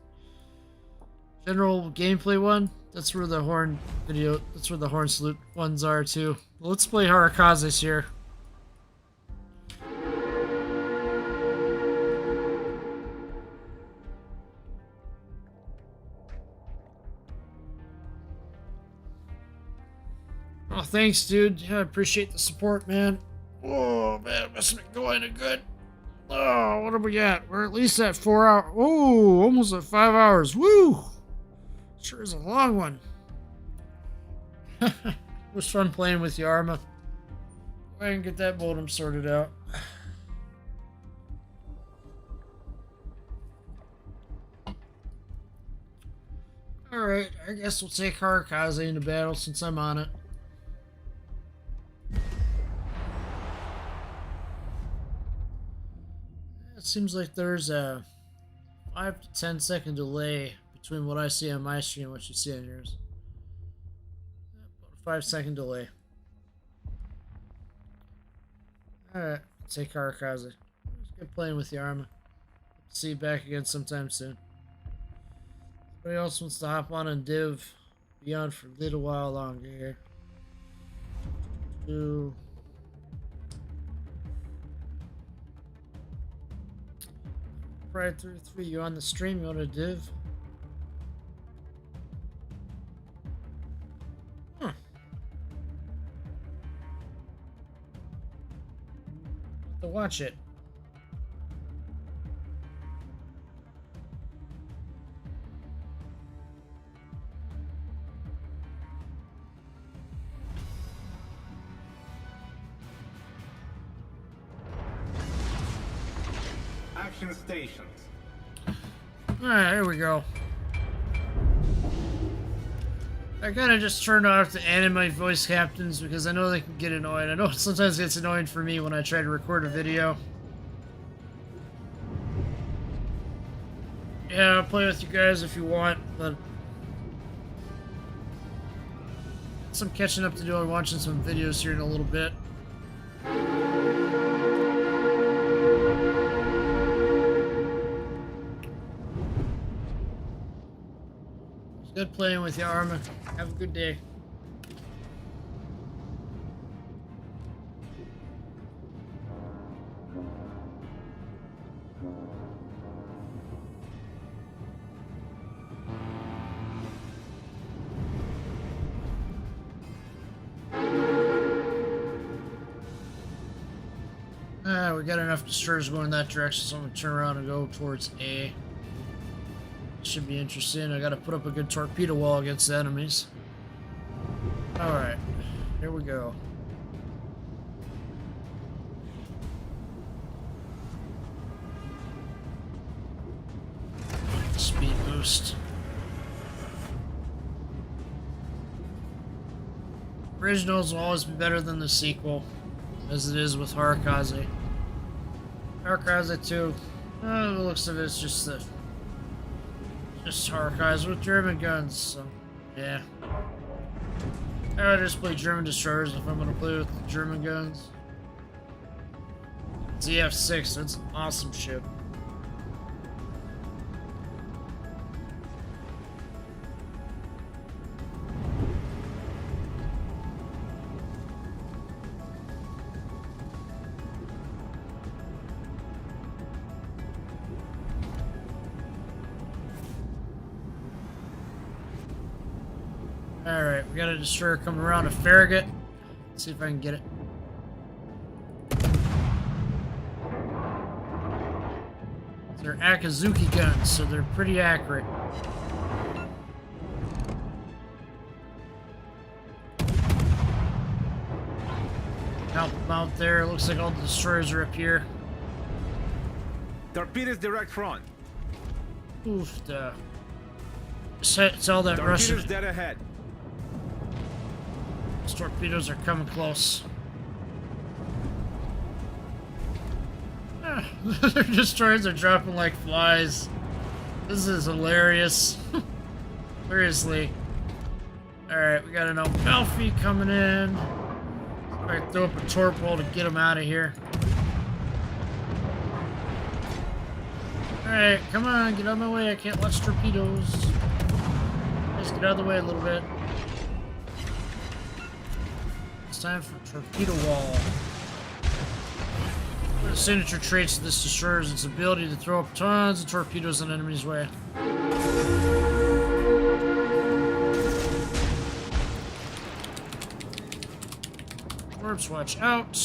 general gameplay one. That's where the horn salute ones are too. Well, let's play Harakazes here. Oh, thanks, dude. Yeah, I appreciate the support, man. Oh, man, must have been going good. Oh, what have we got? We're at least at 4 hours. Oh, almost at 5 hours. Woo! Sure is a long one. It was fun playing with you, Arma. Go ahead and get that modem sorted out. Alright, I guess we'll take Harakaze into battle since I'm on it. It seems like there's a 5 to 10 second delay between what I see on my screen and what you see on yours. About a 5-second delay. Alright, take Karakaze. It was good playing with the Arma. See you back again sometime soon. Anybody else wants to hop on and div beyond for a little while longer here? Pride 33, you on the stream? You want to div? Huh. Have to watch it. Action stations. Alright, here we go. I kind of just turned off the anime voice captains because I know they can get annoying. I know it sometimes gets annoying for me when I try to record a video. Yeah, I'll play with you guys if you want, but some catching up to do. I'm watching some videos here in a little bit. Good playing with you, Arma. Have a good day. We got enough destroyers going that direction, so I'm gonna turn around and go towards A. Should be interesting. I gotta put up a good torpedo wall against the enemies. Alright, here we go. Speed boost. Originals will always be better than the sequel, as it is with Harakaze. Harakaze 2, the looks of it, it's just Harakaze with German guns, so yeah. I would just play German destroyers if I'm gonna play with the German guns. ZF-6, that's an awesome ship. Alright, we got a destroyer coming around a Farragut. Let's see if I can get it. They're Akazuki guns, so they're pretty accurate. Help them out there. Looks like all the destroyers are up here. Torpedoes direct front. Oof, it's all that Russian. Torpedoes dead ahead. These torpedoes are coming close. Their destroyers are dropping like flies. This is hilarious. Seriously. Alright, we got an Amalfi coming in. Alright, throw up a torp wall to get them out of here. Alright, come on, get out of my way. I can't watch torpedoes. Just get out of the way a little bit. It's time for torpedo wall. One of the signature traits of this destroyer is its ability to throw up tons of torpedoes in enemies' way. Orbs, watch out.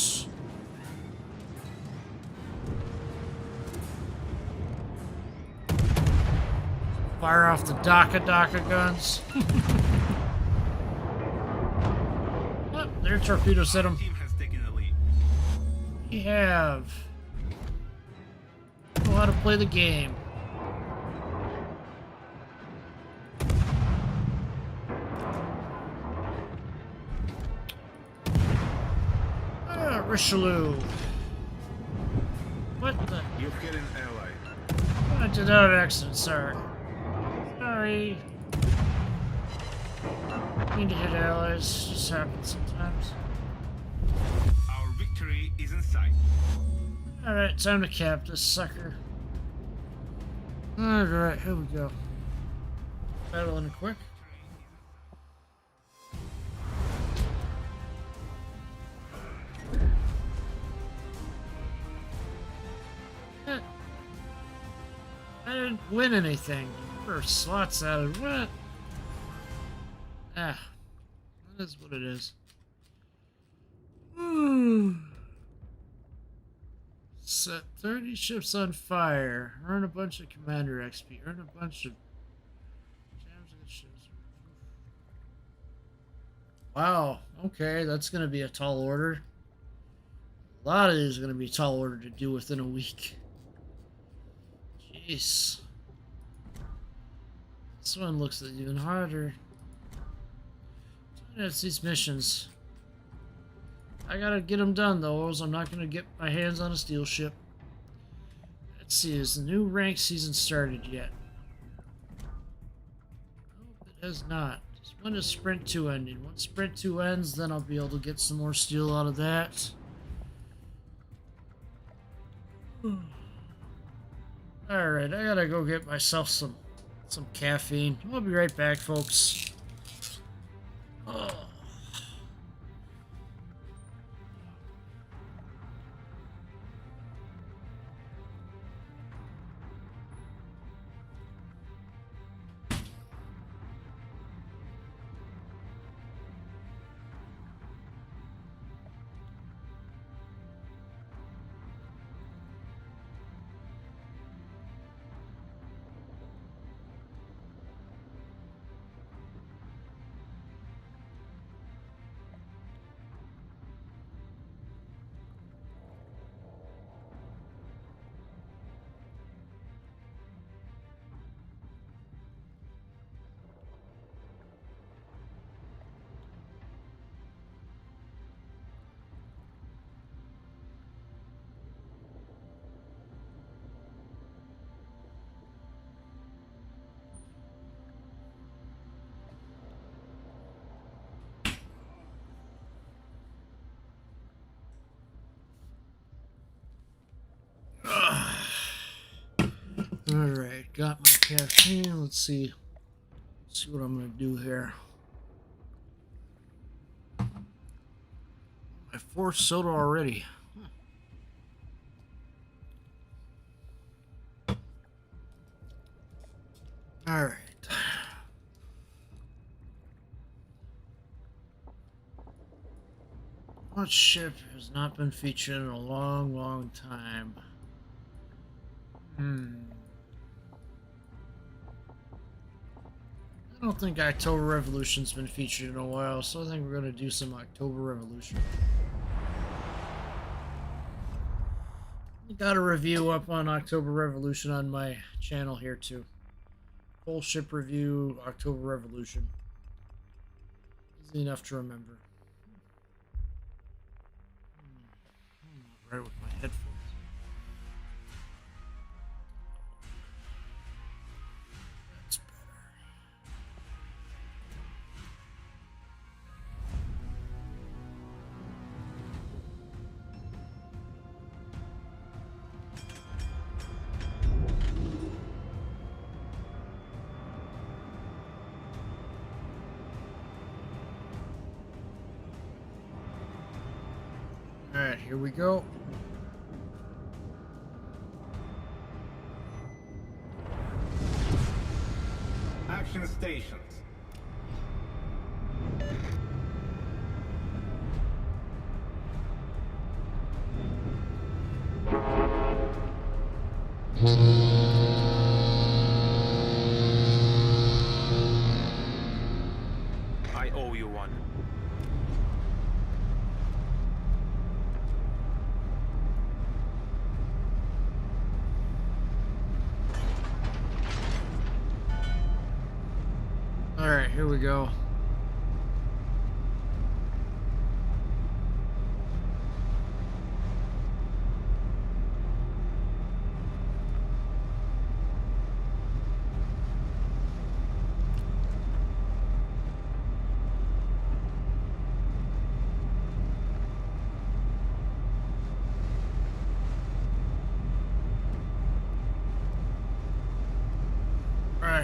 Fire off the Daka guns. Oh, their torpedoes hit them. Team has taken the lead. We have. Know how to play the game. Richelieu. What the? You've hit an ally. I did not an accident, sorry. Sorry. Need to hit allies. Just happens sometimes. Our victory is in sight. Alright, time to cap this sucker. Alright, here we go. Battling quick. I didn't win anything. Or slots added. What? Ah. That is what it is. Set 30 ships on fire. Earn a bunch of commander XP. Earn a bunch of jams and ships. Wow. Okay, that's gonna be a tall order. A lot of these are gonna be tall order to do within a week. Jeez. This one looks even harder. It's these missions. I gotta get them done though, or else I'm not gonna get my hands on a steel ship. Let's see, has the new rank season started yet? Nope, it has not. When is Sprint 2 ending? Once Sprint 2 ends, then I'll be able to get some more steel out of that. Alright, I gotta go get myself some caffeine. I'll be right back, folks. Oh. Alright, got my caffeine. Let's see what I'm gonna do here. My fourth soda already. Alright. What ship has not been featured in a long time? I don't think October Revolution's been featured in a while, so I think we're gonna do some October Revolution. Got a review up on October Revolution on my channel here too. Full ship review, October Revolution. Easy enough to remember. Right with my headphones. That's better. Alright, here we go. Action stations. I owe you one. Alright, here we go.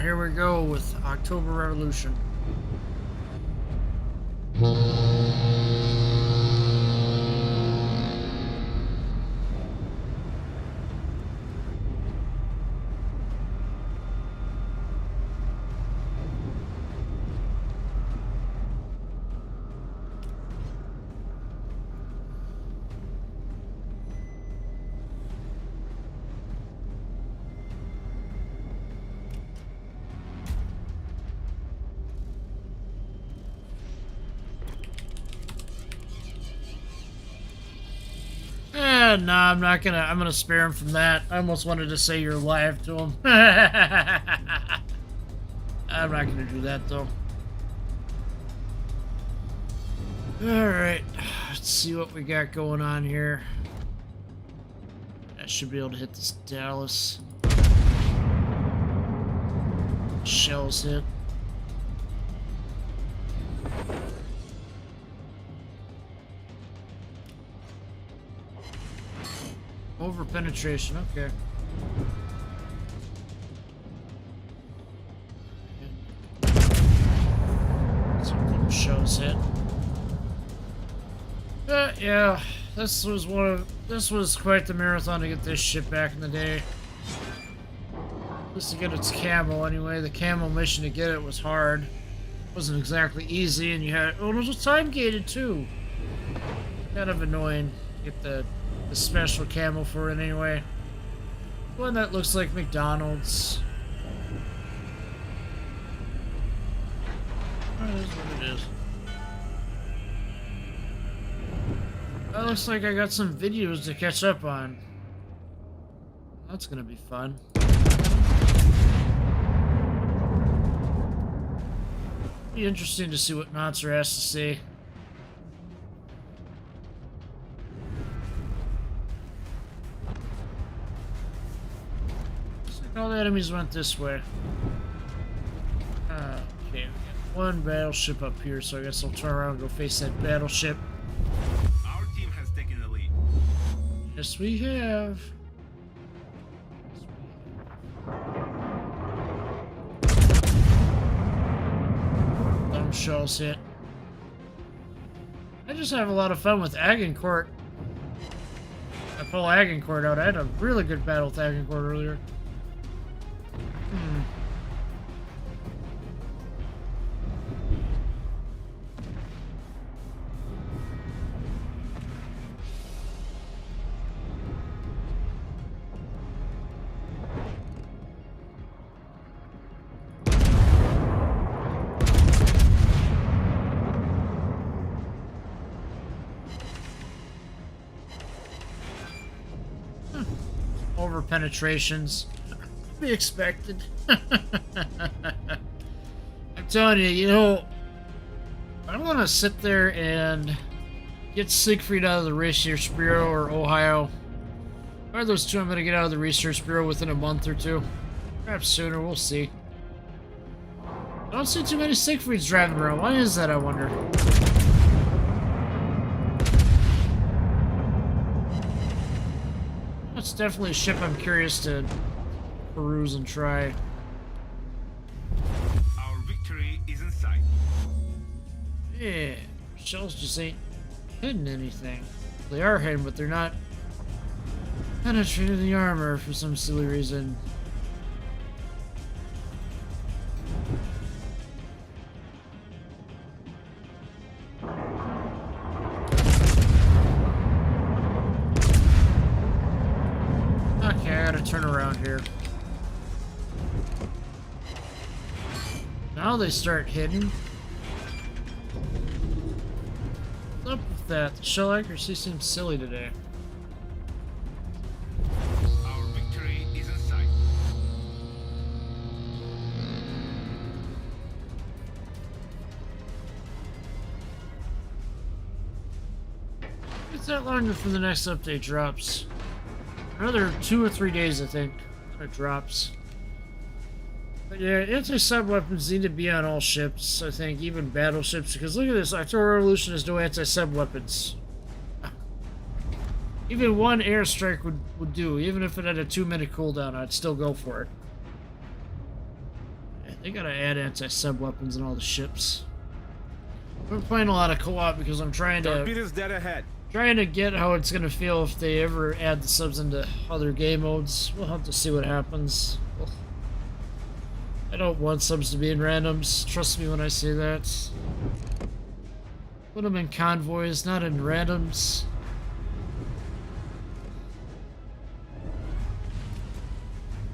Here we go with October Revolution. Nah, I'm not gonna. I'm gonna spare him from that. I almost wanted to say you're live to him. I'm not gonna do that though. Alright, let's see what we got going on here. I should be able to hit this Dallas. Shells hit. Over penetration, okay. Some shells hit. Yeah, this was quite the marathon to get this shit back in the day. Just to get its camo anyway. The camo mission to get it was hard. It wasn't exactly easy, and you had, it was time gated too. Kind of annoying to get the special camo for it anyway. One that looks like McDonald's. That is what it is. That looks like I got some videos to catch up on. That's gonna be fun. Be interesting to see what Notzer has to say. All the enemies went this way. Okay, we got one battleship up here, so I guess I'll turn around and go face that battleship. Our team has taken the lead. Yes, we have. Dumb shells hit. I just have a lot of fun with Agincourt. I pull Agincourt out. I had a really good battle with Agincourt earlier. Over penetrations. Be expected. I'm telling you, you know, I don't want to sit there and get Siegfried out of the Research Bureau or Ohio. One of those two I'm going to get out of the Research Bureau within a month or two. Perhaps sooner, we'll see. I don't see too many Siegfrieds driving around. Why is that, I wonder? That's definitely a ship I'm curious to peruse and try. Our victory is in sight. Yeah, shells just ain't hitting anything. They are hitting, but they're not penetrating the armor for some silly reason. Okay, I gotta turn around here. Now they start hitting. What's up with that? The shell accuracy seems silly today. Our victory is in sight. It's not longer before the next update drops. Another 2 or 3 days, I think, it drops. But yeah, anti-sub weapons need to be on all ships, I think, even battleships, because look at this, October Revolution has no anti-sub weapons. Even one airstrike would do, even if it had a 2-minute cooldown, I'd still go for it. They gotta add anti-sub weapons in all the ships. I'm playing a lot of co-op because I'm trying Torpedoes dead ahead. to get how it's gonna feel if they ever add the subs into other game modes. We'll have to see what happens. I don't want subs to be in randoms. Trust me when I say that. Put them in convoys, not in randoms.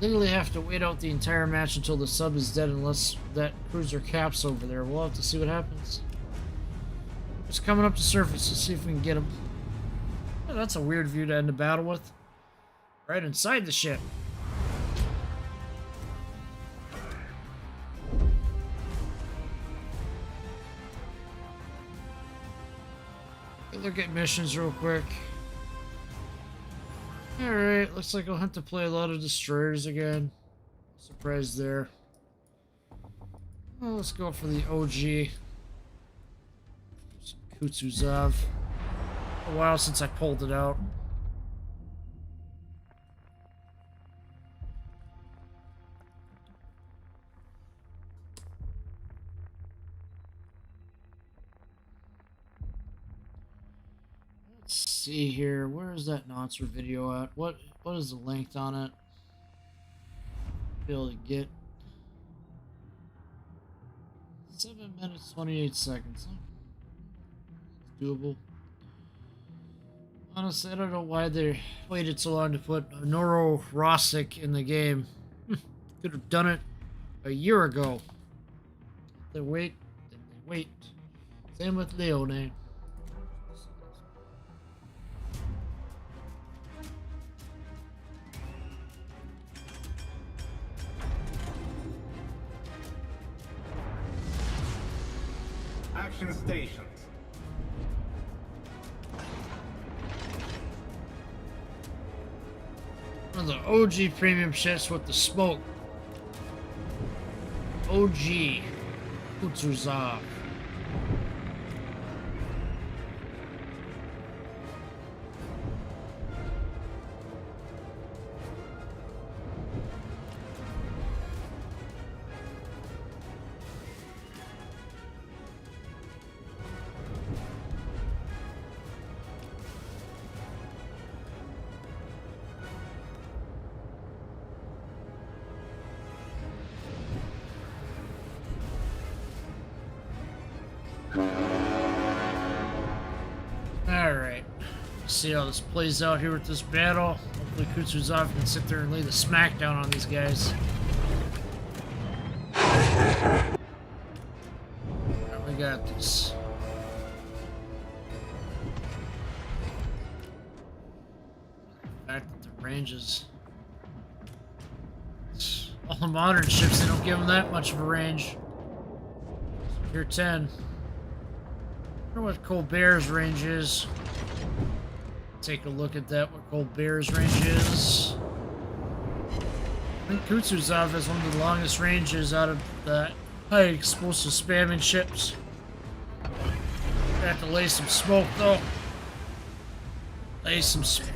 Literally have to wait out the entire match until the sub is dead unless that cruiser caps over there. We'll have to see what happens. Just coming up to surface to see if we can get him. Oh, that's a weird view to end the battle with. Right inside the ship. Look at missions real quick. Alright, looks like I'll have to play a lot of destroyers again. Surprise there. Well, let's go for the OG. Kutuzav. A while since I pulled it out. Let's see here. Where is that Noncer video at? What is the length on it? Be able to get 7 minutes 28 seconds. Huh? Doable. Honestly, I don't know why they waited so long to put Noro Rosic in the game. Could have done it a year ago. They wait, then they wait. Same with Leone. Action stations. One of the OG premium ships with the smoke. OG Kutuzav. Alright. See how this plays out here with this battle. Hopefully Kutuzav can sit there and lay the smackdown on these guys. Alright, we got this. The fact that the ranges. All the modern ships, they don't give them that much of a range. Tier 10. I wonder what Colbert's range is. Take a look at that, what Colbert's range is. I think Kutuzav has one of the longest ranges out of the high explosive spamming ships. Have to lay some smoke though. Lay some smoke.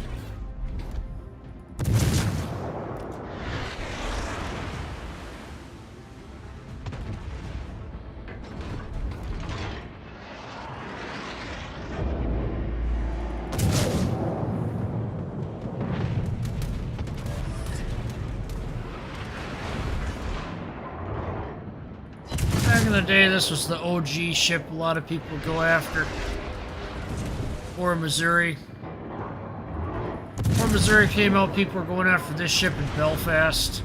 Back in the day, this was the OG ship a lot of people go after. Or Missouri. Before Missouri came out, people were going after this ship in Belfast.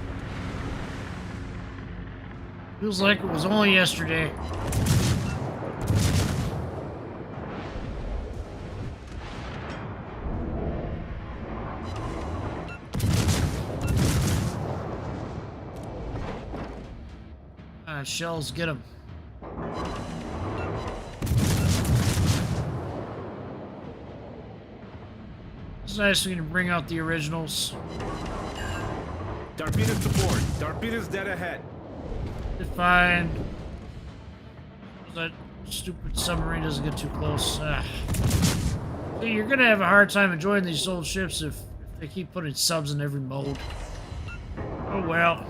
Feels like it was only yesterday. Shells, get them. It's nice we can bring out the originals. Torpedoes to board. Torpedoes dead ahead. Fine. That stupid submarine doesn't get too close. See, you're gonna have a hard time enjoying these old ships if they keep putting subs in every mode. Oh well.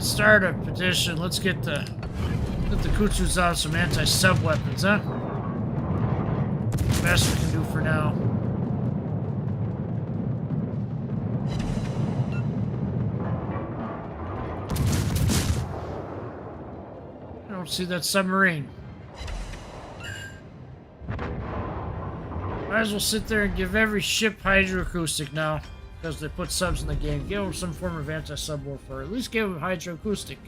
Let's start a petition. Let's get the Kutsus out some anti-sub weapons, huh? Best we can do for now. I don't see that submarine. Might as well sit there and give every ship hydroacoustic now, because they put subs in the game. Give them some form of anti-sub warfare. At least give them hydroacoustic.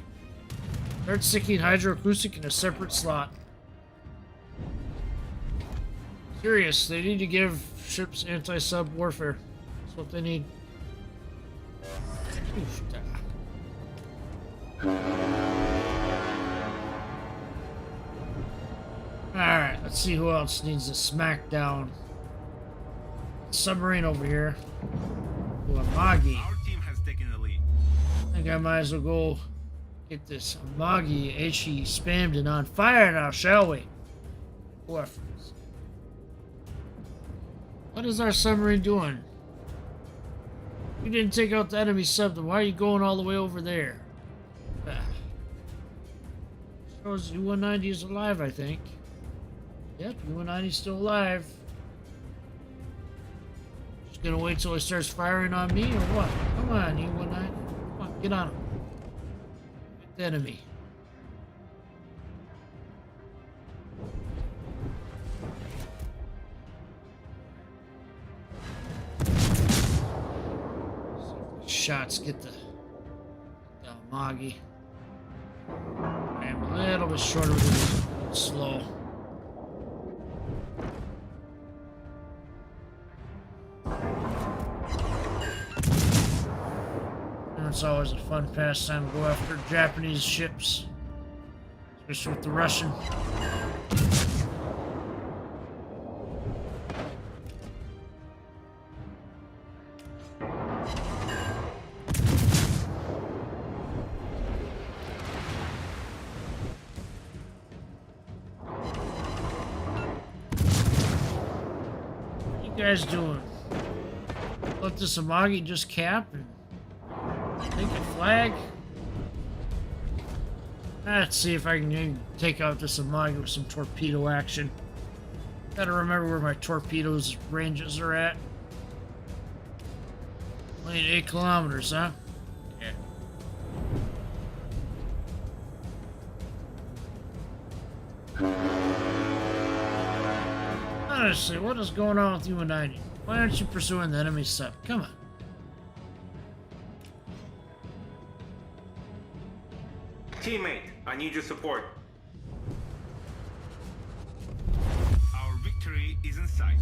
Start sticking hydroacoustic in a separate slot. Serious, they need to give ships anti-sub warfare. That's what they need. Oof, alright, let's see who else needs a smackdown. Submarine over here. Ooh, Amagi. Our team has taken the lead. I think I might as well go get this Amagi HE spammed and on fire now, shall we? What is our submarine doing? You didn't take out the enemy sub, then why are you going all the way over there? Shows U-190 is alive, I think. Yep, U-190 is still alive. Just gonna wait till he starts firing on me, or what? Come on, U-190. Come on, get on him. Get the enemy. Shots get the Amagi. I am a little bit short of it, slow. And it's always a fun pastime to go after Japanese ships, especially with the Russian. Guys doing? Let this Amagi just cap and take a flag. Let's see if I can take out this Amagi with some torpedo action. Gotta remember where my torpedoes ranges are at. Only 8 kilometers, huh? Yeah. Honestly, what is going on with U-190? Why aren't you pursuing the enemy sub? Come on. Teammate, I need your support. Our victory is in sight.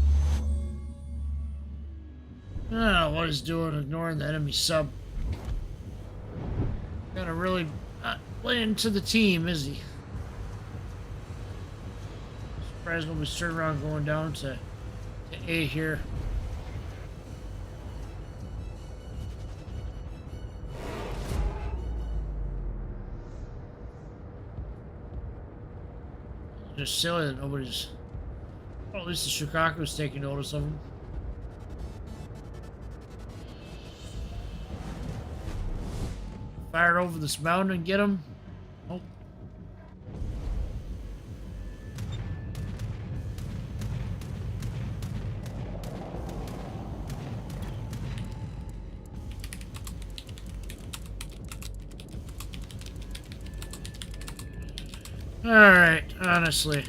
I don't know what he's doing, ignoring the enemy sub. Gotta really not play into the team, is he? Surprised nobody's turned around going down to A here. Just silly that nobody's... Well, at least the Shukaku's taking notice of him. Fire over this mountain and get him. Nope. Alright, honestly.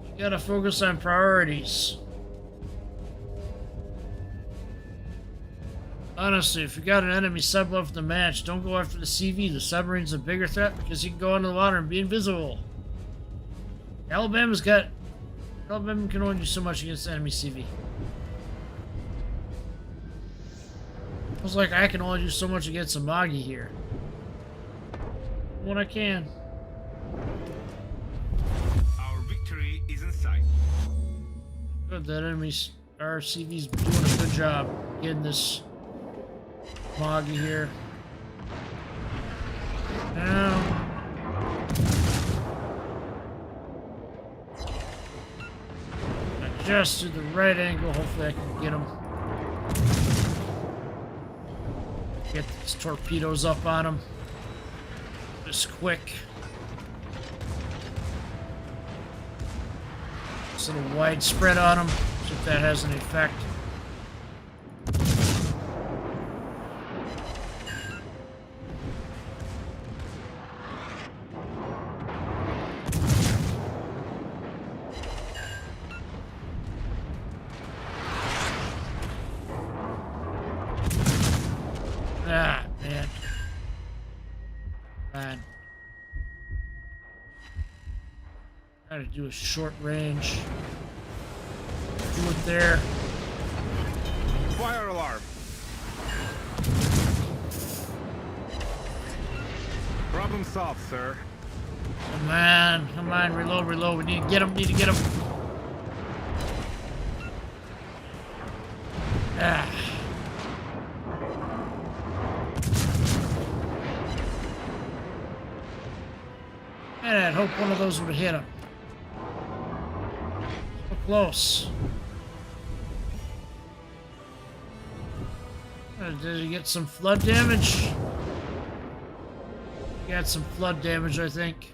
You gotta focus on priorities. Honestly, if you got an enemy sub left in the match, don't go after the CV. The submarine's a bigger threat because you can go into the water and be invisible. Alabama can only do so much against the enemy CV. It's like I can only do so much against Amagi here. When I can. Our victory is in sight. Good, that enemy's RCV's doing a good job getting this Amagi here. Now. Just to the right angle, hopefully I can get him. Get these torpedoes up on them. Just quick. Just a little widespread on them. See if that has any effect. Ah, man. Man. Gotta do a short range. Do it there. Fire alarm. Problem solved, sir. Come on, reload, reload. We need to get him, Ah. Man, I'd hope one of those would hit him. So close. Did he get some flood damage? Got some flood damage, I think.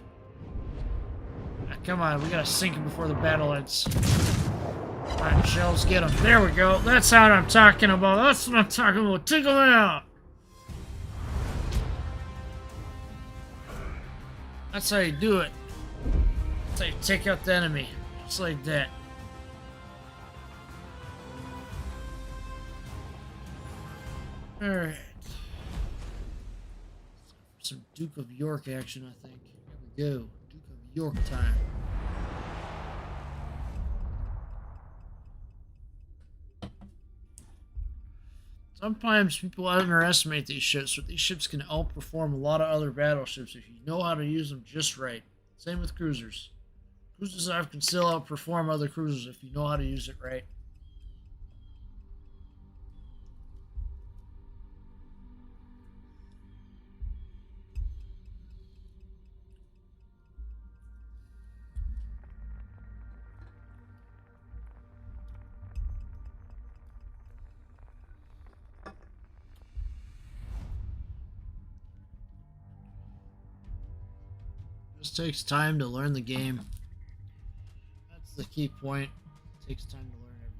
Ah, come on, we gotta sink him before the battle ends. Alright, shells, get him. There we go. That's what I'm talking about. That's what I'm talking about. Take him out. That's how you do it. That's how you take out the enemy. Just like that. Alright. Some Duke of York action, I think. Here we go. Duke of York time. Sometimes people underestimate these ships, but these ships can outperform a lot of other battleships if you know how to use them just right. Same with cruisers. Cruisers can still outperform other cruisers if you know how to use it right. It takes time to learn the game. That's the key point. It takes time to learn everything.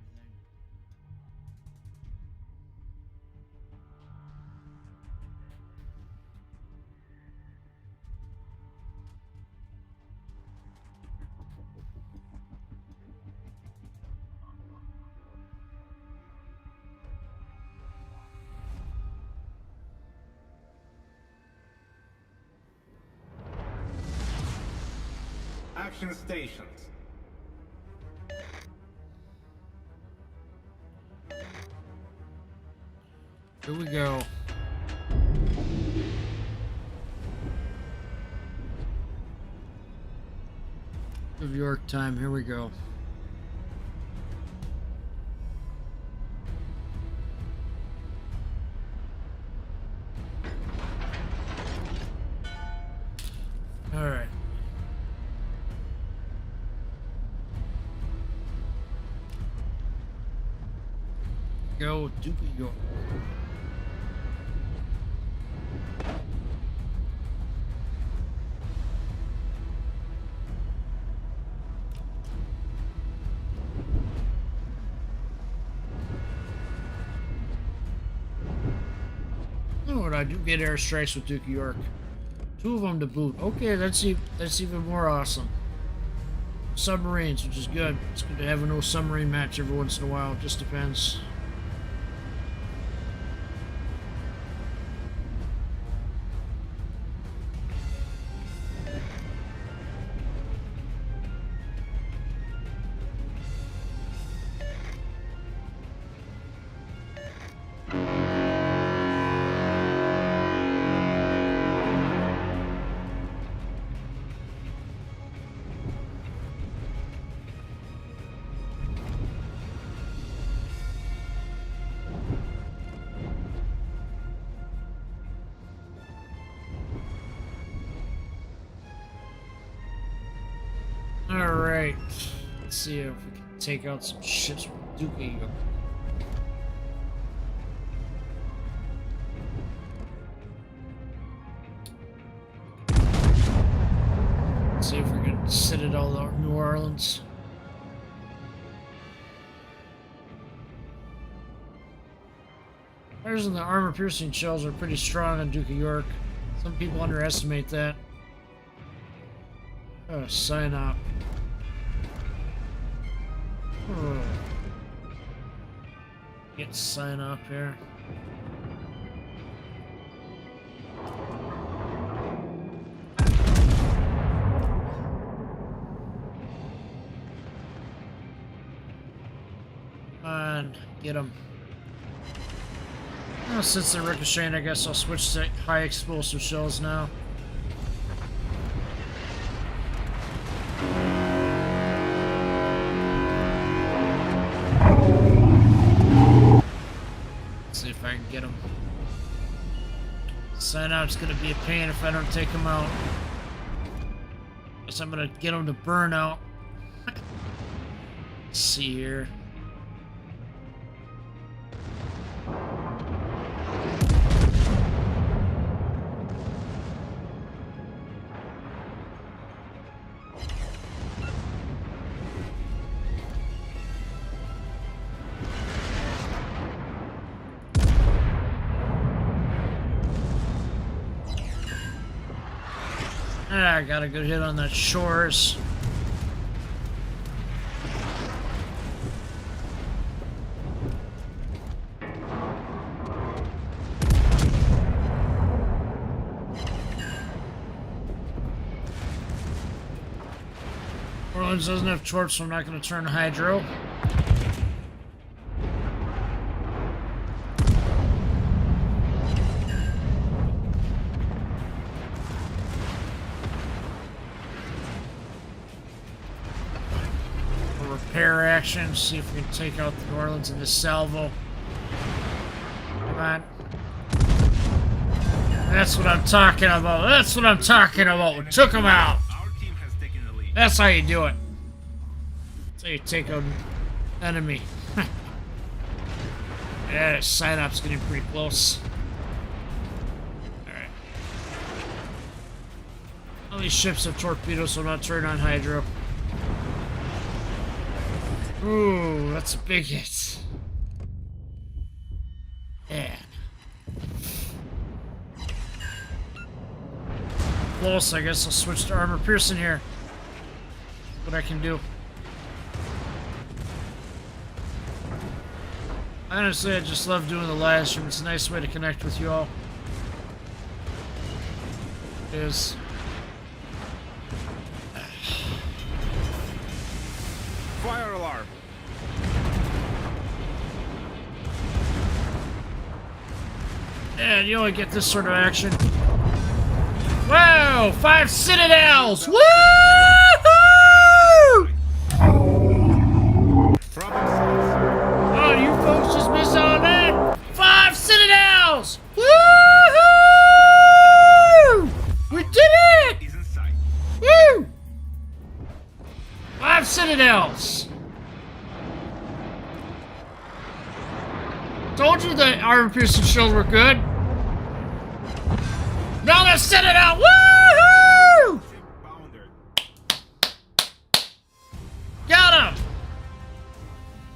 Action stations. Here we go. Of York time, here we go. All right. Go Duke of York. Oh, and I do get airstrikes with Duke of York. 2 of them to boot. Okay, that's even more awesome. Submarines, which is good. It's good to have a no submarine match every once in a while. It just depends. Alright, let's see if we can take out some ships with Duke of York. get all the New Orleans. Fires and the armor-piercing shells are pretty strong on Duke of York. Some people underestimate that. Oh, sign up. Get sign up here. Come on, get him. Well, since they're ricocheting, I guess I'll switch to high explosive shells now. Let's see if I can get them. Sign out's gonna be a pain if I don't take them out. Guess I'm gonna get them to burn out. Let's see here. I got a good hit on that shores. Orleans doesn't have torch, so I'm not going to turn hydro. Repair action, see if we can take out the New Orleans in the salvo. Come on. That's what I'm talking about. That's what I'm talking about. We took him out. Our team has taken the lead. That's how you do it. That's how you take out an enemy. Yeah, sign up's getting pretty close. Alright. All these ships have torpedoes, so I'm not turning on hydro. Ooh, that's a big hit. Man. Close, I guess I'll switch to armor piercing here. What I can do. Honestly, I just love doing the live stream. It's a nice way to connect with you all. It is. Fire alarm. And you only get this sort of action. Wow! 5 citadels! Woo! Oh, you folks just missed out on that! 5 citadels! Woo! We did it! Is in sight. Woo! 5 citadels! Told you the armor piercing shield were good. Now let's set it out! Woohoo! Got him!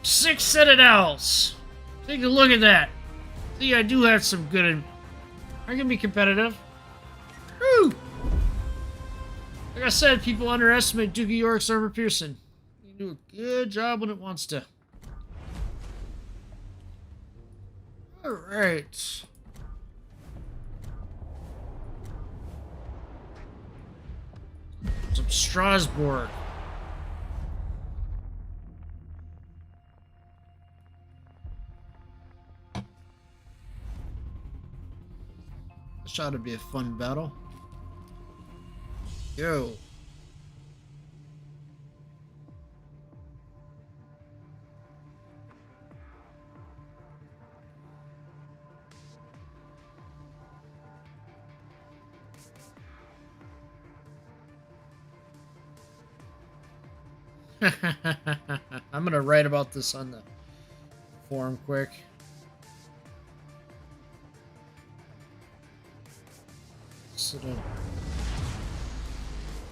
6 citadels. Take a look at that. See, I do have some good. I can be competitive. Woo! Like I said, people underestimate Duke of York's armor piercing. You do a good job when it wants to. All right. Some Strasbourg. This ought to be a fun battle. Yo. I'm gonna write about this on the forum quick.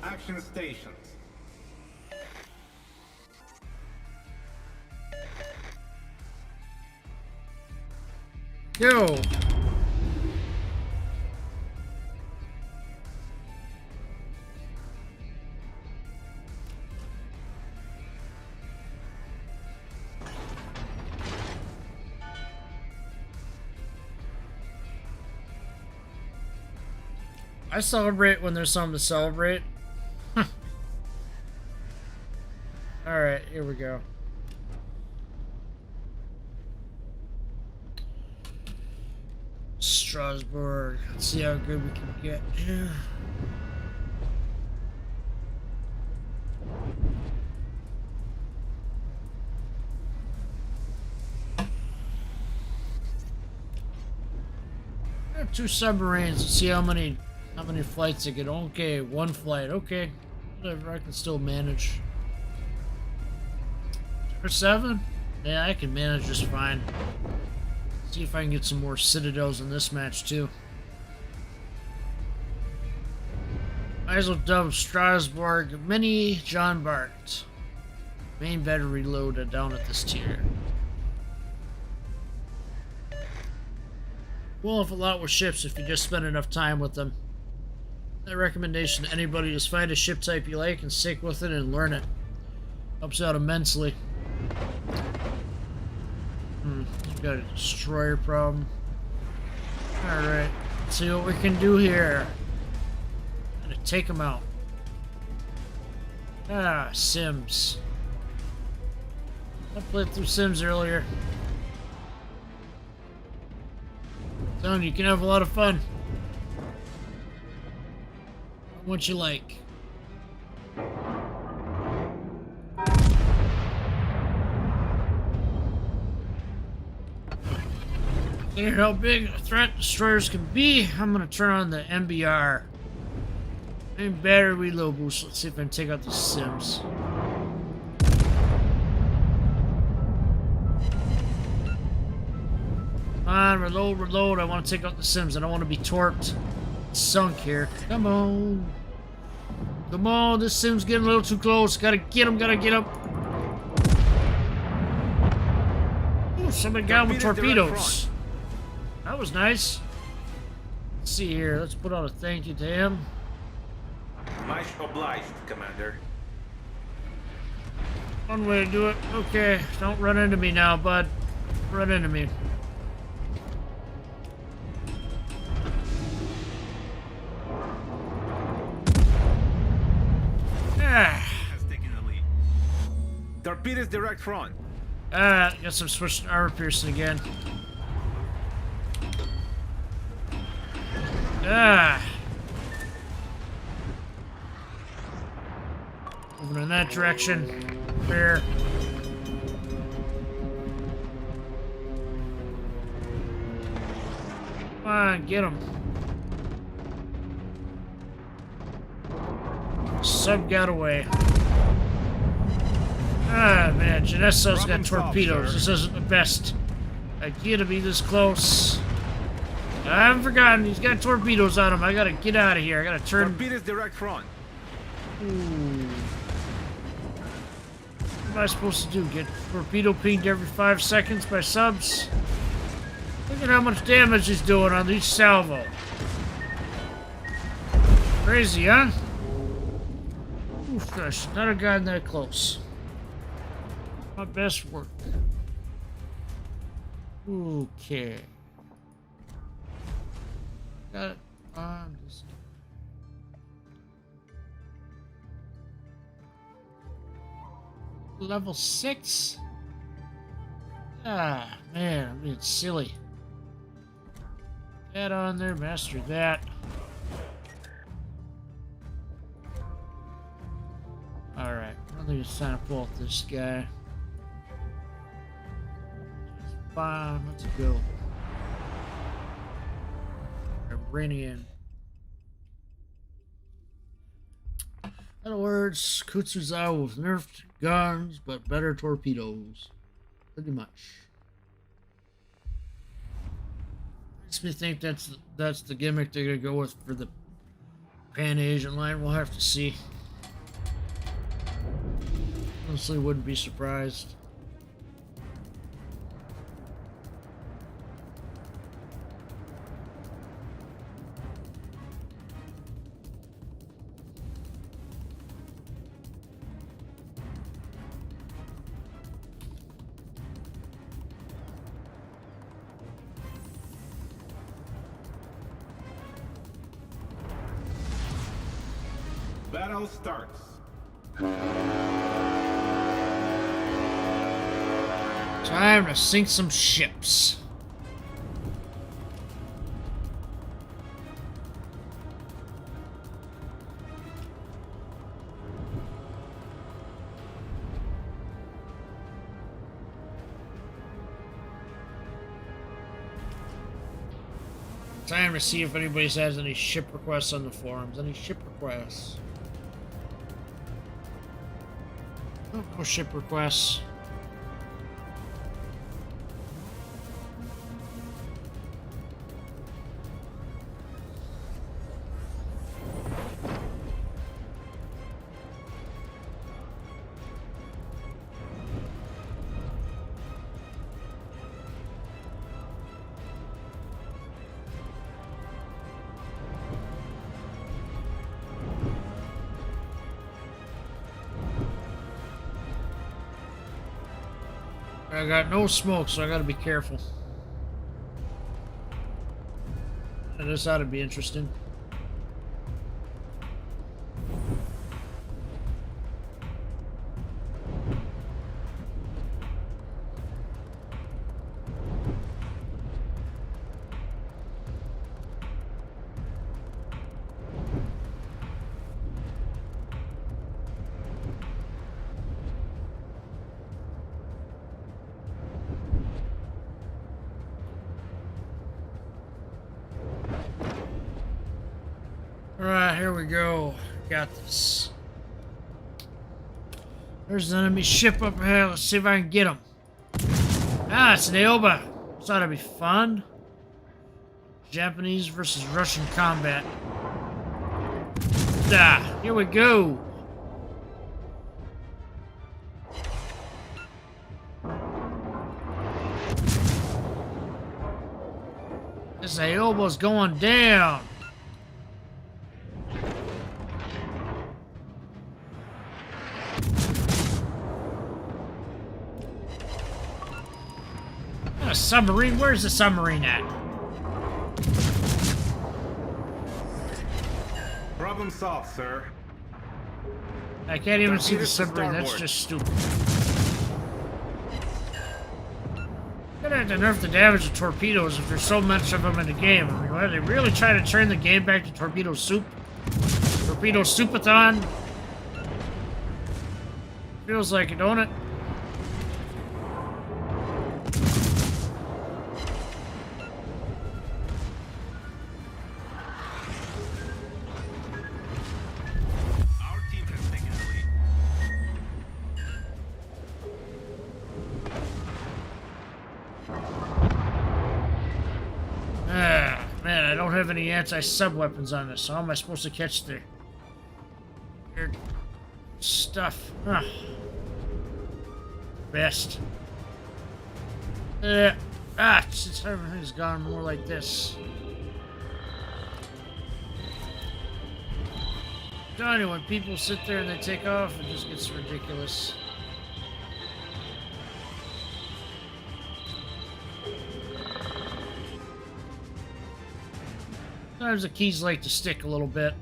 Action stations. Go. I celebrate when there's something to celebrate. Alright, here we go. Strasbourg. Let's see how good we can get here. I have 2 submarines. Let's see how many flights I get. Okay, 1 flight. Okay, whatever. I can still manage. For 7? Yeah, I can manage just fine. See if I can get some more citadels in this match too. Might as well dub Strasbourg Mini John Bart. Main battery loaded down at this tier. Well, if a lot with ships if you just spend enough time with them. That recommendation to anybody is find a ship type you like and stick with it and learn it. Helps out immensely. Got a destroyer problem. Alright, let's see what we can do here. Gotta take them out. Ah, Sims. I played through Sims earlier. Telling you, you can have a lot of fun. What you like. Hear how big a threat destroyers can be. I'm gonna turn on the MBR. Main battery reload boost. Let's see if I can take out these Sims. Come on, reload, reload. I want to take out the Sims. I don't want to be torped. Sunk here. Come on. Come on, this Sim's getting a little too close. Gotta get him, gotta get him. Ooh, somebody got him with torpedoes. That was nice. Let's see here. Let's put out a thank you to him. Much obliged, Commander. One way to do it. Okay, don't run into me now, bud. Run into me. Has taken the lead. Torpedoes direct front. Guess I'm switching to armor piercing again. Moving in that direction. There. Come on, get him. Sub got away. Ah, man, Genesso's got torpedoes. This isn't the best idea to be this close. I haven't forgotten, he's got torpedoes on him. I gotta get out of here. I gotta turn. Torpedoes direct front. Ooh. What am I supposed to do? Get torpedo pinged every 5 seconds by subs? Look at how much damage he's doing on each salvo. Crazy, huh? Oof, gosh, never gotten that close. My best work. Okay. Got it on this. Level 6? Ah, man, I'm being silly. That on there, master that. Alright, I think it's time to pull out this guy. Bomb, let's go. Iranian. In other words, Kutsuzawa with nerfed guns, but better torpedoes. Pretty much. Makes me think that's the gimmick they're gonna go with for the Pan-Asian line. We'll have to see. Honestly, wouldn't be surprised. battle starts. Time to sink some ships. Time to see if anybody has any ship requests on the forums. Any ship requests? Oh, no ship requests. I got no smoke, so I gotta be careful. And this ought to be interesting. Alright, here we go. Got this. There's an enemy ship up ahead. Let's see if I can get him. Ah, it's an Aoba. This ought to be fun. Japanese versus Russian combat. Ah, here we go. This Aoba's going down. A submarine? Where's the submarine at? Problem solved, sir. I can't even see the Torpedoes to submarine. That's starboard. just stupid. Gonna have to nerf the damage of torpedoes if there's so much of them in the game. I mean, are they really trying to turn the game back to torpedo soup? Torpedo soupathon? Feels like it, don't it? Our team has taken the lead. Ah, man, I don't have any anti-sub weapons on this. So how am I supposed to catch their stuff? Ah. Best. Since everything's gone more like this. Johnny, when people sit there and they take off, it just gets ridiculous. Sometimes the keys like to stick a little bit.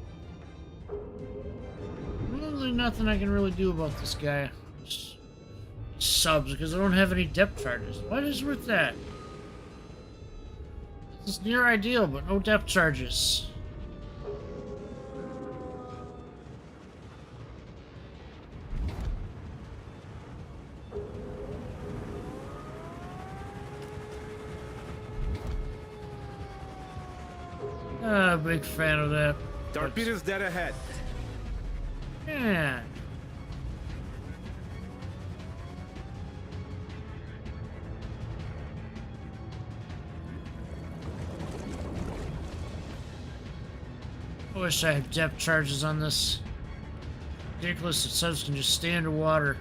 Really nothing I can really do about this guy. Just subs, because I don't have any depth charges. What is with that? This is near ideal, but no depth charges. Big fan of that. Torpedoes dead ahead. Yeah. I wish I had depth charges on this. Ridiculous that subs can just stay underwater.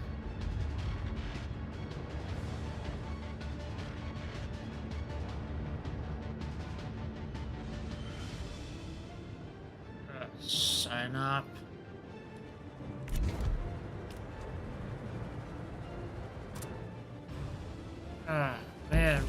Sign up. Ah, man.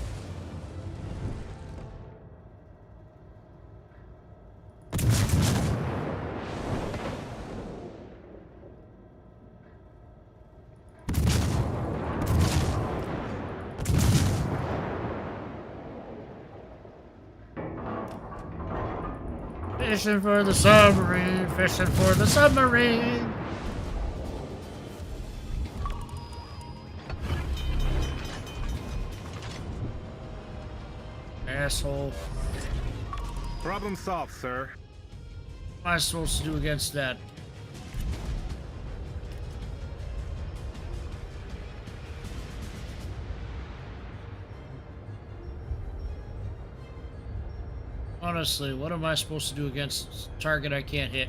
Fishing for the submarine, fishing for the submarine. Asshole. Problem solved, sir. What am I supposed to do against that? Honestly, what am I supposed to do against a target I can't hit?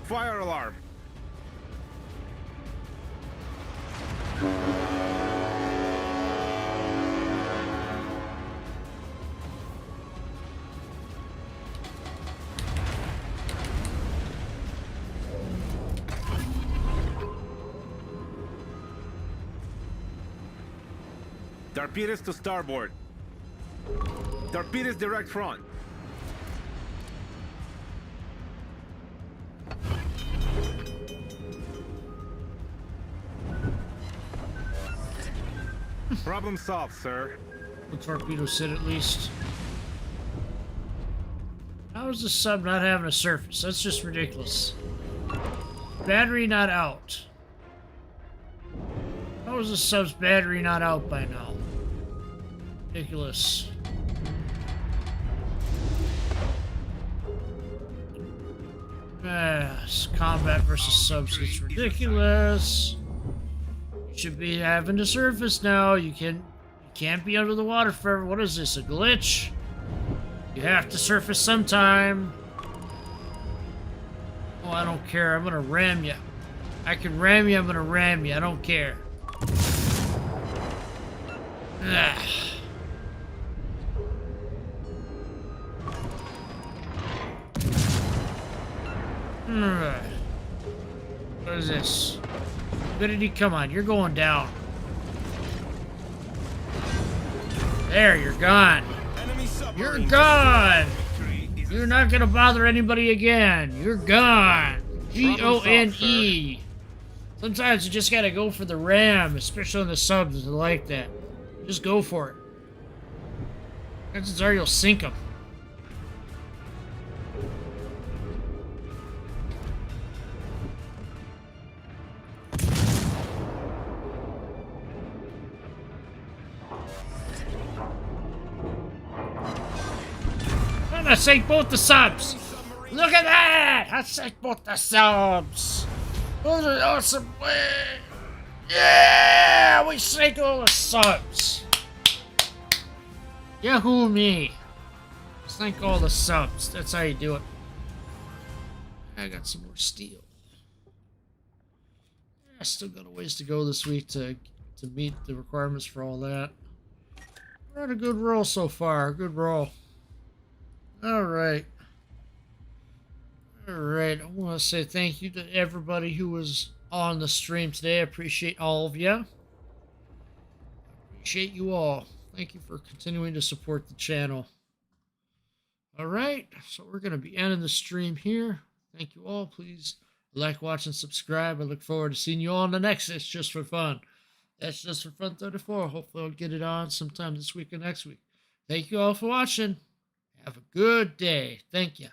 Fire alarm. Torpedoes to starboard. Torpedoes direct front. Problem solved, sir. The torpedo sit at least. How is the sub not having a surface? That's just ridiculous. Battery not out. How is the sub's battery not out by now? Ridiculous. Yes, combat versus subs gets ridiculous. You should be having to surface now. You can't be under the water forever. What is this, a glitch? You have to surface sometime. Oh, I don't care. I'm gonna ram you. I can ram you, I'm gonna ram you. I don't care. Ugh. What is this? Ability, come on, you're going down. There, you're gone. You're gone. You're not gonna bother anybody again. You're gone. Gone. Sometimes you just gotta go for the ram, especially on the subs like that. Just go for it. Chances are you'll sink them. I sank both the subs. Look at that! I sank both the subs. Those are awesome. Yeah, we sank all the subs. Yahoo me. Sank all the subs. That's how you do it. I got some more steel. I still got a ways to go this week to meet the requirements for all that. We're on a good roll so far. Good roll. Alright. Alright, I want to say thank you to everybody who was on the stream today. I appreciate all of you. I appreciate you all. Thank you for continuing to support the channel. Alright, so we're going to be ending the stream here. Thank you all. Please like, watch, and subscribe. I look forward to seeing you all on the next It's Just for Fun. That's Just for Fun 34. Hopefully I'll get it on sometime this week or next week. Thank you all for watching. Have a good day. Thank you.